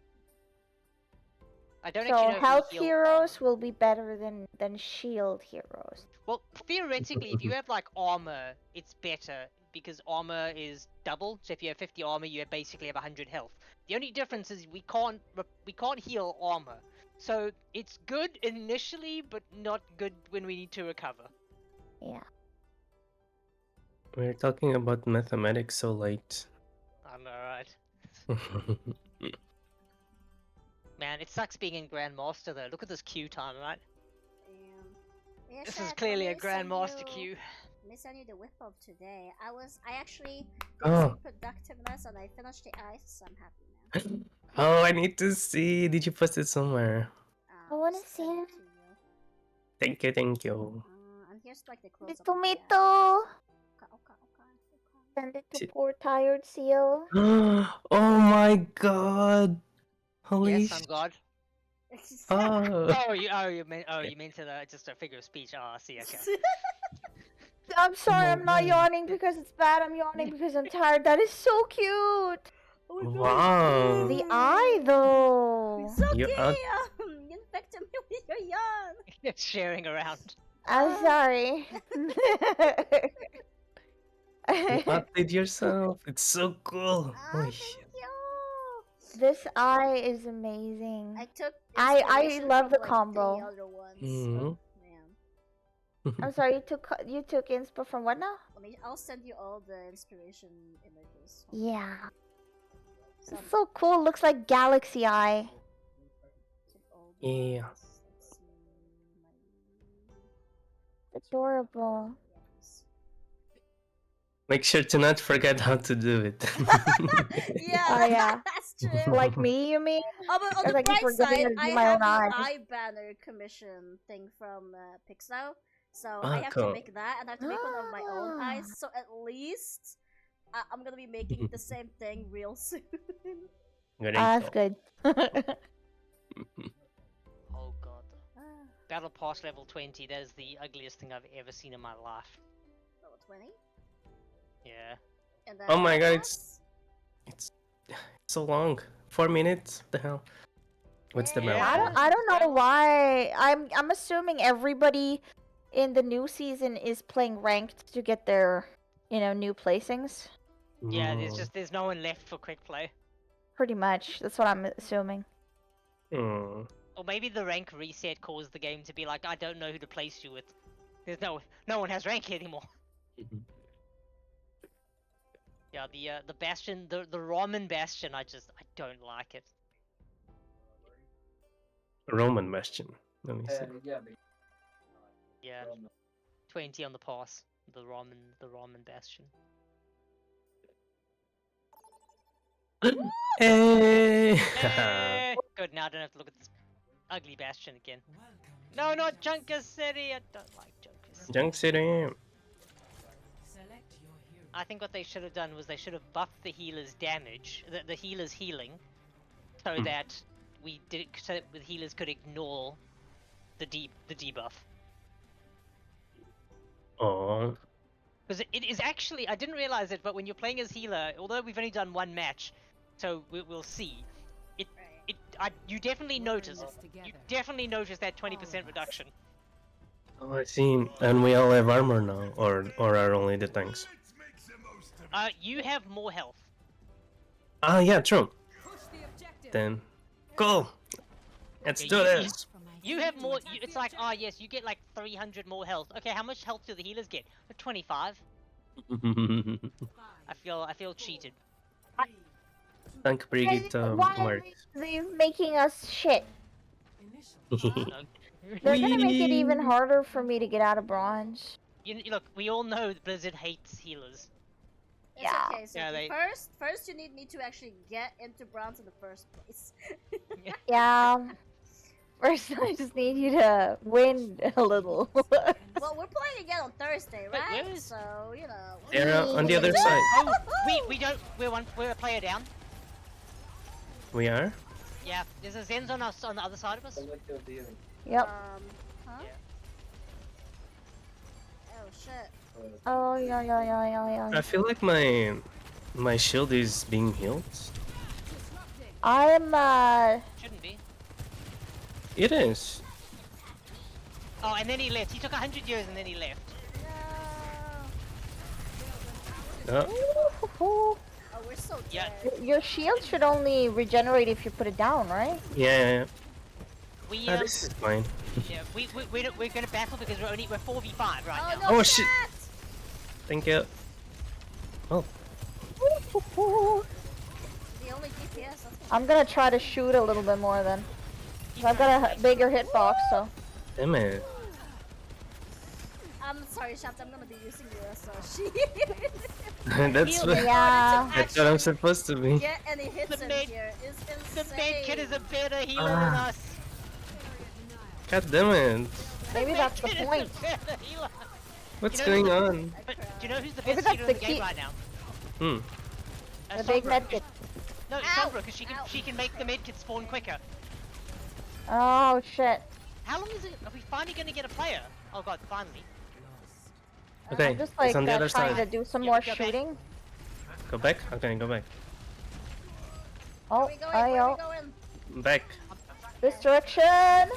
I don't So actually know health if we heal heroes will be better than shield heroes. Well, theoretically, if you have like armor, it's better because armor is double. So if you have 50 armor, you basically have 100 health. The only difference is we can't heal armor. So it's good initially, but not good when we need to recover. Yeah. We're talking about mathematics so late. I know, right? Man, it sucks being in Grandmaster though. Look at this queue time, right? Yeah, This is clearly a Grandmaster queue. Let me send you the whip of today. I actually did some productiveness and I finished the ice, so I'm happy now. Oh, I need to see. Did you post it somewhere? I wanna see it. Thank you, thank you. And here's like the close up. Tomato. Send it to poor tired seal. Oh my god! Holy Yes, I'm God. Oh. you meant to just a figure of speech. Oh, I see. Okay. I'm sorry, I'm not yawning because it's bad. I'm yawning because I'm tired. That is so cute. Wow. The eye, though. It's okay. You infected me with your yawn. It's sharing around. I'm sorry. You update yourself. It's so cool. Holy shit. This eye is amazing. I took. I love the from, like, combo. The other ones. Mhm. Man. I'm sorry, you took inspo from what now? I'll send you all the inspiration images. Yeah. It's so cool. Looks like Galaxy Eye. Yeah. Adorable. Make sure to not forget how to do it. Yeah, Oh yeah. that's true. Like me, you mean? Oh, but on Because the I keep bright forgetting side, to I do my have own the eyes. eye banner commission thing from Pixel, so Ah, I have cool. to make that, and I have to make one of my own eyes. So at least I'm gonna be making the same thing real soon. That's good. Oh god. Battle Pass level 20. That is the ugliest thing I've ever seen in my life. Level 20. Yeah. And then Oh my god, Pass? it's so long. 4 minutes? What the hell? What's the Yeah. mouth? I don't know why. I'm assuming everybody in the new season is playing ranked to get their, new placings. Yeah, there's no one left for quick play. Pretty much. That's what I'm assuming. Hmm. Or maybe the rank reset caused the game to be like, I don't know who to place you with. There's no one has rank anymore. Yeah, the Bastion, the Ramen Bastion, I don't like it. Roman Bastion. Let me see. Yeah, but Yeah, 20 on the pass. The Ramen Bastion. Hey! Hey! Good, now I don't have to look at this ugly Bastion again. No, not Junker City! I don't like Junker City. Junk City. I think what they should have done was they should have buffed the healer's damage, the healer's healing, so that so that the healers could ignore the debuff. Oh. Because it is actually, I didn't realize it, but when you're playing as healer, although we've only done one match, so we'll see. You definitely notice. You definitely notice that 20% reduction. Oh, I see. And we all have armor now, or are only the tanks? You have more health. Ah, yeah, true. Then, go. Let's do this. You have more. It's like, oh yes, you get like 300 more health. Okay, how much health do the healers get? 25. I feel cheated. Dank Brigitte, Why are Mark. they making us shit? They're gonna make it even harder for me to get out of bronze. Look, we all know that Blizzard hates healers. It's Yeah. okay, so Yeah, they- first you need me to actually get into bronze in the first place. Yeah. First, I just need you to win a little. Well, we're playing again on Thursday, Wait, right? where is- So, you know. They're on the other side. Oh, we don't. We're a player down. We are? Yeah, there's a Zen's on us on the other side of us. Yep. Huh? Yeah. Oh shit. Oh, yeah. I feel like my shield is being healed. I'm, Shouldn't be. It is. Oh, and then he left. He took 100 years and then he left. No. Oh, Oh, we're so Yeah. dead. your shield should only regenerate if you put it down, right? yeah. We This is fine. yeah, we're gonna battle because we're 4v5 right Oh now. no, Oh, shit. Thank you. Oh, The only DPS. That's I'm gonna try to shoot a little bit more then. 'Cause I've got a bigger hitbox, so. damn it. I'm sorry, Shaft. I'm gonna be using you as a shield. that's what, Yeah. that's what I'm supposed to be. Get any hits The in main- here is The insane. main kid is a better healer than us. God damn it. Maybe that's the Kid is a point. better healer. What's You know, going on? But do you know who's the Maybe best that's healer in the the game key. right now? Hmm. The big Sombra. medkit. No, Ow! Sombra, because Ow. she can make the medkit spawn quicker. Oh, shit. How long is it? Are we finally gonna get a player? Oh god, finally. Okay, I'm just like it's on the other trying side. to do some Yeah, more go back. shooting. Go back? Okay, go back. Oh, Where we going? Where we oh. going? Back. This direction. I'm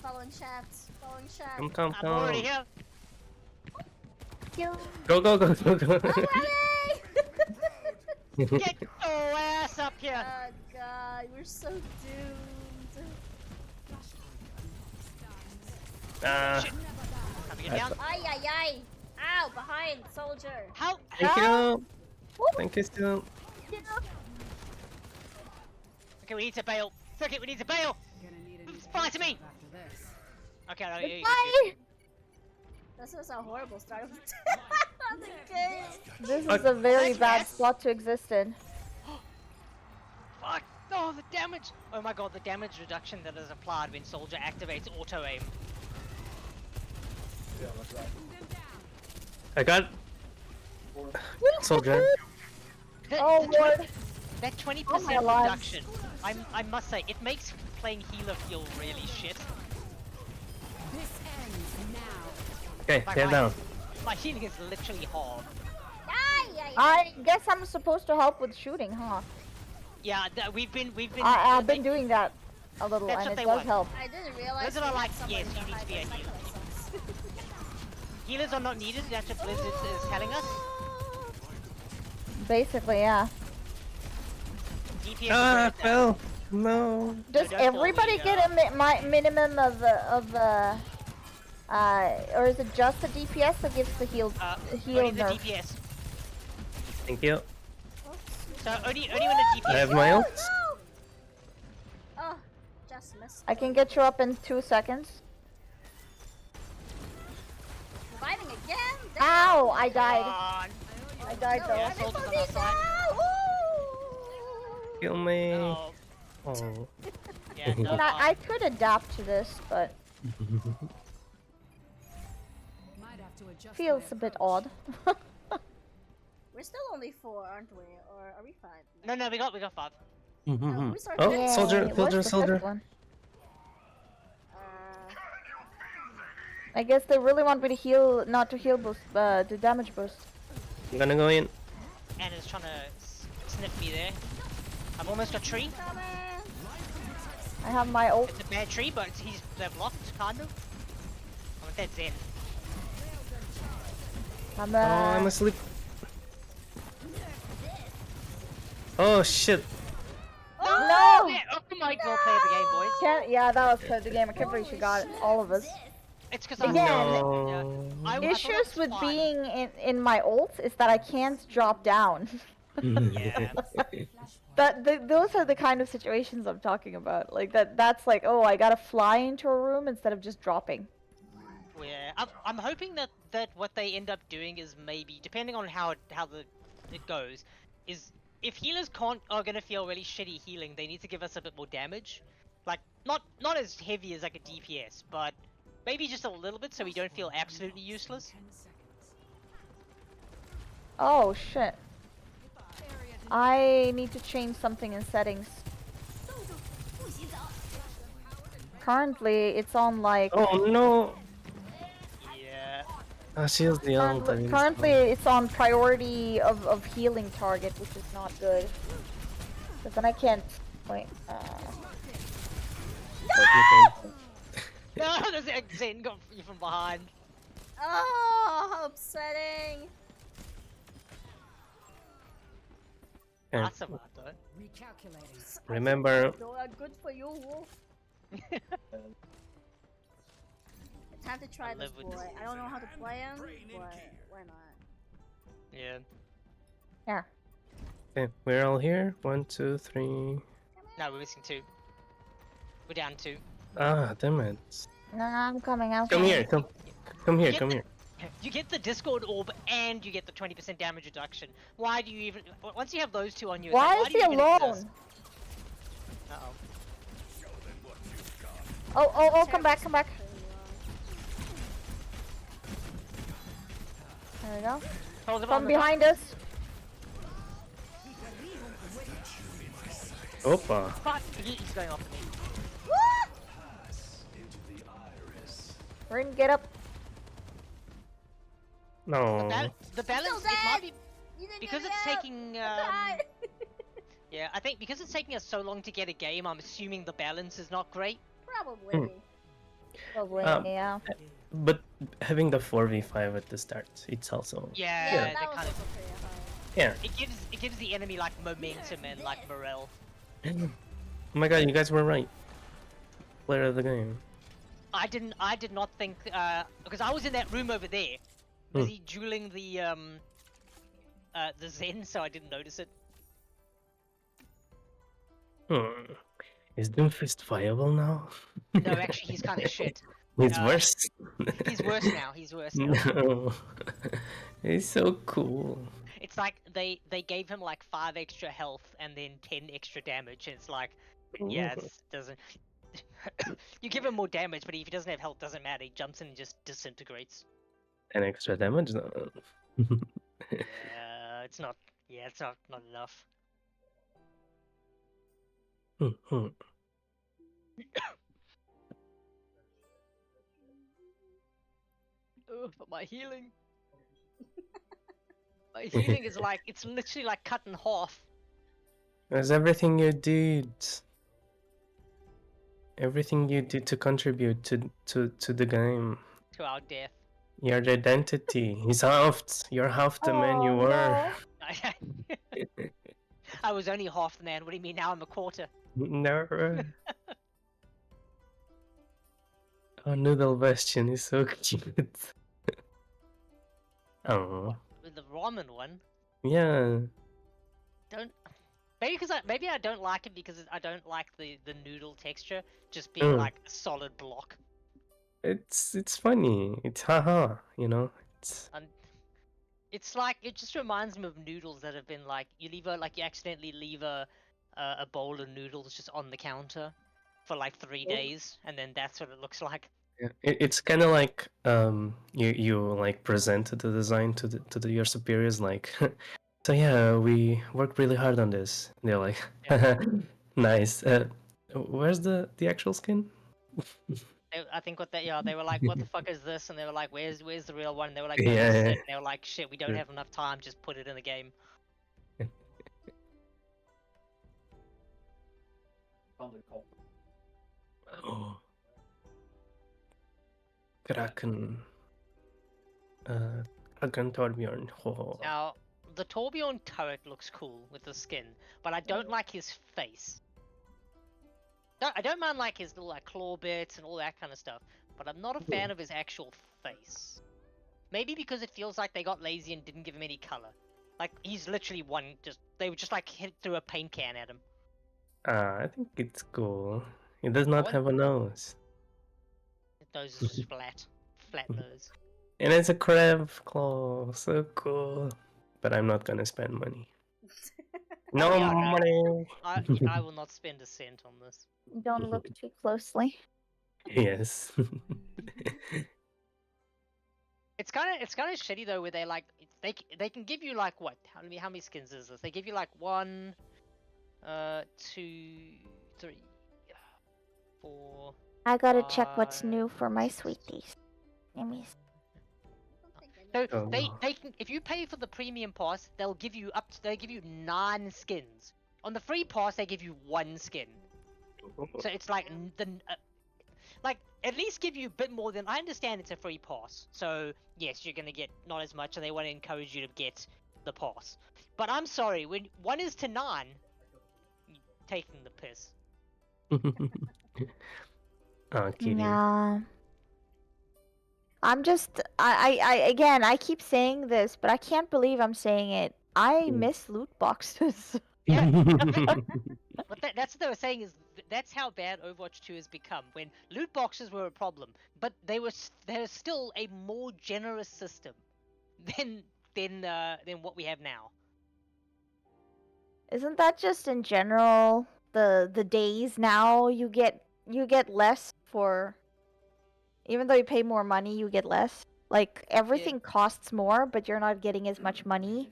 following Shaft. Following Shaft. Come. I'm already here. Go. Oh, Ellie! Get your ass up here. Oh god, we're so doomed. Ah, Time to get down. Ay ay ay! Ow! Behind soldier. How? thank you. Thank you still. Okay, we need to bail. Fuck it, we need to bail. Fly to me. Okay, no, you Bye. This is a horrible start of the game. This is a very Nice bad rest. spot to exist in. Fuck! Oh, the damage! Oh my god, the damage reduction that is applied when soldier activates auto aim. I got soldier. Oh, Lord. That 20% Oh, my lives. reduction, I must say, it makes playing healer feel really shit. Okay, Like, they're down. My healing is literally hard. Ay ay ay! I guess I'm supposed to help with shooting, huh? Yeah, we've been. I've been doing that a little, That's and what it they does want. help. I didn't realize. Those are we had like, someone yes, you need to be a behind healer. us. Healers are not needed, that's what Blizzard is telling us. Basically, yeah. DPS Ah, is where it's at. fell. No. Does don't fall, everybody we, get a minimum of or is it just the DPS that gives the heal Only heal the nerf? DPS. Thank you. So only when the DPS. I have my ult. No! Oh, just missed. I can get you up in 2 seconds. Reviving again? Ow! I died. On. I died No, though. Yeah, everybody soldiers on our side. now! Kill me. Oh, Oh. yeah, I mean, no, I could adapt to this, but Might have to adjust feels my a bit approach. odd. We're still only 4, aren't we? Or are we 5? no, we got 5. Who's our Oh, fifth? soldier, Yay, soldier, where's the soldier. fifth one? Uh, I guess they really want me to heal, not to heal boost, do damage boost. I'm gonna go in. Anna's trying to sniff me there. I've almost got tree. coming! I have my ult. It's a bad tree, but they're blocked, kind of. I'm dead Zen. I'm, Oh, I'm asleep. Oh shit. No! Yeah, oh my god, play the game, boys. Yeah, that was the game. I can't believe she got it. All of us. It's because Again, No. I thought Issues that was with fine. being in my ult is that I can't drop down. Yeah. Those are the kind of situations I'm talking about. Like that's like, oh, I gotta fly into a room instead of just dropping. Yeah, I'm hoping that what they end up doing is maybe, depending on how it goes, is if healers are gonna feel really shitty healing, they need to give us a bit more damage. Like not as heavy as like a DPS, but maybe just a little bit so we don't feel absolutely useless. 10 seconds. Oh shit. I need to change something in settings. Currently, it's on like. Oh no. Yeah. Ah, she's the ult. Currently, it's on priority of healing target, which is not good. But then I can't. Wait. No, there's a Zen got you from behind. Oh, how upsetting! Yeah. That's about it. Recalculating. Remember, Good for you, Wolf. Time to try I this live with boy. this. I don't know how to play him, but why not? Yeah. Here. okay, we're all here. 1, 2, 3. No, we're missing 2. We're down 2. Ah, damn it. No, I'm coming. I'm Come coming. here, come here, come here. You get the Discord orb and you get the 20% damage reduction. Why do you even? Once you have those 2 on you, it's Why like, is do he you even alone? exist? Uh-oh. Oh, come back. There we go. Hold him From on the behind us. Opa. Fuck! He's going off me. Rin, get up. No. The balance, Still it might dead! be You didn't because get it's me up! taking. I died. Yeah, I think because it's taking us so long to get a game, I'm assuming the balance is not great. Probably. Probably, Um, yeah. But having the 4v5 at the start, it's also Yeah, Yeah, they that was kind also of. pretty hard. yeah. It gives the enemy like momentum and like morale. Oh my god, you guys were right. Player of the game. I did not think because I was in that room over there, busy dueling the Zen, so I didn't notice it. Is Doomfist viable now? No, actually, he's kind of shit. He's No. worse. He's worse now. He's worse now. No. He's so cool. It's like they gave him like 5 extra health and then 10 extra damage, and it's like, yeah, it doesn't. You give him more damage, but if he doesn't have health, doesn't matter. He jumps in and just disintegrates. And extra damage though. Yeah, it's not. Yeah, it's not enough. But my healing. My healing is like, it's literally like cut in half. That's everything you did. Everything you did to contribute to the game. To our death. Your identity. He's halved. You're half the man you Oh, were. I was only half the man. What do you mean? Now I'm a quarter. No. Oh, Noodle Bastion is so cute. Oh. With the ramen one. Yeah. Don't. Maybe I don't like it because I don't like the noodle texture just being Mm. like a solid block. It's funny. It's haha, you know. It's It's like it just reminds me of noodles that have been like you accidentally leave a bowl of noodles just on the counter for like 3 days, and then that's what it looks like. yeah, it's kind of like you like presented the design to your superiors like so yeah, we worked really hard on this. They're like nice. Where's the actual skin? I think they were like, what the fuck is this? And they were like, where's the real one? And they were like, no, Yeah, this is yeah. it. And they were like, shit, we don't Yeah. have enough time. Just put it in the game. Found a cult. Oh. Kraken. Kraken Torbjorn. Oh. Now, the Torbjorn turret looks cool with the skin, but I don't like his face. I don't mind like his little like claw bits and all that kind of stuff, but I'm not a fan of his actual face. Maybe because it feels like they got lazy and didn't give him any color. Like he's literally they were just like hit through a paint can at him. I think it's cool. It does not have a nose. His nose is just flat nose. And it's a crab claw. So cool. But I'm not gonna spend money. No yeah, no. money. I will not spend a cent on this. Don't look too closely. Yes. It's kind of shitty though, where they like they can give you like what? How many skins is this? They give you like 1, 2, 3, 4. I gotta check what's 5, new for my 6. sweeties. Let me see. So Oh. they can, if you pay for the premium pass, they'll give you 9 skins. On the free pass, they give you 1 skin. So it's like like at least give you a bit more than. I understand it's a free pass, so yes, you're gonna get not as much, and they want to encourage you to get the pass. But I'm sorry, when 1 is to 9, you're taking the piss. Oh, kitty. Yeah. I'm just again I keep saying this, but I can't believe I'm saying it. I miss loot boxes. Yeah. But that's what they were saying is that's how bad Overwatch 2 has become. When loot boxes were a problem, but they're still a more generous system than what we have now. Isn't that just in general the days now you get less for even though you pay more money, you get less. Like everything costs more, but you're not getting as much money.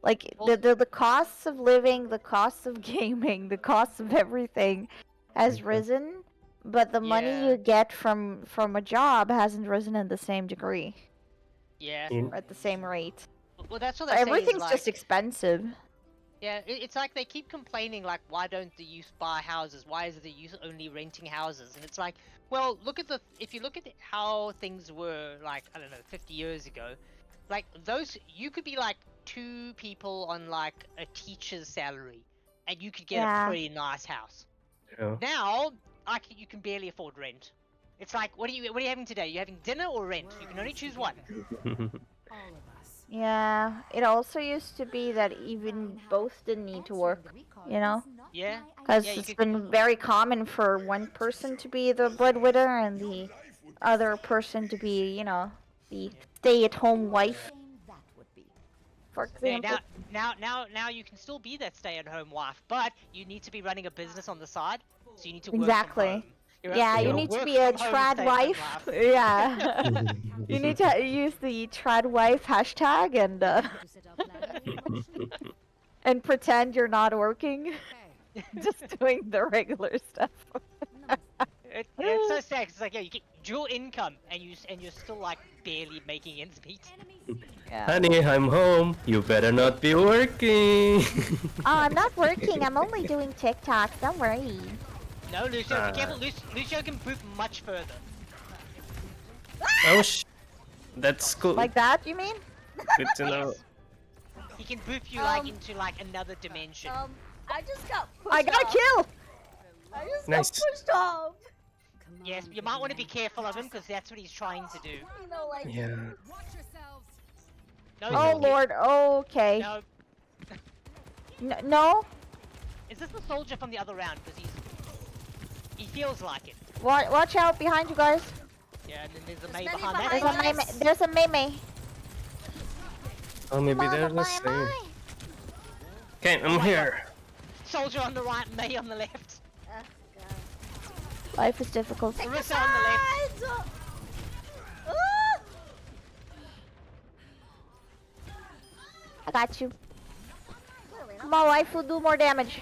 Like the costs of living, the costs of gaming, the costs of everything has risen, but the money you get from a job hasn't risen in the same degree. Yeah. Or at the same rate. Well, that's what So they're saying. everything's just expensive. Yeah, it's like they keep complaining, like, why don't the youth buy houses? Why is the youth only renting houses? And it's like, well, if you look at how things were, like, I don't know, 50 years ago, like, you could be, like, 2 people on, like, a teacher's salary, and you could get a pretty nice house. Yeah. Now, you can barely afford rent. It's like, what are you having today? You having dinner or rent? You can only choose one. Yeah, it also used to be that even both didn't need to work, you know? Yeah. Because it's been very common for one person to be the breadwinner and the other person to be, you know, the stay-at-home wife. For example. Yeah, now you can still be that stay-at-home wife, but you need to be running a business on the side, so you need to work from home. Yeah, you need to be a trad wife. Yeah. You need to use the trad wife hashtag and pretend you're not working. Just doing the regular stuff. It's so sad. It's like, yeah, you get dual income and you're still like barely making ends meet. Yeah. Honey, I'm home. You better not be working. I'm not working. I'm only doing TikTok. Don't worry. No, Lucio, be careful. Lucio can poop much further. Oh that's cool. Like that, you mean? Good to know. He can poop you like into like another dimension. I just got pushed I got a kill! I just Nice. got pushed off. Yes, you might want to be careful of him because that's what he's trying to do. You know, like Yeah. No, Oh lord, okay. No, No. Is this the soldier from the other round? Because he feels like it. Watch out behind you guys. Yeah, and then there's a There's Mei many behind that. There's a behind Mei. us. There's a Mei. Oh, maybe they're the same. Okay, I'm here. Soldier on the right, Mei on the left. God. Life is difficult. Marissa on the left. Sides! I got you. Clearly Come not. on, wife will do more damage.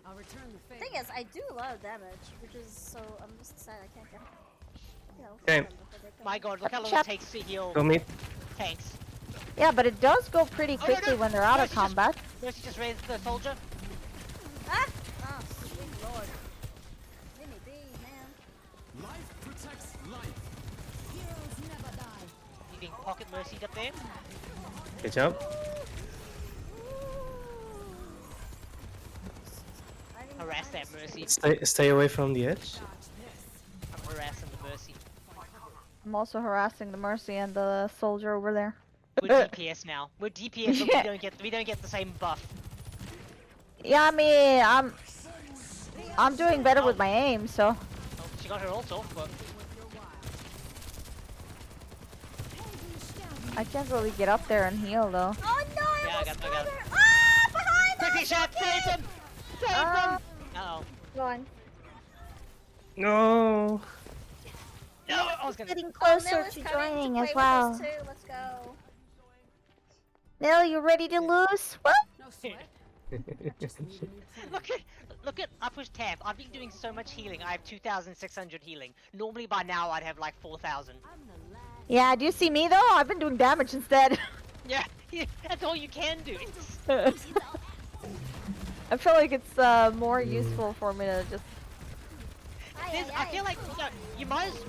I'll return the favor. Thing is, I do a lot of damage, which is so I'm just sad I can't get. You know. Okay. them before they come. My god, look how long Chap. it takes to heal Go meet. tanks. Yeah, but it does go pretty Oh, no, quickly no. when they're out of Mercy just- combat. Mercy just raised the soldier. Ah! Oh, sweet lord. Leave me be, man. Life protects life. Heroes never die. You being pocket mercied up there. Good job. Harass that mercy. Stay away from the edge. I'm harassing the mercy. I'm also harassing the Mercy and the soldier over there. We're DPS now. We're DPS, but Yeah. we don't get the same buff. Yeah, I mean, I'm doing better with my aim, so. Oh, she got her ult off, but I can't really get up there and heal though. Oh no! yeah, I got it. Ah! Behind Quickly, us! Shaq, save them! Save them! Uh-oh. Go on. No. No, I was gonna. Getting Oh, closer Nil is to coming joining to as play well. with us too. Let's go. Nil, you ready to lose? What? No sweat. Just need a new plan. Look at I push tab. I've been doing so much healing. I have 2,600 healing. Normally by now I'd have like 4,000. I'm the last. Yeah, do you see me though? I've been doing damage instead. Yeah, that's all you can do. I feel like it's more useful for me to just I feel like you might as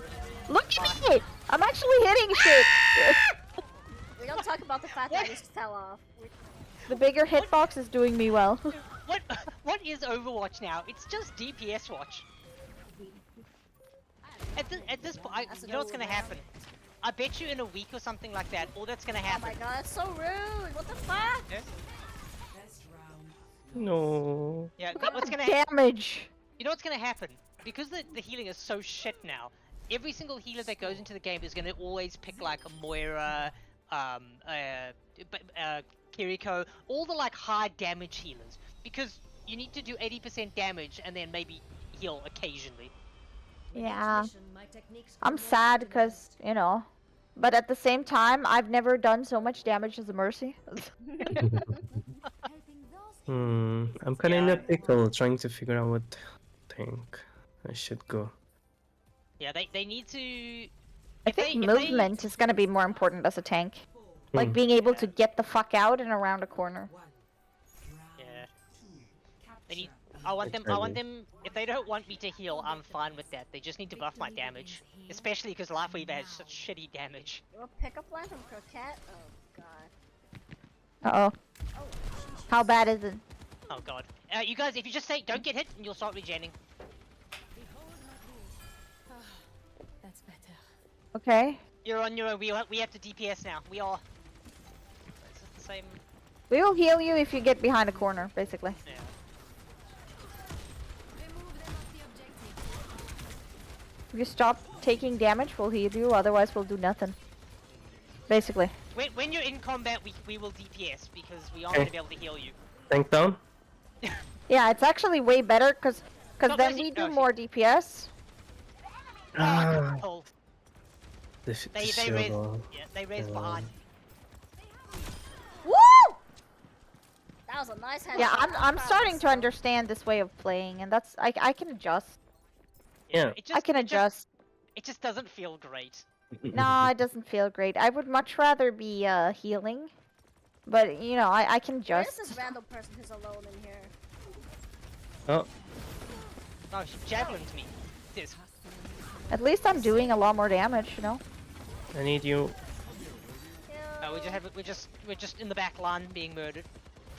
look at me. I'm actually hitting shit. We don't talk about the fact that I just fell off. The bigger hitbox is doing me well. what is Overwatch now? It's just DPS watch. At this point, That's you know what's an gonna old happen? I bet you in a week or something like that, all that's gonna Oh happen. my god, that's so rude! What the fuck? Yeah, Best round. No. yeah what's gonna happen? Damage. You know what's gonna happen? Because the healing is so shit now, every single healer that goes into the game is gonna always pick like a Moira, Kiriko, all the like high damage healers. Because you need to do 80% damage and then maybe heal occasionally. Yeah. Mission, my techniques I'm go sad beyond because, you know, but at the same time, I've never done so much damage as a Mercy. Helping those I'm kind of in a pickle trying to figure out what tank I should go. Yeah, they need to. I think movement is gonna be more important as a tank. Like being able to get the fuck out and around a corner. Yeah. They need. I want them. If they don't want me to heal, I'm fine with that. They just need to buff my damage, especially because Life Weaver has such shitty damage. Little pickup line from Croquette? Oh god. Uh-oh. How bad is it? Oh god. You guys, if you just say don't get hit, and you'll start regenning. That's better. Okay. You're on your own. We have to DPS now. We are. It's just the same. We will heal you if you get behind a corner, basically. Yeah. Remove them off the objective. If you stop taking damage, we'll heal you, otherwise we'll do nothing. Basically. When you're in combat, we will DPS because we aren't Okay. gonna be able to heal you. Tank down? Yeah, it's actually way better, cause No, then Mercy- we no, do she- more DPS. Ah, Oh, the they raised. shield. Yeah, they raised behind. Woo! That was a nice headshot. Yeah, I'm proud of starting to myself. understand this way of playing, and that's I can adjust. Yeah. It I can adjust. It just doesn't feel great. No, it doesn't feel great. I would much rather be healing, but you know I can Where is adjust. this random person who's alone in here? Oh, Oh, she javelined me. This. At least I'm doing a lot more damage, you know. I need you. We're just in the back line being murdered.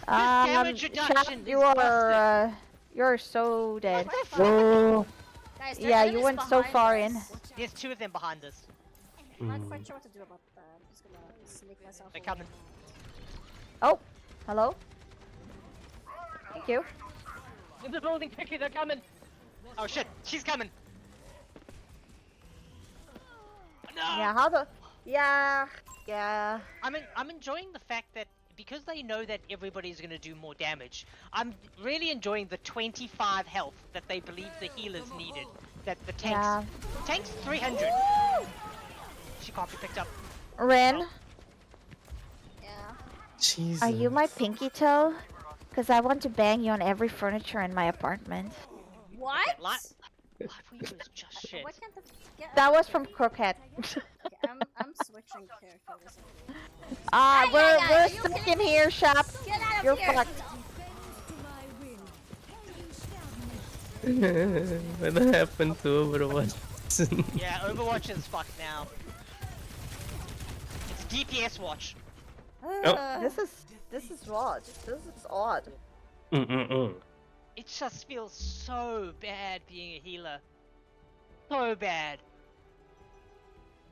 Damage damage reduction you is are you're so dead. What the fuck? No. Guys, there are Yeah, you enemies went so behind far us. in. There's two of them behind us. I'm not quite sure what to do about that. I'm just gonna sneak myself They're away. coming. Oh, hello. Thank you. In the building, quickly, they're coming. Oh shit, she's coming. No. Yeah, how the... Yeah. I'm enjoying the fact that because they know that everybody's gonna do more damage, I'm really enjoying the 25 health that they believe the healers needed. That the tanks... Yeah. Tanks 300! She can't be picked up. Rin, Oh. Yeah. Jesus. are you my pinky toe? Because I want to bang you on every furniture in my apartment. What? Okay, Life Weaver is just shit. Why can't the That was from Croquette. Okay, I'm switching characters. We're stuck in here, Shop. Get out of You're here! fucked. What happened to Overwatch? Yeah, Overwatch is fucked now. It's DPS watch. This is odd. This is odd. It just feels so bad being a healer. So bad.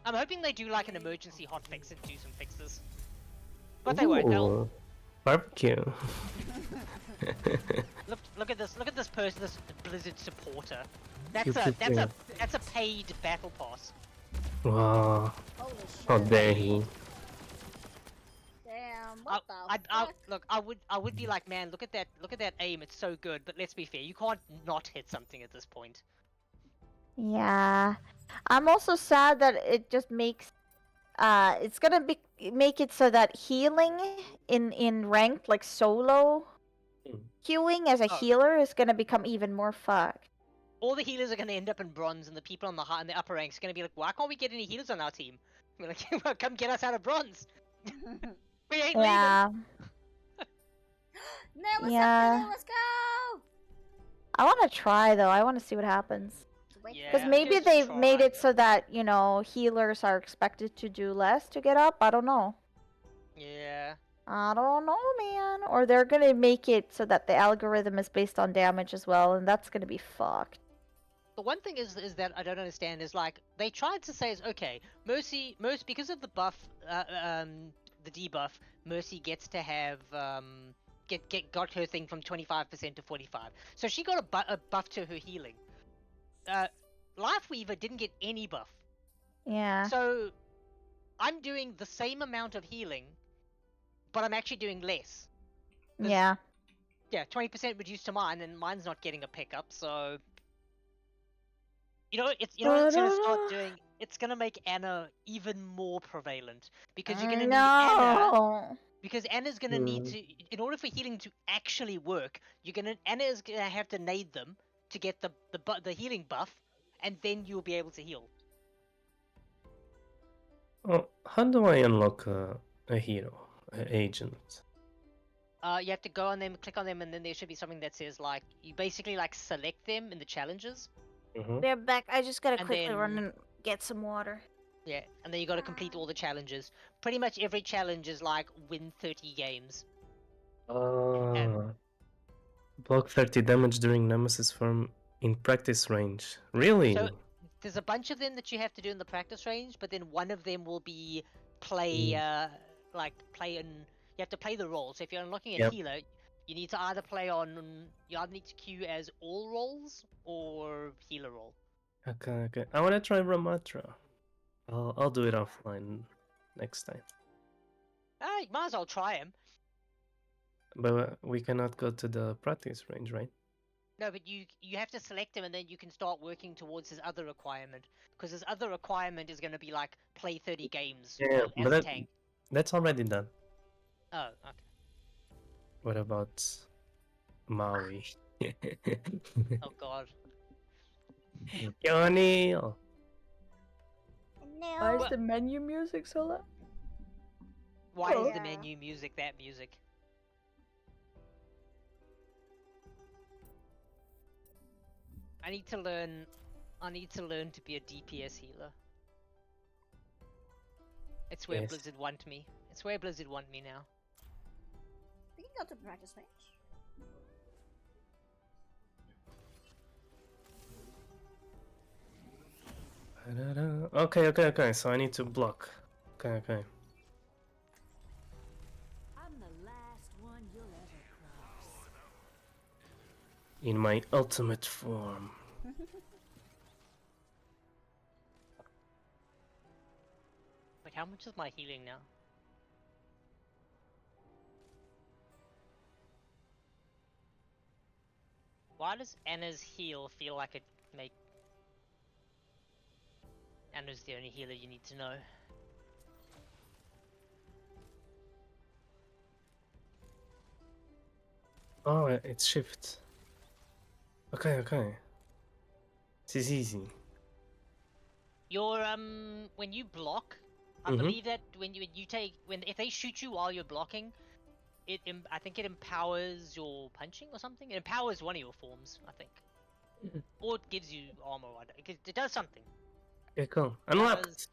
I'm hoping they do like an emergency hotfix and do some fixes. But they won't. They'll... Ooh, barbecue. Look at this person, this Blizzard supporter. That's You a prefer- that's a paid battle pass. Wow. Holy How shit. dare he? Damn, what the fuck? Look, I would be like, man, look at that aim, it's so good. But let's be fair, you can't not hit something at this point. Yeah. I'm also sad that it just makes it's gonna make it so that healing in ranked like solo queuing as a Oh. healer is gonna become even more fucked. All the healers are gonna end up in bronze, and the people on the upper ranks are gonna be like, why can't we get any healers on our team? We're like, well, come get us out of bronze. We ain't Yeah. Nail us Yeah. up, Nail, let's go! I wanna try though, I wanna see what happens. Wait, Yeah. Because maybe just they've try. made it so that, you know, healers are expected to do less to get up. I don't know. Yeah. I don't know, man. Or they're gonna make it so that the algorithm is based on damage as well, and that's gonna be fucked. The one thing is that I don't understand is like they tried to say is okay, Mercy because of the buff, the debuff, Mercy gets to have got her thing from 25% to 45. So she got a buff to her healing. Lifeweaver didn't get any buff. Yeah. So I'm doing the same amount of healing, but I'm actually doing less. Yeah. Yeah, 20% reduced to mine, and mine's not getting a pickup. So you know what it's gonna start doing. It's gonna make Anna even more prevalent because you're gonna need Anna. No. Because Anna's gonna need to, in order for healing to actually work, Anna is gonna have to nade them to get the healing buff, and then you'll be able to heal. Well, how do I unlock a hero, an agent? You have to go on them, click on them, and then there should be something that says like you basically like select them in the challenges. They're back. I just gotta And quickly then- run and get some water. Yeah, and then you got to complete all the challenges. Pretty much every challenge is like win 30 games. Block 30 damage during Nemesis form in practice range. Really? So there's a bunch of them that you have to do in the practice range, but then one of them will be play you have to play the role. So if you're unlocking a Yep. healer, you need to either you either need to queue as all roles or healer role. Okay. I wanna try Ramatra. I'll do it offline next time. Ah, you might as well try him. But we cannot go to the practice range, right? No, but you have to select him and then you can start working towards his other requirement. Because his other requirement is going to be like play 30 games Yeah, as but a tank. that's already done. Oh, okay. What about Maui? Oh god. O'Neil! Why is What? the menu music so loud? Why is the Yeah. menu music that music? I need to learn to be a DPS healer. It's where Yes. Blizzard want me. It's where Blizzard want me now. We can go to practice range. Okay. So I need to block. Okay. I'm the last one you'll ever cross. in my ultimate form. Like, how much is my healing now? Why does Anna's heal feel like it make Anna's the only healer you need to know? Oh, it's shift. Okay, okay. This is easy. Your when you block, I believe that when you if they shoot you while you're blocking, I think it empowers your punching or something. It empowers one of your forms, I think, or it gives you armor. It does something. Okay, cool. Unlocked.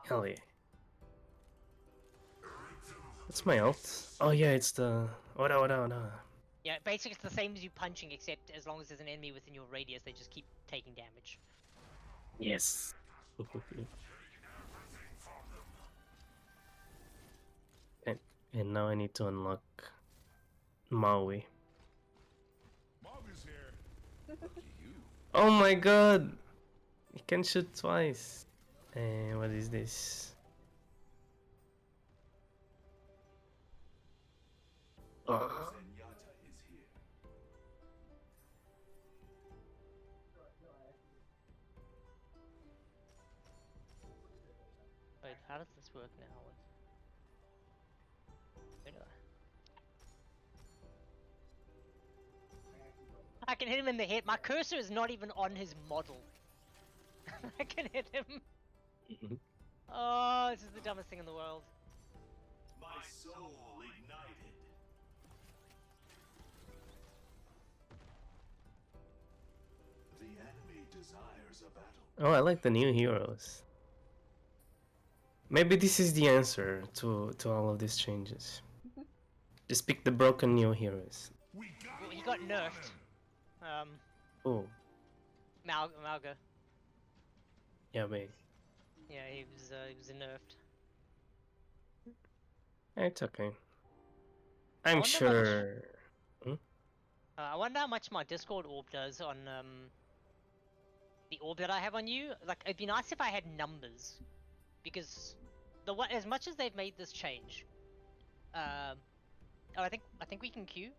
Hell yeah. What's my ult? Oh yeah, it's the Ora. Yeah, basically it's the same as you punching, except as long as there's an enemy within your radius, they just keep taking damage. Yes. And now I need to unlock Maui. Maui's here. Lucky you. Oh my god! You can shoot twice. And what is this? Oh. Zenyatta is here. Wait, how does this work now? Where do I can hit him in the head. My cursor is not even on his model. I can hit him. Oh, this is the dumbest thing in the world. My soul ignited. The enemy desires a battle. Oh, I like the new heroes. Maybe this is the answer to all of these changes. Just pick the broken new heroes. Well, he got nerfed. Oh, Malga. yeah, mate. Yeah, he was nerfed. It's okay. I I'm wonder sure. I wonder how much my Discord orb does on the orb that I have on you. Like, it'd be nice if I had numbers, because as much as they've made this change, oh, I think we can queue.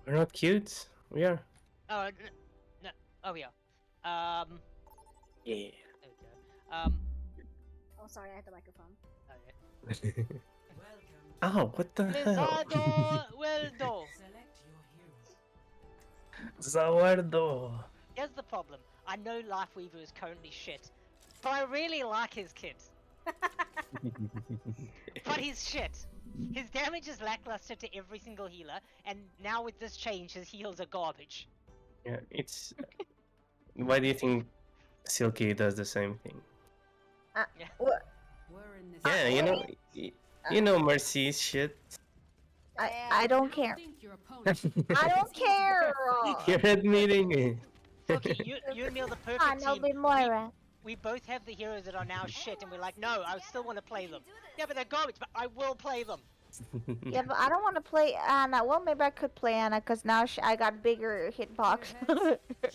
We're not cute. We are. Oh no, oh yeah. Yeah. There we go. Oh, sorry, I had the microphone. Okay. Oh, what the hell? Lizardo Weldo. Zawardo. Here's the problem. I know Lifeweaver is currently shit, but I really like his kit. But he's shit. His damage is lackluster to every single healer, and now with this change, his heals are garbage. Yeah, it's. Why do you think Silky does the same thing? Yeah. What? We're in this. Yeah, you know Mercy's shit. I don't care. Think your opponent. I don't care. You're admitting it. Okay, you and me are the perfect Ah, no, team. be Moira. We both have the heroes that are now shit, and we're like, no, I still want to play them. Yeah, but they're garbage, but I will play them. Yeah, but I don't want to play Anna. Well, maybe I could play Anna because now I got bigger hitbox.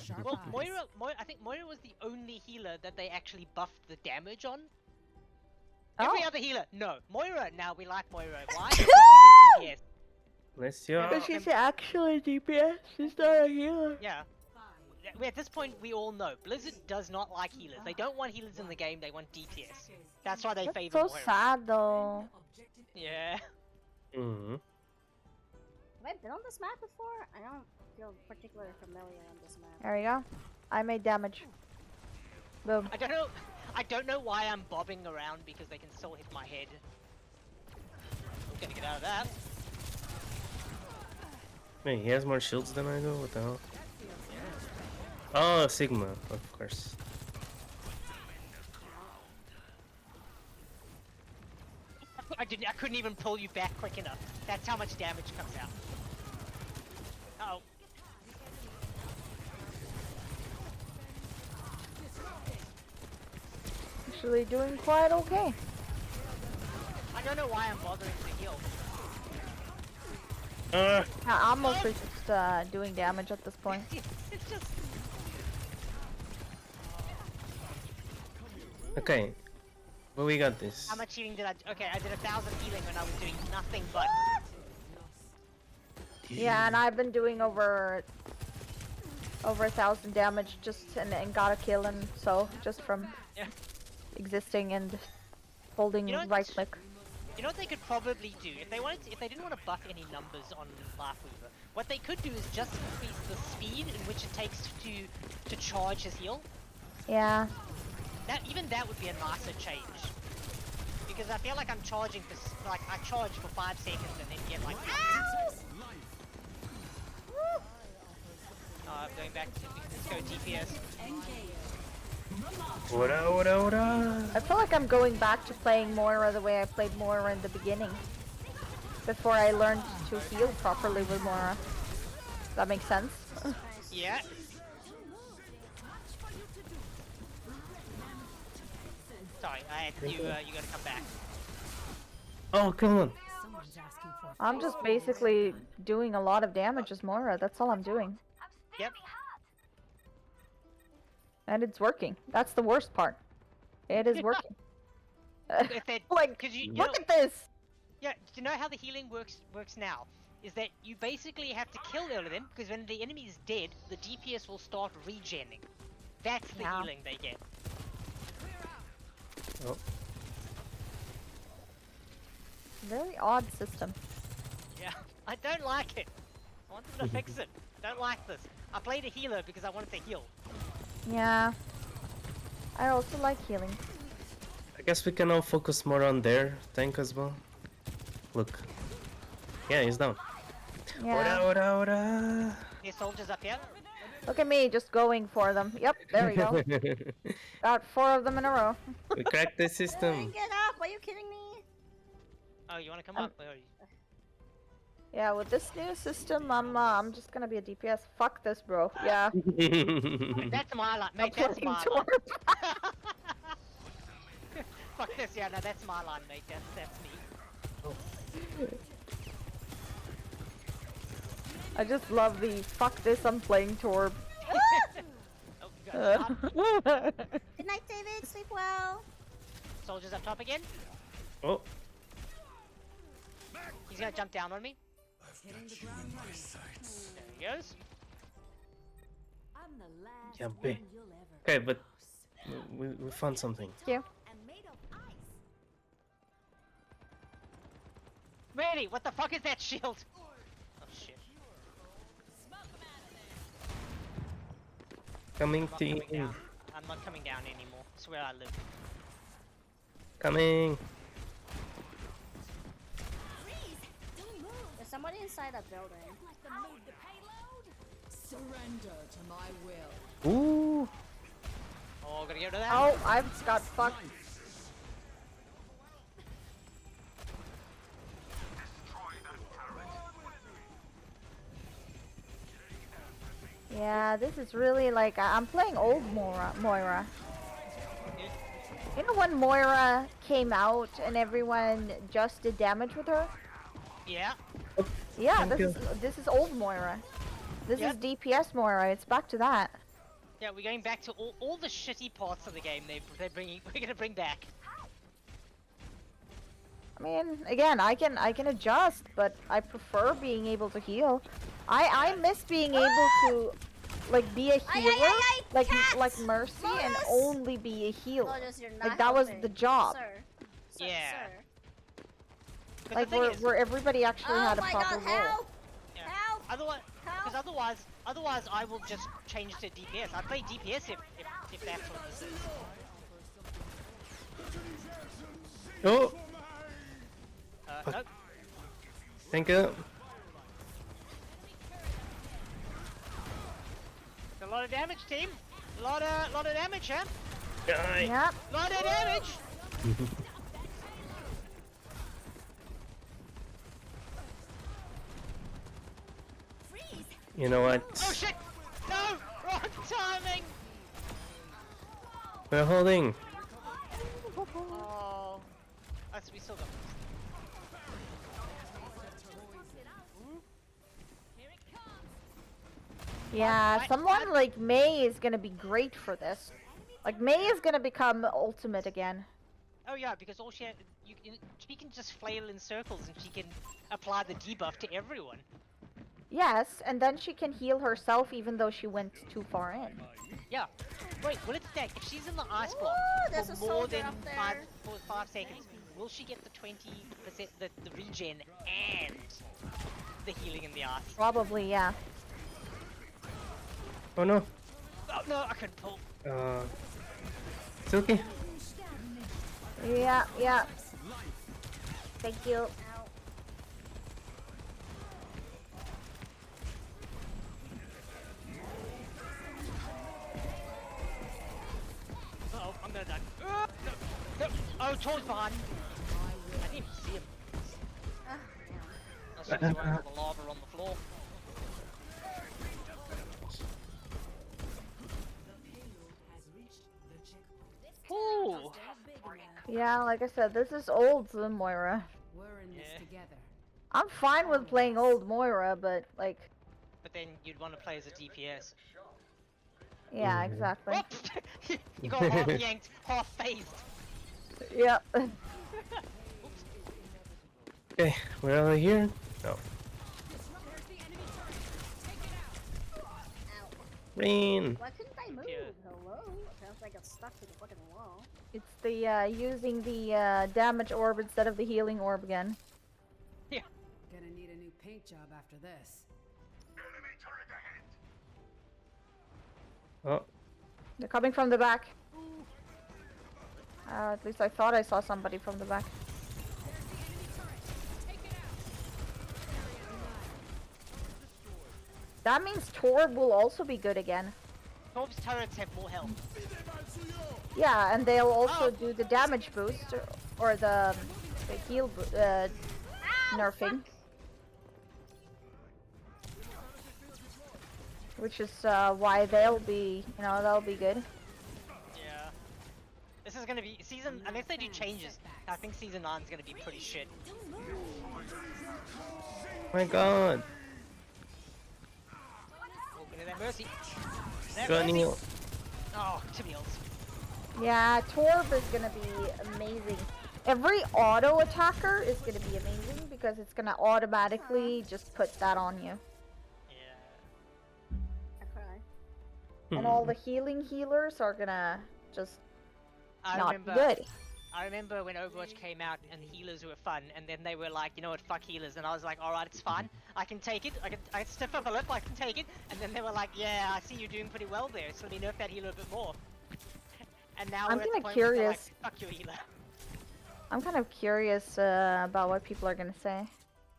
Sharp Well, eyes. I think Moira was the only healer that they actually buffed the damage on. Oh. Every other healer, no. Moira, now we like Moira. Why? Because she's a DPS. Bless you. But she's actually DPS. She's not a healer. Yeah. At this point, we all know Blizzard does not like healers. They don't want healers in the game. They want DPS. That's why they That's favor so Moira. sad, though. Yeah. Mm-hmm. Have I been on this map before? I don't feel particularly familiar on this map. There we go. I made damage. Boom. I don't know why I'm bobbing around because they can still hit my head. I'm gonna get out of that. Wait, he has more shields than I do? What the hell? Oh, Sigma, of course. I couldn't even pull you back quick enough. That's how much damage comes out. Uh oh. Actually doing quite okay. I don't know why I'm bothering to heal. Ah! Yeah, I'm mostly just doing damage at this point. It's just. Okay. But we got this. How much healing did I? Okay, I did 1,000 healing when I was doing nothing but. Yeah, and I've been doing over 1,000 damage just and got a kill, and so just from Yeah. existing and holding You know what? right click. You know what they could probably do if they wanted to, if they didn't want to buff any numbers on Lifeweaver. What they could do is just increase the speed in which it takes to charge his heal. Yeah. That would be a nicer change. Because I feel like I'm charging for like I charge for 5 seconds and then get like. I'm going back to let's go DPS. I feel like I'm going back to playing Moira the way I played Moira in the beginning. Before I learned to heal properly with Moira. Does that make sense? Yeah. Sorry, you gotta come back. Oh, come on. I'm just basically doing a lot of damage as Moira. That's all I'm doing. Yep. And it's working. That's the worst part. It is working. If it, Like, cause you look know, at this! yeah, do you know how the healing works now? Is that you basically have to kill all of them, because when the enemy is dead, the DPS will start regenning. That's the Yeah. healing they get. Oh. Very odd system. Yeah, I don't like it. I want them to fix it. I don't like this. I played a healer because I wanted to heal. Yeah. I also like healing. I guess we can all focus more on their tank as well. Look. Yeah, he's down. Yeah. Ora. There's soldiers up here. Look at me just going for them. Yep, there we go. Got 4 of them in a row. We cracked the system. Get up! Are you kidding me? Oh, you wanna come up? Where are you? Yeah, with this new system, I'm just gonna be a DPS. Fuck this, bro. Yeah. That's my line, I'm mate. That's playing my line. Torb. Fuck this, yeah, no, that's my line, mate. That's me. I just love the fuck this, I'm playing Torb. Oh, you guys stop. Good night, David. Sleep well. Soldiers up top again. Oh, He's gonna jump down on me. There he goes. I'm the last Jump one in. you'll ever okay, but we found something. Thank you. and made of ice. Really? What the fuck is that shield? Oh shit. Coming I'm not team. coming down. I'm not coming down anymore. It's where I live. Coming. There's somebody inside that building. Let them move the payload. Surrender to my will. Ooh. Oh, gotta get rid of that. Oh, I've got fucked. Yeah, this is really like I'm playing old Moira. You know when Moira came out and everyone just did damage with her? Yeah. Yeah, Thank this is old Moira. This Yep. is DPS Moira. It's back to that. Yeah, we're going back to all the shitty parts of the game they're bringing. We're gonna bring back. I mean, again, I can adjust, but I prefer being able to heal. I miss being able to like be a healer, like Cats! Mercy, and Lotus! only be a healer. Lotus, you're not Like that was helping. the job. Sir. Sir, Yeah. Sir. But Like the thing is, where everybody actually Oh had a my proper god, role. help! yeah. Help! Otherwise, Help! because otherwise I will just change to DPS. I play DPS if that's what this is. Oh, Nope. thank you. A lot of damage, team. A lot of damage, huh? Die. Yep. Lot of damage. You know what? Oh shit! No! Wrong timing! We're holding. Oh. We still got this. Yeah, I- someone like May is gonna be great for this. Like May is gonna become ultimate again. Oh yeah, because all she she can just flail in circles and she can apply the debuff to everyone. Yes, and then she can heal herself even though she went too far in. Yeah. Wait, will it stack? If she's in the ice block Ooh, there's for a more soldier than up there. 5 seconds, will she get the 20% the regen and the healing in the ice? Probably, yeah. Oh no. Oh no, I couldn't pull. It's okay. Yeah, yeah. Thank you. Ow. Oh, I'm gonna die. No, no. Oh, Tor's behind. I didn't even see him. Ah, I was just waiting for the lava on the floor. Ooh. Yeah, like I said, this is old Moira. We're in this Yeah. together. I'm fine with playing old Moira, but like, But then you'd want to play as a DPS. yeah, Mhm. exactly. Oh! You got half yanked, half phased. Yeah. Okay, we're over here. Oh, Rain. Why couldn't I move? Yeah. Hello? Apparently I got stuck to the fucking wall. It's the using the damage orb instead of the healing orb again. Gonna need a new paint job after this. Oh, They're coming from the back. At least I thought I saw somebody from the back. That means Torb will also be good again. Torb's turrets have more health. Yeah, and they'll also Oh. do the damage boost or the heal nerfing. Which is why they'll be, they'll be good. Yeah. This is gonna be season, unless they do changes, I think season 9 is gonna be pretty shit. my God. Open to that mercy. That Got mercy. Neil. Oh, Tibials. Yeah, Torb is gonna be amazing. Every auto attacker is gonna be amazing because it's gonna automatically just put that on you. Yeah. I cry. And all the healing healers are gonna just I not remember. be good. I remember when Overwatch came out and healers were fun, and then they were like, you know what, fuck healers, and I was like, alright, it's fine, I can take it, I stiff up a lip, I can take it, and then they were like, yeah, I see you're doing pretty well there, so let me nerf that healer a bit more. And now I'm we're at the kinda point where they're like, curious. fuck your healer. I'm kind of curious about what people are gonna say.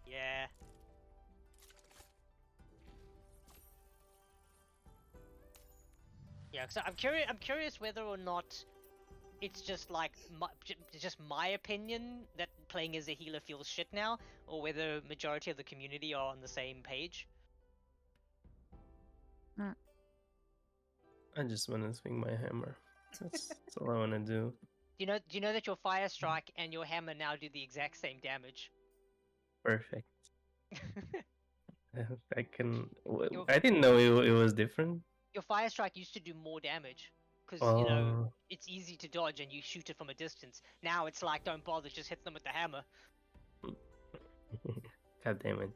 Yeah. Yeah, cause I'm curious whether or not it's just like just my opinion that playing as a healer feels shit now, or whether majority of the community are on the same page. I just want to swing my hammer. That's all I want to do. Do you know that your fire strike and your hammer now do the exact same damage? Perfect. I can. Your- I didn't know it was different. Your fire strike used to do more damage because Oh, it's easy to dodge and you shoot it from a distance. Now it's like don't bother, just hit them with the hammer. God damn it!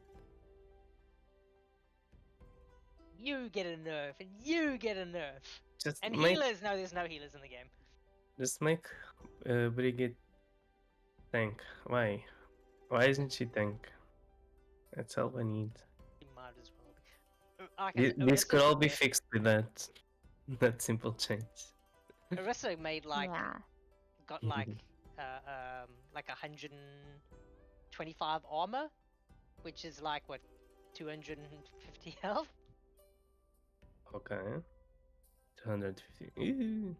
You get a nerf and you get a nerf. Just And make healers, no, there's no healers in the game. just make Brigitte tank. Why? Why isn't she tank? That's all I need. You might as well be. Okay, This could all be Orisa- fixed with that simple change. Orisa made like Yeah. got like 125 armor, which is like what 250 health. Okay. 250. Ew.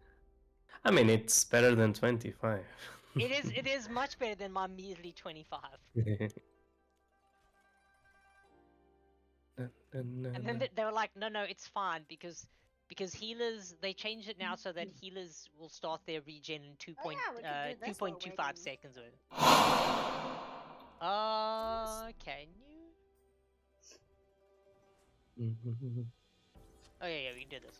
I mean, it's better than 25. It is much better than my measly 25. And then they were like, no, it's fine because healers, they changed it now so that healers will start their regen in Oh yeah, we could do this while 2.25 waiting. seconds. Can you? Oh yeah, we did this.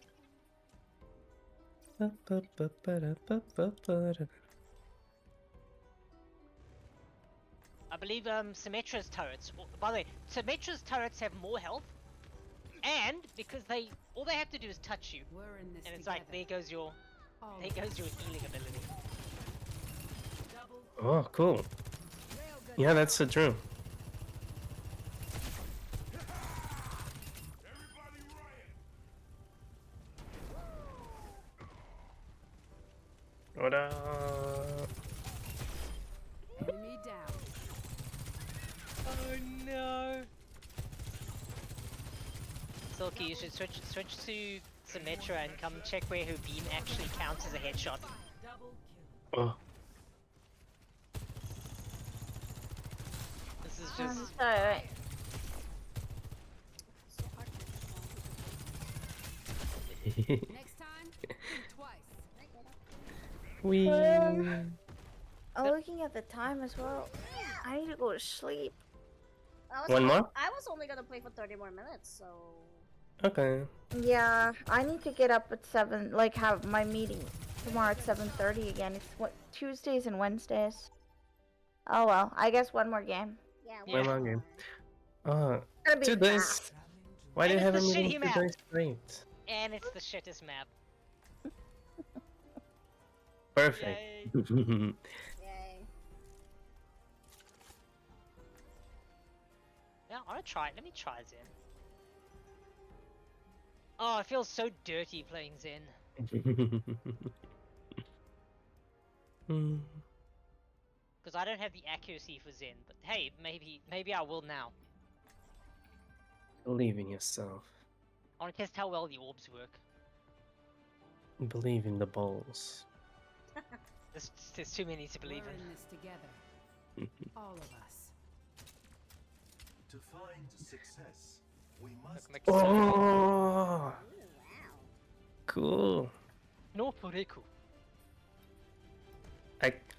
I believe Symmetra's turrets. By the way, Symmetra's turrets have more health, and because all they have to do is touch you, We're in this and it's together. like there goes your All healing ability. Oh, cool. Yeah, that's so true. What Enemy down. Oh no! Silky, you should switch to Symmetra and come check where her beam actually counts as a headshot. Oh. This is just Sorry. So hard to Next time, twice. We. I'm looking at the time as well. I need to go to sleep. One more? I was only gonna play for 30 more minutes, so. Okay. Yeah, I need to get up at 7, like have my meeting tomorrow at 7:30 again. It's what, Tuesdays and Wednesdays. Oh well, I guess one more game. Yeah, Yeah. One more game. Oh, It's gonna be 2 days. fast. Why do you And have a it's the meeting shitty 2 map. days straight? and it's the shittest map. Perfect. Yay. Yay. Yeah, I wanna try it. Let me try Zen. Oh, it feels so dirty playing Zen. Because I don't have the accuracy for Zen, but hey, maybe I will now. Believe in yourself. I want to test how well the orbs work. Believe in the balls. There's too many to believe We're in. in this together. All of us. To find success, we must Like Oh, cool. no Puriku.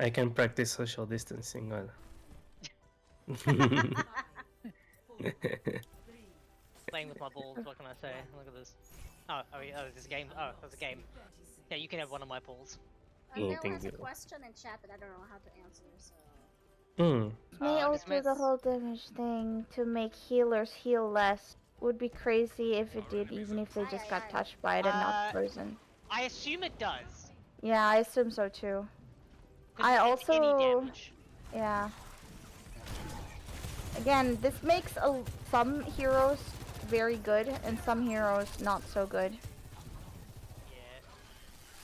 I can practice social distancing. Playing with my balls, what can I say? Look at this. Oh, there's a game. Oh, there's a game. Yeah, you can have one of my balls. Yeah, Bill thank has a you. question in chat that I don't know how to answer, so. May I guess also the whole damage thing to make healers heal less. Would be crazy if it did, even if they just got touched by it and not frozen. I assume it does. Yeah, I assume so too. 'Cause I it's any also, damage. yeah. Again, this makes some heroes very good and some heroes not so good, Yeah.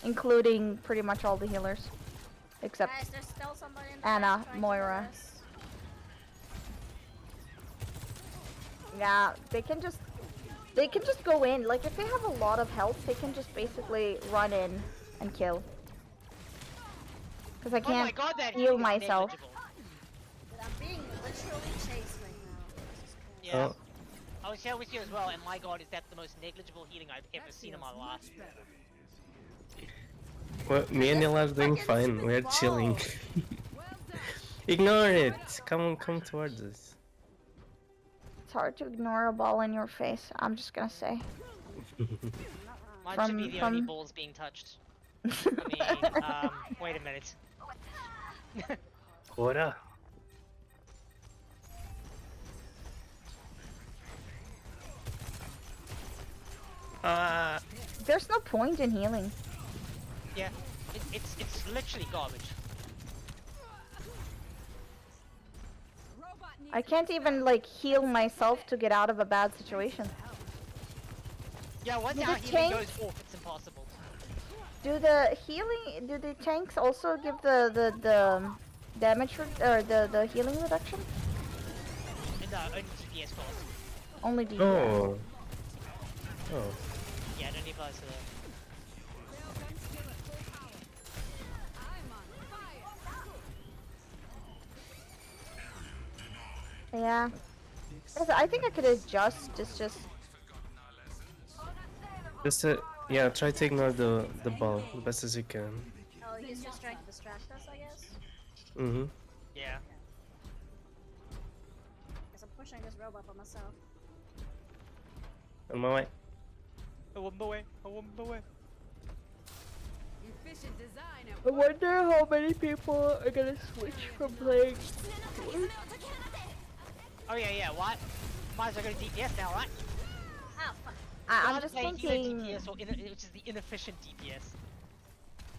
including pretty much all the healers, except Guys, there's still somebody in the Anna, back trying to Moira. hit us. yeah, they can just go in. Like if they have a lot of health, they can just basically run in and kill. Because I Oh my can't god, that heal healing is myself. negligible. But I'm being literally chased right now. Jesus Christ. Yeah. Oh. I was here with you as well, and my god, is that the most negligible healing I've ever seen in my life. Well, me and Nila's doing Fucking fine. stupid We're ball. chilling. Ignore it. Come towards us. It's hard to ignore a ball in your face. I'm just gonna say. Mine From- should be the only from- balls being touched. I mean, wait a minute. What? There's no point in healing. Yeah, it's literally garbage. I can't even like heal myself to get out of a bad situation. Yeah, once Did our it healing change? goes off, it's impossible. Do the tanks also give the damage or the healing reduction? No, only DPS calls. Only DPS. Oh. Oh. Yeah, it only applies to the... Yeah. I think I could adjust. It's just Yeah, try to ignore the ball the best as you can. Oh, he's just trying to distract us, I guess. Mm-hmm. Yeah. Guess I'm pushing this robot by myself. On my way. Oh, I'm away. Oh, I'm away. Efficient design at I wonder how many people are gonna switch from playing. Oh yeah, yeah. What? Might as well go to DPS now, right? Ow, fuck. I'm Rather just play healer thinking. DPS, or which is the inefficient DPS.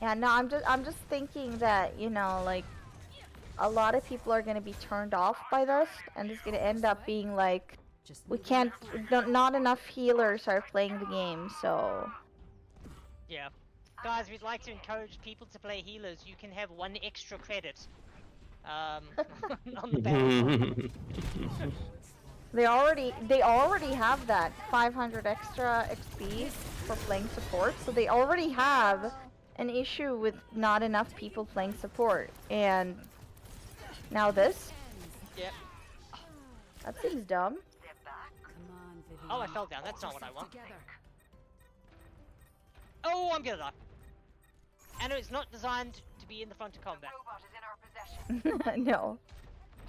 Yeah, no, I'm just thinking that, you know, like, a lot of people are gonna be turned off by this, and it's gonna end up being like, we can't, not enough healers are playing the game, so. Yeah. Guys, we'd like to encourage people to play healers. You can have 1 extra credit. On the battle. They already have that 500 extra XP for playing support, so they already have an issue with not enough people playing support, and now this? Yep. That seems dumb. Come on, Vivian. Oh, I fell down. That's not what I want. Together. Oh, I'm gonna die. And it's not designed to be in the front of combat. No.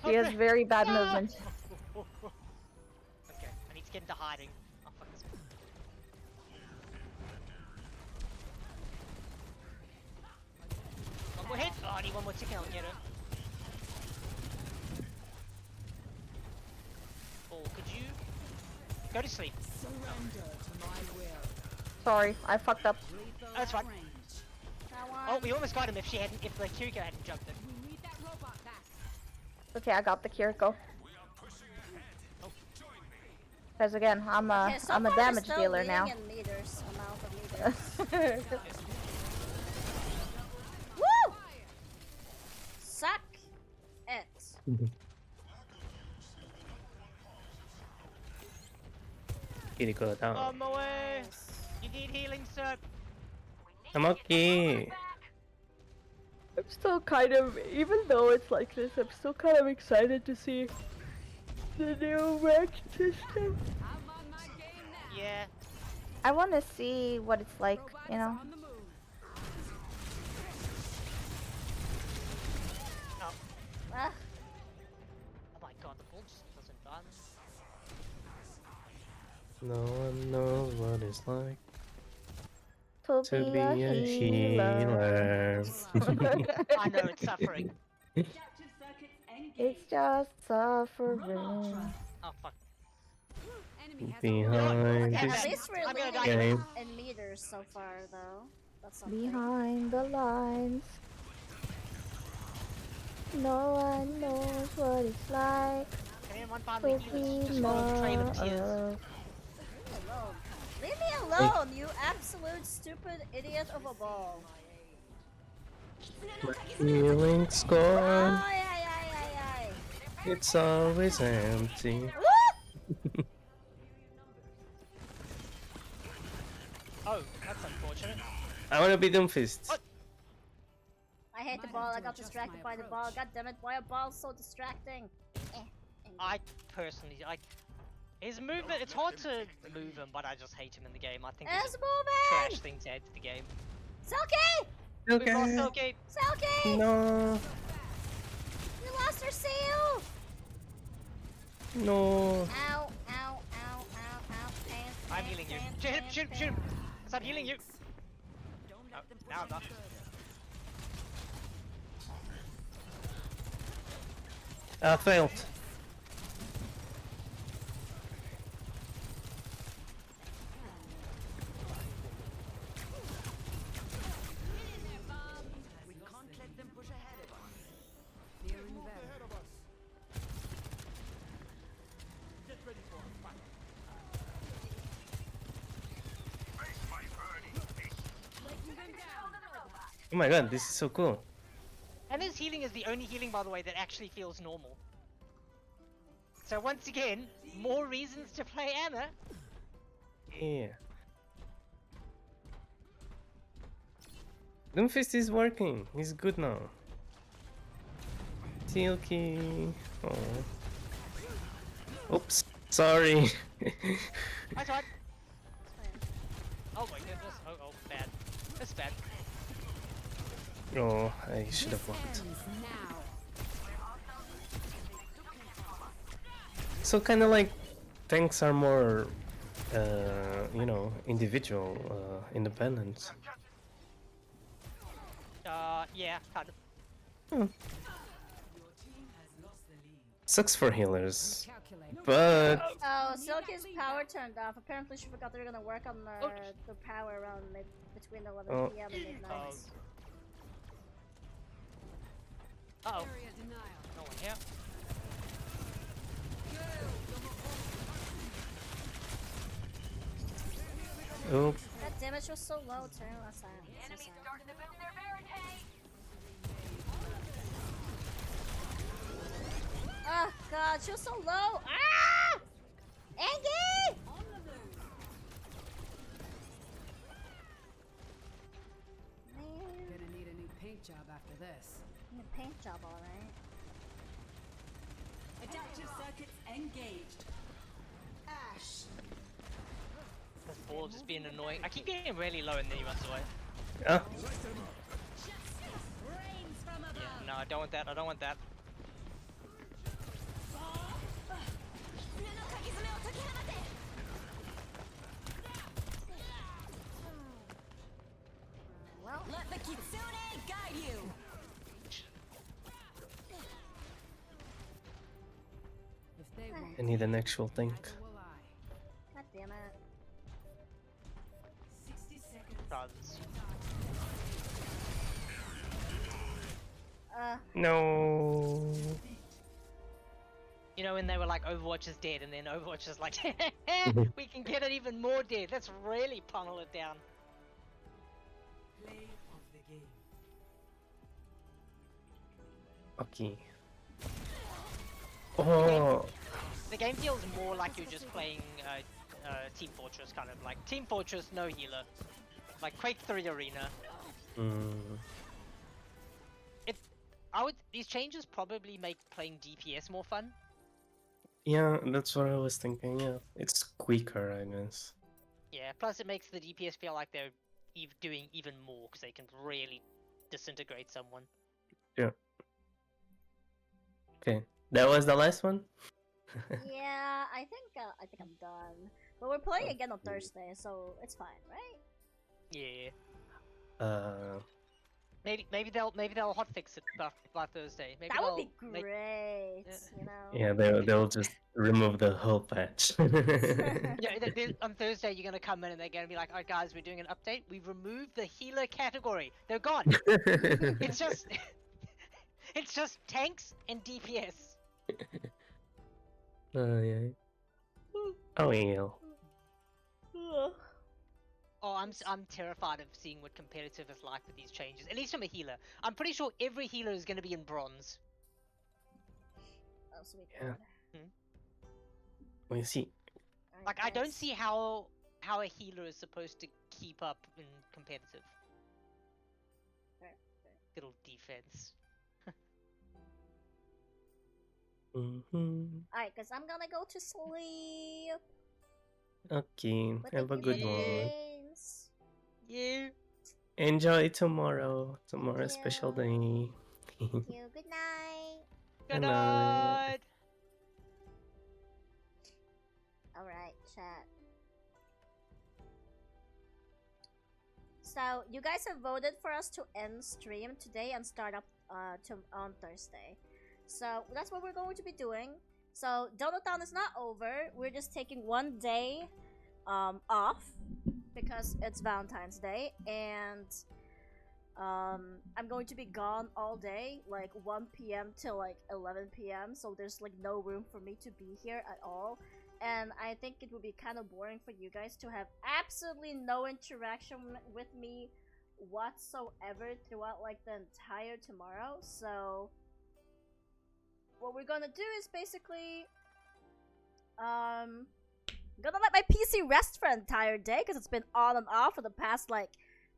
She has very bad No! movement. Okay, I need to get into hiding. Oh, fuck this. One more hit. Oh, I need one more ticket. I'll get it. Oh, could you go to sleep? Sorry, I fucked up. That's fine. That one. Oh, we almost got him if the Kiriko hadn't jumped in. We need that robot back. Okay, I got the Kiriko. Oh. Because again, I'm a Okay, so I'm a far we're damage still dealer leading now. in meters, amount of meters. Woo! Suck it. Kiriko down. On my way. You need healing, sir. I'm okay. I'm still kind of, even though it's like this, I'm still kind of excited to see the new rank system. I'm on my game now. Yeah. I want to see what it's like, Robot you is know. on the move. Oh. Ah, Oh my god, the ball just doesn't die. No one knows what it's like To be a healer. I know it's suffering. It's just suffering. Oh fuck. Enemy has Behind okay, at this least we're I'm gonna leading die. game. in meters so far, though. That's something. Behind the lines. No one knows what it's like Can anyone find to the healers? be Just follow the trail of tears. loved. Leave me alone, you absolute stupid idiot of a ball. Feelings gone. Ay, ay, ay, ay, ay. It's always empty. Woo! Oh, that's unfortunate. I wanna be Doomfist. What? I hate the Might ball, have I to got adjust distracted my by the ball. approach. God damn it, why are balls so distracting? I personally, his movement, it's hard to move him, but I just hate him in the game. I think he's It's a moving! trash thing to add to the game. Selkie! We've lost Selkie. Selkie! No. We lost our seal! No. Ow, ow, ow, ow, ow. Pain, I'm pain, healing you. pain, Shoot him, pain, shoot him, pain. shoot him. Stop healing you. Oh, now I'm not. I failed. We can't let them push ahead of us. Fearing battle. Oh my god, this is so cool. And his healing is the only healing, by the way, that actually feels normal. So once again, more reasons to play Anna. Yeah. Doomfist is working. He's good now. Silky. Oh. Oops. Sorry. That's right. Oh my goodness. Oh, bad. That's bad. Oh, I should have walked. Now. So kind of like tanks are more you know, individual, independent. Yeah, kind of. Sucks for healers, but Oh, Silky's power turned off. Apparently, she forgot they were gonna work on the power around between 11 Oh. p.m. and midnight. Uh-oh. No one here. oh, That damage was so low too. That's sad. That's so sad. Starting to build their barricade. Oh god, she was so low. Ah! Angie! Man, Gonna need a new paint job after this. need a paint job, alright. Adaptive circuits engaged. Ash. This ball just being annoying. I keep getting really low and then he runs away. ah, Yeah, no, I don't want that. I don't want that. Well, Let the Kitsune guide you. If they won't, I need an actual tank. neither will I. god damn it. 60 seconds. Runs. No. You know when they were like, Overwatch is dead, and then Overwatch is like, we can get it even more dead. Let's really pummel it down. Play of the game. Okay. Oh, The game feels more like you're just playing Team Fortress, kind of like Team Fortress, no healer, like Quake 3 Arena. mm, These changes probably make playing DPS more fun. yeah, that's what I was thinking. Yeah, it's quicker, I guess. Yeah, plus it makes the DPS feel like they're doing even more because they can really disintegrate someone. Okay, that was the last one. Yeah, I think I'm done. But we're playing again on Thursday, so it's fine, right? Yeah. Uh, Maybe they'll hotfix it by Thursday. Maybe That would be they'll make- great, you know. yeah, they'll just remove the whole patch. Yeah, on Thursday you're gonna come in and they're gonna be like, "Oh guys, we're doing an update. We've removed the healer category. They're gone. It's just, it's just tanks and DPS." Yeah. Oh yeah. Oh, I'm terrified of seeing what competitive is like with these changes. At least I'm a healer. I'm pretty sure every healer is gonna be in bronze. Oh, sweet Yeah. God. We see. Like I don't guess. see how a healer is supposed to keep up in competitive. Fair. Little defense. Alright, guys, I'm gonna go to sleep. Okay, But have a thank you good for the one. games. Yeah. Enjoy tomorrow. Tomorrow's Thank special you. day. Thank you. Good night. Good Good night. night. Alright, chat. So, you guys have voted for us to end stream today and start up on Thursday. So, that's what we're going to be doing. So, Donothon is not over. We're just taking one day off because it's Valentine's Day. And I'm going to be gone all day, like 1 p.m. till like 11 p.m. So, there's like no room for me to be here at all. And I think it would be kind of boring for you guys to have absolutely no interaction with me whatsoever throughout like the entire tomorrow. So what we're gonna do is basically gonna let my PC rest for an entire day because it's been on and off for the past like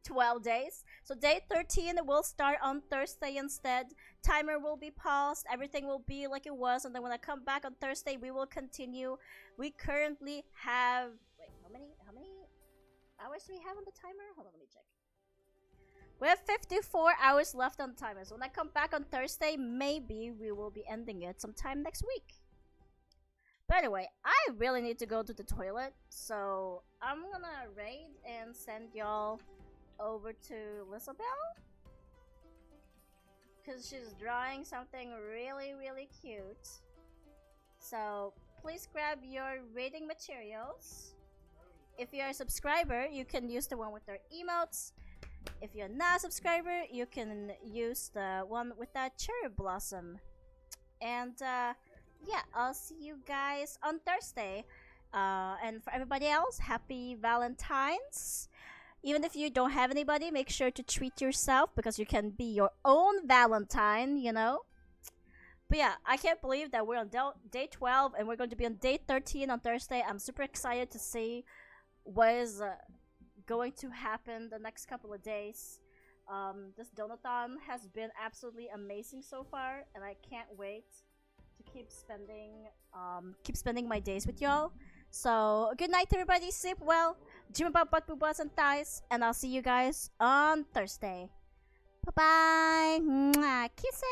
12 days. So day 13 will start on Thursday instead. Timer will be paused, everything will be like it was, and then when I come back on Thursday we will continue. We currently have how many hours do we have on the timer? Hold on, let me check. We have 54 hours left on the timer. So when I come back on Thursday, maybe we will be ending it sometime next week. But anyway, I really need to go to the toilet, so I'm gonna raid and send y'all over to Lisabel. Because she's drawing something really, really cute. So please grab your raiding materials. If you're a subscriber, you can use the one with their emotes. If you're not a subscriber, you can use the one with that cherry blossom. And yeah, I'll see you guys on Thursday. And for everybody else, happy Valentine's. Even if you don't have anybody, make sure to treat yourself because you can be your own Valentine, you know? But yeah, I can't believe that we're on day 12 and we're going to be on day 13 on Thursday. I'm super excited to see what is going to happen the next couple of days. This Donothon has been absolutely amazing so far, and I can't wait to keep spending my days with y'all. So good night, everybody. Sleep well. Dream about butt, boob, butts, and thighs, and I'll see you guys on Thursday. Bye bye. Kisses.